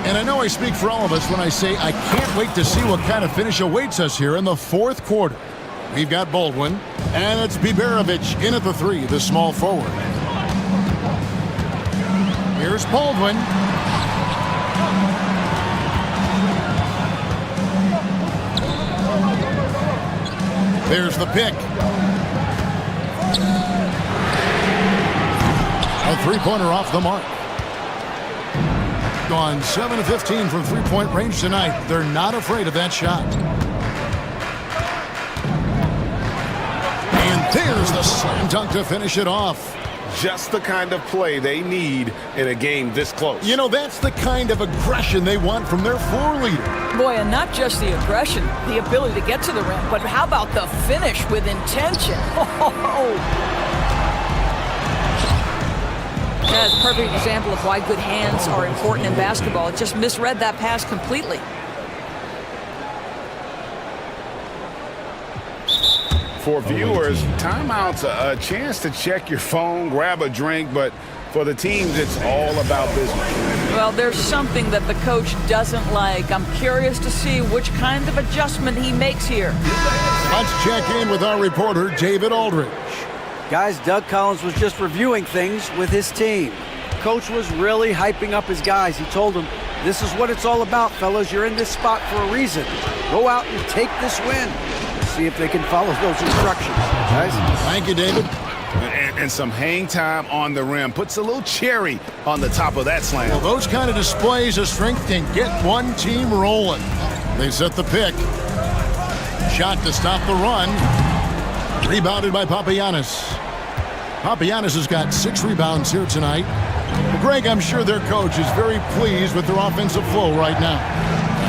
And I know I speak for all of us when I say I can't wait to see what kind of finish awaits us here in the fourth quarter. We've got Baldwin, and it's Biberovic in at the three, the small forward. Here's Baldwin. There's the pick. A three-pointer off the mark. Gone 7 of 15 from three-point range tonight. They're not afraid of that shot. And there's the slam dunk to finish it off. Just the kind of play they need in a game this close. You know, that's the kind of aggression they want from their floor leader. Boy, and not just the aggression, the ability to get to the rim, but how about the finish with intention? That's a perfect example of why good hands are important in basketball. It just misread that pass completely. For viewers, timeout's a chance to check your phone, grab a drink, but for the teams, it's all about business. Well, there's something that the coach doesn't like. I'm curious to see which kind of adjustment he makes here. Let's check in with our reporter, David Aldridge. Guys, Doug Collins was just reviewing things with his team. Coach was really hyping up his guys. He told them, this is what it's all about, fellas. You're in this spot for a reason. Go out and take this win. See if they can follow those instructions. Guys? Thank you, David. And some hang time on the rim. Puts a little cherry on the top of that slam. Well, those kind of displays of strength can get one team rolling. They set the pick. Shot to stop the run. Rebounded by Papagiannis. Papagiannis has got 6 rebounds here tonight. Well, Greg, I'm sure their coach is very pleased with their offensive flow right now.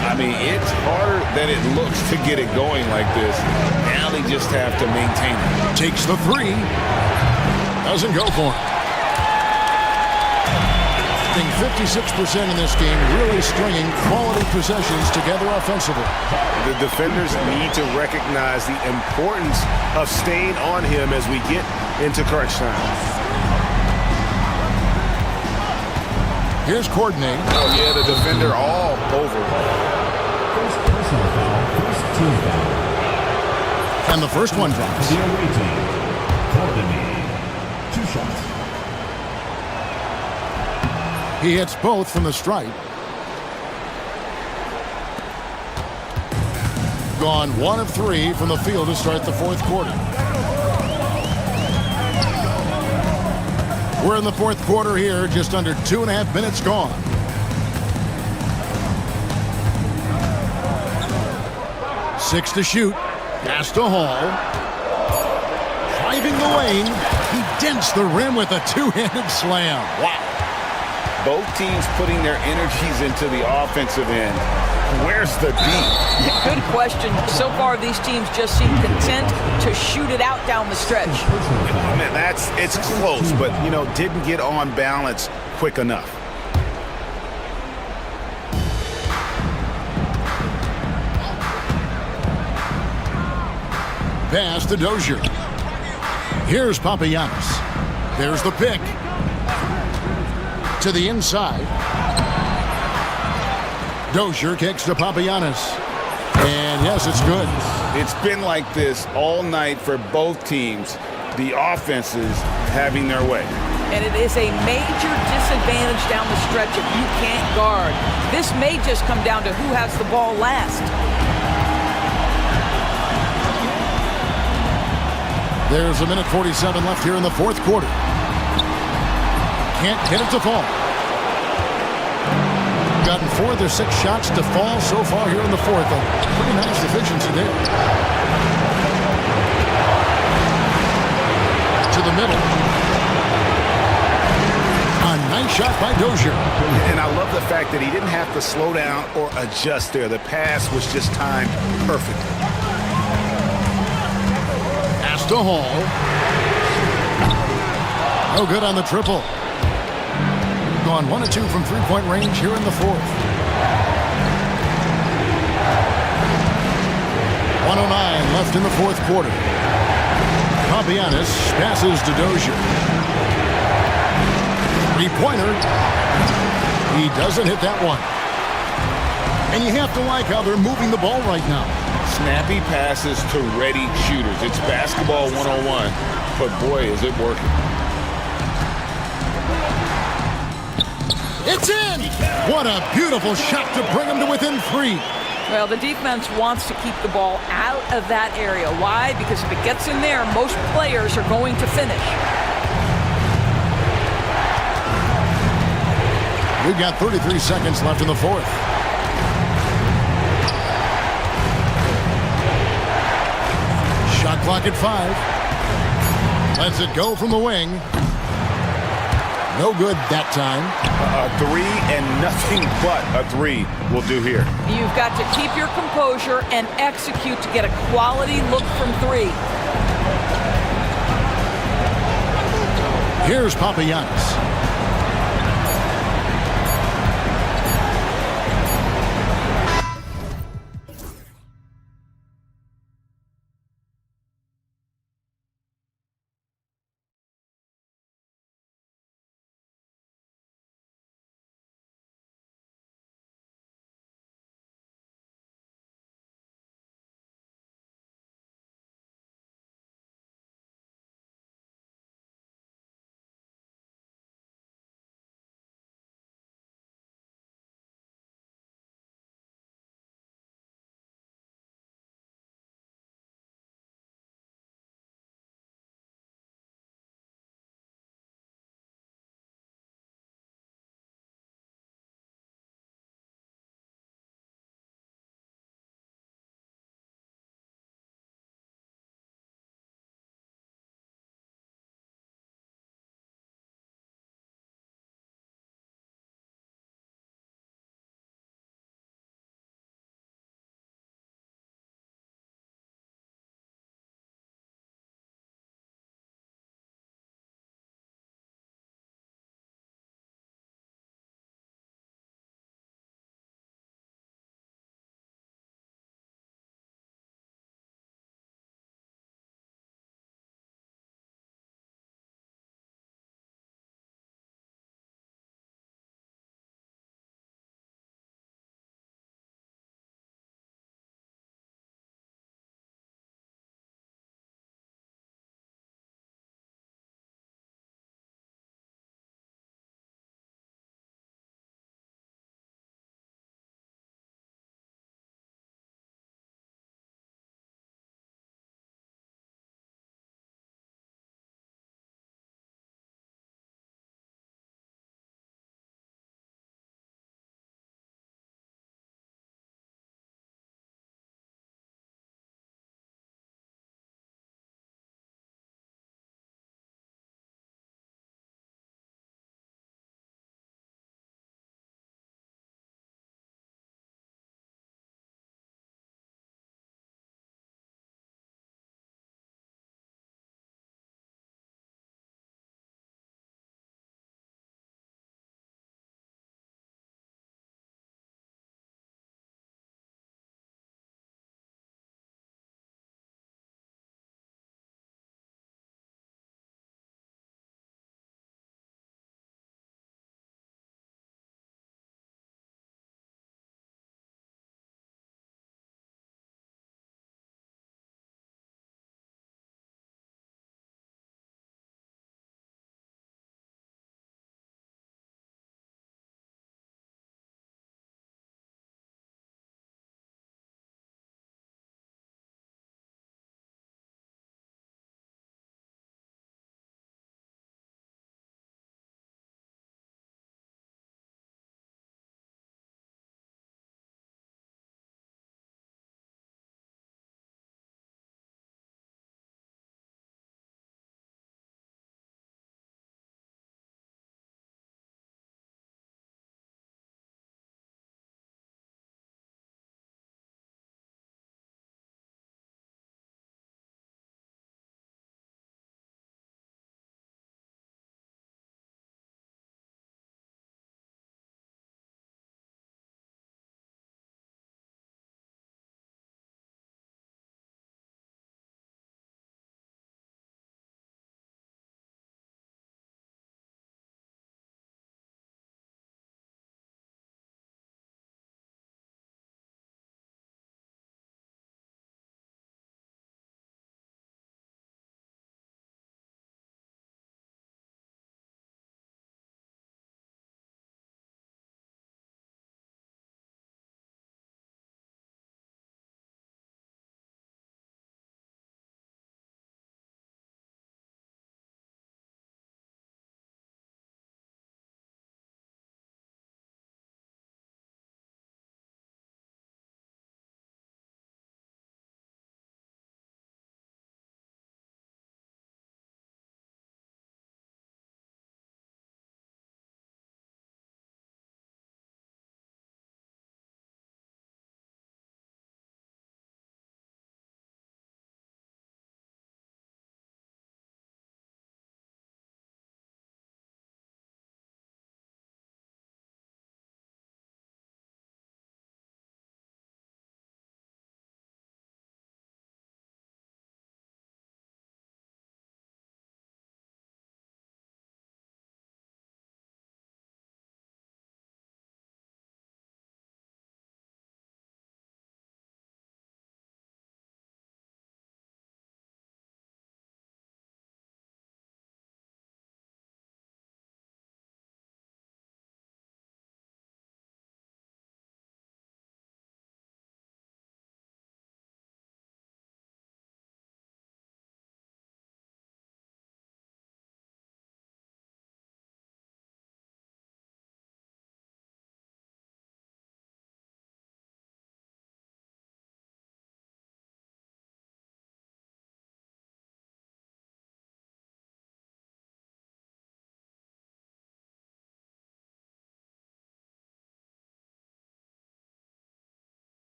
I mean, it's harder than it looks to get it going like this. Now they just have to maintain it. Takes the three. Doesn't go for it. 56% in this game, really stringing quality possessions together offensively. The defenders need to recognize the importance of staying on him as we get into crunch time. Here's Courtney. Oh, yeah, the defender all over. First personal foul, first team foul. And the first one drops. The away team, Courtney. 2 shots. He hits both from the stripe. Gone 1 of 3 from the field to start the fourth quarter. We're in the fourth quarter here, just under 2.5 minutes gone. Six to shoot. Pass to Hall. Driving the lane. He dents the rim with a two-handed slam. Wow. Both teams putting their energies into the offensive end. Where's the D? Good question. So far, these teams just seem content to shoot it out down the stretch. Man, it's close, but, you know, didn't get on balance quick enough. Pass to Dozier. Here's Papagiannis. There's the pick. To the inside. Dozier kicks to Papagiannis. And yes, it's good. It's been like this all night for both teams. The offenses having their way. And it is a major disadvantage down the stretch if you can't guard. This may just come down to who has the ball last. There's 1:47 left here in the fourth quarter. Can't get it to fall. Gotten 4 of their 6 shots to fall so far here in the fourth. A pretty nice efficiency there. To the middle. A nice shot by Dozier. And I love the fact that he didn't have to slow down or adjust there. The pass was just timed perfectly. Pass to Hall. No good on the triple. Gone 1 of 2 from three-point range here in the fourth. 1:09 left in the fourth quarter. Papianis passes to Dozier. Three-pointer. He doesn't hit that one. And you have to like how they're moving the ball right now. Snappy passes to ready shooters. It's basketball 101, but boy, is it working. It's in! What a beautiful shot to bring him to within 3. Well, the defense wants to keep the ball out of that area. Why? Because if it gets in there, most players are going to finish. We've got 33 seconds left in the fourth. Shot clock at 5. Lets it go from the wing. No good that time. A three and nothing but a three will do here. You've got to keep your composure and execute to get a quality look from 3. Here's Papianis.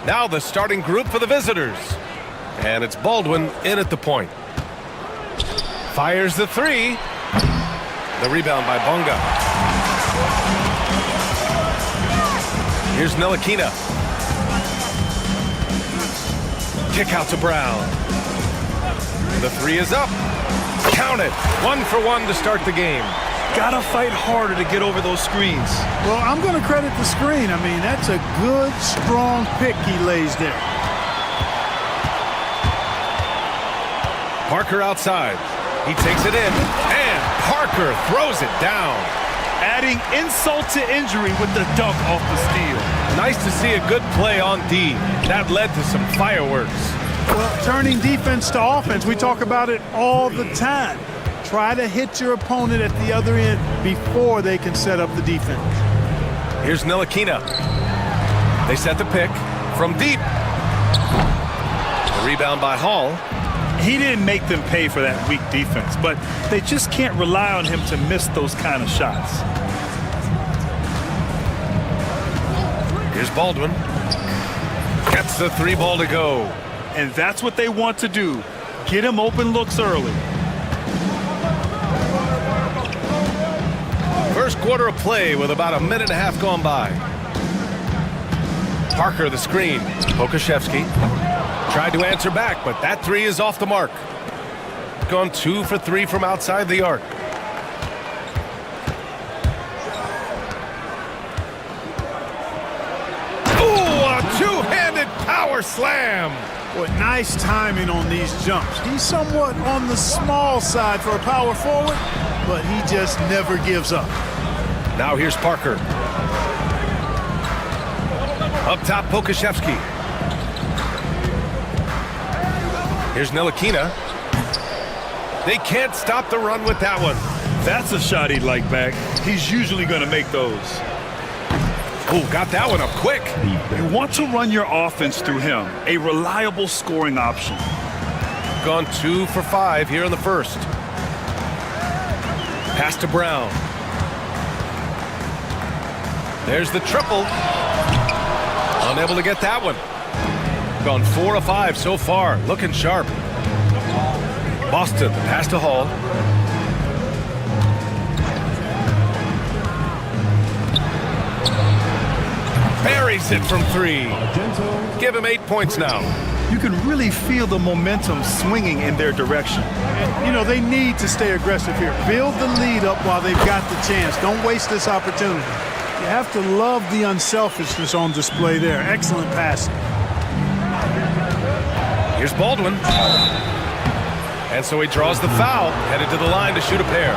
Now the starting group for the visitors. And it's Baldwin in at the point. Fires the three. The rebound by Bonga. Here's Ntilikina. Kick out to Brown. The three is up. Count it. 1 for 1 to start the game. Gotta fight harder to get over those screens. Well, I'm going to credit the screen. I mean, that's a good, strong pick he lays there. Parker outside. He takes it in, and Parker throws it down. Adding insult to injury with the dunk off the steal. Nice to see a good play on D. That led to some fireworks. Well, turning defense to offense, we talk about it all the time. Try to hit your opponent at the other end before they can set up the defense. Here's Ntilikina. They set the pick from deep. The rebound by Hall. He didn't make them pay for that weak defense, but they just can't rely on him to miss those kind of shots. Here's Baldwin. Gets the three ball to go. And that's what they want to do. Get him open looks early. First quarter of play with about 1.5 minutes gone by. Parker the screen. Pokashevsky tried to answer back, but that three is off the mark. Gone 2 for 3 from outside the arc. Ooh, a two-handed power slam. Boy, nice timing on these jumps. He's somewhat on the small side for a power forward, but he just never gives up. Now here's Parker. Up top, Pokashevsky. Here's Ntilikina. They can't stop the run with that one. That's a shot he'd like back. He's usually going to make those. Oh, got that one up quick. You want to run your offense through him. A reliable scoring option. Gone 2 for 5 here in the first. Pass to Brown. There's the triple. Unable to get that one. Gone 4 of 5 so far. Looking sharp. Boston, pass to Hall. Buries it from 3. Give him 8 points now. You can really feel the momentum swinging in their direction. And, you know, they need to stay aggressive here. Build the lead up while they've got the chance. Don't waste this opportunity. You have to love the unselfishness on display there. Excellent passing. Here's Baldwin. And so he draws the foul, headed to the line to shoot a pair.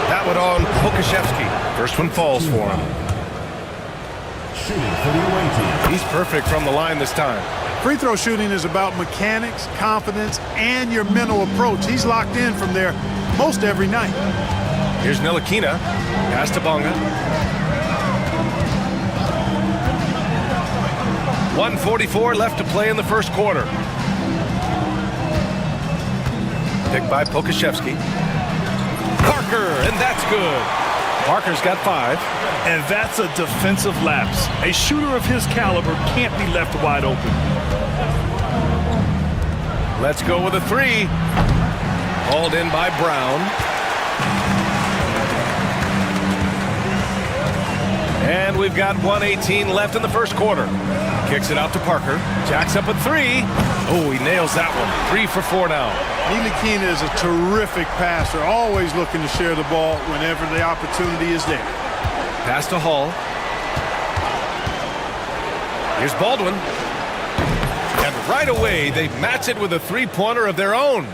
That one on Pokashevsky. First one falls for him. Shooting for the away team. He's perfect from the line this time. Free throw shooting is about mechanics, confidence, and your mental approach. He's locked in from there most every night. Here's Ntilikina. Pass to Bonga. 1:44 left to play in the first quarter. Picked by Pokashevsky. Parker, and that's good. Parker's got 5. And that's a defensive lapse. A shooter of his caliber can't be left wide open. Let's go with a 3. Hauled in by Brown. And we've got 1:18 left in the first quarter. Kicks it out to Parker. Jacks up a 3. Oh, he nails that one. 3 for 4 now. Ntilikina is a terrific passer, always looking to share the ball whenever the opportunity is there. Pass to Hall. Here's Baldwin. And right away, they match it with a three-pointer of their own.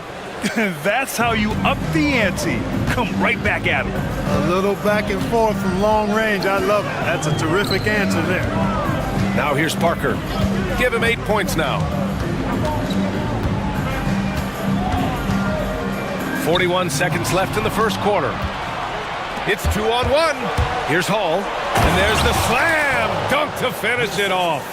That's how you up the ante. Come right back at him. A little back and forth from long range. I love it. That's a terrific answer there. Now here's Parker. Give him 8 points now. 41 seconds left in the first quarter. It's 2-on-1. Here's Hall. And there's the slam. Dunk to finish it off.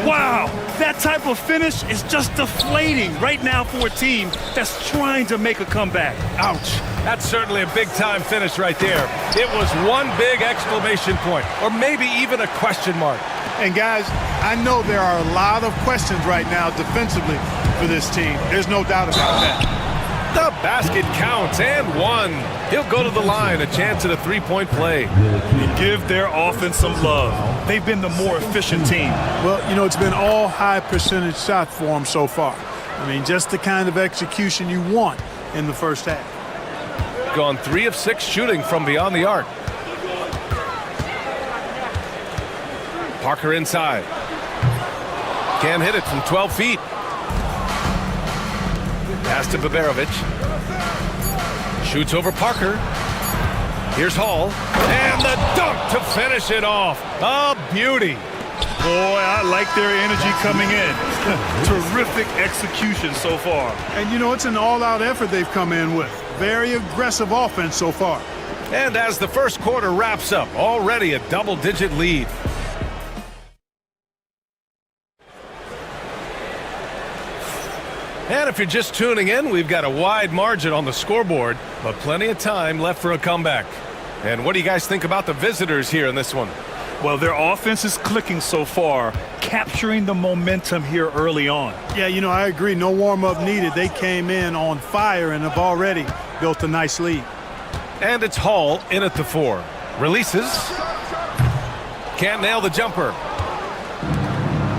Wow, that type of finish is just deflating right now for a team that's trying to make a comeback. Ouch. That's certainly a big-time finish right there. It was one big exclamation point, or maybe even a question mark. And guys, I know there are a lot of questions right now defensively for this team. There's no doubt about that. The basket counts and one. He'll go to the line, a chance at a three-point play. Give their offense some love. They've been the more efficient team. Well, you know, it's been all high percentage shots for them so far. I mean, just the kind of execution you want in the first half. Gone 3 of 6 shooting from beyond the arc. Parker inside. Can't hit it from 12 feet. Pass to Baberovic. Shoots over Parker. Here's Hall. And the dunk to finish it off. A beauty. Boy, I like their energy coming in. Terrific execution so far. And, you know, it's an all-out effort they've come in with. Very aggressive offense so far. And as the first quarter wraps up, already a double-digit lead. And if you're just tuning in, we've got a wide margin on the scoreboard, but plenty of time left for a comeback. And what do you guys think about the visitors here in this one? Well, their offense is clicking so far, capturing the momentum here early on. Yeah, you know, I agree. No warm-up needed. They came in on fire and have already built a nice lead. And it's Hall in at the 4. Releases. Can't nail the jumper.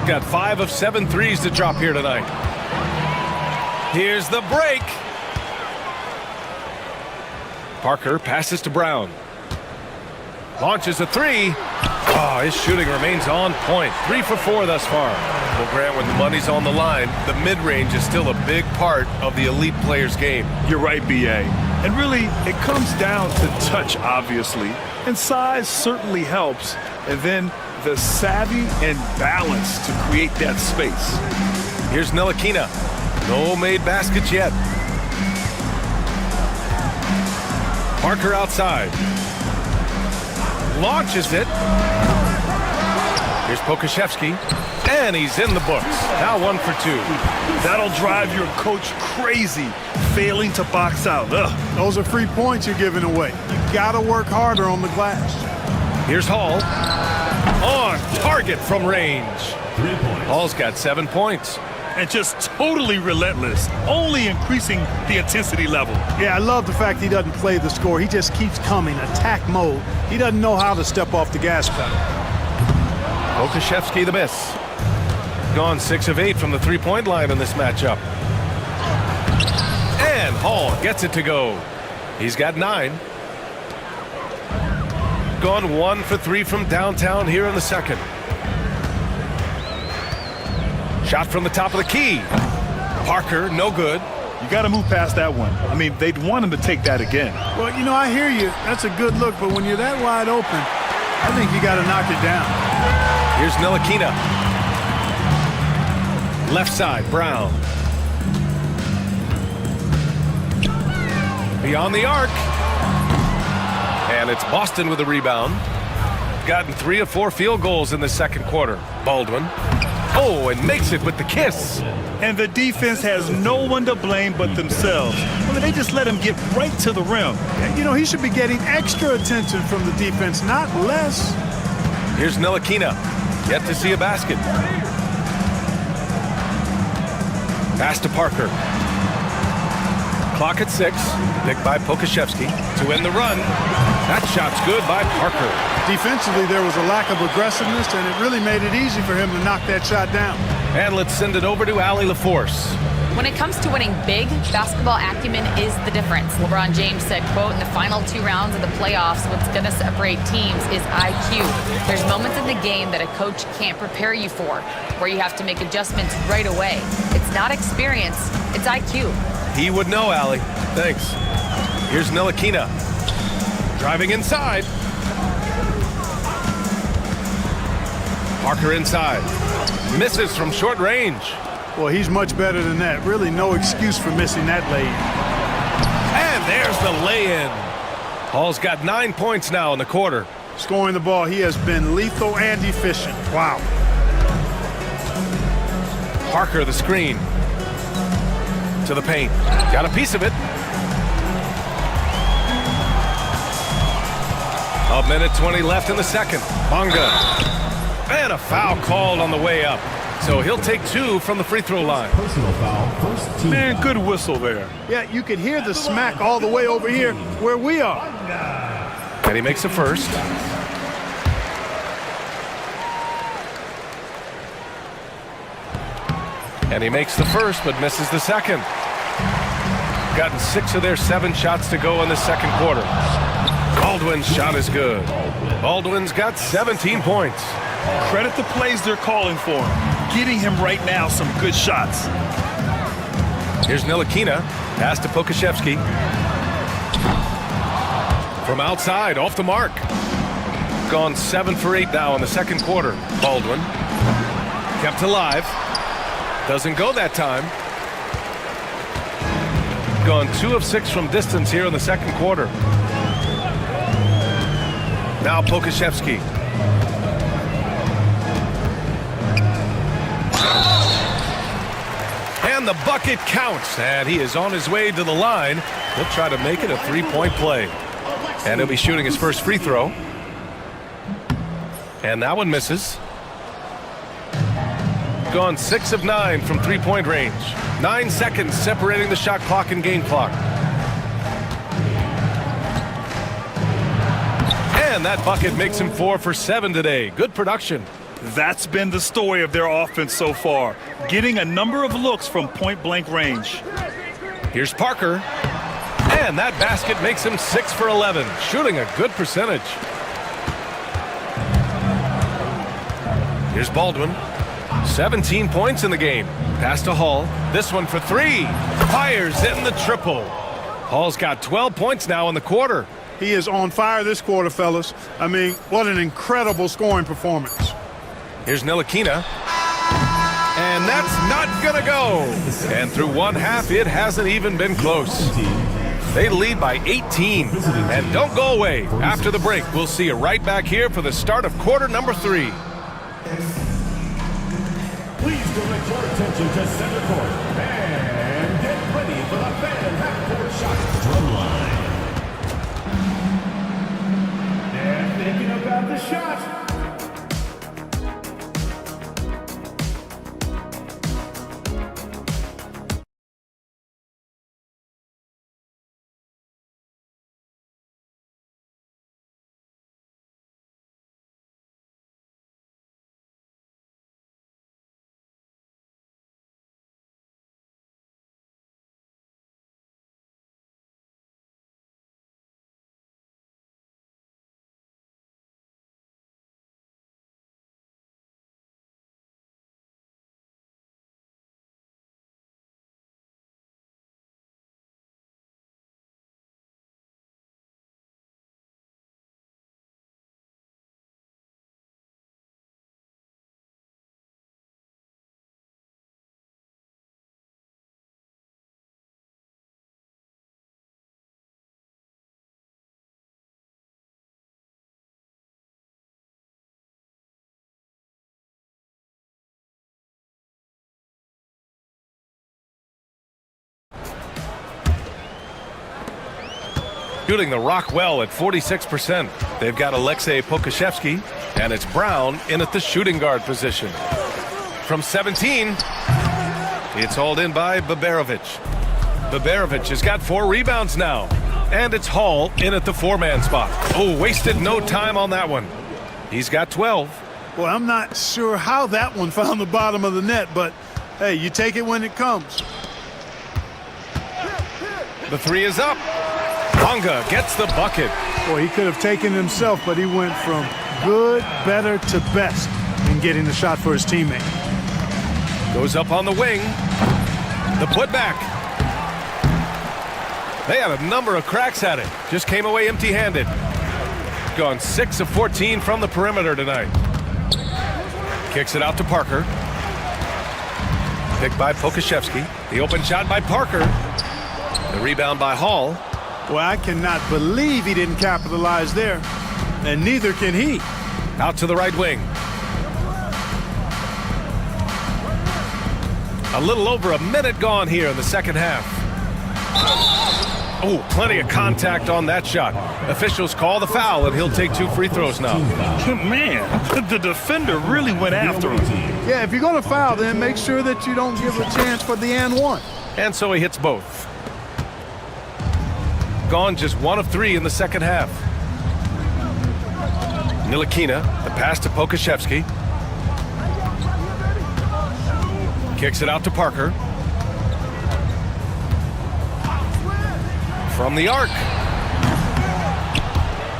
Got 5 of 7 threes to drop here tonight. Here's the break. Parker passes to Brown. Launches a 3. Oh, his shooting remains on point. 3 for 4 thus far. Well, Grant, when the money's on the line, the mid-range is still a big part of the elite player's game. You're right, B.A. And really, it comes down to touch, obviously. And size certainly helps. And then the savvy and balance to create that space. Here's Ntilikina. No made baskets yet. Parker outside. Launches it. Here's Pokashevsky. And he's in the books. Now 1 for 2. That'll drive your coach crazy, failing to box out. Ugh. Those are free points you're giving away. You got to work harder on the glass. Here's Hall. On target from range. 3 points. Hall's got 7 points. And just totally relentless, only increasing the intensity level. Yeah, I love the fact he doesn't play the score. He just keeps coming, attack mode. He doesn't know how to step off the gas pedal. Pokashevsky the miss. Gone 6 of 8 from the three-point line in this matchup. And Hall gets it to go. He's got 9. Gone 1 for 3 from downtown here in the second. Shot from the top of the key. Parker, no good. You got to move past that one. I mean, they'd want him to take that again. Well, you know, I hear you. That's a good look, but when you're that wide open, I think you got to knock it down. Here's Ntilikina. Left side, Brown. Beyond the arc. And it's Boston with a rebound. Gotten 3 of 4 field goals in the second quarter. Baldwin. Oh, and makes it with the kiss. And the defense has no one to blame but themselves. I mean, they just let him get right to the rim. You know, he should be getting extra attention from the defense, not less. Here's Ntilikina. Yet to see a basket. Pass to Parker. Clock at 6. Picked by Pokashevsky to end the run. That shot's good by Parker. Defensively, there was a lack of aggressiveness, and it really made it easy for him to knock that shot down. And let's send it over to Allie LaForce. When it comes to winning big, basketball acumen is the difference. LeBron James said, quote, in the final 2 rounds of the playoffs, what's going to separate teams is IQ. There's moments in the game that a coach can't prepare you for, where you have to make adjustments right away. It's not experience, it's IQ. He would know, Allie. Thanks. Here's Ntilikina. Driving inside. Parker inside. Misses from short range. Well, he's much better than that. Really no excuse for missing that lay-in. And there's the lay-in. Hall's got 9 points now in the quarter. Scoring the ball, he has been lethal and efficient. Wow. Parker the screen. To the paint. Got a piece of it. A minute 20 left in the second. Bonga. And a foul called on the way up. So he'll take 2 from the free throw line. Personal foul, first team. Man, good whistle there. Yeah, you can hear the smack all the way over here where we are. And he makes the first. And he makes the first, but misses the second. Gotten 6 of their 7 shots to go in the second quarter. Baldwin's shot is good. Baldwin's got 17 points. Credit the plays they're calling for him. Getting him right now some good shots. Here's Ntilikina. Pass to Pokashevsky. From outside, off the mark. Gone 7 for 8 now in the second quarter. Baldwin. Kept alive. Doesn't go that time. Gone 2 of 6 from distance here in the second quarter. Now Pokashevsky. And the bucket counts. And he is on his way to the line. He'll try to make it a 3-point play. And he'll be shooting his first free throw. And that one misses. Gone 6 of 9 from 3-point range. 9 seconds separating the shot clock and game clock. And that bucket makes him 4 for 7 today. Good production. That's been the story of their offense so far. Getting a number of looks from point-blank range. Here's Parker. And that basket makes him 6 for 11. Shooting a good percentage. Here's Baldwin. 17 points in the game. Pass to Hall. This one for 3. Fires in the triple. Hall's got 12 points now in the quarter. He is on fire this quarter, fellas. I mean, what an incredible scoring performance. Here's Ntilikina. And that's not gonna go. And through one half, it hasn't even been close. They lead by 18. And don't go away. After the break, we'll see you right back here for the start of quarter number 3. Please direct your attention to center court and get ready for the fan half-court shot drum line. And thinking about the shot. Shooting the rock well at 46%. They've got Alexei Pokashevsky, and it's Brown in at the shooting guard position. From 17, it's hauled in by Baberovic. Baberovic has got 4 rebounds now. And it's Hall in at the 4-man spot. Oh, wasted no time on that one. He's got 12. Well, I'm not sure how that one found the bottom of the net, but hey, you take it when it comes. The 3 is up. Bonga gets the bucket. Boy, he could have taken it himself, but he went from good, better to best in getting the shot for his teammate. Goes up on the wing. The putback. They had a number of cracks at it. Just came away empty-handed. Gone 6 of 14 from the perimeter tonight. Kicks it out to Parker. Picked by Pokashevsky. The open shot by Parker. The rebound by Hall. Well, I cannot believe he didn't capitalize there. And neither can he. Out to the right wing. A little over a minute gone here in the second half. Oh, plenty of contact on that shot. Officials call the foul, and he'll take 2 free throws now. Man, the defender really went after him. Yeah, if you're going to foul, then make sure that you don't give a chance for the and one. And so he hits both. Gone just 1 of 3 in the second half. Ntilikina, the pass to Pokashevsky. Kicks it out to Parker. From the arc.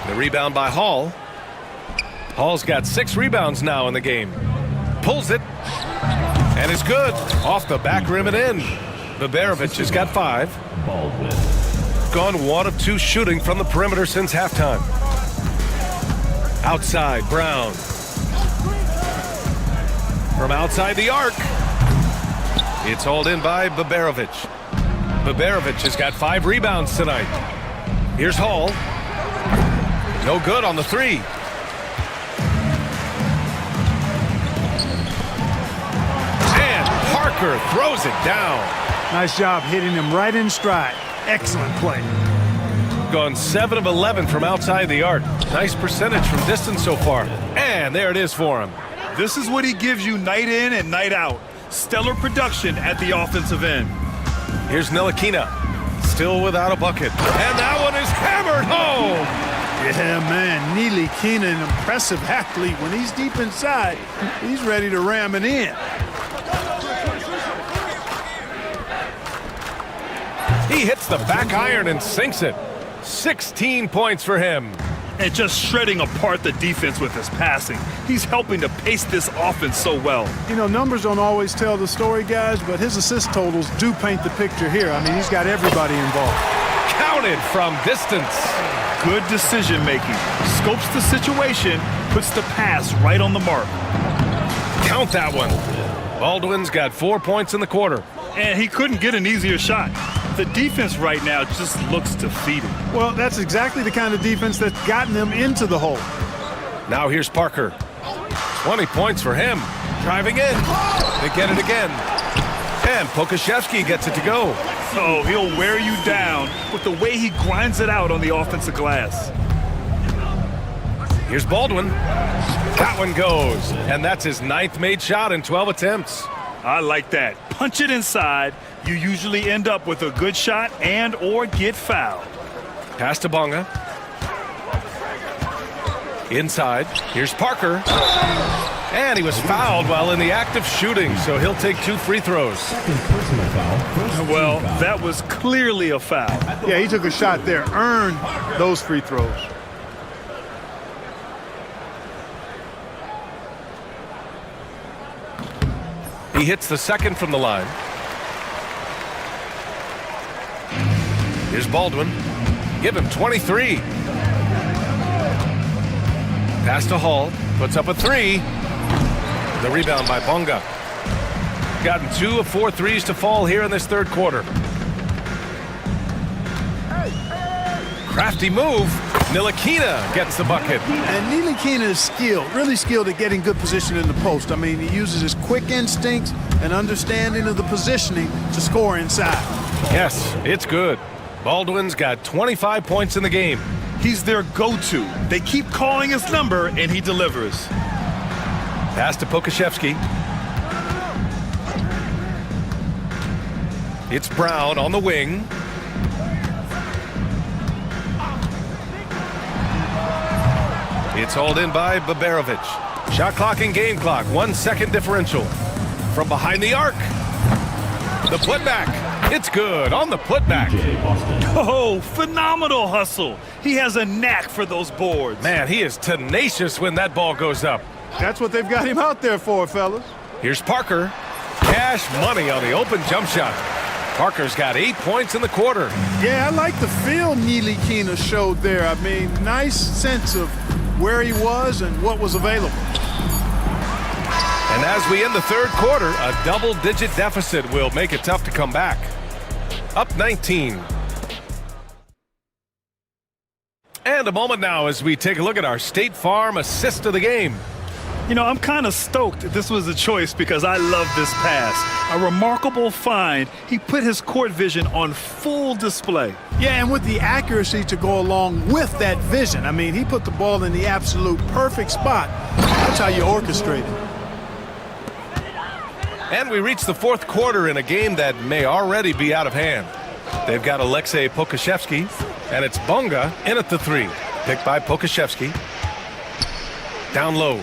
The rebound by Hall. Hall's got 6 rebounds now in the game. Pulls it. And it's good. Off the back rim and in. Baberovic has got 5. Gone 1 of 2 shooting from the perimeter since halftime. Outside, Brown. From outside the arc. It's hauled in by Baberovic. Baberovic has got 5 rebounds tonight. Here's Hall. No good on the 3. And Parker throws it down. Nice job hitting him right in stride. Excellent play. Gone 7 of 11 from outside the arc. Nice percentage from distance so far. And there it is for him. This is what he gives you night in and night out. Stellar production at the offensive end. Here's Ntilikina, still without a bucket. And that one is hammered home. Yeah, man, Ntilikina, an impressive athlete. When he's deep inside, he's ready to ram it in. He hits the back iron and sinks it. 16 points for him. And just shredding apart the defense with his passing. He's helping to pace this offense so well. You know, numbers don't always tell the story, guys, but his assist totals do paint the picture here. I mean, he's got everybody involved. Counted from distance. Good decision making. Scopes the situation, puts the pass right on the mark. Count that one. Baldwin's got 4 points in the quarter. And he couldn't get an easier shot. The defense right now just looks defeated. Well, that's exactly the kind of defense that's gotten them into the hole. Now here's Parker. 20 points for him. Driving in. They get it again. And Pokashevsky gets it to go. So he'll wear you down with the way he grinds it out on the offensive glass. Here's Baldwin. That one goes. And that's his 9th made shot in 12 attempts. I like that. Punch it inside. You usually end up with a good shot and or get fouled. Pass to Bonga. Inside. Here's Parker. And he was fouled while in the act of shooting, so he'll take 2 free throws. Well, that was clearly a foul. Yeah, he took a shot there, earned those free throws. He hits the second from the line. Here's Baldwin. Give him 23. Pass to Hall. Puts up a 3. The rebound by Bonga. Gotten 2 of 4 threes to fall here in this third quarter. Crafty move. Ntilikina gets the bucket. And Ntilikina is skilled, really skilled at getting good position in the post. I mean, he uses his quick instincts and understanding of the positioning to score inside. Yes, it's good. Baldwin's got 25 points in the game. He's their go-to. They keep calling his number, and he delivers. Pass to Pokashevsky. It's Brown on the wing. It's hauled in by Baberovic. Shot clock and game clock, 1 second differential. From behind the arc. The putback. It's good on the putback. Oh, phenomenal hustle. He has a knack for those boards. Man, he is tenacious when that ball goes up. That's what they've got him out there for, fellas. Here's Parker. Cash money on the open jump shot. Parker's got 8 points in the quarter. Yeah, I like the feel Ntilikina showed there. I mean, nice sense of where he was and what was available. And as we end the third quarter, a double-digit deficit will make it tough to come back. Up 19. And a moment now as we take a look at our State Farm assist of the game. You know, I'm kind of stoked this was a choice because I love this pass. A remarkable find. He put his court vision on full display. Yeah, and with the accuracy to go along with that vision. I mean, he put the ball in the absolute perfect spot. That's how you orchestrate it. And we reach the fourth quarter in a game that may already be out of hand. They've got Alexei Pokashevsky, and it's Bonga in at the three. Picked by Pokashevsky. Down low.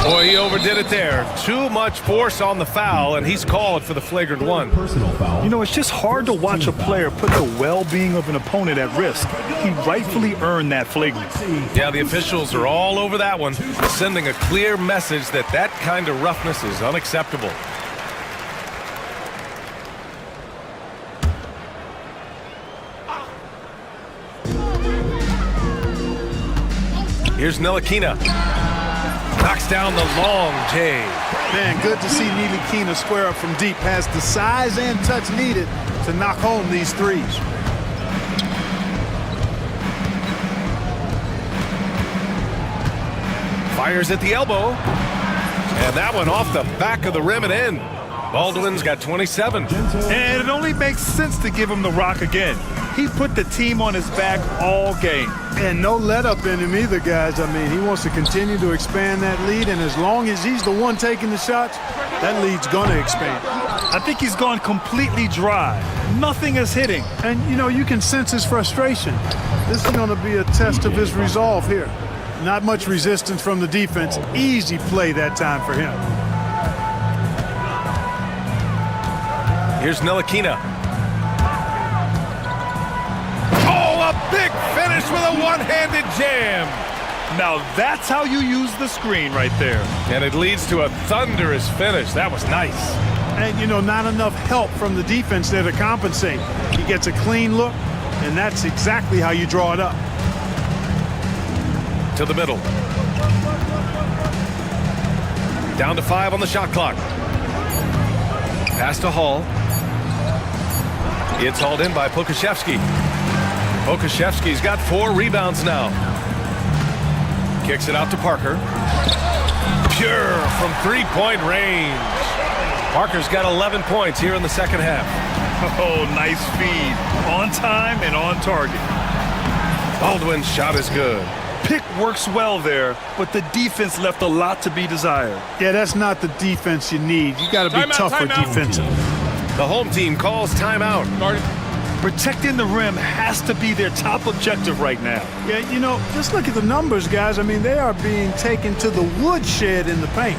Boy, he overdid it there. Too much force on the foul, and he's called for the flagrant one. Personal foul. You know, it's just hard to watch a player put the well-being of an opponent at risk. He rightfully earned that flagrant. Yeah, the officials are all over that one, sending a clear message that that kind of roughness is unacceptable. Here's Ntilikina. Knocks down the long J. Man, good to see Ntilikina square up from deep. Has the size and touch needed to knock home these threes. Fires at the elbow. And that one off the back of the rim and in. Baldwin's got 27. And it only makes sense to give him the rock again. He put the team on his back all game. And no let up in him either, guys. I mean, he wants to continue to expand that lead, and as long as he's the one taking the shots, that lead's going to expand. I think he's gone completely dry. Nothing is hitting. And, you know, you can sense his frustration. This is going to be a test of his resolve here. Not much resistance from the defense. Easy play that time for him. Here's Ntilikina. Oh, a big finish with a one-handed jam. Now that's how you use the screen right there. And it leads to a thunderous finish. That was nice. And, you know, not enough help from the defense there to compensate. He gets a clean look, and that's exactly how you draw it up. To the middle. Down to 5 on the shot clock. Pass to Hall. It's hauled in by Pokashevsky. Pokashevsky's got 4 rebounds now. Kicks it out to Parker. Pure from three-point range. Parker's got 11 points here in the second half. Oh, nice feed. On time and on target. Baldwin's shot is good. Pick works well there, but the defense left a lot to be desired. Yeah, that's not the defense you need. You got to be tougher defensively. The home team calls timeout. Protecting the rim has to be their top objective right now. Yeah, you know, just look at the numbers, guys. I mean, they are being taken to the woodshed in the paint.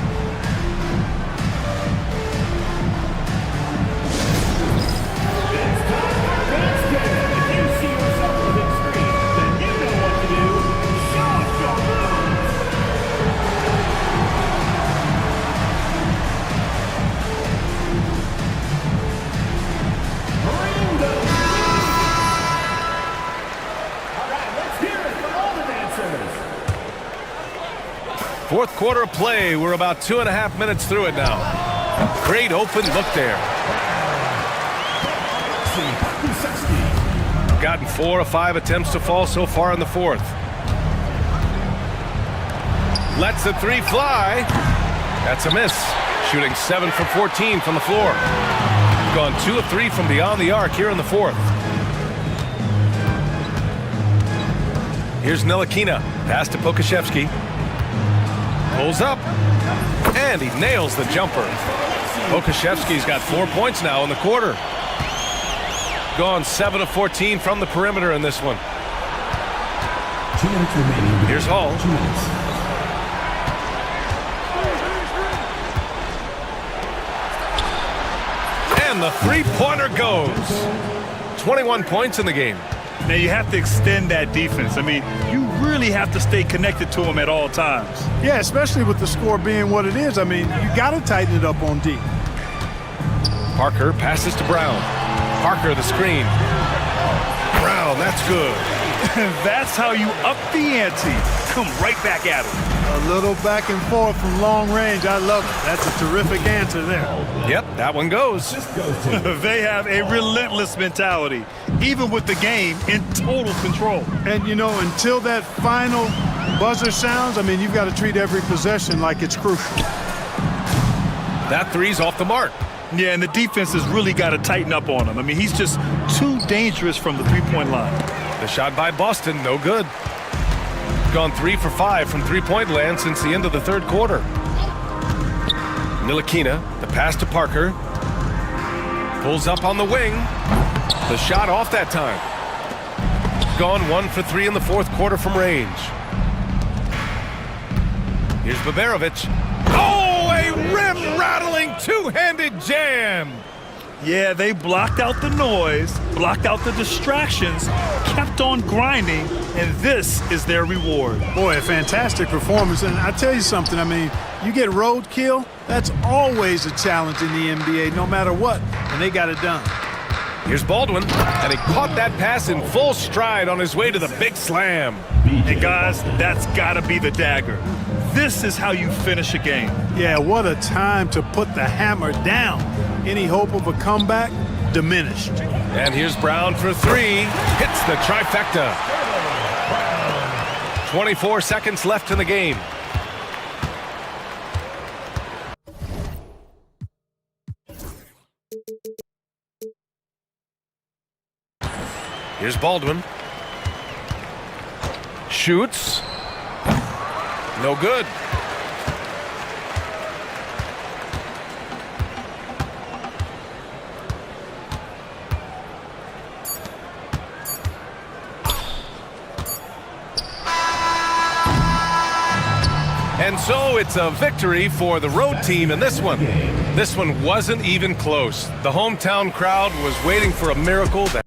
Fourth quarter of play. We're about 2.5 minutes through it now. Great open look there. Gotten 4 of 5 attempts to fall so far in the fourth. Lets the three fly. That's a miss. Shooting 7 for 14 from the floor. Gone 2 of 3 from beyond the arc here in the fourth. Here's Ntilikina. Pass to Pokashevsky. Pulls up, and he nails the jumper. Pokashevsky's got 4 points now in the quarter. Gone 7 of 14 from the perimeter in this one. 2 minutes remaining. Here's Hall. 2 minutes. And the three-pointer goes. 21 points in the game. Now you have to extend that defense. I mean, you really have to stay connected to him at all times. Yeah, especially with the score being what it is. I mean, you got to tighten it up on D. Parker passes to Brown. Parker the screen. Brown, that's good. That's how you up the ante. Come right back at him. A little back and forth from long range. I love it. That's a terrific answer there. Yep, that one goes. They have a relentless mentality, even with the game in total control. And, you know, until that final Buzzer sounds, I mean, you've got to treat every possession like it's crucial. That three's off the mark. Yeah, and the defense has really got to tighten up on him. I mean, he's just too dangerous from the three-point line. The shot by Boston, no good. Gone 3 for 5 from three-point land since the end of the third quarter. Ntilikina, the pass to Parker. Pulls up on the wing. The shot off that time. Gone 1 for 3 in the fourth quarter from range. Here's Baberovic. Oh, a rim-rattling two-handed jam. Yeah, they blocked out the noise, blocked out the distractions, kept on grinding, and this is their reward. Boy, a fantastic performance. And I tell you something, I mean, you get roadkill, that's always a challenge in the NBA, no matter what, and they got it done. Here's Baldwin, and he caught that pass in full stride on his way to the big slam. And guys, that's got to be the dagger. This is how you finish a game. Yeah, what a time to put the hammer down. Any hope of a comeback diminished. And here's Brown for 3. Hits the trifecta. 24 seconds left in the game. Here's Baldwin. Shoots. No good. And so it's a victory for the road team in this one. This one wasn't even close. The hometown crowd was waiting for a miracle that